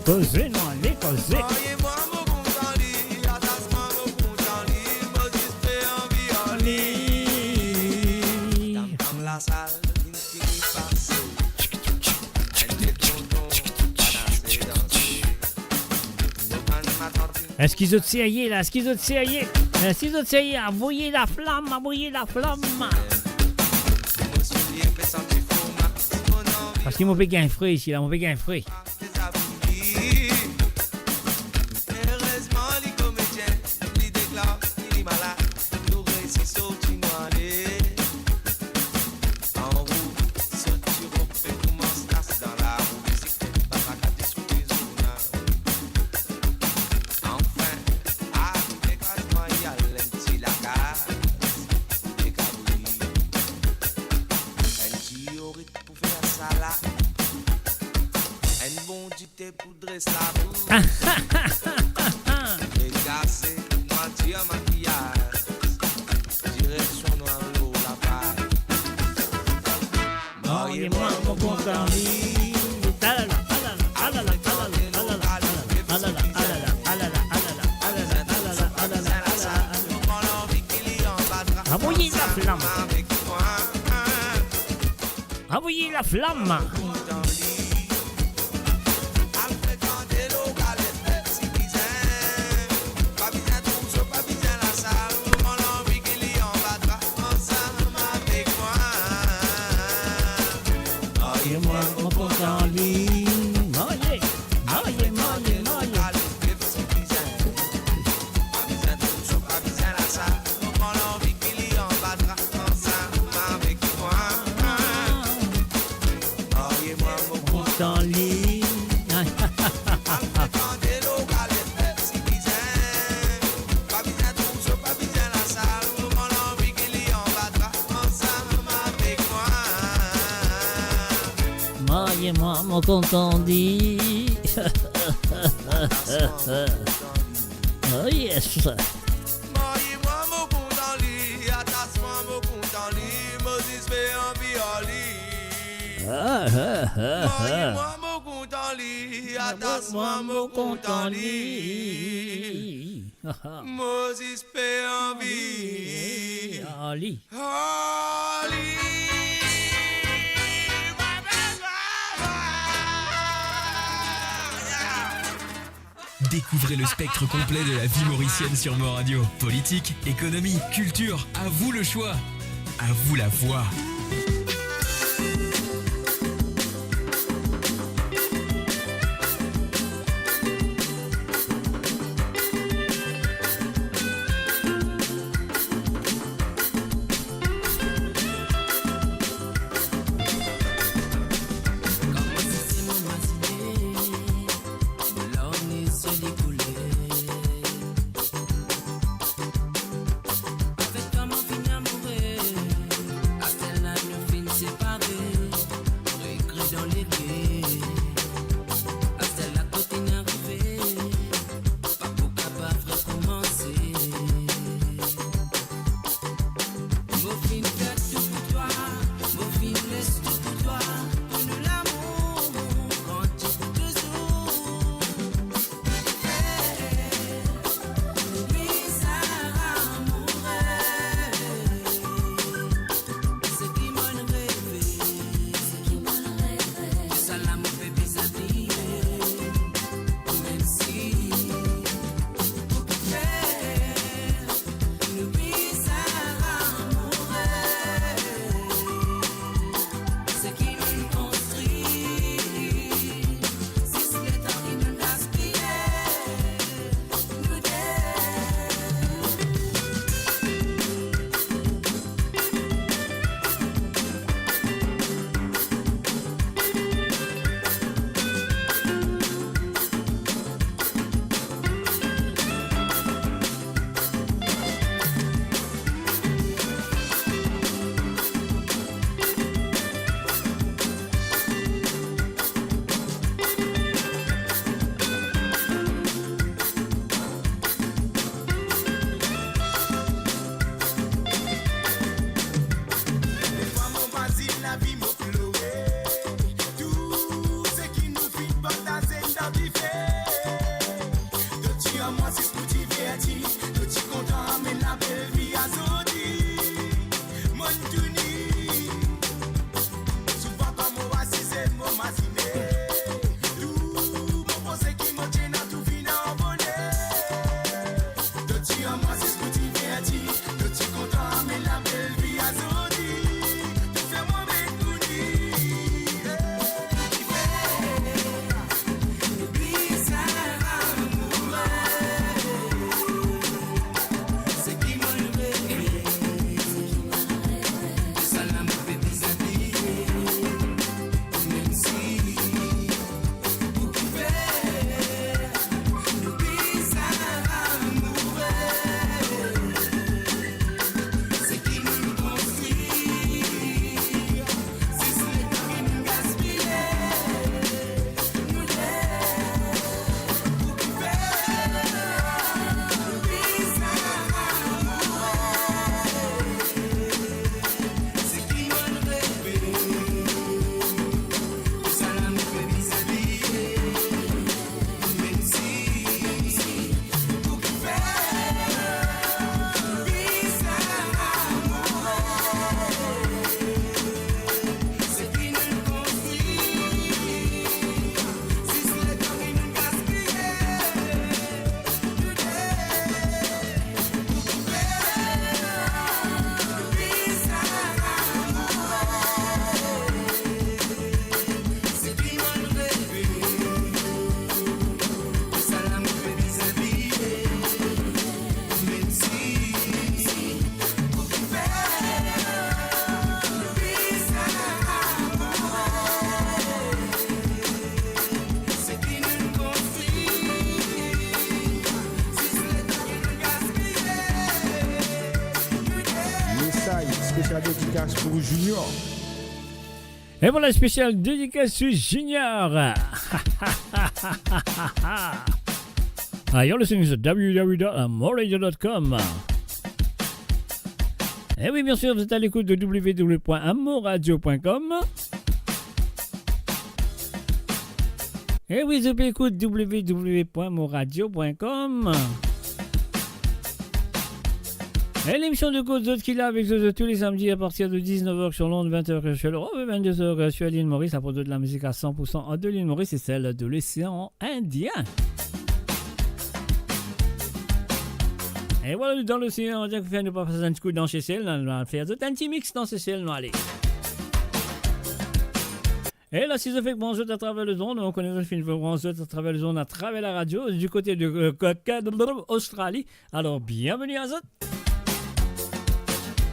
Causez, non, allez, causez. Est-ce qu'ils ont tiré là? Est-ce qu'ils ont tiré? Est-ce qu'ils ont tiré? Envoyez la flamme, envoyez la flamme. Parce qu'ils m'ont payé un frais ici, là, m'ont payé un frais. Envoyez la flamme. Envoyez la flamme. Mon content dit. Oh yes. li, atas-moi mon content li. Moses paix en vie. Ali. Ali. Découvrez le spectre complet de la vie mauricienne sur Mo Radio. Politique, économie, culture, à vous le choix. À vous la voix. Avec toi, mon fin amoureux, à celle-là, nous fin séparés. Réécrit dans les pieds, à celle-là, côté n'arrivé. Pas pour capable recommencer. Mon fin fait tout pour toi, mon fin laisse tout pour toi. Pour nous l'amour, quand tu peux toujours. Oui, ça amoureux, ce qui m'en rêvé, ça l'amour fait bizarre, même si pour faire, nous bizarre amoureux, ce qui nous construit, si c'est le temps qui nous gaspille, nous deux. Des fois mon basile la vie m'a pleuré. Tout ce qui nous fit partager dans vie fait. De tu à moi c'est pour t'y verti. De tu content mais la belle vie à zodi. Mon tuni. Souvent quand mon assis c'est mon massiné. Tout mon pensée qui me tient à tout fin en bonnet. De tu à moi c'est pour t'y verti. De tu content mais la belle vie à zodi. Spécial dédicace pour Junior. Et voilà, spécial dédicace sur Junior. You're listening to www.amoradio.com. Et oui, bien sûr, vous êtes à l'écoute de www.amoradio.com. Et oui, je peux écouter www.moradio.com. Et l'émission de Cause d'autres qu'il a avec eux tous les samedis à partir de 19h sur l'onde, 20h sur l'Europe et 22h sur l'île Maurice à propos de la musique à 100% de l'île Maurice et celle de l'océan Indien. Et voilà, dans l'océan Indien, vous faites ne pas passer un petit coup dans chez celle, on va faire un petit mix dans ces celles, allez. Et là, si ça fait que bon, à travers le zone, on connaît le film à travers le zone, à travers la radio, du côté de Australie. Alors, bienvenue à Zot.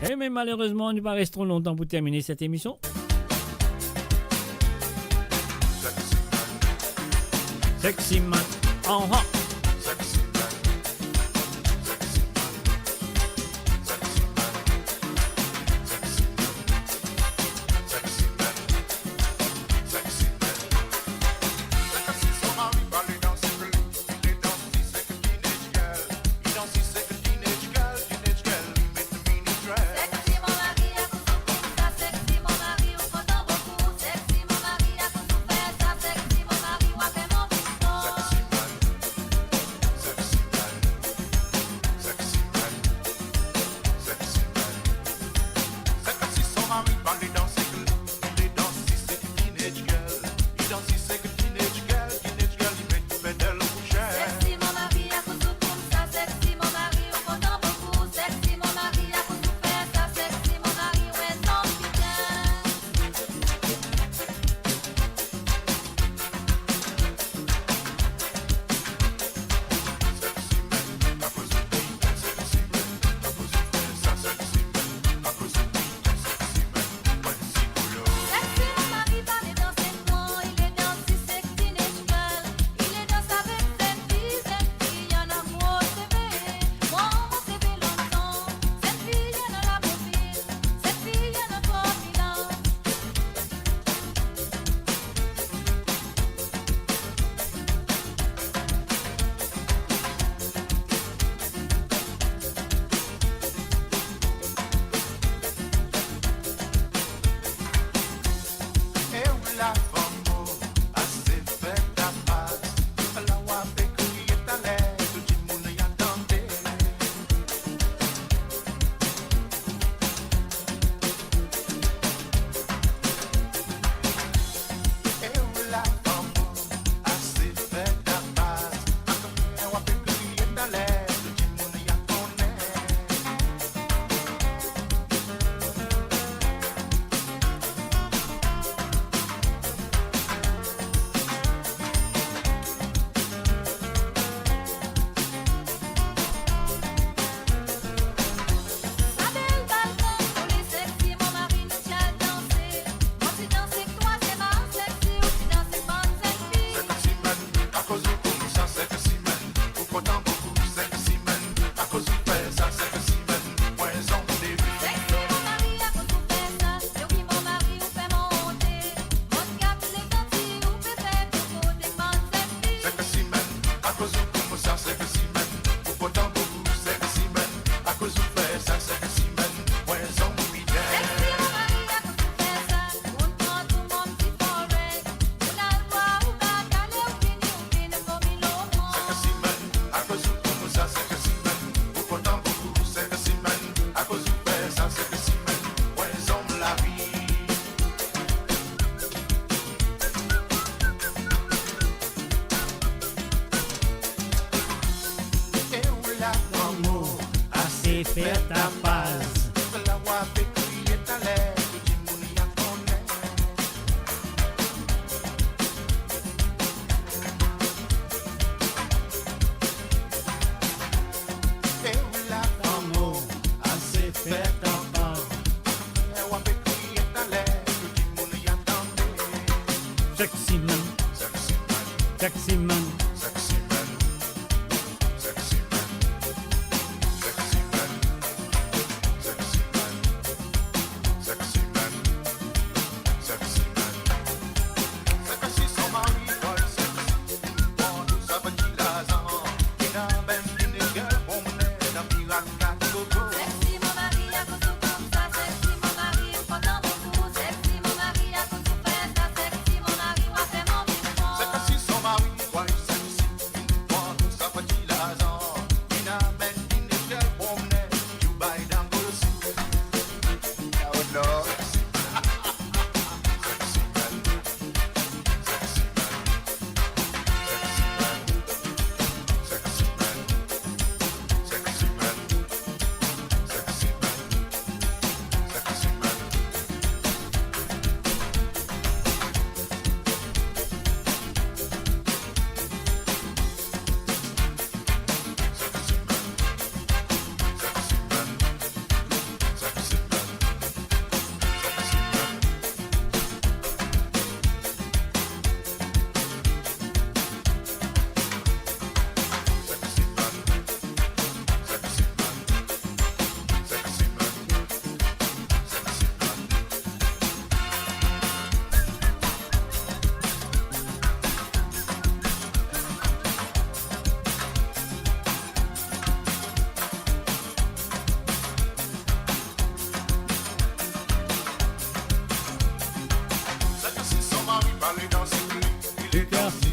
Et mais malheureusement, on ne va pas rester trop longtemps pour terminer cette émission. Sexy man,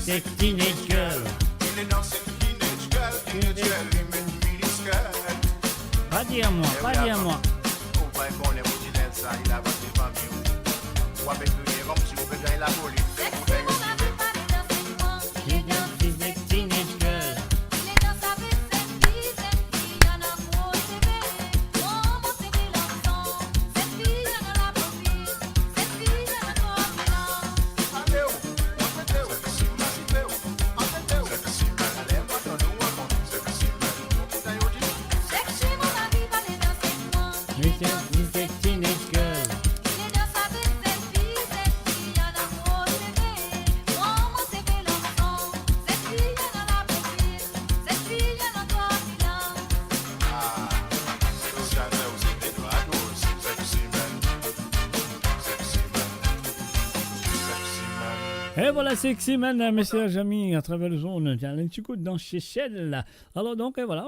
Sex Teenage Girl. Il est dans cette teenage girl, teenage girl, il met une mini-skirt. Pas dire moi, pas dire moi. On va qu'on est bouti dans ça, il a battu famille. Ou avec lui, comme si vous faites la police. Et voilà, Sexy Man, message amis, à travers le zone. Tiens, un petit coup dans chez Shell. Alors donc, voilà,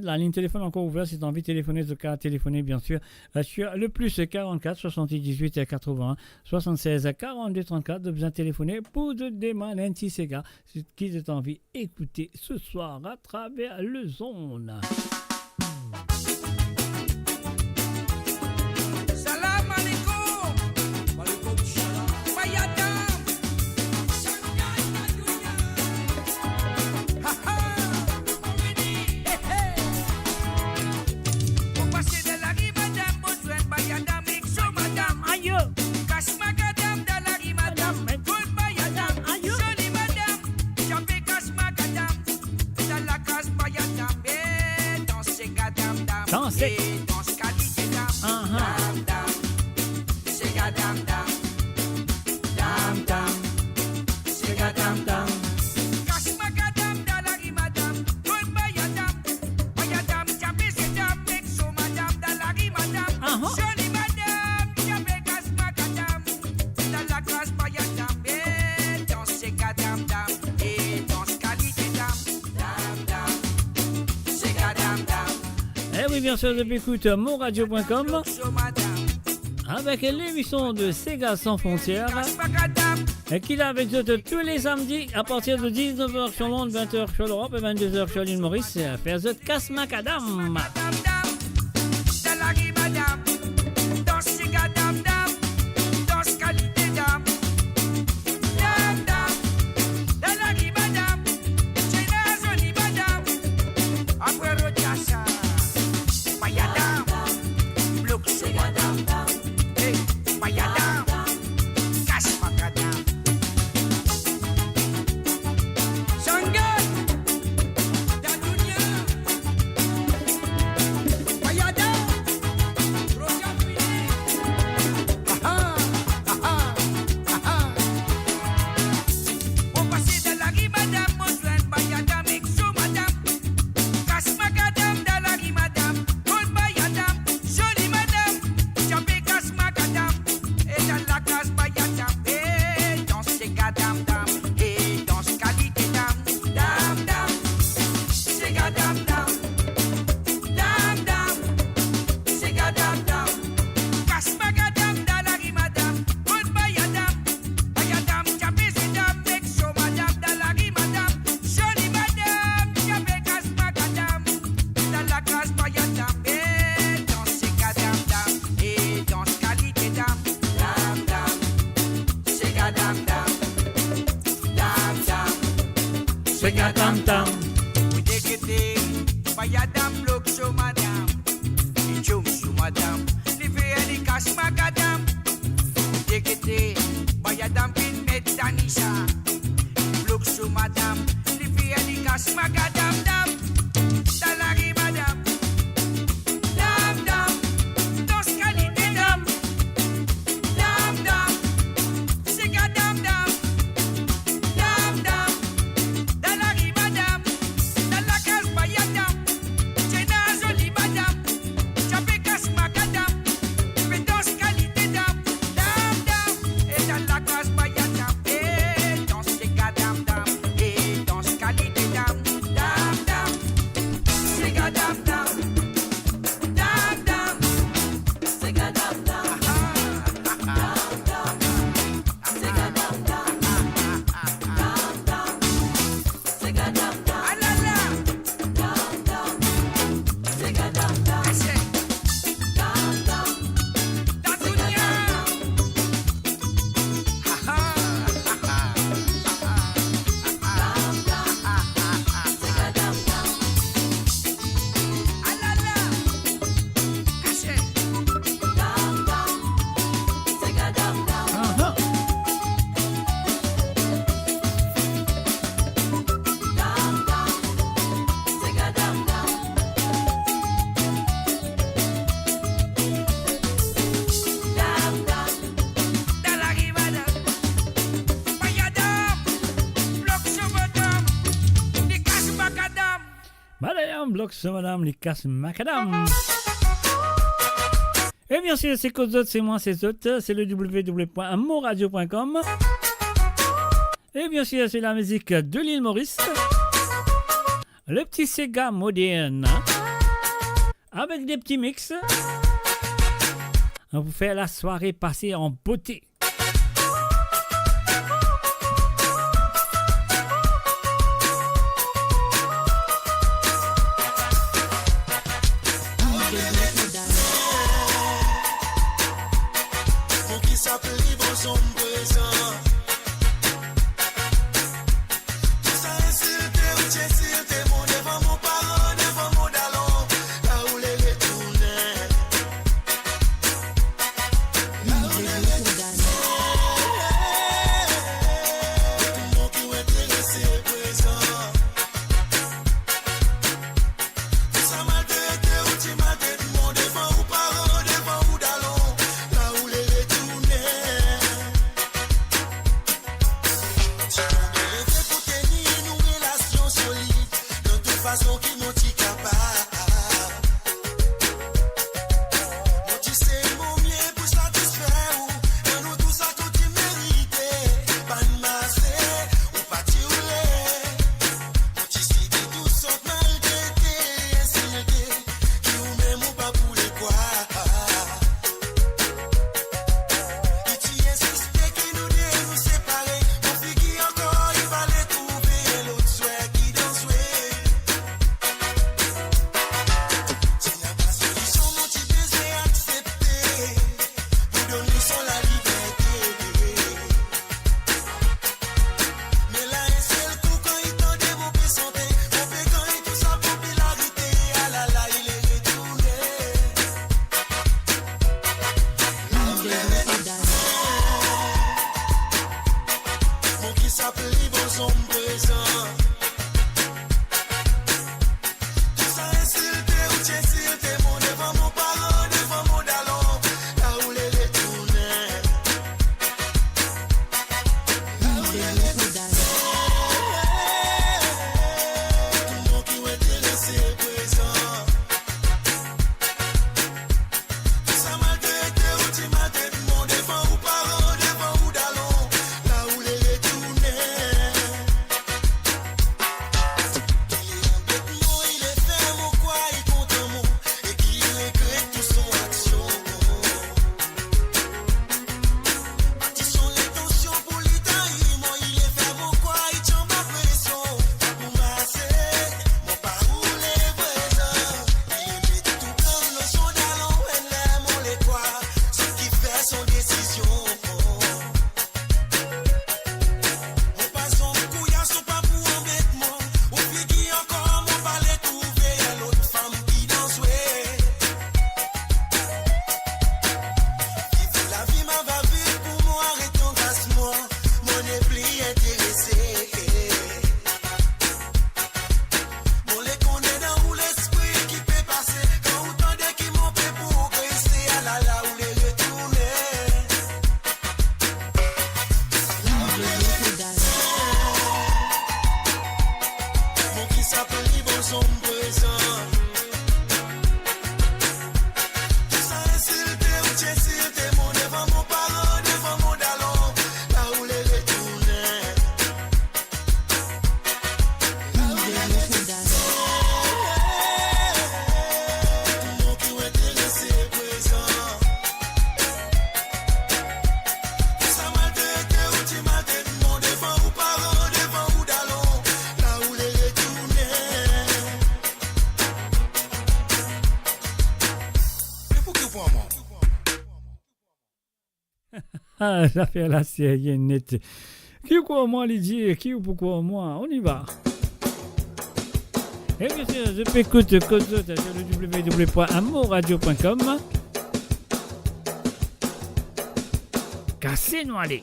la ligne téléphone encore ouverte. Si tu as envie de téléphoner, de cas téléphoner, bien sûr, sur le plus 44 78 80 76 42 34. De bien téléphoner pour de demander un petit Sega qui tu as envie d'écouter ce soir à travers le zone. Salam alaikum. Walaikum salam. Bayadam. Ha ha. Pour passer de la rue, madame, besoin de bayadam, mixo, madame. Aïe. Casse macadam de la rue, madame. Good bayadam. Jolie madame. Jambe casse macadam. De la casse bayadam. Et dans ces gadam dam. Dansez. Et dans ce qualité dam. Dam dam. C'est gadam dam. Dam dam. C'est gadam dam. Casse macadam de la rue, madame. Good bayadam. Bayadam, jambe c'est dam. Mixo, madame, de la rue, madame. Jolie madame. Jambe casse macadam. De la casse bayadam. Et dans ces gadam dam. Et dans ce qualité dam. Dam dam. C'est gadam dam. Eh oui, bien sûr, depuis écoute monradio.com avec l'émission de Sega sans frontières et qu'il a avec eux tous les samedis à partir de 19h sur Londres, 20h sur l'Europe et 22h sur l'île Maurice. Faire The Casse Macadam. De la rue, madame. Dans ce gadam dam. Dans ce qualité dam. Dam dam. De la rue, madame. C'est la jolie madame. Après Rodiassa. Bayadam. Bloc sur madame. Hey, bayadam. Casse macadam. Shanghai. Dadunia. Bayadam. Rosia Fini. Aha, aha, aha. On passe de la rue, madame. Besoin de bayadam. Mixo, madame. Casse macadam de la rue, madame. Good bayadam. Jolie madame. Jambe casse macadam. Et dans la casse bayadam. Et dans ces gadam dam. Et dans ce qualité dam. Dam dam. C'est gadam dam. Dam dam. C'est gadam dam. Casse macadam de la rue, madame. Good bayadam. Bayadam. Jambe c'est dam. Mixo madame. De la rue, madame. Jolie madame. Jambe casse macadam. Dans la casse bayadam. Et dans ces gadam dam. Et dans ce qualité dam. Dam dam. C'est gadam dam. Dam dam. C'est gadam dam. We take it in. Bayadam look so madam. We jump so madam. Live any cash macadam. We take it in. Bayadam pin metanisha. Look so madam. Live any cash macadam dam. Dalari madam. Dam dam. Dos qualité dam. Dam dam. C'est gadam dam. Dam dam. Dalari madam. Dalla casse bayadam. C'est la jolie madame. Jambe casse macadam. Mais dos qualité dam. Dam dam. Et dans la casse bayadam. Et dans ces gadam dam. Et dans ce qualité dam. Dam bloc ce madame, les casse macadam. Et bien sûr, c'est qu'aux autres, c'est moi, c'est autres, c'est le www.moradio.com. Et bien sûr, c'est la musique de l'île Maurice. Le petit Sega moderne. Avec des petits mix. On vous fait la soirée passer en beauté. Ah, l'affaire là, c'est rien net. Qui ou quoi moi, Lydie? Qui ou pourquoi moi? On y va. Et bien sûr, je peux écouter sur le www.amoradio.com. Cassez-nous, allez.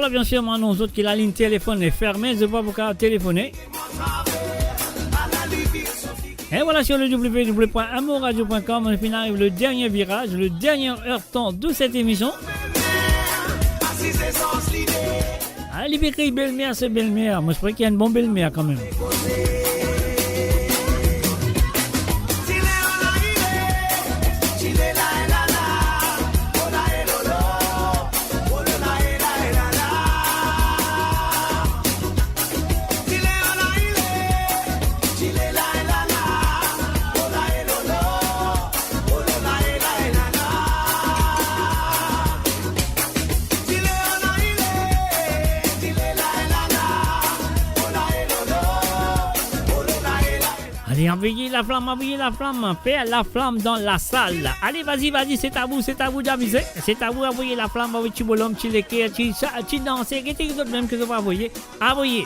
voilà, bien sûr, moi, nous autres, qui la ligne téléphone est fermée, je ne vais pas vous téléphoner. Et voilà, sur le www.amourradio.com, on arrive le dernier virage, le dernier heure-temps de cette émission. Ah, Libéry, belle-mère, c'est belle-mère. Moi, je crois qu'il y a une bonne belle-mère quand même. Allez, envoyez la flamme, fais la flamme dans la salle. Allez, vas-y, c'est à vous d'aviser. C'est à vous d'envoyer la flamme avec petit bonhomme, petit léquer, petit danser, qu'est-ce que d'autre même que vous envoyez. Envoyez.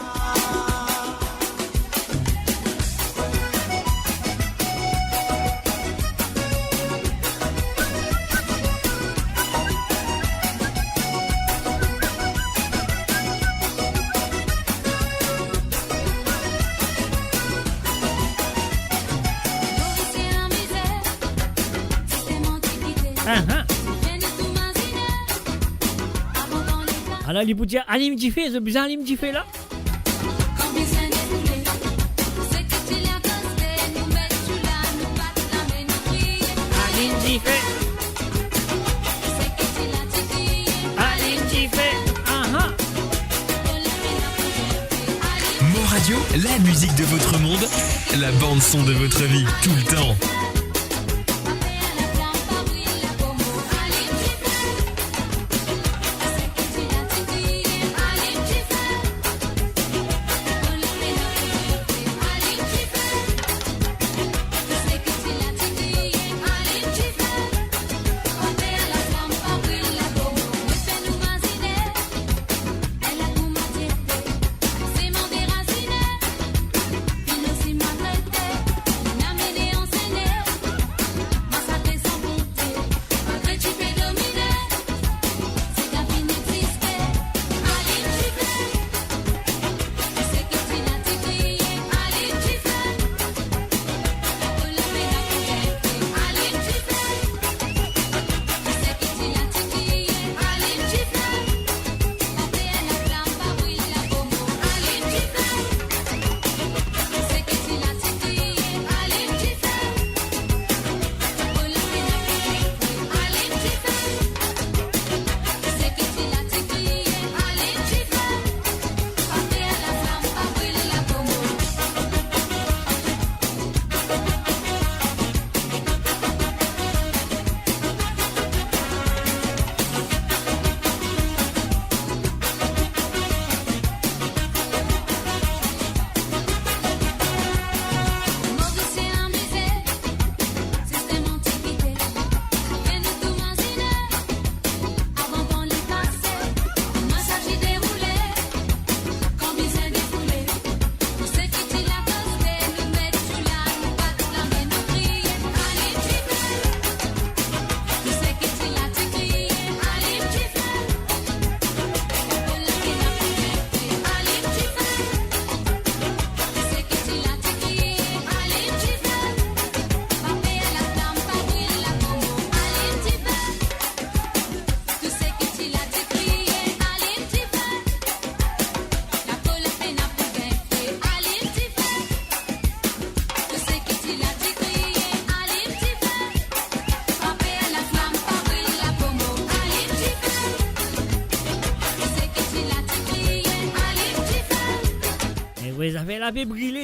Alors, les boutiques, allez me differ, c'est bizarre, allez me differ là. Mo Radio, la musique de votre monde, la bande son de votre vie, tout le temps.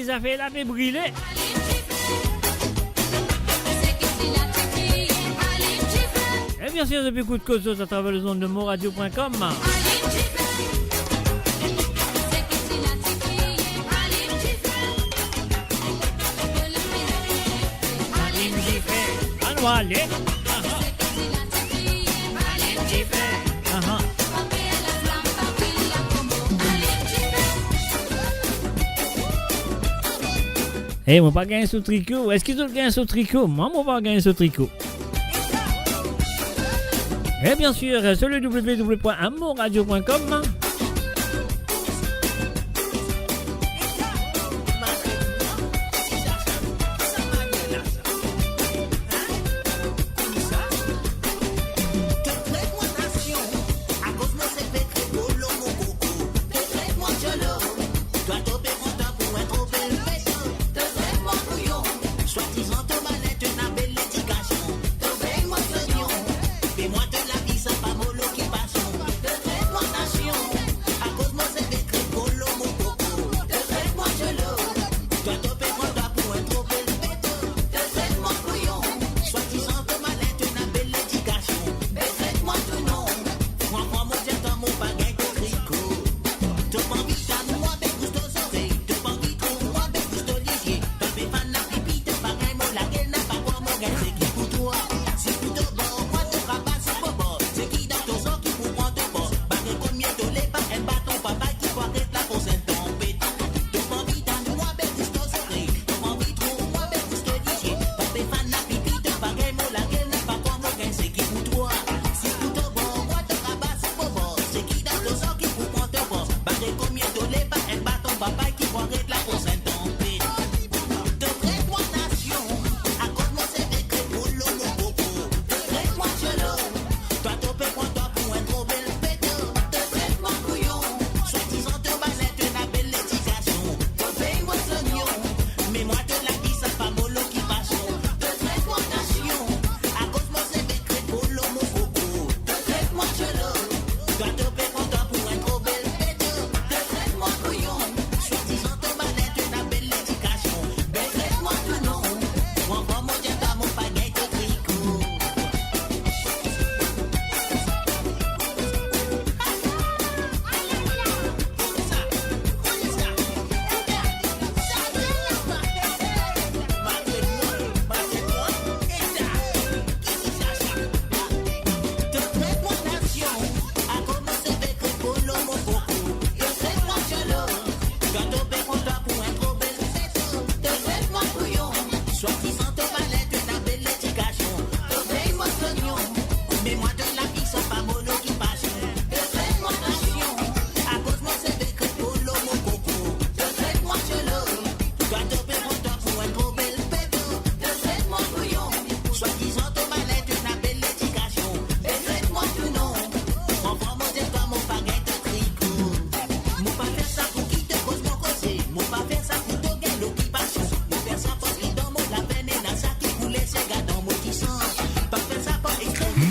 Ça fait la paix brûler. Et bien sûr, depuis coup de cause à travers les ondes de moradio.com. Allez. Eh, moi pas gagner ce tricot. Est-ce qu'ils ont gagné ce tricot? Moi pas gagner ce tricot. Et bien sûr, sur le www.amourradio.com.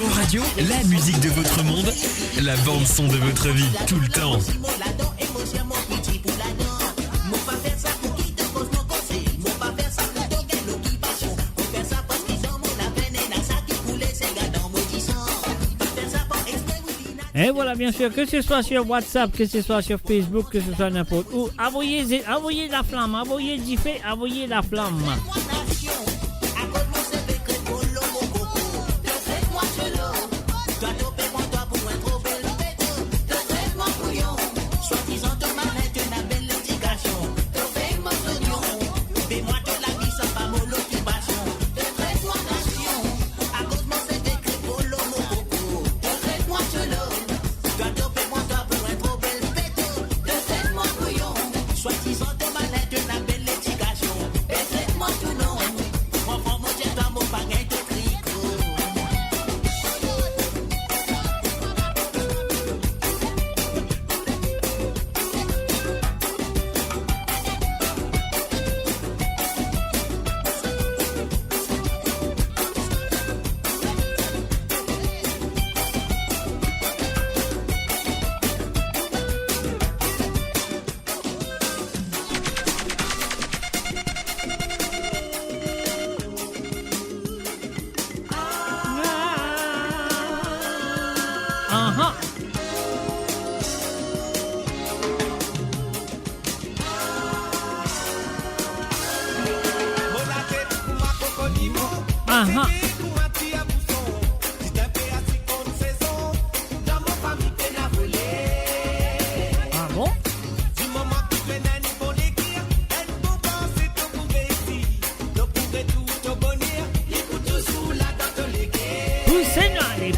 Mo Radio, la musique de votre monde, la bande son de votre vie, tout le temps. Et voilà, bien sûr, que ce soit sur WhatsApp, que ce soit sur Facebook, que ce soit n'importe où, envoyez la flamme, envoyez du feu, envoyez la flamme.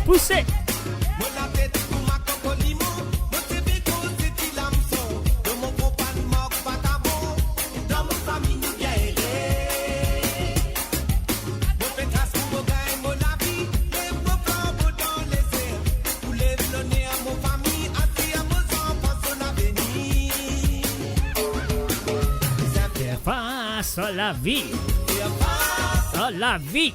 Poussez. Face à la vie. À la vie.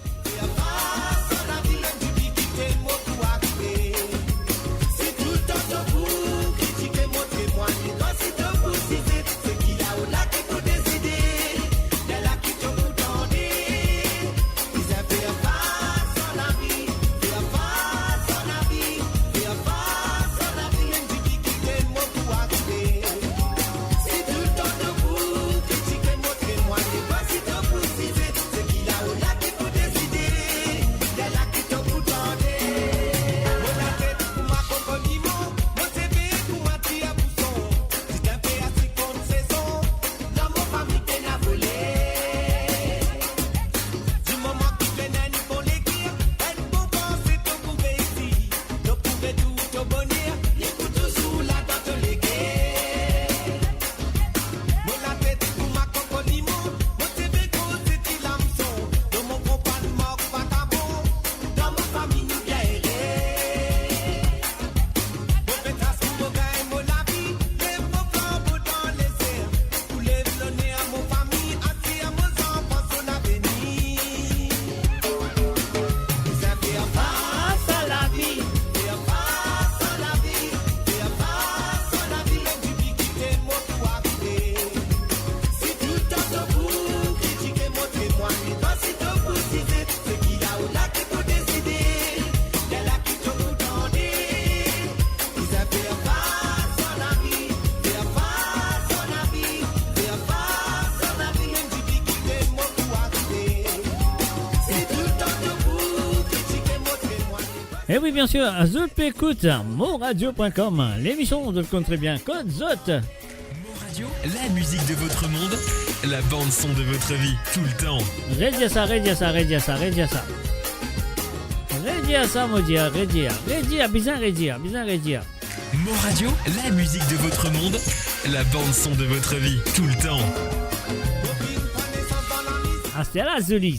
Et oui, bien sûr, Zut écoute, moradio.com, l'émission de compte très bien, code Zut. Radio, la musique de votre monde, la bande son de votre vie, tout le temps. Redia ça, Modia, Redia, bizarre Redia. Mo Radio, la musique de votre monde, la bande son de votre vie, tout le temps. Ah, c'est là, Zoli.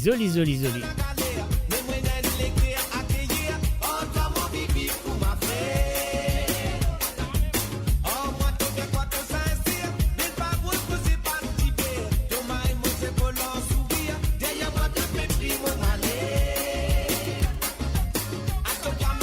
Toca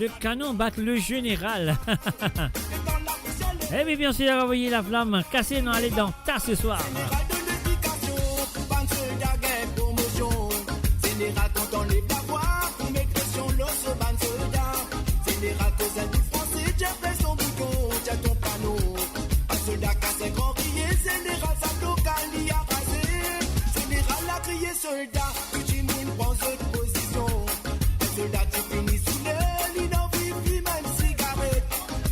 le canon bat le général. Eh bien sûr, envoyez la flamme, cassez dans les dents, tas ce soir. Général, quand on les va voir, pour mettre sur l'eau, ce ban soldat. Général, cause un du français, j'ai fait son bouton, j'ai ton panneau. Un soldat cassé, grand crié, général, ça local, il a rasé. Général a crié soldat, tout le monde prend cette position. Un soldat qui finit sous l'aile, il n'en vit plus même cigarette.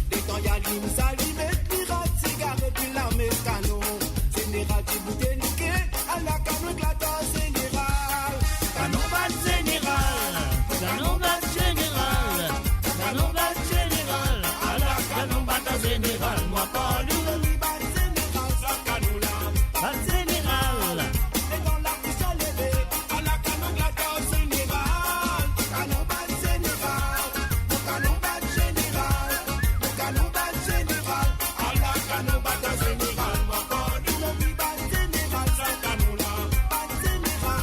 Des temps, y'a l'hymne, ça lui met pirate, cigarette, puis la met canon. Général, qui bouteille niqué, à la canon, glaton, général. Canon bat général, canon bat général, canon bat général, à la canon bat général, moi pas lui. Bat général, et dans la fiche à lever, à la canon glaton général. Canon bat général, canon bat général, canon bat général, à la canon bat général, moi pas lui. Bat général, ça canon là, bat général.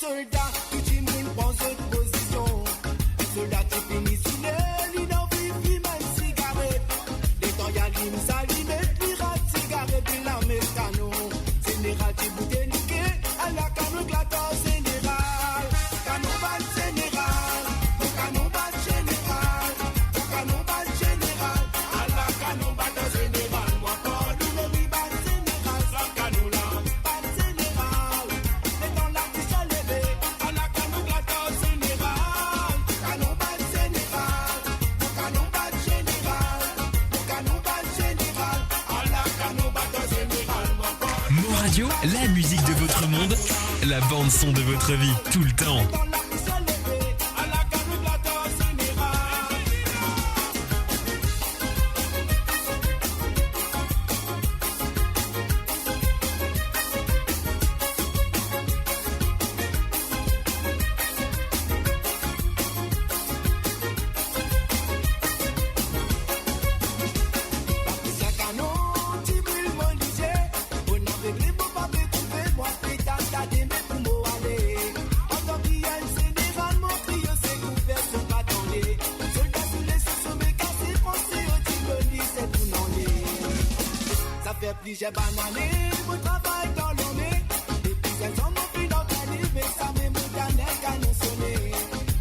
Soldat, tout le monde prend cette position. Soldat qui finit sous l'aile, il n'en vit plus même cigarette. Des temps y'a l'hymne, ça lui met pirate, cigarette, puis la met canon. Général qui bouteille niqué, à la canon glaton général. Canon bat général, canon bat général, canon bat général, à la canon bat général. Moi pas du lobby bat général, ça canon là, bat général. Et dans la fiche à lever, à la canon glaton général. Canon bat général, canon bat général, canon bat général, à la canon bat général. Moi pas Mo Radio, la musique de votre monde, la bande son de votre vie, tout le temps. J'ai banané, mon travail dans l'année. Depuis elles ont mon fil d'organisme, mais ça m'est mon dernier canon sonné.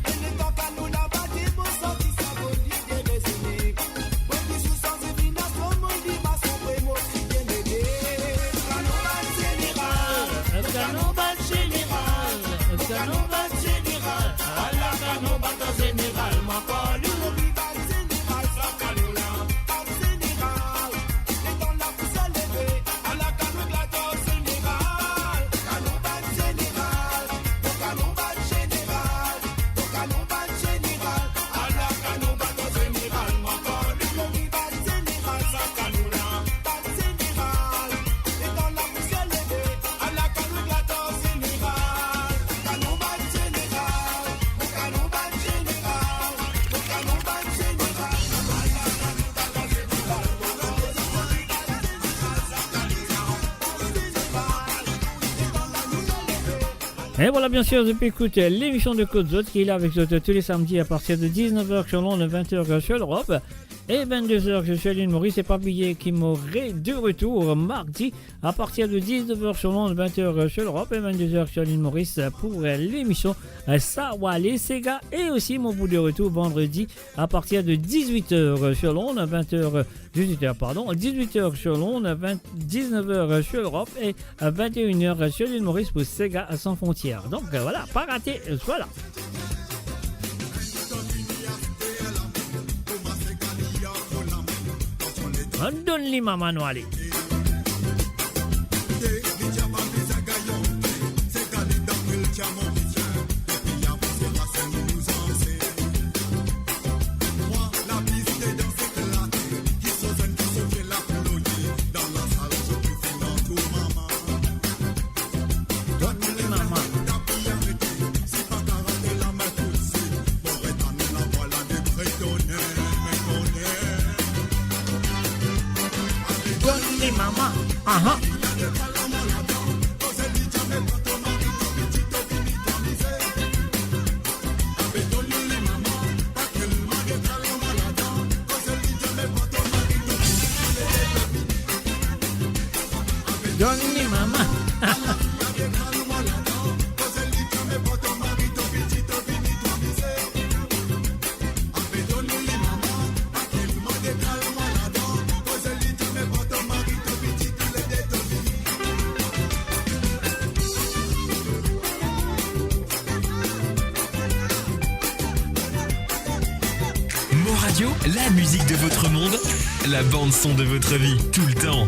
Et le temps qu'à nous la battre, mon sang qui s'abolit des raisonnés. Moi qui sous sans évidence, mon dit ma sombre et mon fils bien aidé. Canon bat général, canon bat général, canon bat général, à la canon bat général, ma parole. Et voilà, bien sûr, je peux écouter l'émission de Côte d'Azur qui est là avec vous tous les samedis à partir de 19h selon le 20h sur l'Europe. et 22h. Je suis Aline Maurice et Papillé qui m'aurait de retour mardi à partir de 19h sur l'onde, 20h sur l'Europe et 22h sur Aline Maurice pour l'émission Sawale Sega, et aussi mon bout de retour vendredi à partir de 18h sur l'onde, 18h sur l'onde, 19h sur l'Europe et 21h sur l'île Maurice pour Sega sans frontières. Donc voilà, pas raté, voilà. Donne-lui maman noalé. Maman, aha. Johnny Mama. Radio, la musique de votre monde, la bande son de votre vie, tout le temps.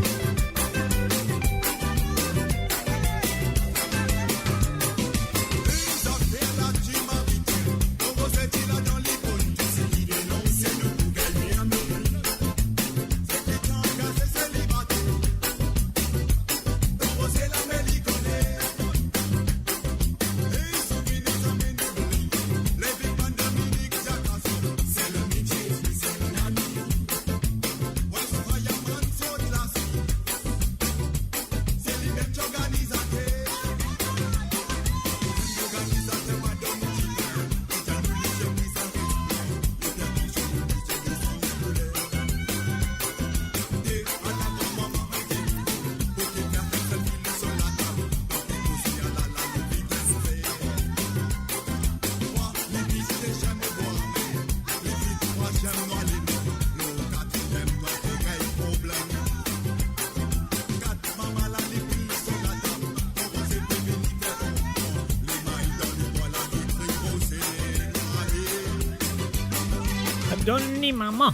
Donne-ni maman.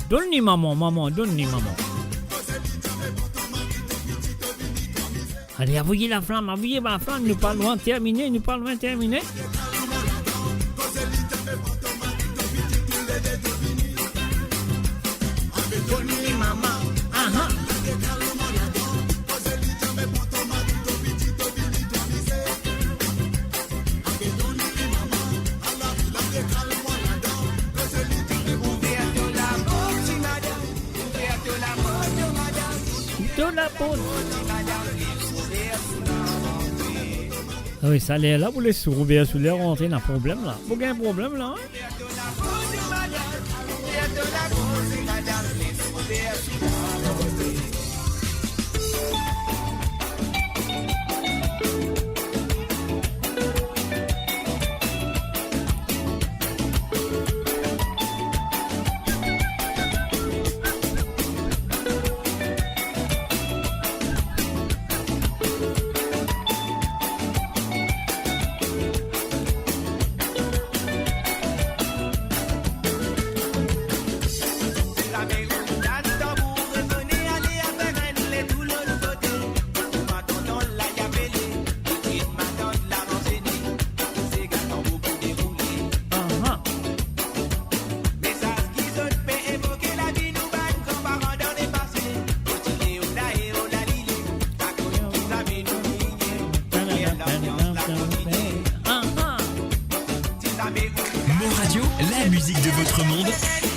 Donne-ni maman, maman, donne-ni maman. Allez, avouez la flamme, nous pas loin de terminer, Donne-ni maman, aha. La peau. Ah oui, ça l'est là pour les sourds, bien sous les rentrées, il y a un problème là. Vous avez un problème là, hein?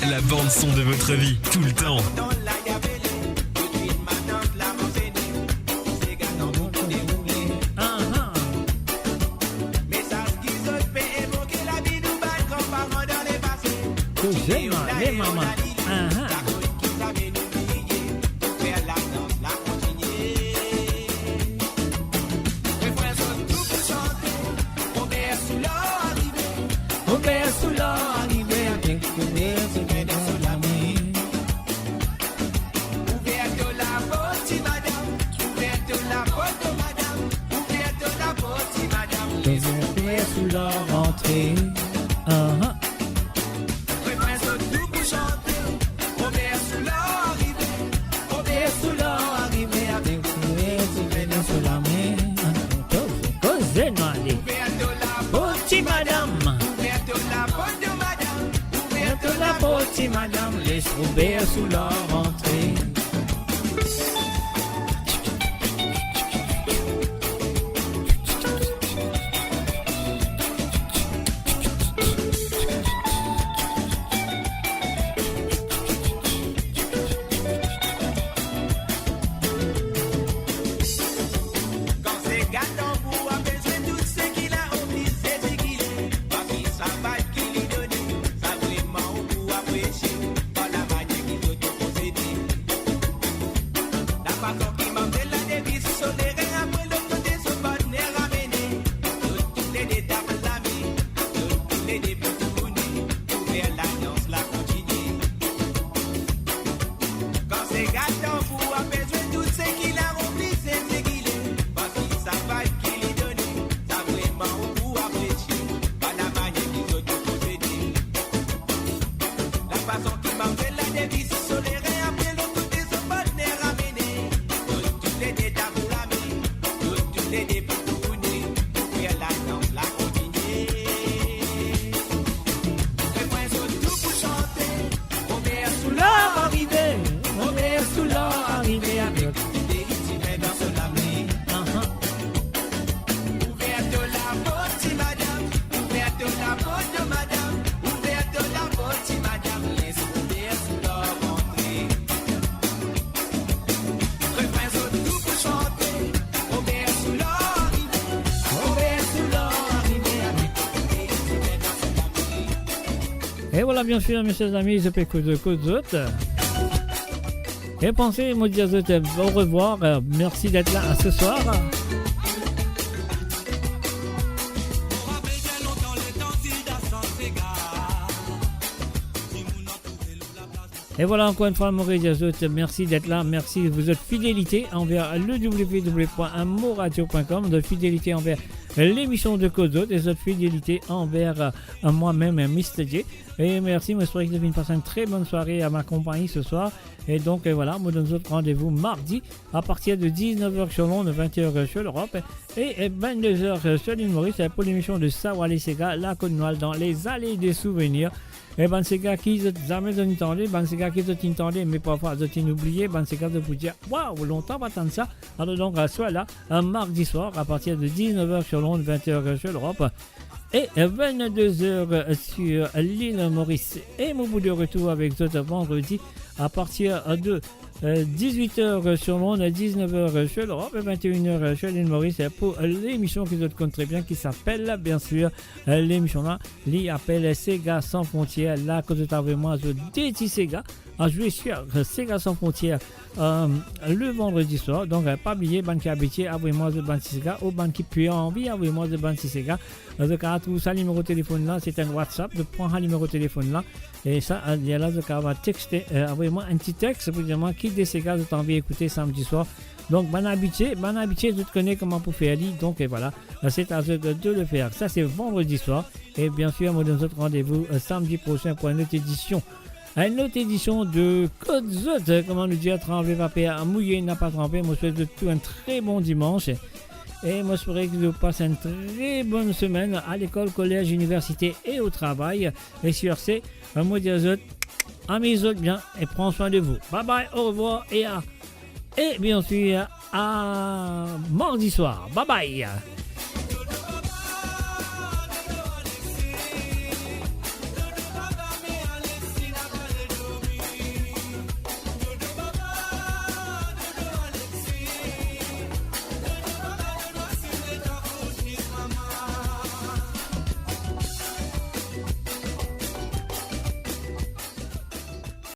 La bande son de votre vie, tout le temps. J'aime les mamans. Sous la rentrée. Madame, laisse Robert sous la rentrée. Et voilà, bien sûr, mes chers amis, je peux de Côte-Zot. Et pensez, moi dire au revoir. Merci d'être là ce soir. Et voilà, encore une fois, Maurice Diazot, merci d'être là, merci de votre fidélité envers le www.moradio.com, de fidélité envers l'émission de Côte-Zot et votre fidélité envers moi-même, Mr. J. Et merci, moi, j'espère que vous avez passé une très bonne soirée à ma compagnie ce soir. Et donc, voilà, moi, donne autres rendez-vous mardi à partir de 19h sur Londres, 20h sur l'Europe et 22h sur l'île Maurice pour l'émission de Sawale Sega, la Côte Noire dans les allées des souvenirs. Et ben c'est gars qui jamais entendu, ben c'est gars qui entendu, mais parfois ils oublié, ben c'est gars de vous dire waouh, longtemps pas attendre ça. Alors donc soit là un mardi soir à partir de 19h sur Londres, 20h sur l'Europe et 22h sur l'île Maurice. Et mon bout de retour avec d'autres vendredi à partir de 18h sur Londres, 19h sur l'Europe et 21h sur l'île Maurice pour l'émission que vous connaissez très bien qui s'appelle bien sûr l'émission là, qui appelle Sega sans frontières. Là, que vous avez moi, je dédie Sega à jouer sur Sega sans frontières le vendredi soir. Donc, pas oublier, ban qui habitué, envoyez-moi de ban Sega ou ban qui peut envie, envoyez-moi de ban Sega. Donc, à tout ça, numéro de téléphone là, c'est un WhatsApp, de prendre un numéro de téléphone là. Et ça, il y a là, donc, on va texter, envoyez-moi un petit texte pour dire moi qui des Sega vous envie d'écouter samedi soir. Donc, ban habitué, je te connais comment pour faire lire. Donc, et voilà, c'est à eux de le faire. Ça, c'est vendredi soir. Et bien sûr, on donne notre rendez-vous samedi prochain pour une autre édition. Une autre édition de Côte-Zot, comment nous dire, tremblé, papé, à mouiller, n'a pas trempé. Moi, je souhaite de tout un très bon dimanche. Et moi, je ferai que vous passez une très bonne semaine à l'école, collège, université et au travail. Et sur ce, moi, dire amusez-vous bien et prends soin de vous. Bye bye, au revoir et bien sûr à mardi soir. Bye bye.